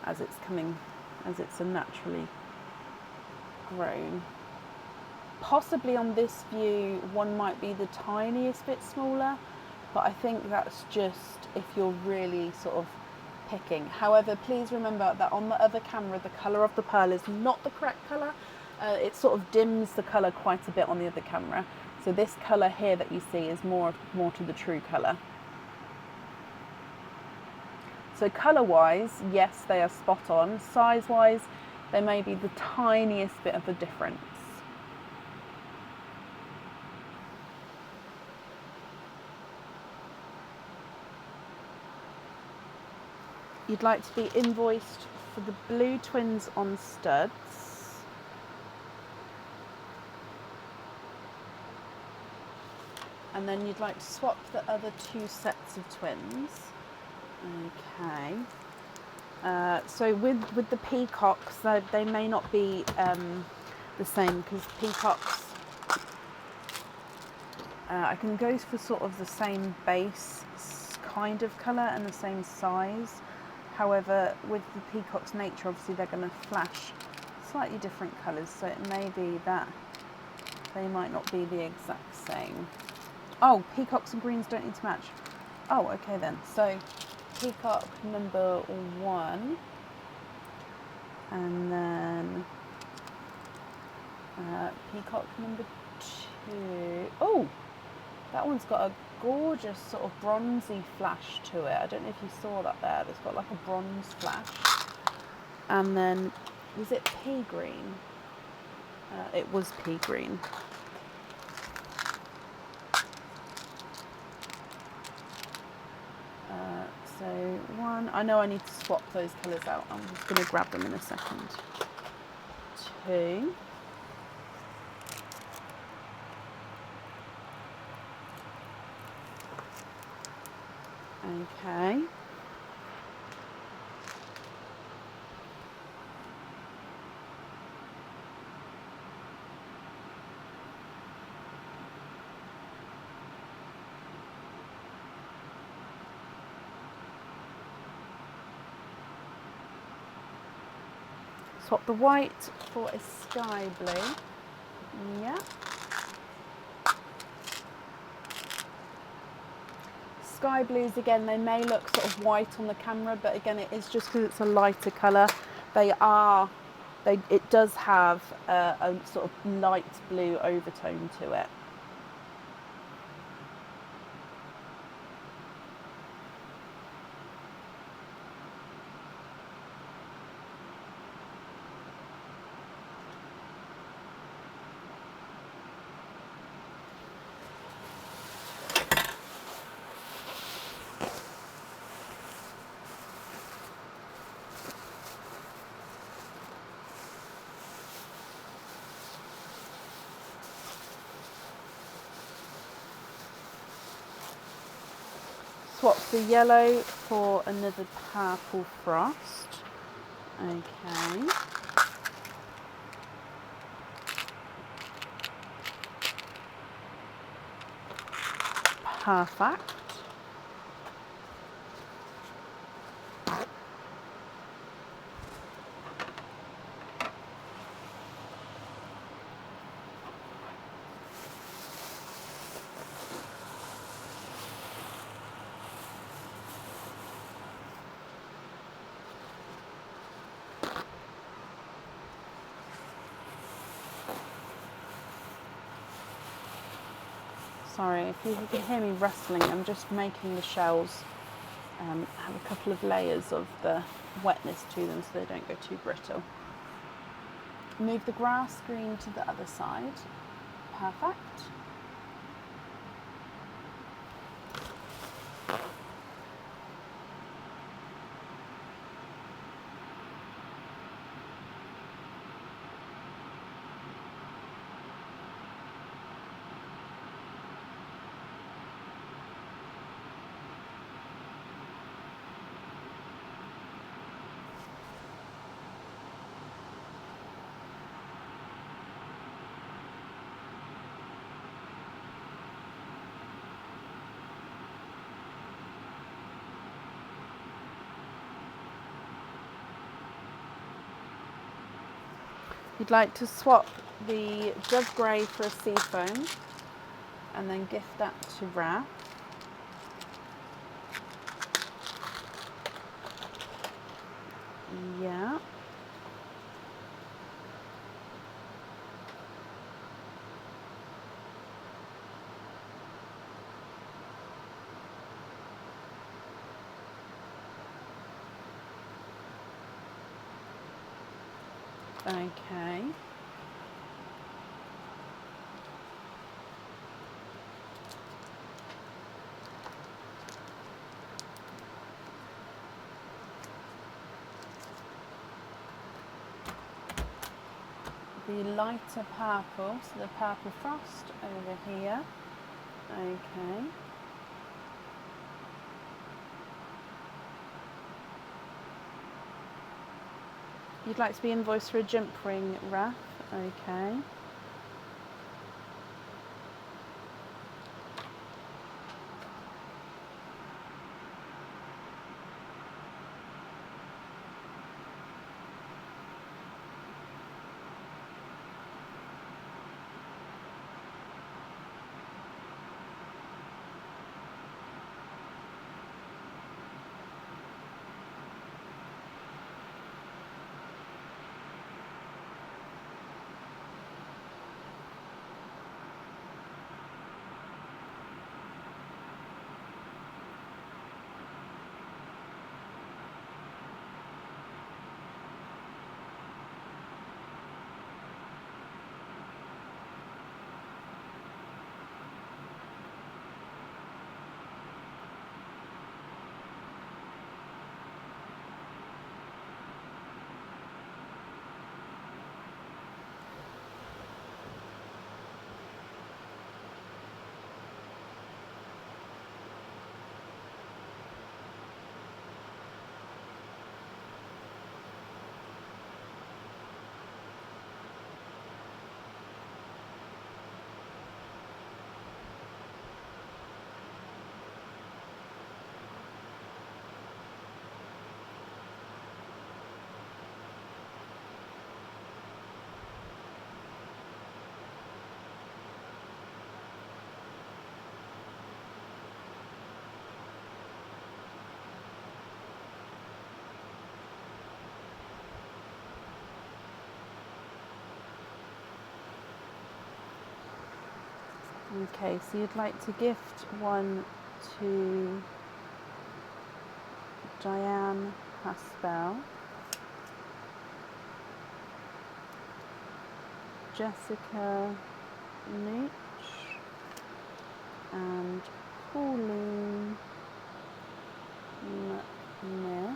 as it's a naturally grown. Possibly on this view, one might be the tiniest bit smaller, but I think that's just if you're really sort of picking. However, please remember that on the other camera, the colour of the pearl is not the correct colour. It sort of dims the colour quite a bit on the other camera. So this colour here that you see is more to the true colour. So colour-wise, yes, they are spot on. Size-wise, they may be the tiniest bit of a difference. You'd like to be invoiced for the blue twins on studs. And then you'd like to swap the other 2 sets of twins. Okay. So with the peacocks, they may not be the same, because peacocks, I can go for sort of the same base kind of colour and the same size. However, with the peacock's nature, obviously they're going to flash slightly different colours, so it may be that they might not be the exact same. Oh, peacocks and greens don't need to match. Oh, okay then. So peacock number 1, and then peacock number 2. Oh, that one's got a gorgeous sort of bronzy flash to it. I don't know if you saw that there. It's got like a bronze flash. And then, was it pea green? It was pea green. So 1, I know I need to swap those colours out. I'm just going to grab them in a second. 2. Okay. swap the white for a sky blue. Yeah. Sky blues, again, they may look sort of white on the camera, but again, it is just because it's a lighter colour. It does have a sort of light blue overtone to it. Swap the yellow for another purple frost. Okay. Perfect. Sorry, if you can hear me rustling, I'm just making the shells have a couple of layers of the wetness to them so they don't go too brittle. Move the grass green to the other side. Perfect. You'd like to swap the Dove Grey for a Seafoam and then gift that to Raph. Yeah. Okay. The lighter purple, so the purple frost over here. Okay. You'd like to be invoiced for a jump ring, Raph. Okay. Okay, so you'd like to gift one to Diane Haspel, Jessica Nooch, and Pauline McNiff.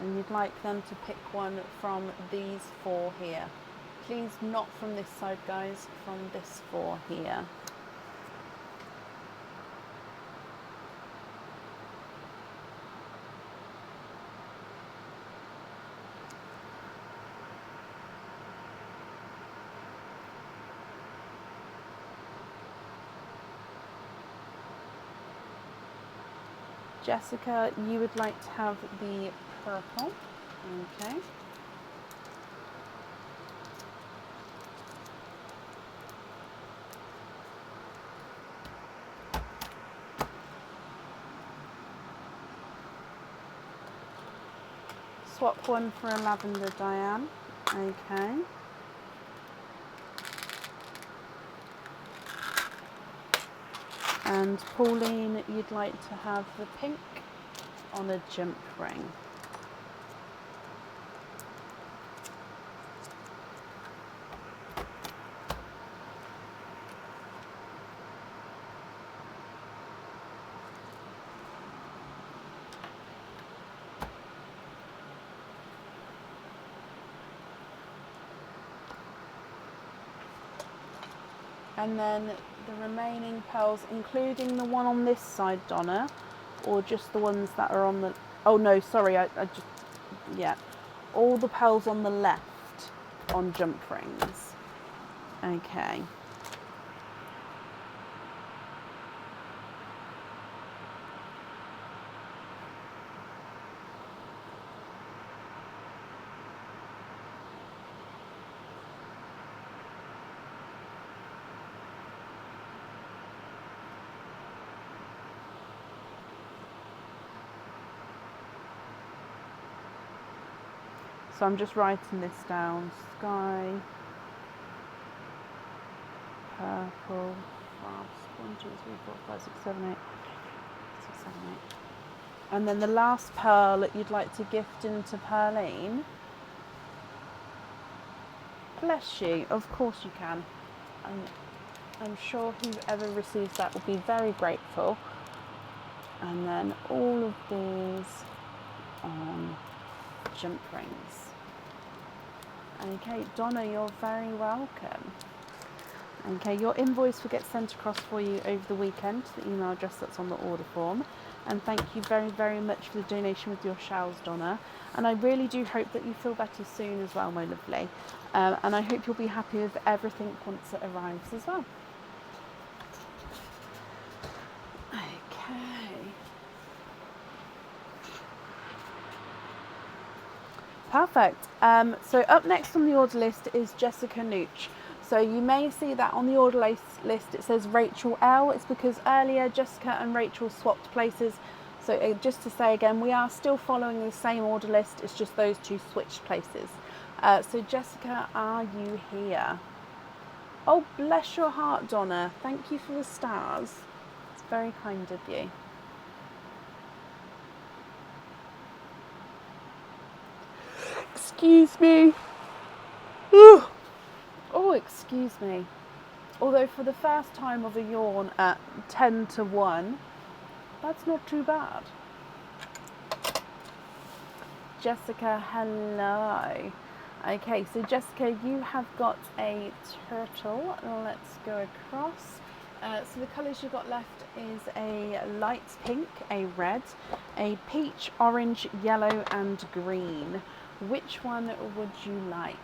And you'd like them to pick one from these 4 here. Please not from this side, guys, from this 4 here. Jessica, you would like to have the purple. Okay. Swap one for a lavender, Diane. Okay. And Pauline, you'd like to have the pink on a jump ring. And then the remaining pearls, including the one on this side, Donna, or just the ones that are on the... Oh no, sorry, I just... Yeah. All the pearls on the left on jump rings. Okay. So I'm just writing this down. Sky, purple, fast. 1, 2, 3, 4, 5, 6, 7, 8. 6, 7, 8. And then the last pearl that you'd like to gift into Pearline. Bless you. Of course you can. I'm sure whoever receives that will be very grateful. And then all of these on jump rings. Okay, Donna, you're very welcome. Okay, your invoice will get sent across for you over the weekend to the email address that's on the order form. And thank you very, very much for the donation with your shells, Donna. And I really do hope that you feel better soon as well, my lovely. And I hope you'll be happy with everything once it arrives as well. Okay. Perfect. So up next on the order list is Jessica Nooch. So you may see that on the order list it says Rachel L. It's because earlier Jessica and Rachel swapped places. So just to say again, we are still following the same order list. It's just those 2 switched places. So Jessica, are you here? Oh, bless your heart, Donna. Thank you for the stars. It's very kind of you. Excuse me. Oh, excuse me. Although for the first time of a yawn at 10 to 1, that's not too bad. Jessica, hello. Okay, so Jessica, you have got a turtle. Let's go across. So the colours you've got left is a light pink, a red, a peach, orange, yellow and green. Which one would you like?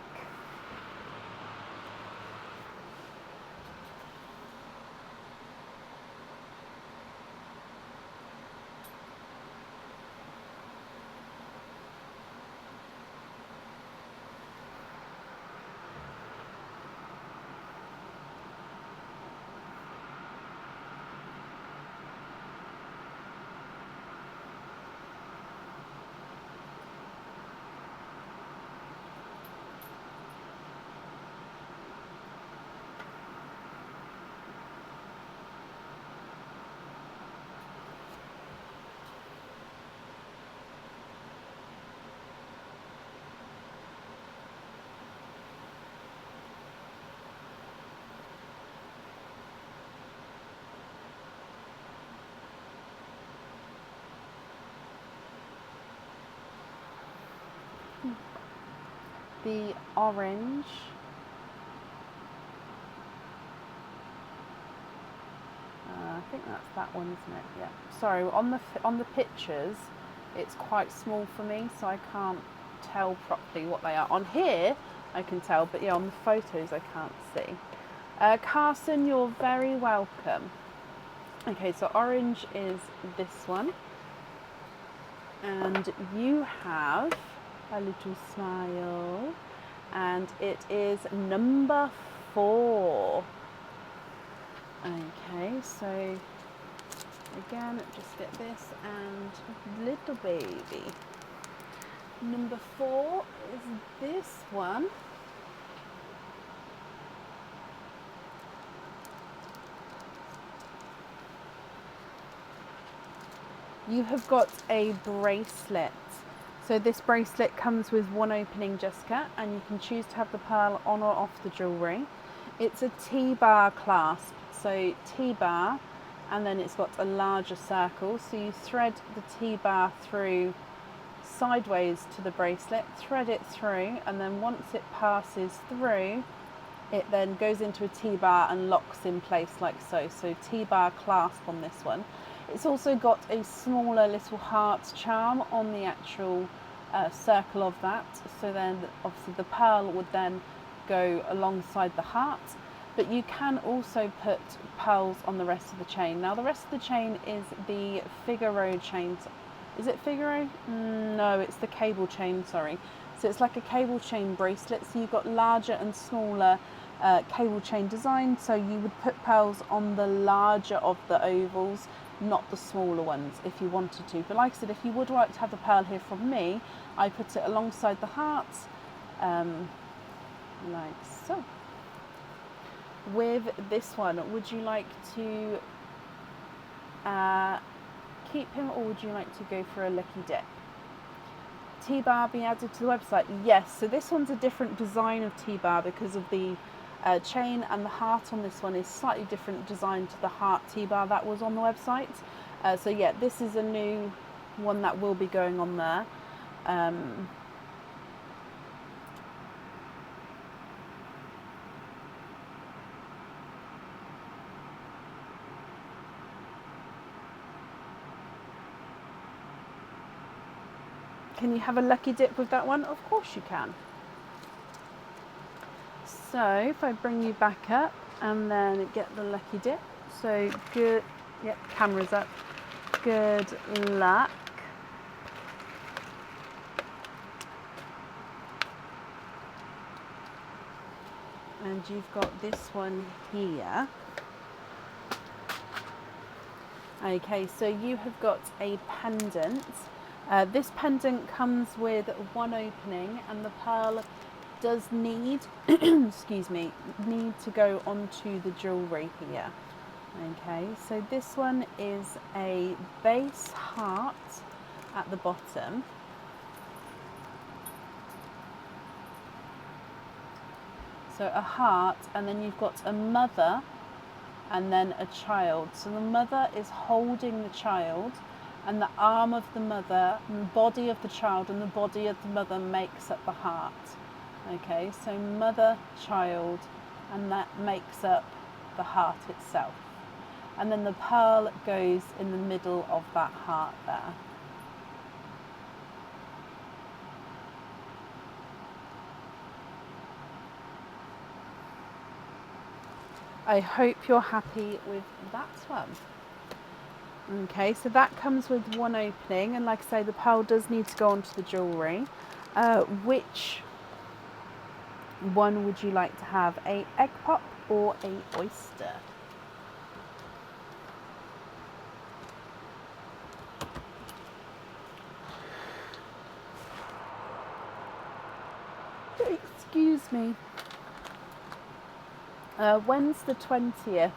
the orange, I think that's that one, isn't it? Yeah. Sorry, on the pictures, it's quite small for me, so I can't tell properly what they are. On here, I can tell, but yeah, on the photos, I can't see. Carson, you're very welcome. Okay, so orange is this one, and you have a little smile, and it is number 4. Okay, so again, just get this and little baby. Number 4 is this one. You have got a bracelet. So this bracelet comes with one opening, Jessica, and you can choose to have the pearl on or off the jewellery. It's a T-bar clasp, so T-bar, and then it's got a larger circle. So you thread the T-bar through sideways to the bracelet, thread it through, and then once it passes through, it then goes into a T-bar and locks in place like so. So T-bar clasp on this one. It's also got a smaller little heart charm on the actual circle of that. So then obviously the pearl would then go alongside the heart. But you can also put pearls on the rest of the chain. Now the rest of the chain is the Figaro chain. Is it Figaro? No, it's the cable chain, sorry. So it's like a cable chain bracelet. So you've got larger and smaller cable chain design. So you would put pearls on the larger of the ovals, not the smaller ones if you wanted to. But like I said, if you would like to have the pearl here from me, I put it alongside the hearts, like so. With this one, would you like to keep him, or would you like to go for a lucky dip? T-bar be added to the website? Yes, so this one's a different design of T-bar because of the chain, and the heart on this one is slightly different design to the heart T-bar that was on the website. So yeah, this is a new one that will be going on there. Can you have a lucky dip with that one? Of course you can. So if I bring you back up and then get the lucky dip. So good, yep, camera's up. Good luck. And you've got this one here. Okay, so you have got a pendant. This pendant comes with one opening, and the pearl does need, excuse me, need to go onto the jewellery here. Okay, so this one is a base heart at the bottom. So a heart, and then you've got a mother and then a child. So the mother is holding the child, and the arm of the mother, and the body of the child and the body of the mother makes up the heart. Okay, so mother, child, and that makes up the heart itself. And then the pearl goes in the middle of that heart there. I hope you're happy with that one. Okay, so that comes with one opening, and like I say, the pearl does need to go onto the jewellery. Which one would you like to have? A egg pop or a oyster? Excuse me. When's the 20th?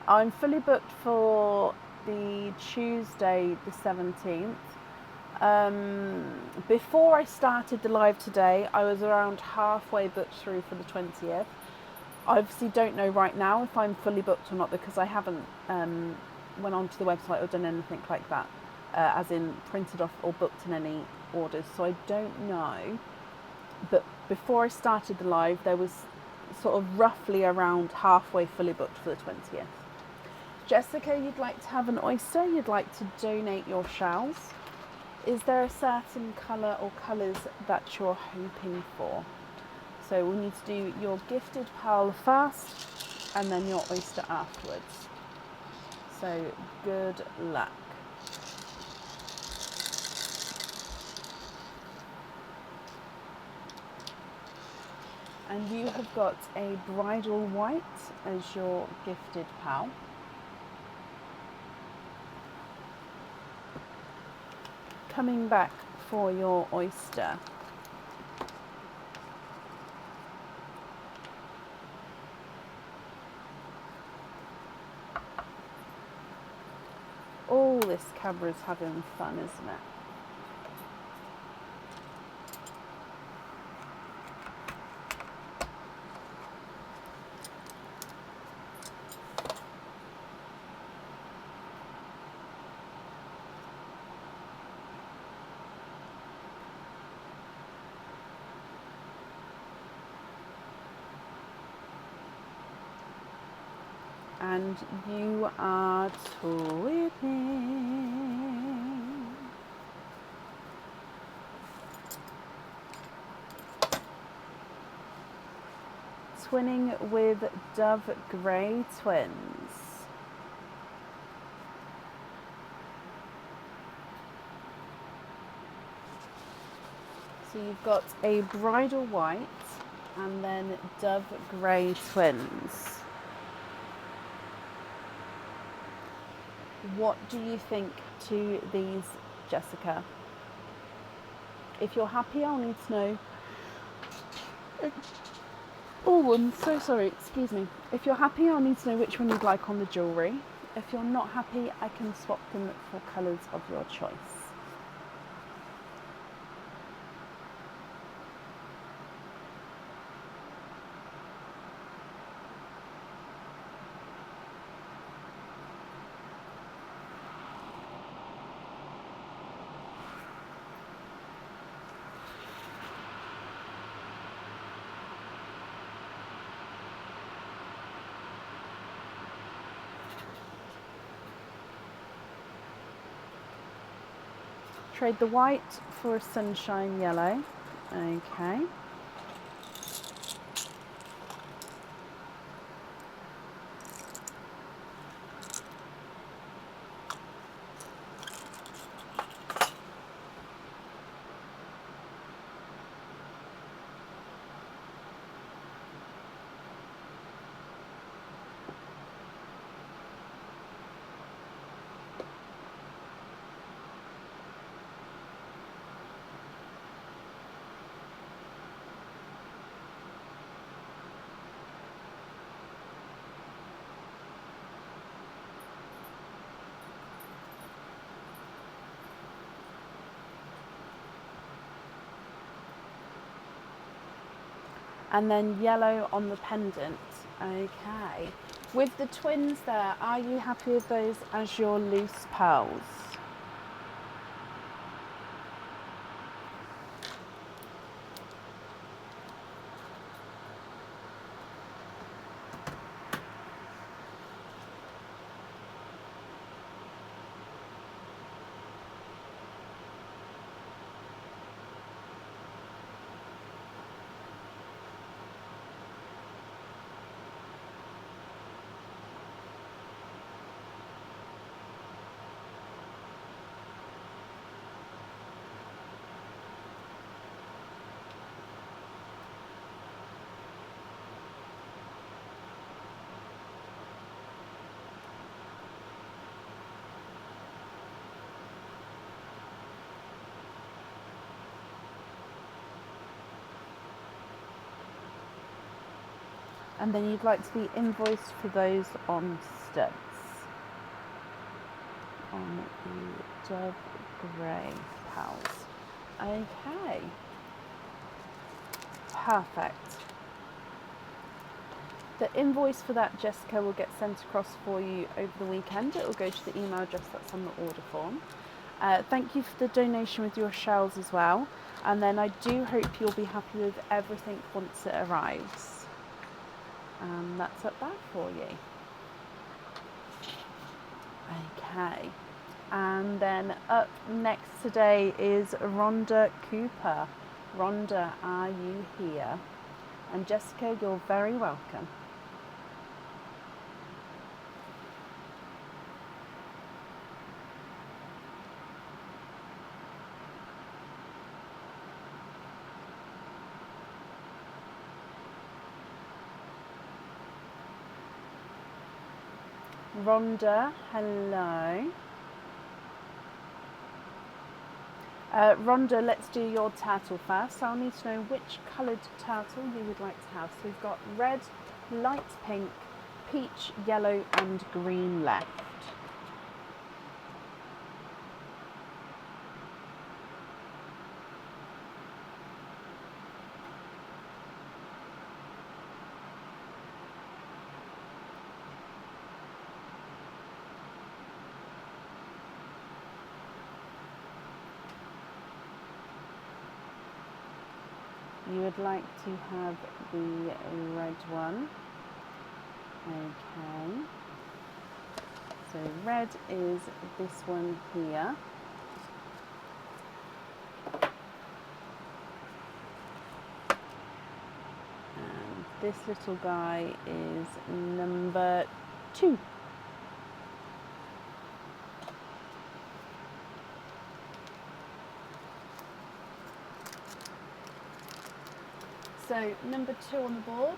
I'm fully booked for the Tuesday the 17th. Before I started the live today, I was around halfway booked through for the 20th. I obviously don't know right now if I'm fully booked or not, because I haven't went onto the website or done anything like that, as in printed off or booked in any orders, so I don't know. But before I started the live, there was sort of roughly around halfway fully booked for the 20th. Jessica, you'd like to have an oyster, you'd like to donate your shells. Is there a certain colour or colours that you're hoping for? So we'll need to do your gifted pearl first and then your oyster afterwards. So good luck. And you have got a bridal white as your gifted pearl. Coming back for your oyster. Oh, this camera's having fun, isn't it? And you are twinning. Twinning with Dove Grey Twins. So you've got a bridal white and then Dove Grey Twins. What do you think to these, Jessica? If you're happy, I'll need to know. Oh, I'm so sorry, excuse me. If you're happy, I'll need to know which one you'd like on the jewellery. If you're not happy, I can swap them for colours of your choice. Trade the white for a sunshine yellow. Okay. And then yellow on the pendant. Okay. With the twins there, are you happy with those as your loose pearls? And then you'd like to be invoiced for those on studs. On the Dove Grey pearls. Okay. Perfect. The invoice for that, Jessica, will get sent across for you over the weekend. It will go to the email address that's on the order form. Thank you for the donation with your shells as well. And then I do hope you'll be happy with everything once it arrives. And that's up there for you. Okay. And then up next today is Rhonda Cooper. Rhonda, are you here? And Jessica, you're very welcome. Rhonda, hello. Rhonda, let's do your turtle first. So I'll need to know which coloured turtle you would like to have. So we've got red, light pink, peach, yellow and green left. You would like to have the red one. Okay. So red is this one here. And this little guy is number 2. So number 2 on the board.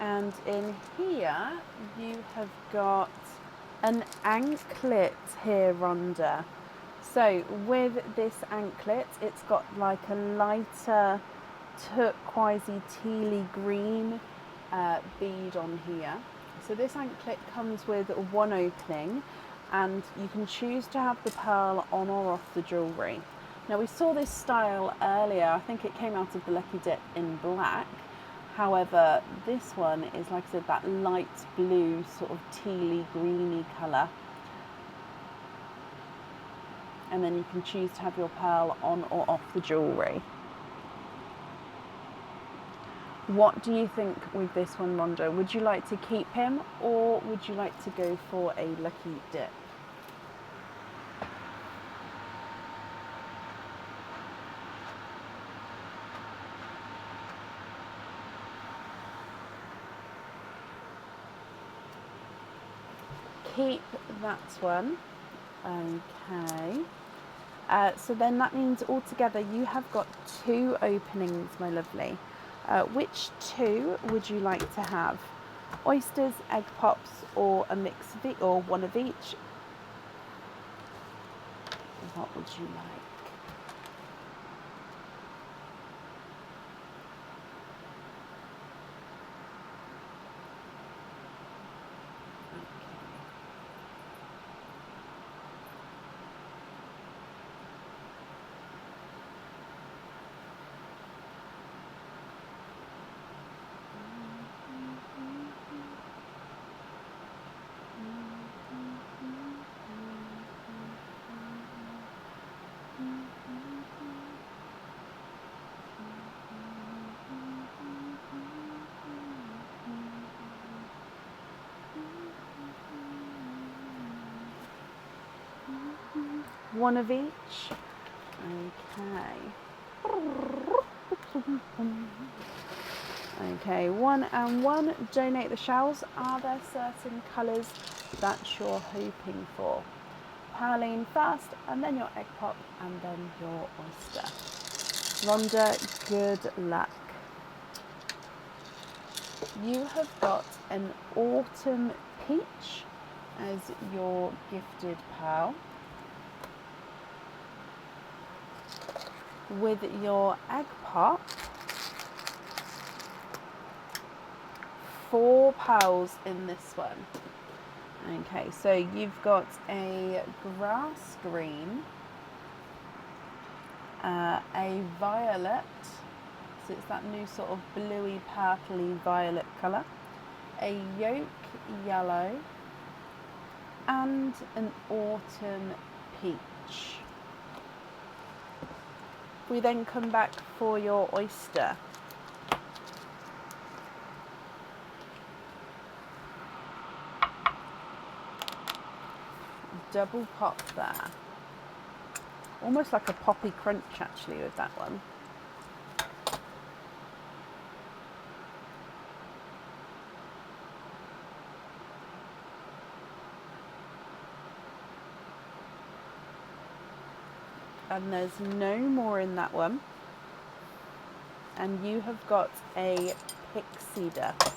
And in here you have got an anklet here, Rhonda. So with this anklet, it's got like a lighter turquoisey tealy green bead on here. So this anklet comes with one opening, and you can choose to have the pearl on or off the jewellery. Now we saw this style earlier, I think it came out of the Lucky Dip in black. However, this one is, like I said, that light blue sort of tealy greeny colour. And then you can choose to have your pearl on or off the jewellery. What do you think with this one, Rhonda? Would you like to keep him, or would you like to go for a Lucky Dip? Keep that one. Okay. So then that means altogether you have got 2 openings, my lovely. Which 2 would you like to have? Oysters, egg pops, or a mix of or one of each? What would you like? One of each? Okay. Okay, 1 and 1. Donate the shells. Are there certain colours that you're hoping for? Pearline first, and then your egg pop, and then your oyster. Rhonda, good luck. You have got an autumn peach as your gifted pearl. With your egg pop, 4 pearls in this one. Okay, so you've got a grass green, a violet, so it's that new sort of bluey purpley violet colour, a yolk yellow, and an autumn peach. We then come back for your oyster. Double pop there. Almost like a poppy crunch actually with that one. And there's no more in that one. And you have got a pixie dust.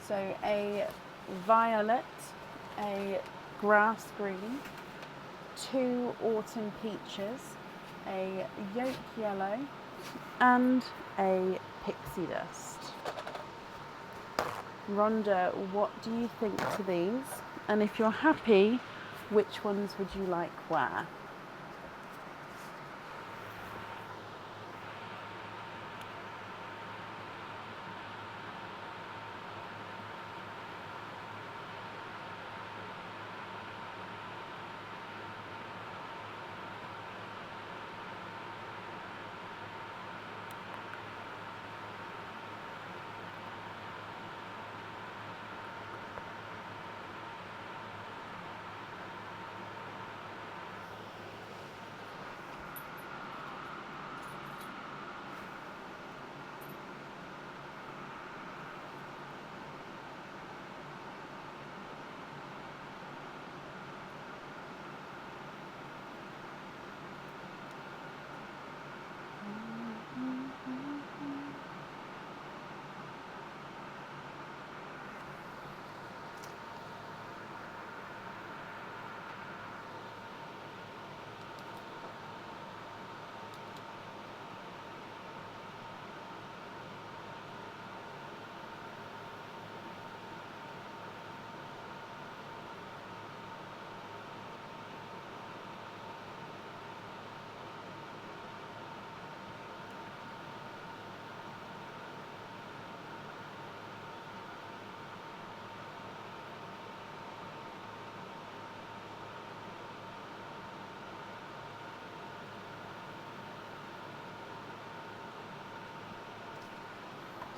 So a violet, a grass green, 2 autumn peaches, a yolk yellow, and a pixie dust. Rhonda, what do you think to these? And if you're happy, which ones would you like where?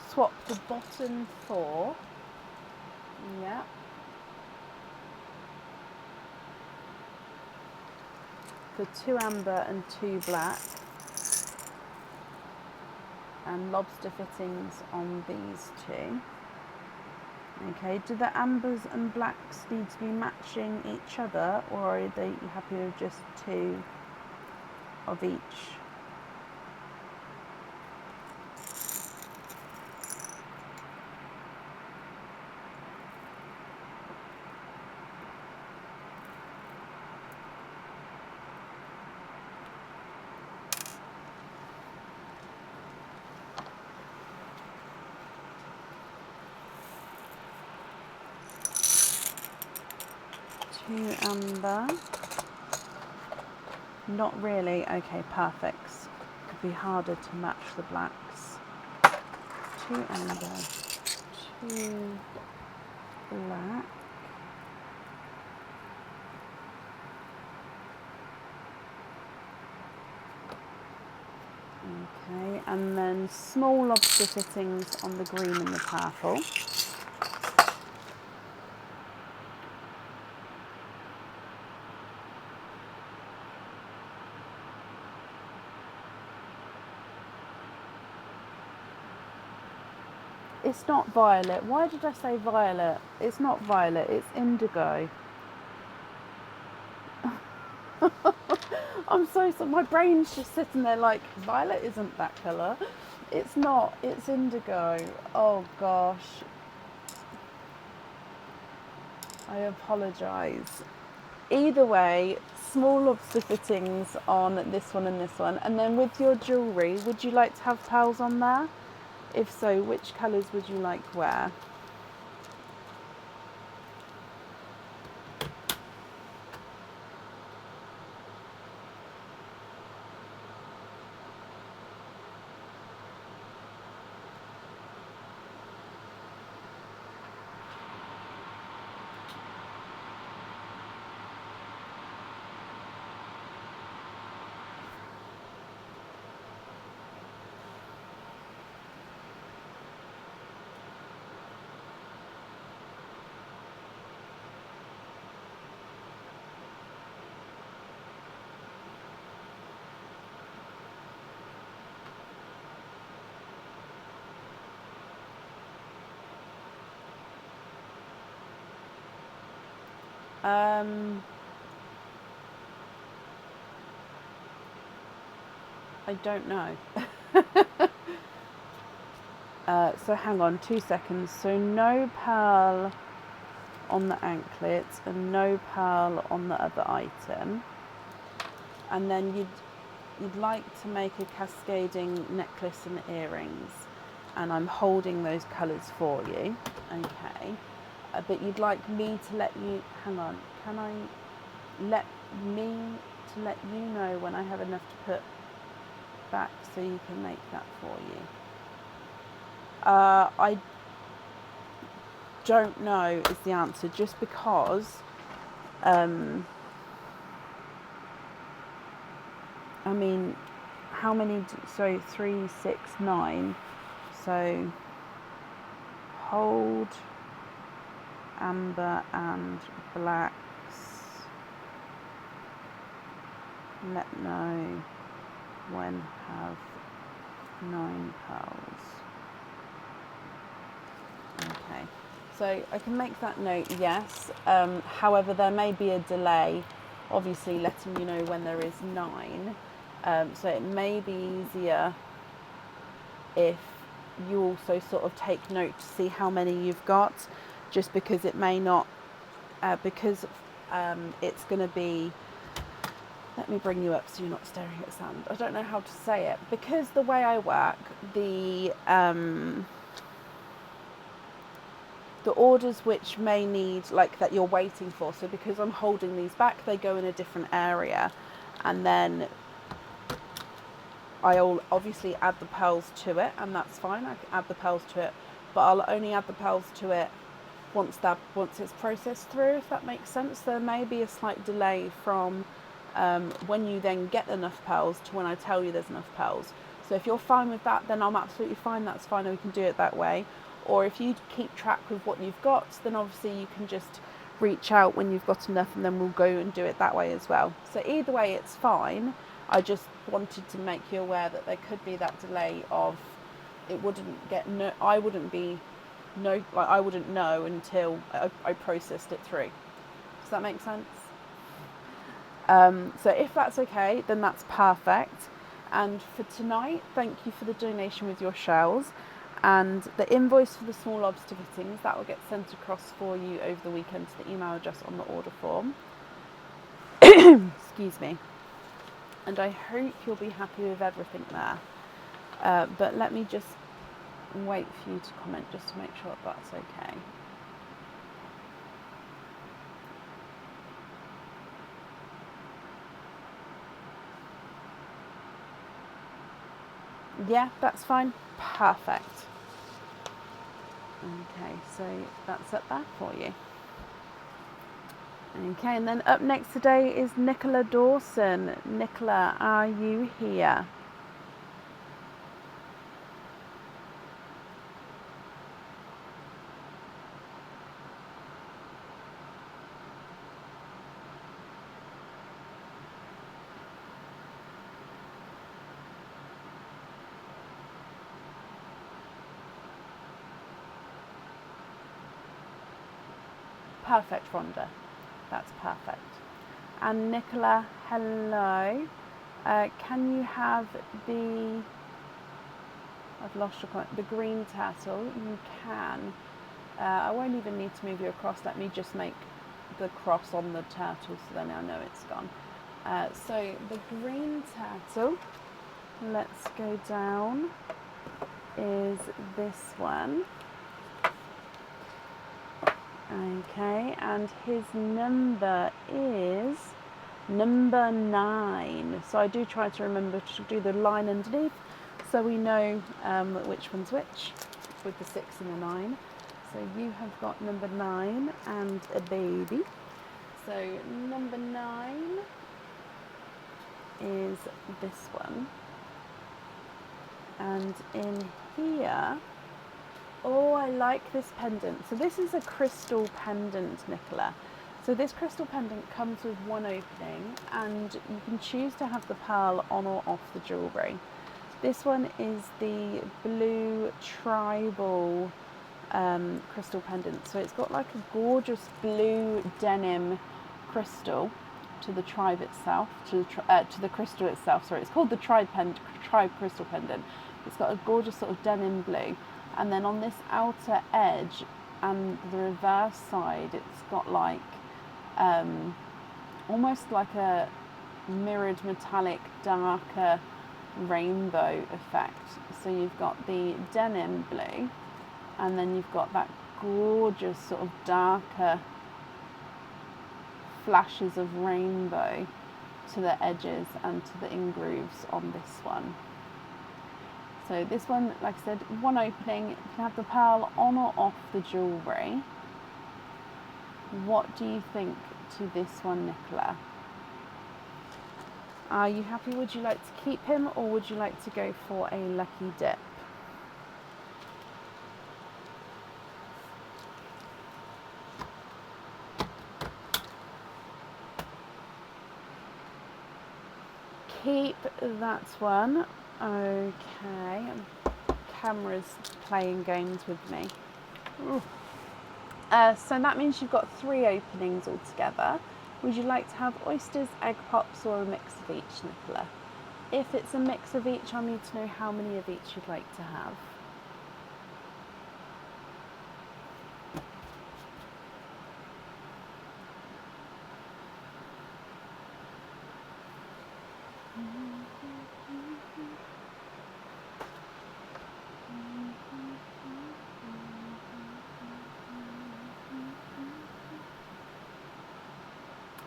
Swap the bottom 4. Yeah. For 2 amber and 2 black. And lobster fittings on these 2. Okay, do the ambers and blacks need to be matching each other, or are they happy with just 2 of each? Amber. Not really. Okay, perfect. Could be harder to match the blacks. 2 amber, 2 black. Okay, and then small lobster fittings on the green and the purple. It's not violet. Why did I say violet? It's not violet, it's indigo. I'm so sorry. My brain's just sitting there like, violet isn't that colour. It's not, it's indigo. Oh gosh. I apologise. Either way, small lobster fittings on this one and this one. And then with your jewellery, would you like to have pearls on there? If so, which colours would you like where? I don't know. So hang on 2 seconds. So no pearl on the anklet and no pearl on the other item. And then you'd like to make a cascading necklace and earrings. And I'm holding those colours for you. Okay. But you'd like me to let you... Hang on. Can I let you know when I have enough to put back so you can make that for you? I don't know is the answer, just because I mean, how many, so 3, 6, 9, so hold amber and blacks, let know when have 9 pearls. Okay, so I can make that note, yes. However, there may be a delay, obviously letting you know when there is 9. So it may be easier if you also sort of take note to see how many you've got, just because it may not, because it's going to be, let me bring you up so you're not staring at sand. I don't know how to say it, because the way I work, the orders which may need, like, that you're waiting for, so because I'm holding these back, they go in a different area, and then I'll obviously add the pearls to it, and that's fine, I can add the pearls to it, but I'll only add the pearls to it once it's processed through, if that makes sense. There may be a slight delay from when you then get enough pearls to when I tell you there's enough pearls. So if you're fine with that, then I'm absolutely fine, that's fine, and we can do it that way. Or if you keep track with what you've got, then obviously you can just reach out when you've got enough, and then we'll go and do it that way as well. So either way, it's fine. I just wanted to make you aware that there could be that delay of, it wouldn't get, I wouldn't know until I processed it through. Does that make sense? So if that's okay, then that's perfect. And for tonight, thank you for the donation with your shells. And the invoice for the small lobster fittings, that will get sent across for you over the weekend to the email address on the order form. Excuse me. And I hope you'll be happy with everything there. But let me just wait for you to comment just to make sure that that's okay. Yeah, that's fine. Perfect. Okay, so that's up there for you. Okay, and then up next today is Nicola Dawson. Nicola, are you here? Perfect, Rhonda. That's perfect. And Nicola, hello. Can you have the, I've lost your comment, the green turtle? You can. I won't even need to move you across. Let me just make the cross on the turtle so then I know it's gone. So the green turtle, let's go down, is this one. Okay, and his number is number 9. So I do try to remember to do the line underneath so we know which one's which, with the 6 and the 9. So you have got number 9 and a baby. So number 9 is this one. And in here, oh, I like this pendant. So this is a crystal pendant, Nicola. So this crystal pendant comes with one opening, and you can choose to have the pearl on or off the jewellery. This one is the blue tribal crystal pendant. So it's got like a gorgeous blue denim crystal to the tribe itself, to the crystal itself. Sorry, it's called the tribe crystal pendant. It's got a gorgeous sort of denim blue, and then on this outer edge and the reverse side, it's got like almost like a mirrored metallic darker rainbow effect. So you've got the denim blue, and then you've got that gorgeous sort of darker flashes of rainbow to the edges and to the in-grooves on this one. So this one, like I said, one opening, you can have the pearl on or off the jewellery. What do you think to this one, Nicola? Are you happy? Would you like to keep him, or would you like to go for a lucky dip? Keep that one. Okay. Camera's playing games with me. So that means you've got 3 openings altogether. Would you like to have oysters, egg pops, or a mix of each, Nicola? If it's a mix of each, I need to know how many of each you'd like to have.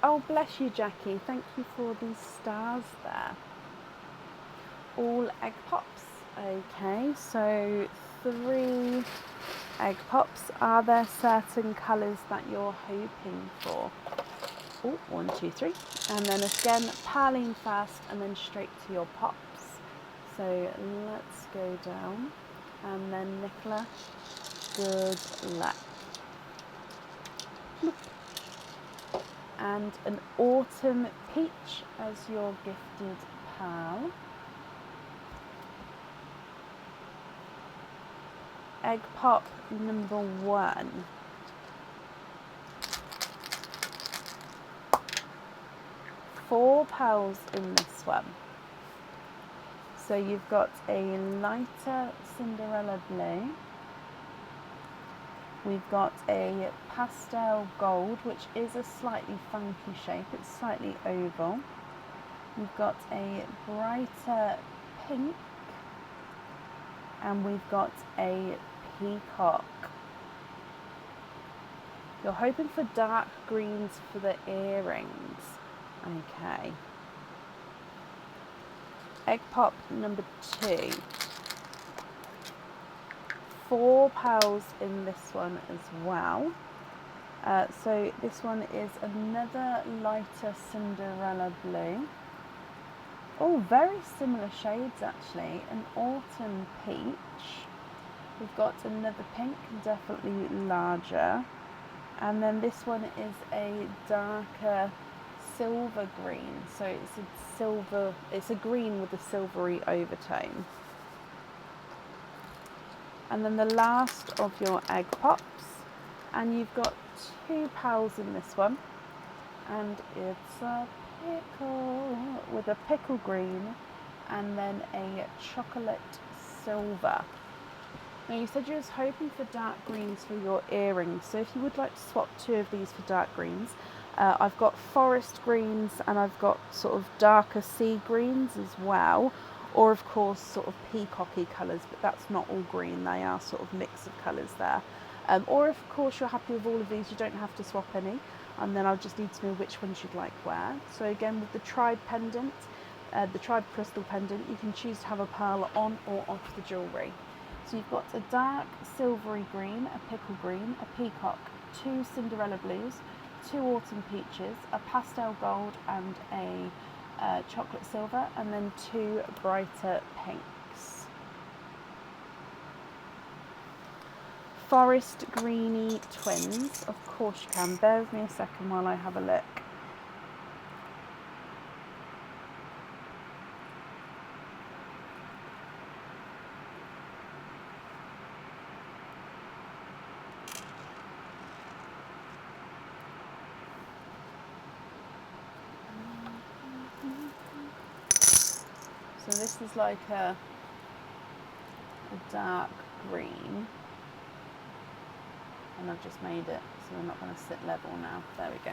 Oh, bless you, Jackie. Thank you for these stars there. All egg pops. Okay, so 3 egg pops. Are there certain colours that you're hoping for? Oh, 1, 2, 3. And then again, pearline first and then straight to your pops. So let's go down. And then Nicola, good luck. And an autumn peach as your gifted pearl. Egg pop number 1. Four pearls in this one. So you've got a lighter Cinderella blue. We've got a pastel gold, which is a slightly funky shape. It's slightly oval. We've got a brighter pink. And we've got a peacock. You're hoping for dark greens for the earrings. Okay. Egg pop number 2. 4 pearls in this one as well. So this one is another lighter Cinderella blue. Oh, very similar shades actually. An autumn peach. We've got another pink, definitely larger. And then this one is a darker silver green. So it's a green with a silvery overtone. And then the last of your egg pops, and you've got 2 pearls in this one, and it's a pickle with a pickle green and then a chocolate silver. Now you said you was hoping for dark greens for your earrings, so if you would like to swap 2 of these for dark greens, I've got forest greens and I've got sort of darker sea greens as well. Or of course sort of peacocky colours, but that's not all green, they are sort of mix of colours there. Or if of course you're happy with all of these, you don't have to swap any, and then I'll just need to know which ones you'd like where. So again, with the tribe pendant, the tribe crystal pendant, you can choose to have a pearl on or off the jewellery. So you've got a dark silvery green, a pickle green, a peacock, 2 Cinderella blues, 2 autumn peaches, a pastel gold and a chocolate silver, and then 2 brighter pinks. Forest greeny twins, of course you can. Bear with me a second while I have a look. So this is like a dark green, and I've just made it so we're not going to sit level now. There we go.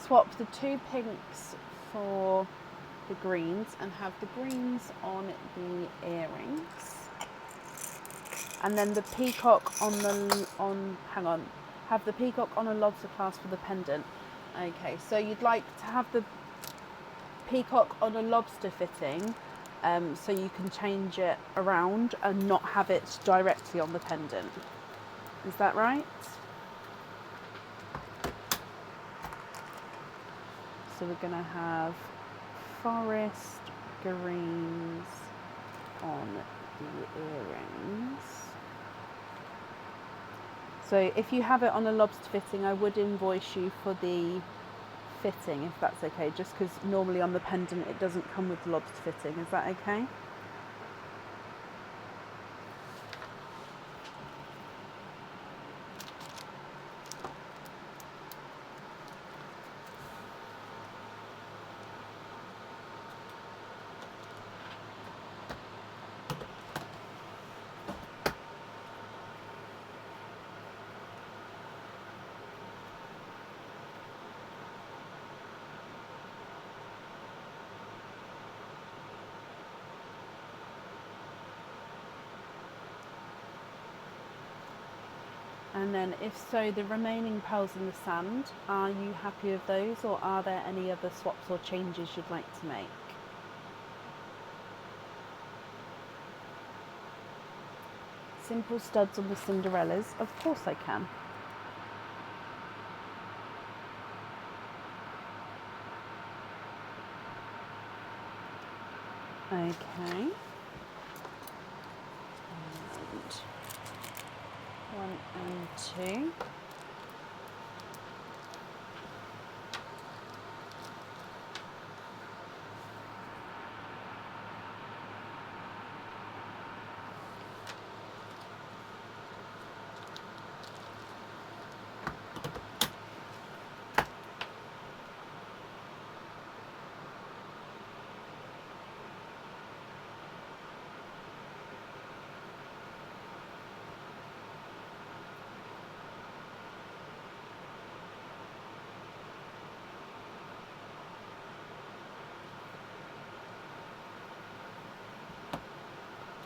Swap the 2 pinks for the greens and have the greens on the earrings, and then the peacock have the peacock on a lobster clasp for the pendant. Okay, so you'd like to have the peacock on a lobster fitting, so you can change it around and not have it directly on the pendant. Is that right? So we're going to have forest greens on the earrings. So if you have it on a lobster fitting, I would invoice you for the fitting, if that's okay, just because normally on the pendant it doesn't come with the lobster fitting. Is that okay? And then if so, the remaining pearls in the sand, are you happy with those, or are there any other swaps or changes you'd like to make? Simple studs on the Cinderellas, of course I can. Okay. And 1 and 2.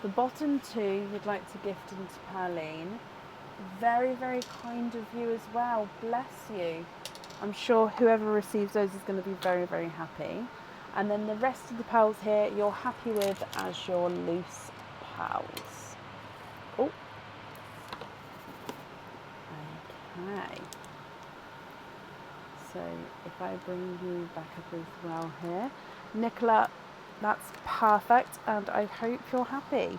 The bottom 2 you'd like to gift into Perline. Very, very kind of you as well. Bless you. I'm sure whoever receives those is going to be very, very happy. And then the rest of the pearls here you're happy with as your loose pearls. Oh. Okay. So if I bring you back up as well here. Nicola, that's perfect, and I hope you're happy.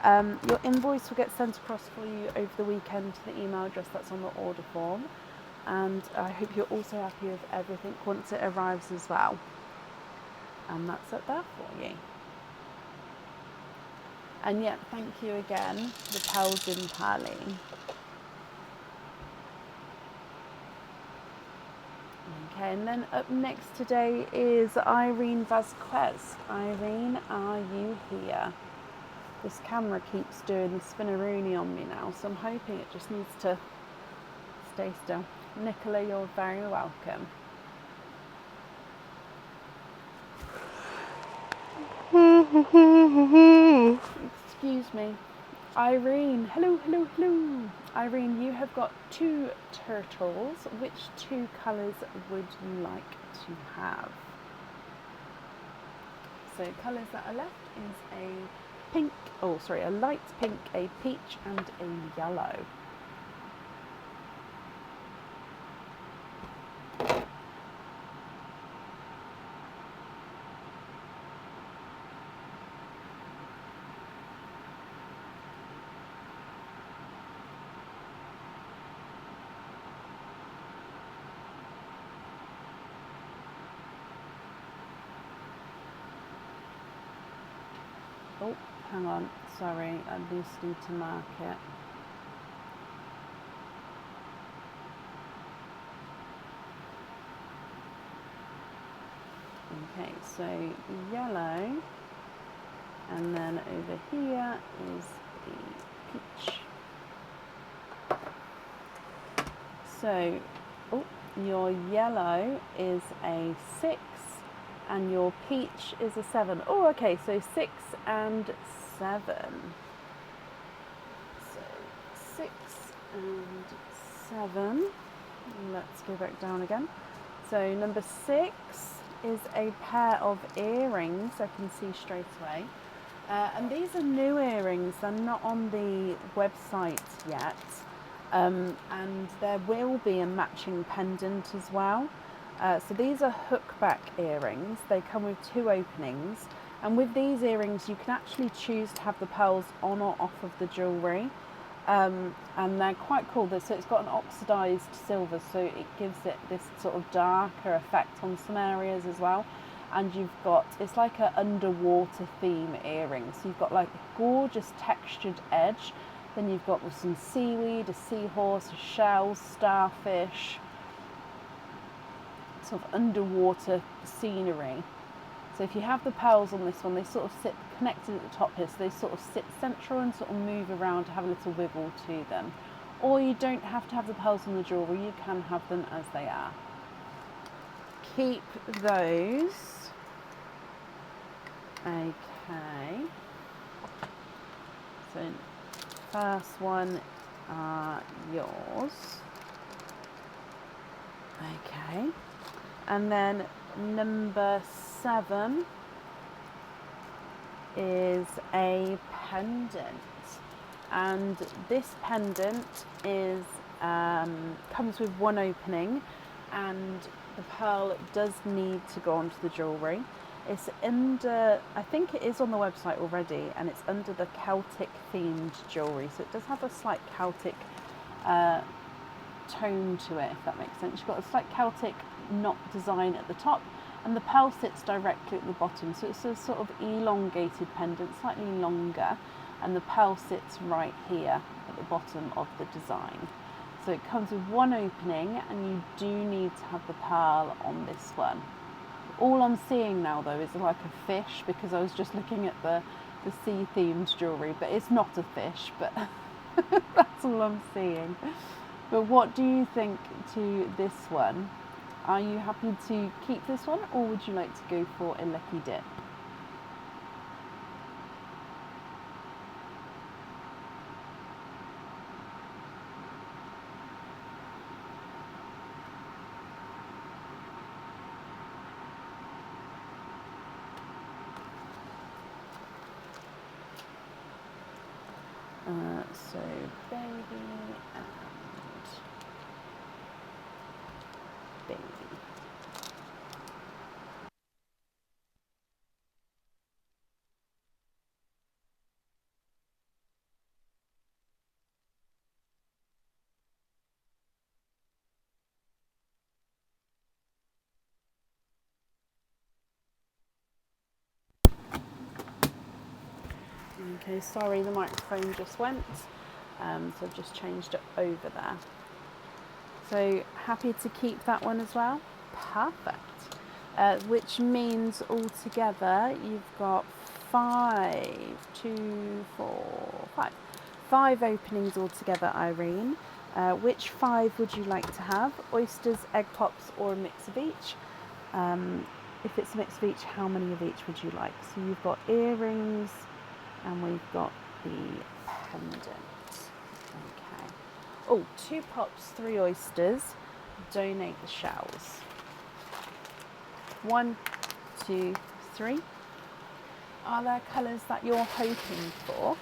Your invoice will get sent across for you over the weekend to the email address that's on the order form, and I hope you're also happy with everything once it arrives as well. And that's it there for you. And yet, thank you again, the pearls in Perline. Okay, and then up next today is Irene Vasquez. Irene, are you here? This camera keeps doing the spinneroonie on me now, so I'm hoping it just needs to stay still. Nicola, you're very welcome. Excuse me. Irene, hello, hello, hello. Irene, you have got 2 turtles. Which 2 colours would you like to have? So colours that are left is a light pink, a peach and a yellow. Oh, hang on, sorry, I just need to mark it. Okay, so yellow, and then over here is the peach. So, oh, your yellow is a 6 and your peach is a 7. Oh, okay, so 6 and 7. So 6 and 7. Let's go back down again. So number 6 is a pair of earrings, I can see straight away. And these are new earrings, they're not on the website yet. And there will be a matching pendant as well. So these are hookback earrings. They come with 2 openings. And with these earrings, you can actually choose to have the pearls on or off of the jewellery. And they're quite cool. So it's got an oxidised silver, so it gives it this sort of darker effect on some areas as well. And you've got, it's like an underwater theme earring. So you've got like a gorgeous textured edge. Then you've got some seaweed, a seahorse, a shell, starfish, sort of underwater scenery. So if you have the pearls on this one, they sort of sit connected at the top here, so they sort of sit central and sort of move around to have a little wiggle to them. Or you don't have to have the pearls on the jewellery, you can have them as they are. Keep those. Okay. So first one are yours. Okay. And then number 7 is a pendant. And this pendant is comes with 1 opening, and the pearl does need to go onto the jewellery. It's under, I think it is on the website already, and it's under the Celtic themed jewellery. So it does have a slight Celtic tone to it, if that makes sense. You've got a slight Celtic knot design at the top, and the pearl sits directly at the bottom. So it's a sort of elongated pendant, slightly longer, and the pearl sits right here at the bottom of the design. So it comes with 1 opening, and you do need to have the pearl on this one. All I'm seeing now though is like a fish, because I was just looking at the sea themed jewellery, but it's not a fish, but that's all I'm seeing. But what do you think to this one? Are you happy to keep this one, or would you like to go for a lucky dip? So baby and baby. Okay, sorry, the microphone just went, so I've just changed it over there. So happy to keep that one as well? Perfect. Which means altogether you've got 5 openings altogether, Irene. Which 5 would you like to have? Oysters, egg pops, or a mix of each? If it's a mix of each, how many of each would you like? So you've got earrings, and we've got the pendant. Okay. Oh, 2 pops, 3 oysters. Donate the shells. 1, 2, 3. Are there colours that you're hoping for?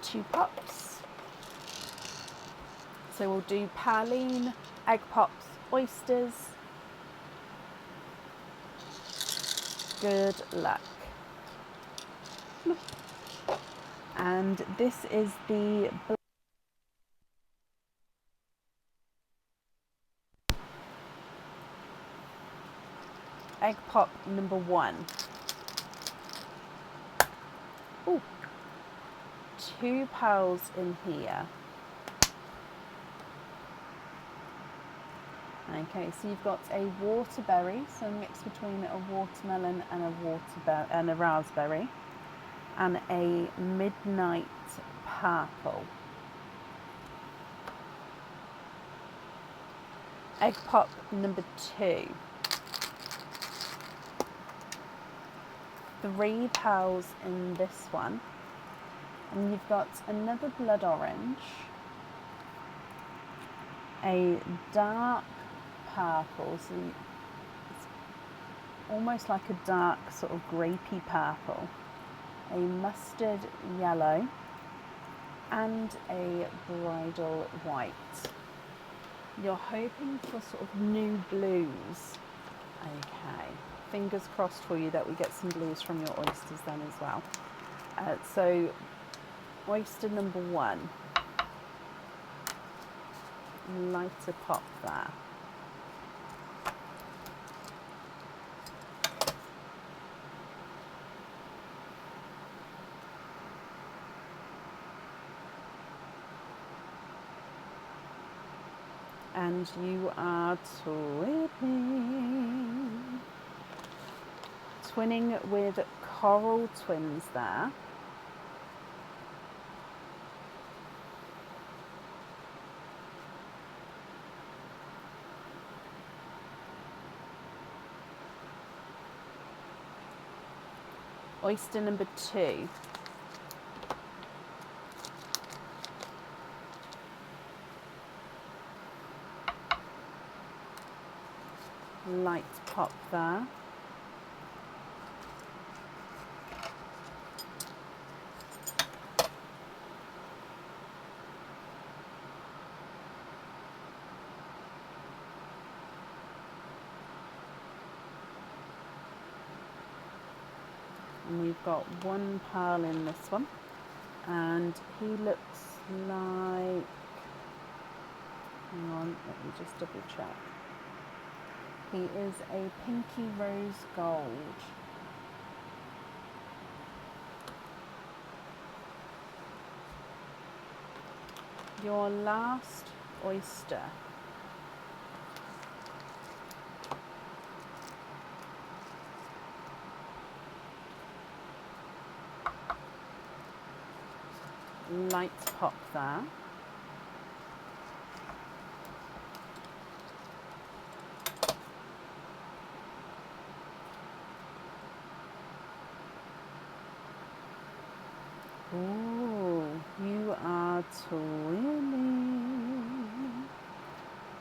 2 pops. So we'll do praline, egg pops, oysters. Good luck. And this is the egg pop number 1. Ooh, 2 pearls in here. Okay, so you've got a waterberry, so a mix between a watermelon and a raspberry, and a midnight purple. Egg pop number 2. 3 pearls in this one, and you've got another blood orange, a dark purple, so it's almost like a dark sort of grapey purple, a mustard yellow, and a bridal white. You're hoping for sort of new blues. Okay, fingers crossed for you that we get some blues from your oysters then as well. So oyster number 1, lighter pop there. And you are twinning with coral twins there. Oyster number 2. Light pop there. And we've got 1 pearl in this one, and he looks like, hang on, let me just double check. He is a pinky rose gold. Your last oyster. Light pop there. Ooh, you are twinning.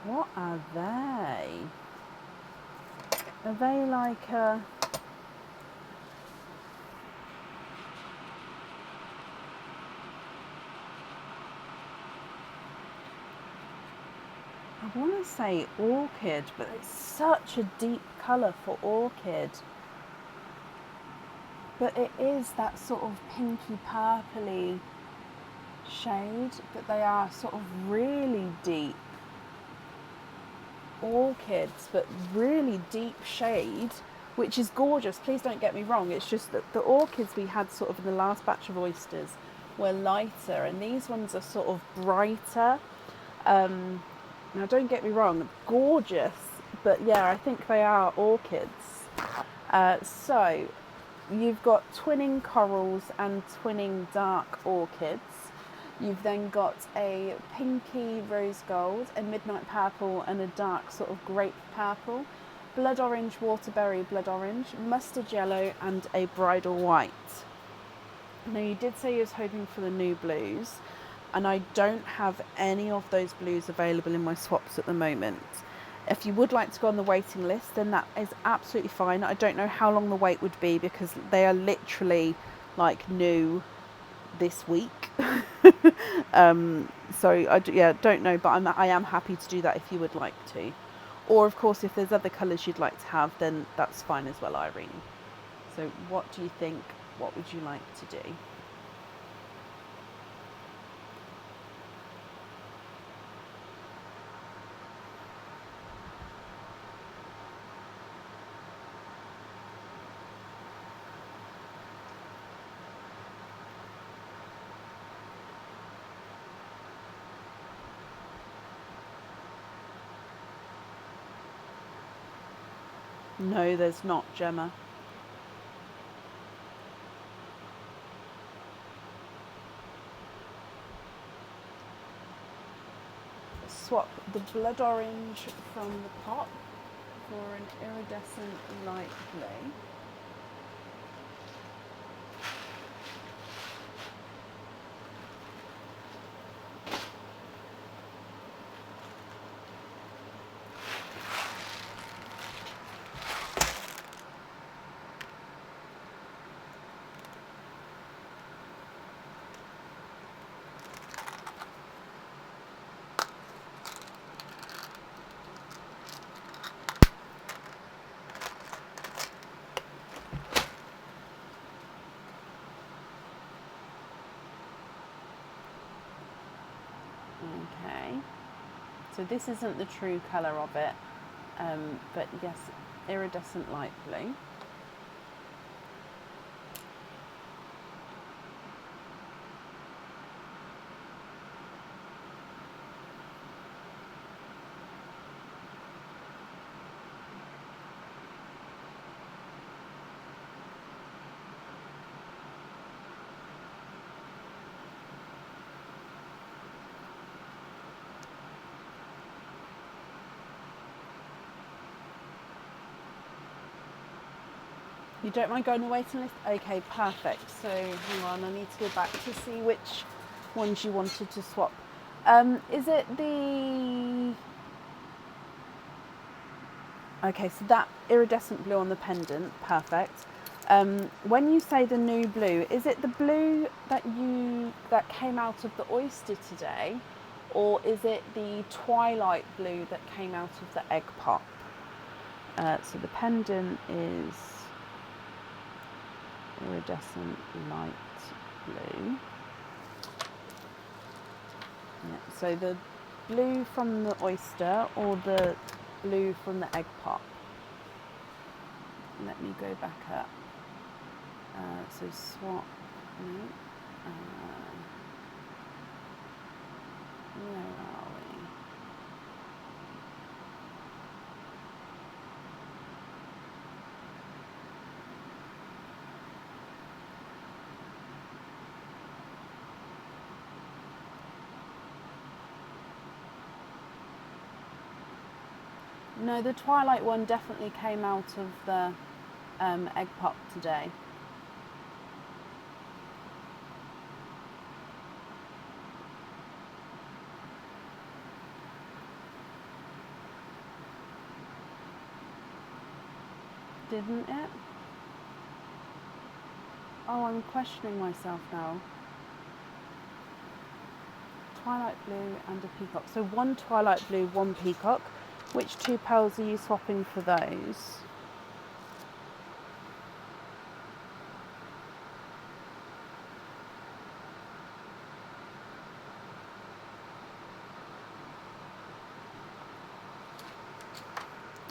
What are they? Are they like a... I want to say orchid, but it's such a deep colour for orchid. But it is that sort of pinky purpley shade, but they are sort of really deep orchids, but really deep shade, which is gorgeous. Please don't get me wrong. It's just that the orchids we had sort of in the last batch of oysters were lighter, and these ones are sort of brighter. Now don't get me wrong, gorgeous, but yeah, I think they are orchids. So you've got twinning corals and twinning dark orchids. You've then got a pinky rose gold, a midnight purple, and a dark sort of grape purple, blood orange, waterberry blood orange, mustard yellow, and a bridal white. Now, you did say you was hoping for the new blues, and I don't have any of those blues available in my swaps at the moment. If you would like to go on the waiting list, then that is absolutely fine. I don't know how long the wait would be because they are literally like new this week. So don't know, but I am happy to do that if you would like to. Or of course, if there's other colours you'd like to have, then that's fine as well, Irene. So what do you think? What would you like to do? No, there's not, Gemma. Swap the blood orange from the pot for an iridescent light blue. Okay, so this isn't the true colour of it, but yes, iridescent light blue. You don't mind going on the waiting list? Okay, perfect. So hang on, I need to go back to see which ones you wanted to swap. Is it the... Okay, so that iridescent blue on the pendant, perfect. When you say the new blue, is it the blue that came out of the oyster today, or is it the twilight blue that came out of the egg pop? So the pendant is iridescent light blue. Yeah, so the blue from the oyster or the blue from the egg pop? Let me go back up. So swap. No. Where are we? No, the twilight one definitely came out of the egg pop today. Didn't it? Oh, I'm questioning myself now. Twilight blue and a peacock. So one twilight blue, one peacock. Which two pearls are you swapping for those?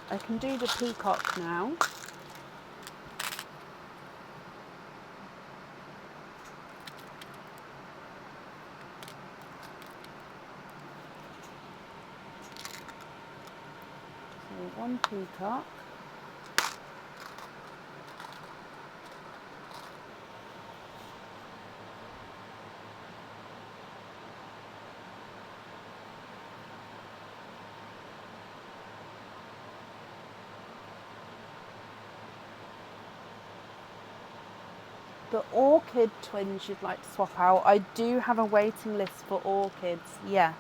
I can do the peacock now. So one peacock. the orchid twins you'd like to swap out. I do have a waiting list for orchids, yes.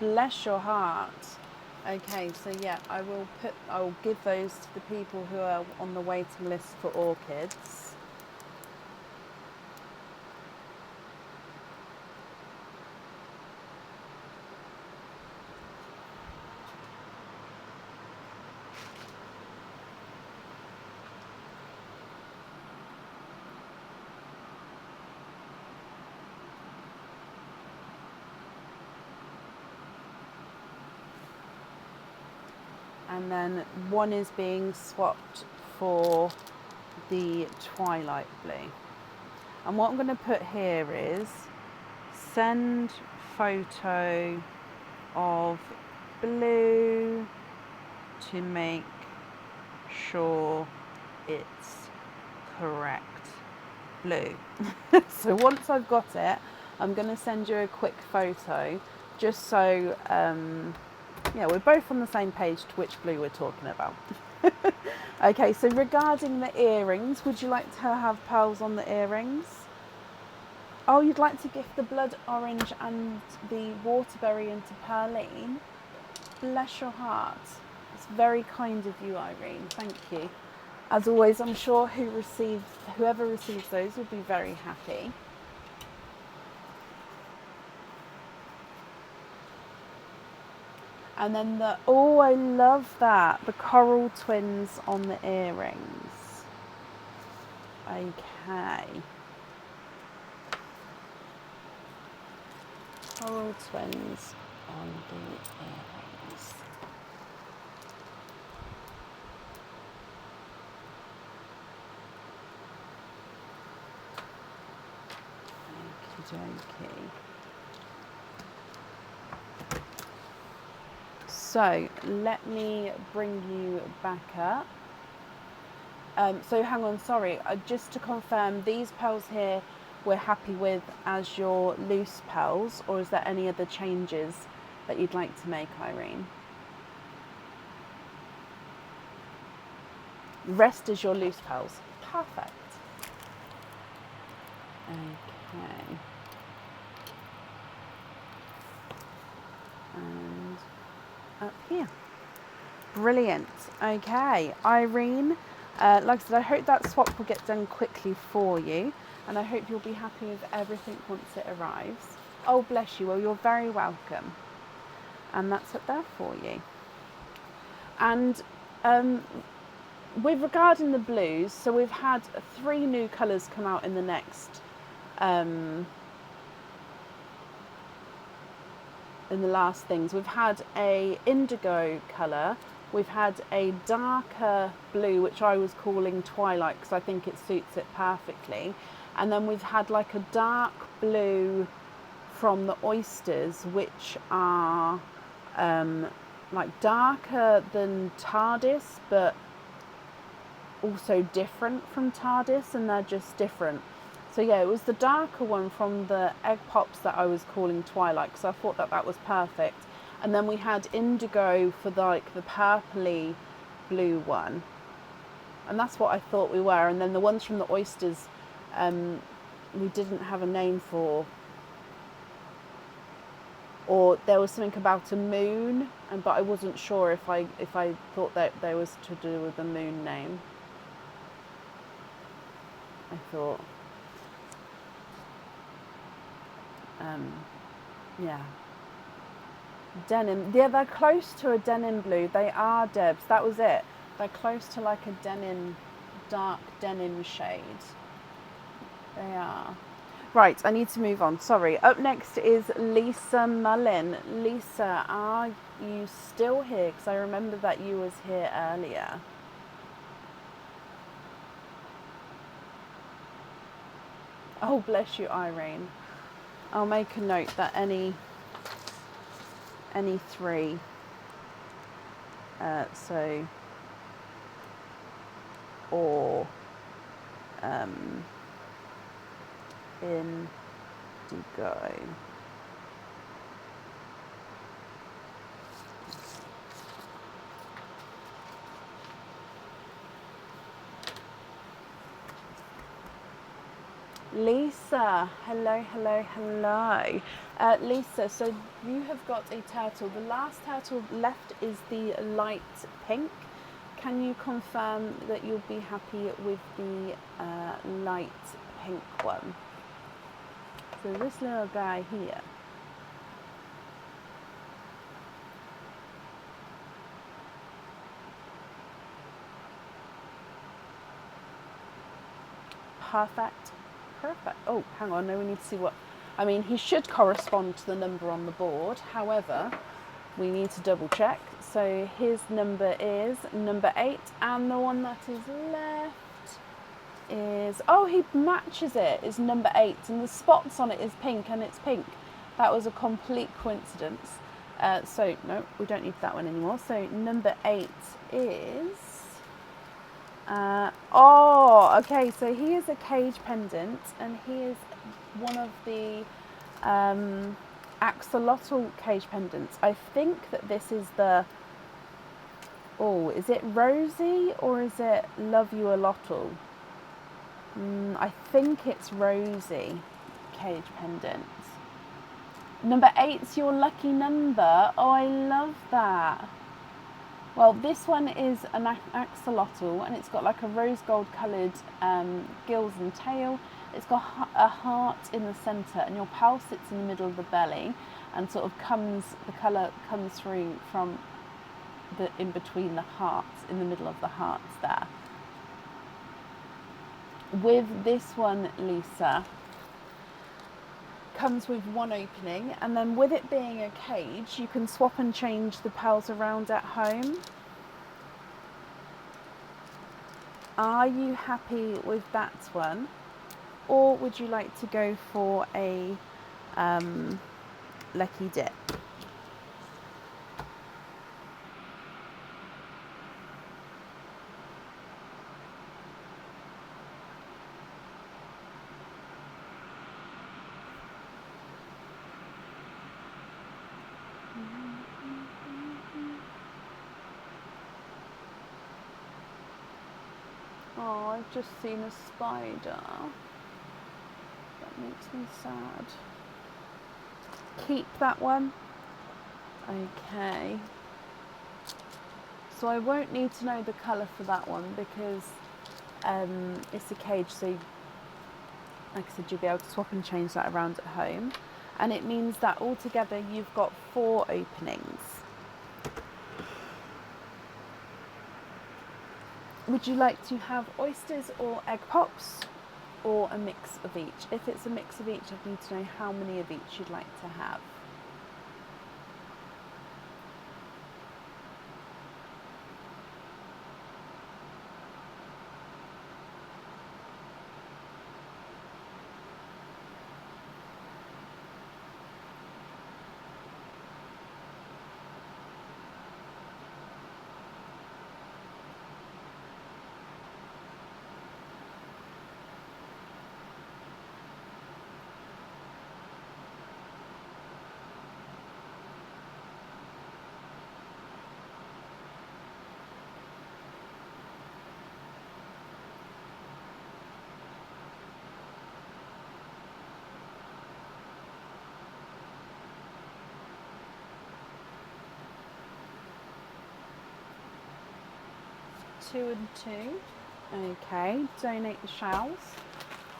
Bless your heart. Okay, so yeah, I'll give those to the people who are on the waiting list for orchids. And then one is being swapped for the twilight blue. And what I'm going to put here is send photo of blue to make sure it's correct blue. So once I've got it, I'm going to send you a quick photo just so yeah, we're both on the same page to which blue we're talking about. Okay, so regarding the earrings, would you like to have pearls on the earrings? Oh, you'd like to gift the blood orange and the waterberry into Pearline? Bless your heart. It's very kind of you, Irene. Thank you. As always, I'm sure whoever receives those will be very happy. And then oh, I love that. The coral twins on the earrings. Okay. Coral twins on the earrings. Okie dokie. So let me bring you back up. So hang on, sorry, just to confirm, these pearls here we're happy with as your loose pearls, or is there any other changes that you'd like to make, Irene? Rest is your loose pearls. Perfect. Okay. And up here. Brilliant. Okay, Irene, like I said, I hope that swap will get done quickly for you, and I hope you'll be happy with everything once it arrives. Oh, bless you. Well, you're very welcome. And that's up there for you. And with regarding the blues, so we've had 3 new colours come out in the next in the last things. We've had a indigo colour, we've had a darker blue, which I was calling twilight because I think it suits it perfectly, and then we've had like a dark blue from the oysters, which are like darker than TARDIS but also different from TARDIS, and they're just different. So yeah, it was the darker one from the egg pops that I was calling twilight because I thought that that was perfect. And then we had indigo for the purpley blue one, and that's what I thought we were. And then the ones from the oysters we didn't have a name for, or there was something about a moon, but I wasn't sure if I thought that there was to do with the moon name. I thought yeah, denim. Yeah, they're close to a denim blue. They are, Debs. That was it. They're close to like a denim, dark denim shade. They are. Right, I need to move on. Sorry. Up next is Lisa Mullin. Lisa, are you still here? Because I remember that you was here earlier. Oh, bless you, Irene. I'll make a note that any 3, so, or indigo. Lisa, hello, hello, hello. Lisa, so you have got a turtle. The last turtle left is the light pink. Can you confirm that you'll be happy with the light pink one? So this little guy here. Perfect. Perfect. Oh, hang on. No, we need to see what. I mean, he should correspond to the number on the board. However, we need to double check. So his number is number 8, and the one that is left is, oh, he matches it. It's number 8, and the spots on it is pink, and it's pink. That was a complete coincidence. So no, we don't need that one anymore. So number 8 is. Oh, okay. So he is a cage pendant, and he is one of the axolotl cage pendants. I think that this is the. Oh, is it Rosie or is it Love You a Lotl? I think it's Rosie cage pendant. Number 8's your lucky number. Oh, I love that. Well, this one is an axolotl, and it's got like a rose gold coloured gills and tail. It's got a heart in the centre, and your pal sits in the middle of the belly, and sort of the colour comes through from in between the hearts, in the middle of the hearts there. With this one, Lisa, comes with one opening, and then with it being a cage, you can swap and change the pals around at home. Are you happy with that one, or would you like to go for a lucky dip? Oh, I've just seen a spider. That makes me sad. Keep that one. Okay. So I won't need to know the colour for that one because it's a cage, so like I said, you'll be able to swap and change that around at home. And it means that altogether you've got 4 openings. Would you like to have oysters or egg pops, or a mix of each? If it's a mix of each, I need to know how many of each you'd like to have. Two and two. Okay, donate the shells.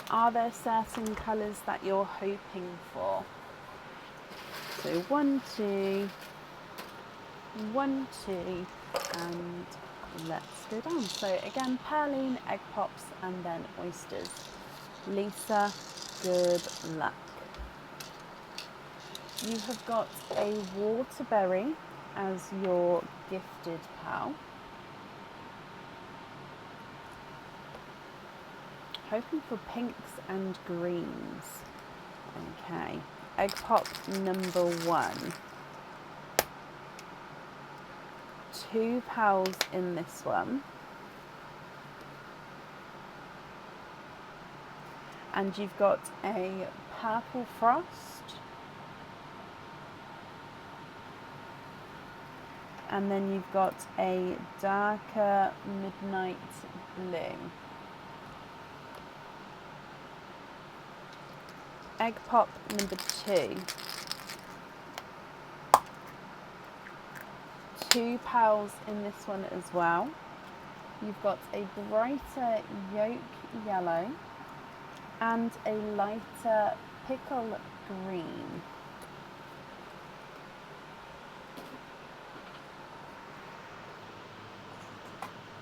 Are there certain colours that you're hoping for? So 1, 2, 1, 2, and let's go down. So again, Pearline, egg pops, and then oysters. Lisa, good luck. You have got a waterberry as your gifted pal. Hoping for pinks and greens. Okay, egg pop number 1. 2 pals in this one. And you've got a purple frost. And then you've got a darker midnight blue. egg pop number 2. Two pals in this one as well. You've got a brighter yolk yellow and a lighter pickle green.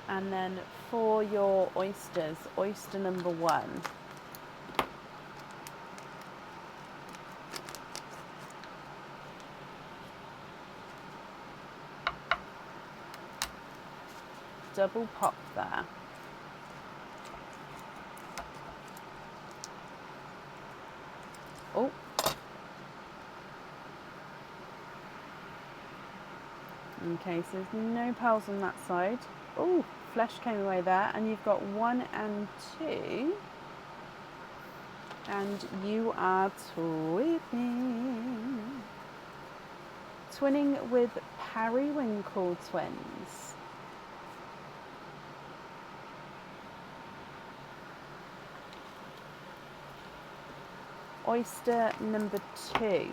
And then for your oysters, oyster number 1. Double pop there. Oh. Okay, so there's no pearls on that side. Oh, flesh came away there, and you've got 1 and 2. And you are twinning. Twinning with periwinkle twins. Oyster number 2.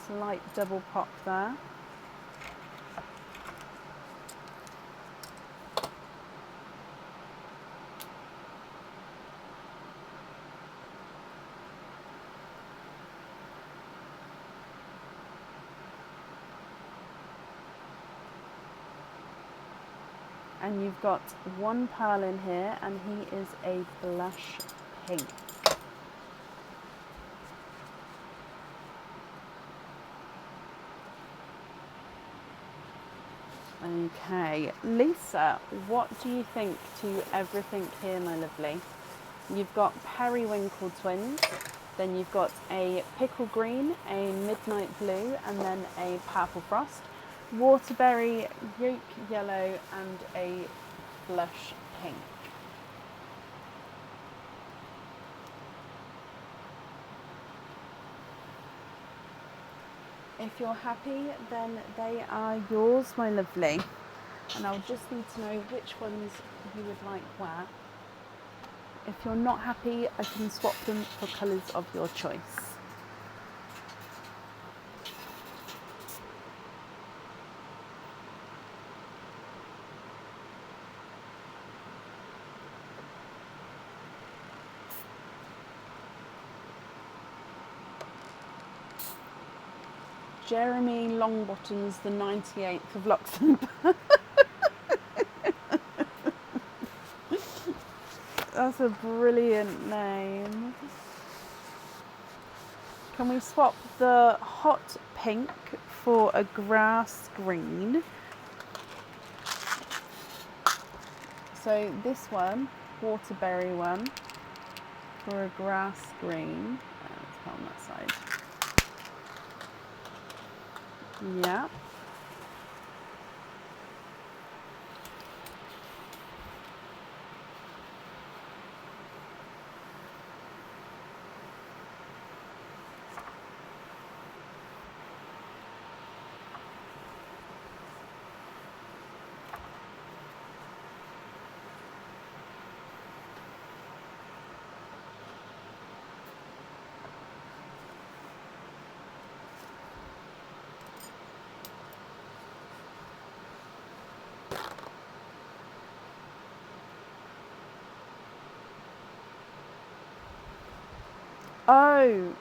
Slight double pop there. And you've got 1 pearl in here, and he is a blush pink. Okay, Lisa, what do you think to everything here, my lovely? You've got periwinkle twins, then you've got a pickle green, a midnight blue, and then a purple frost, waterberry, yolk yellow, and a blush pink. If you're happy, then they are yours, my lovely. And I'll just need to know which ones you would like where. If you're not happy, I can swap them for colours of your choice. Jeremy Longbottoms, the 98th of Luxembourg. That's a brilliant name. Can we swap the hot pink for a grass green? So this one, waterberry one, for a grass green. Let's put on that side. Yeah. Oh,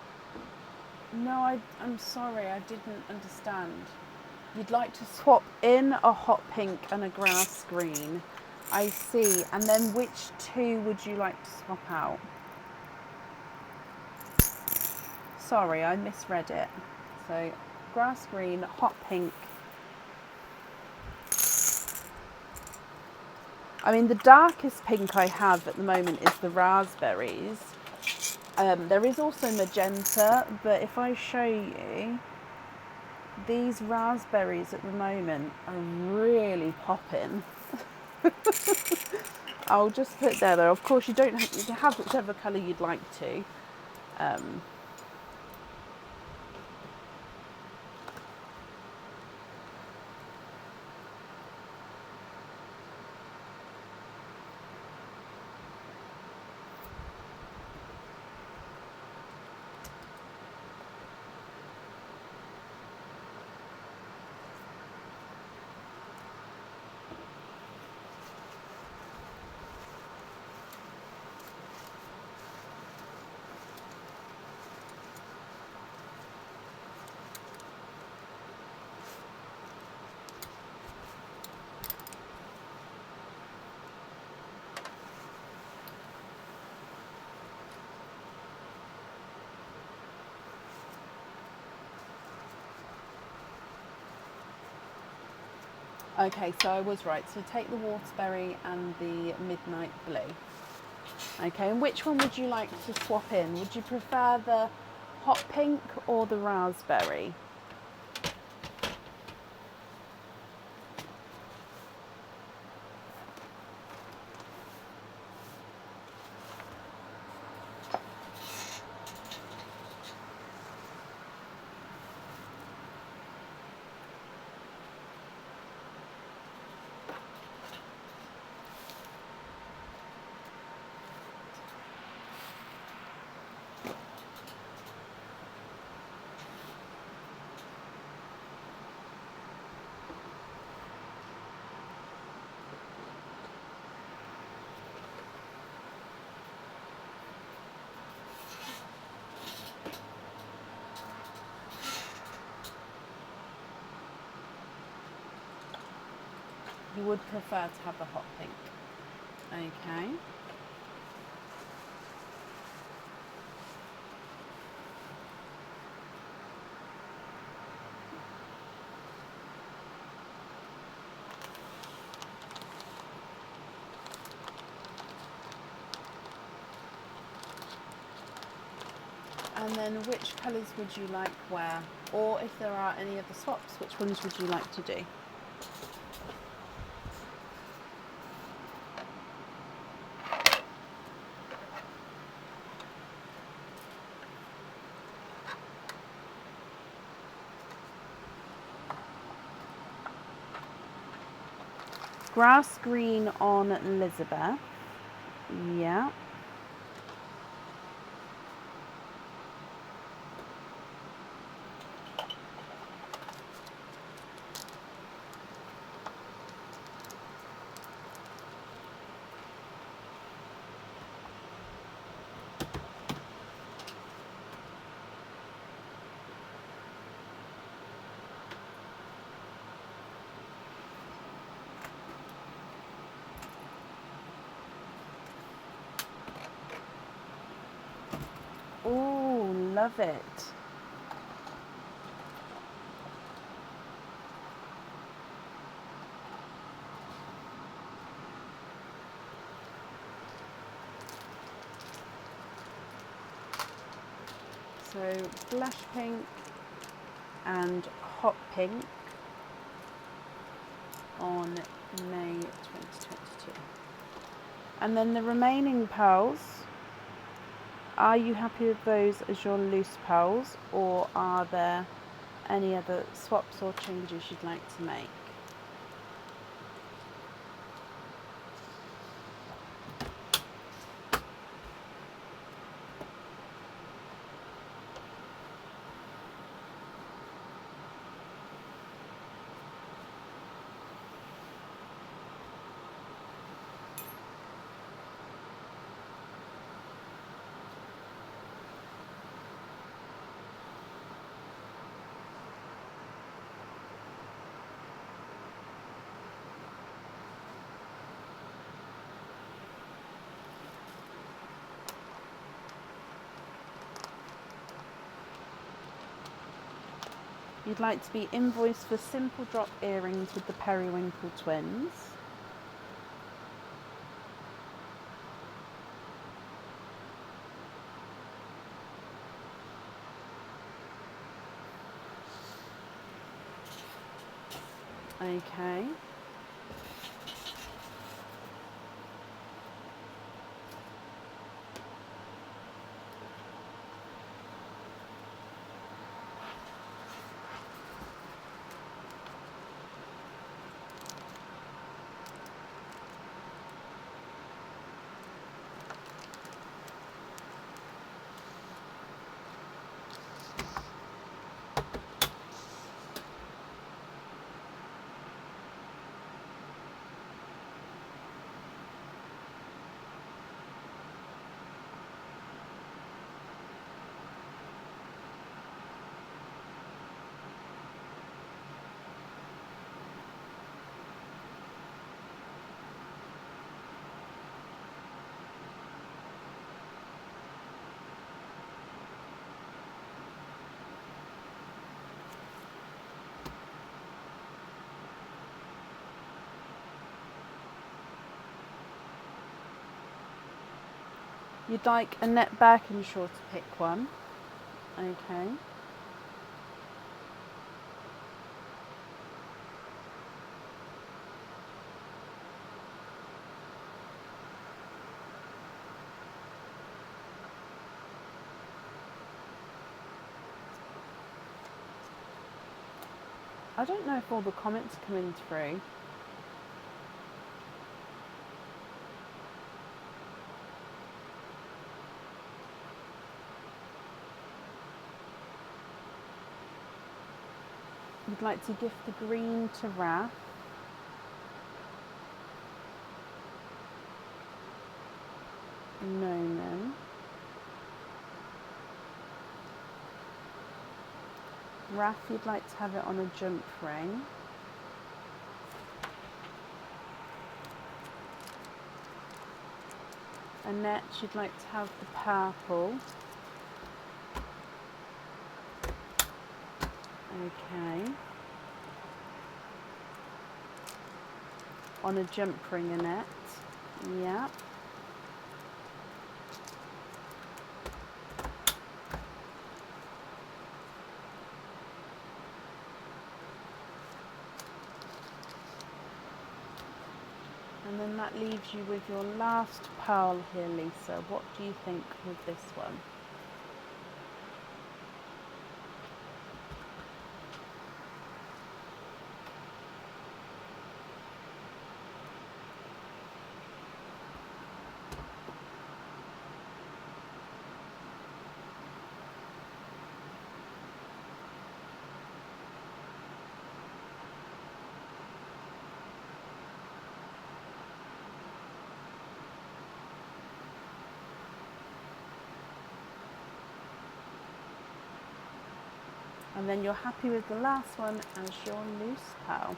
no, I'm sorry, I didn't understand. You'd like to swap in a hot pink and a grass green. I see. And then which 2 would you like to swap out? Sorry, I misread it. So, grass green, hot pink. I mean, the darkest pink I have at the moment is the raspberries. There is also magenta, but if I show you, these raspberries at the moment are really popping. I'll just put there though. Of course, you don't have, you can have whichever colour you'd like to. Okay, so I was right. So take the waterberry and the midnight blue. Okay, and which one would you like to swap in? Would you prefer the hot pink or the raspberry? You would prefer to have the hot pink. Okay. And then which colours would you like where? Or if there are any other swaps, which ones would you like to do? Grass green on Elizabeth. Yeah. Oh, love it. So blush pink and hot pink on May 2022. And then the remaining pearls, are you happy with those as your loose pearls, or are there any other swaps or changes you'd like to make? You'd like to be invoiced for simple drop earrings with the periwinkle twins. Okay. You'd like Annette Birkinshaw to pick one. Okay. I don't know if all the comments are coming through. You'd like to gift the green to Raph. Noman. Raph, you'd like to have it on a jump ring. Annette, you'd like to have the purple. Okay. On a jump ring, Annette. Yeah. And then that leaves you with your last pearl here, Lisa. What do you think with this one? And then you're happy with the last one as your loose pearl.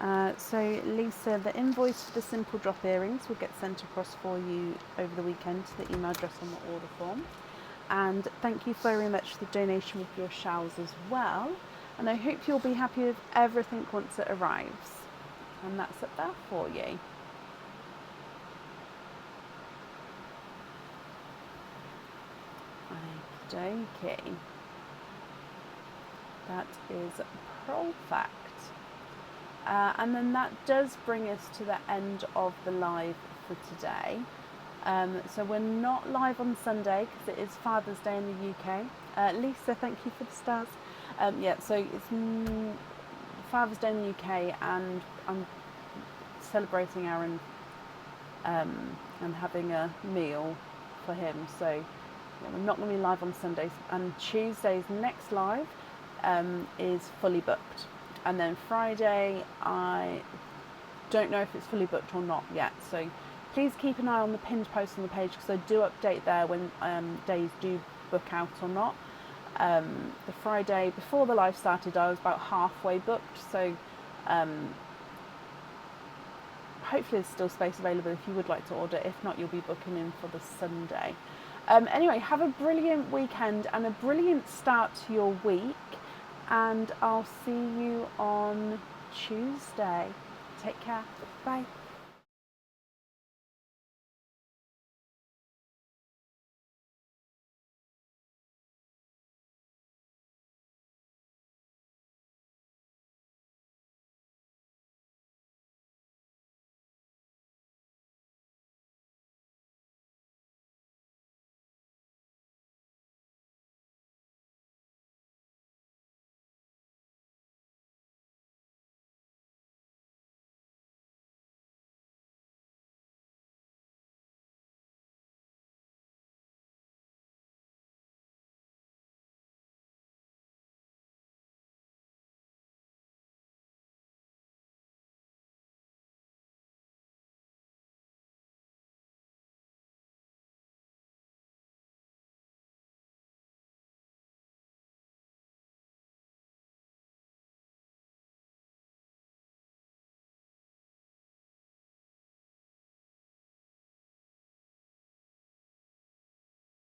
Okay. So Lisa, the invoice for the simple drop earrings will get sent across for you over the weekend to the email address on the order form. And thank you very much for the donation with your showers as well. And I hope you'll be happy with everything once it arrives. And that's up there for you. Okay, that is perfect. And then that does bring us to the end of the live for today. So we're not live on Sunday because it is Father's Day in the UK. Lisa, thank you for the stars. Yeah, so it's Father's Day in the UK, and I'm celebrating Aaron and having a meal for him. So yeah, we're not going to be live on Sundays, and Tuesday's next live is fully booked. And then Friday, I don't know if it's fully booked or not yet. So please keep an eye on the pinned post on the page, because I do update there when days do book out or not. The Friday before the live started, I was about halfway booked. So hopefully there's still space available if you would like to order. If not, you'll be booking in for the Sunday. Anyway, have a brilliant weekend and a brilliant start to your week, and I'll see you on Tuesday. Take care. Bye.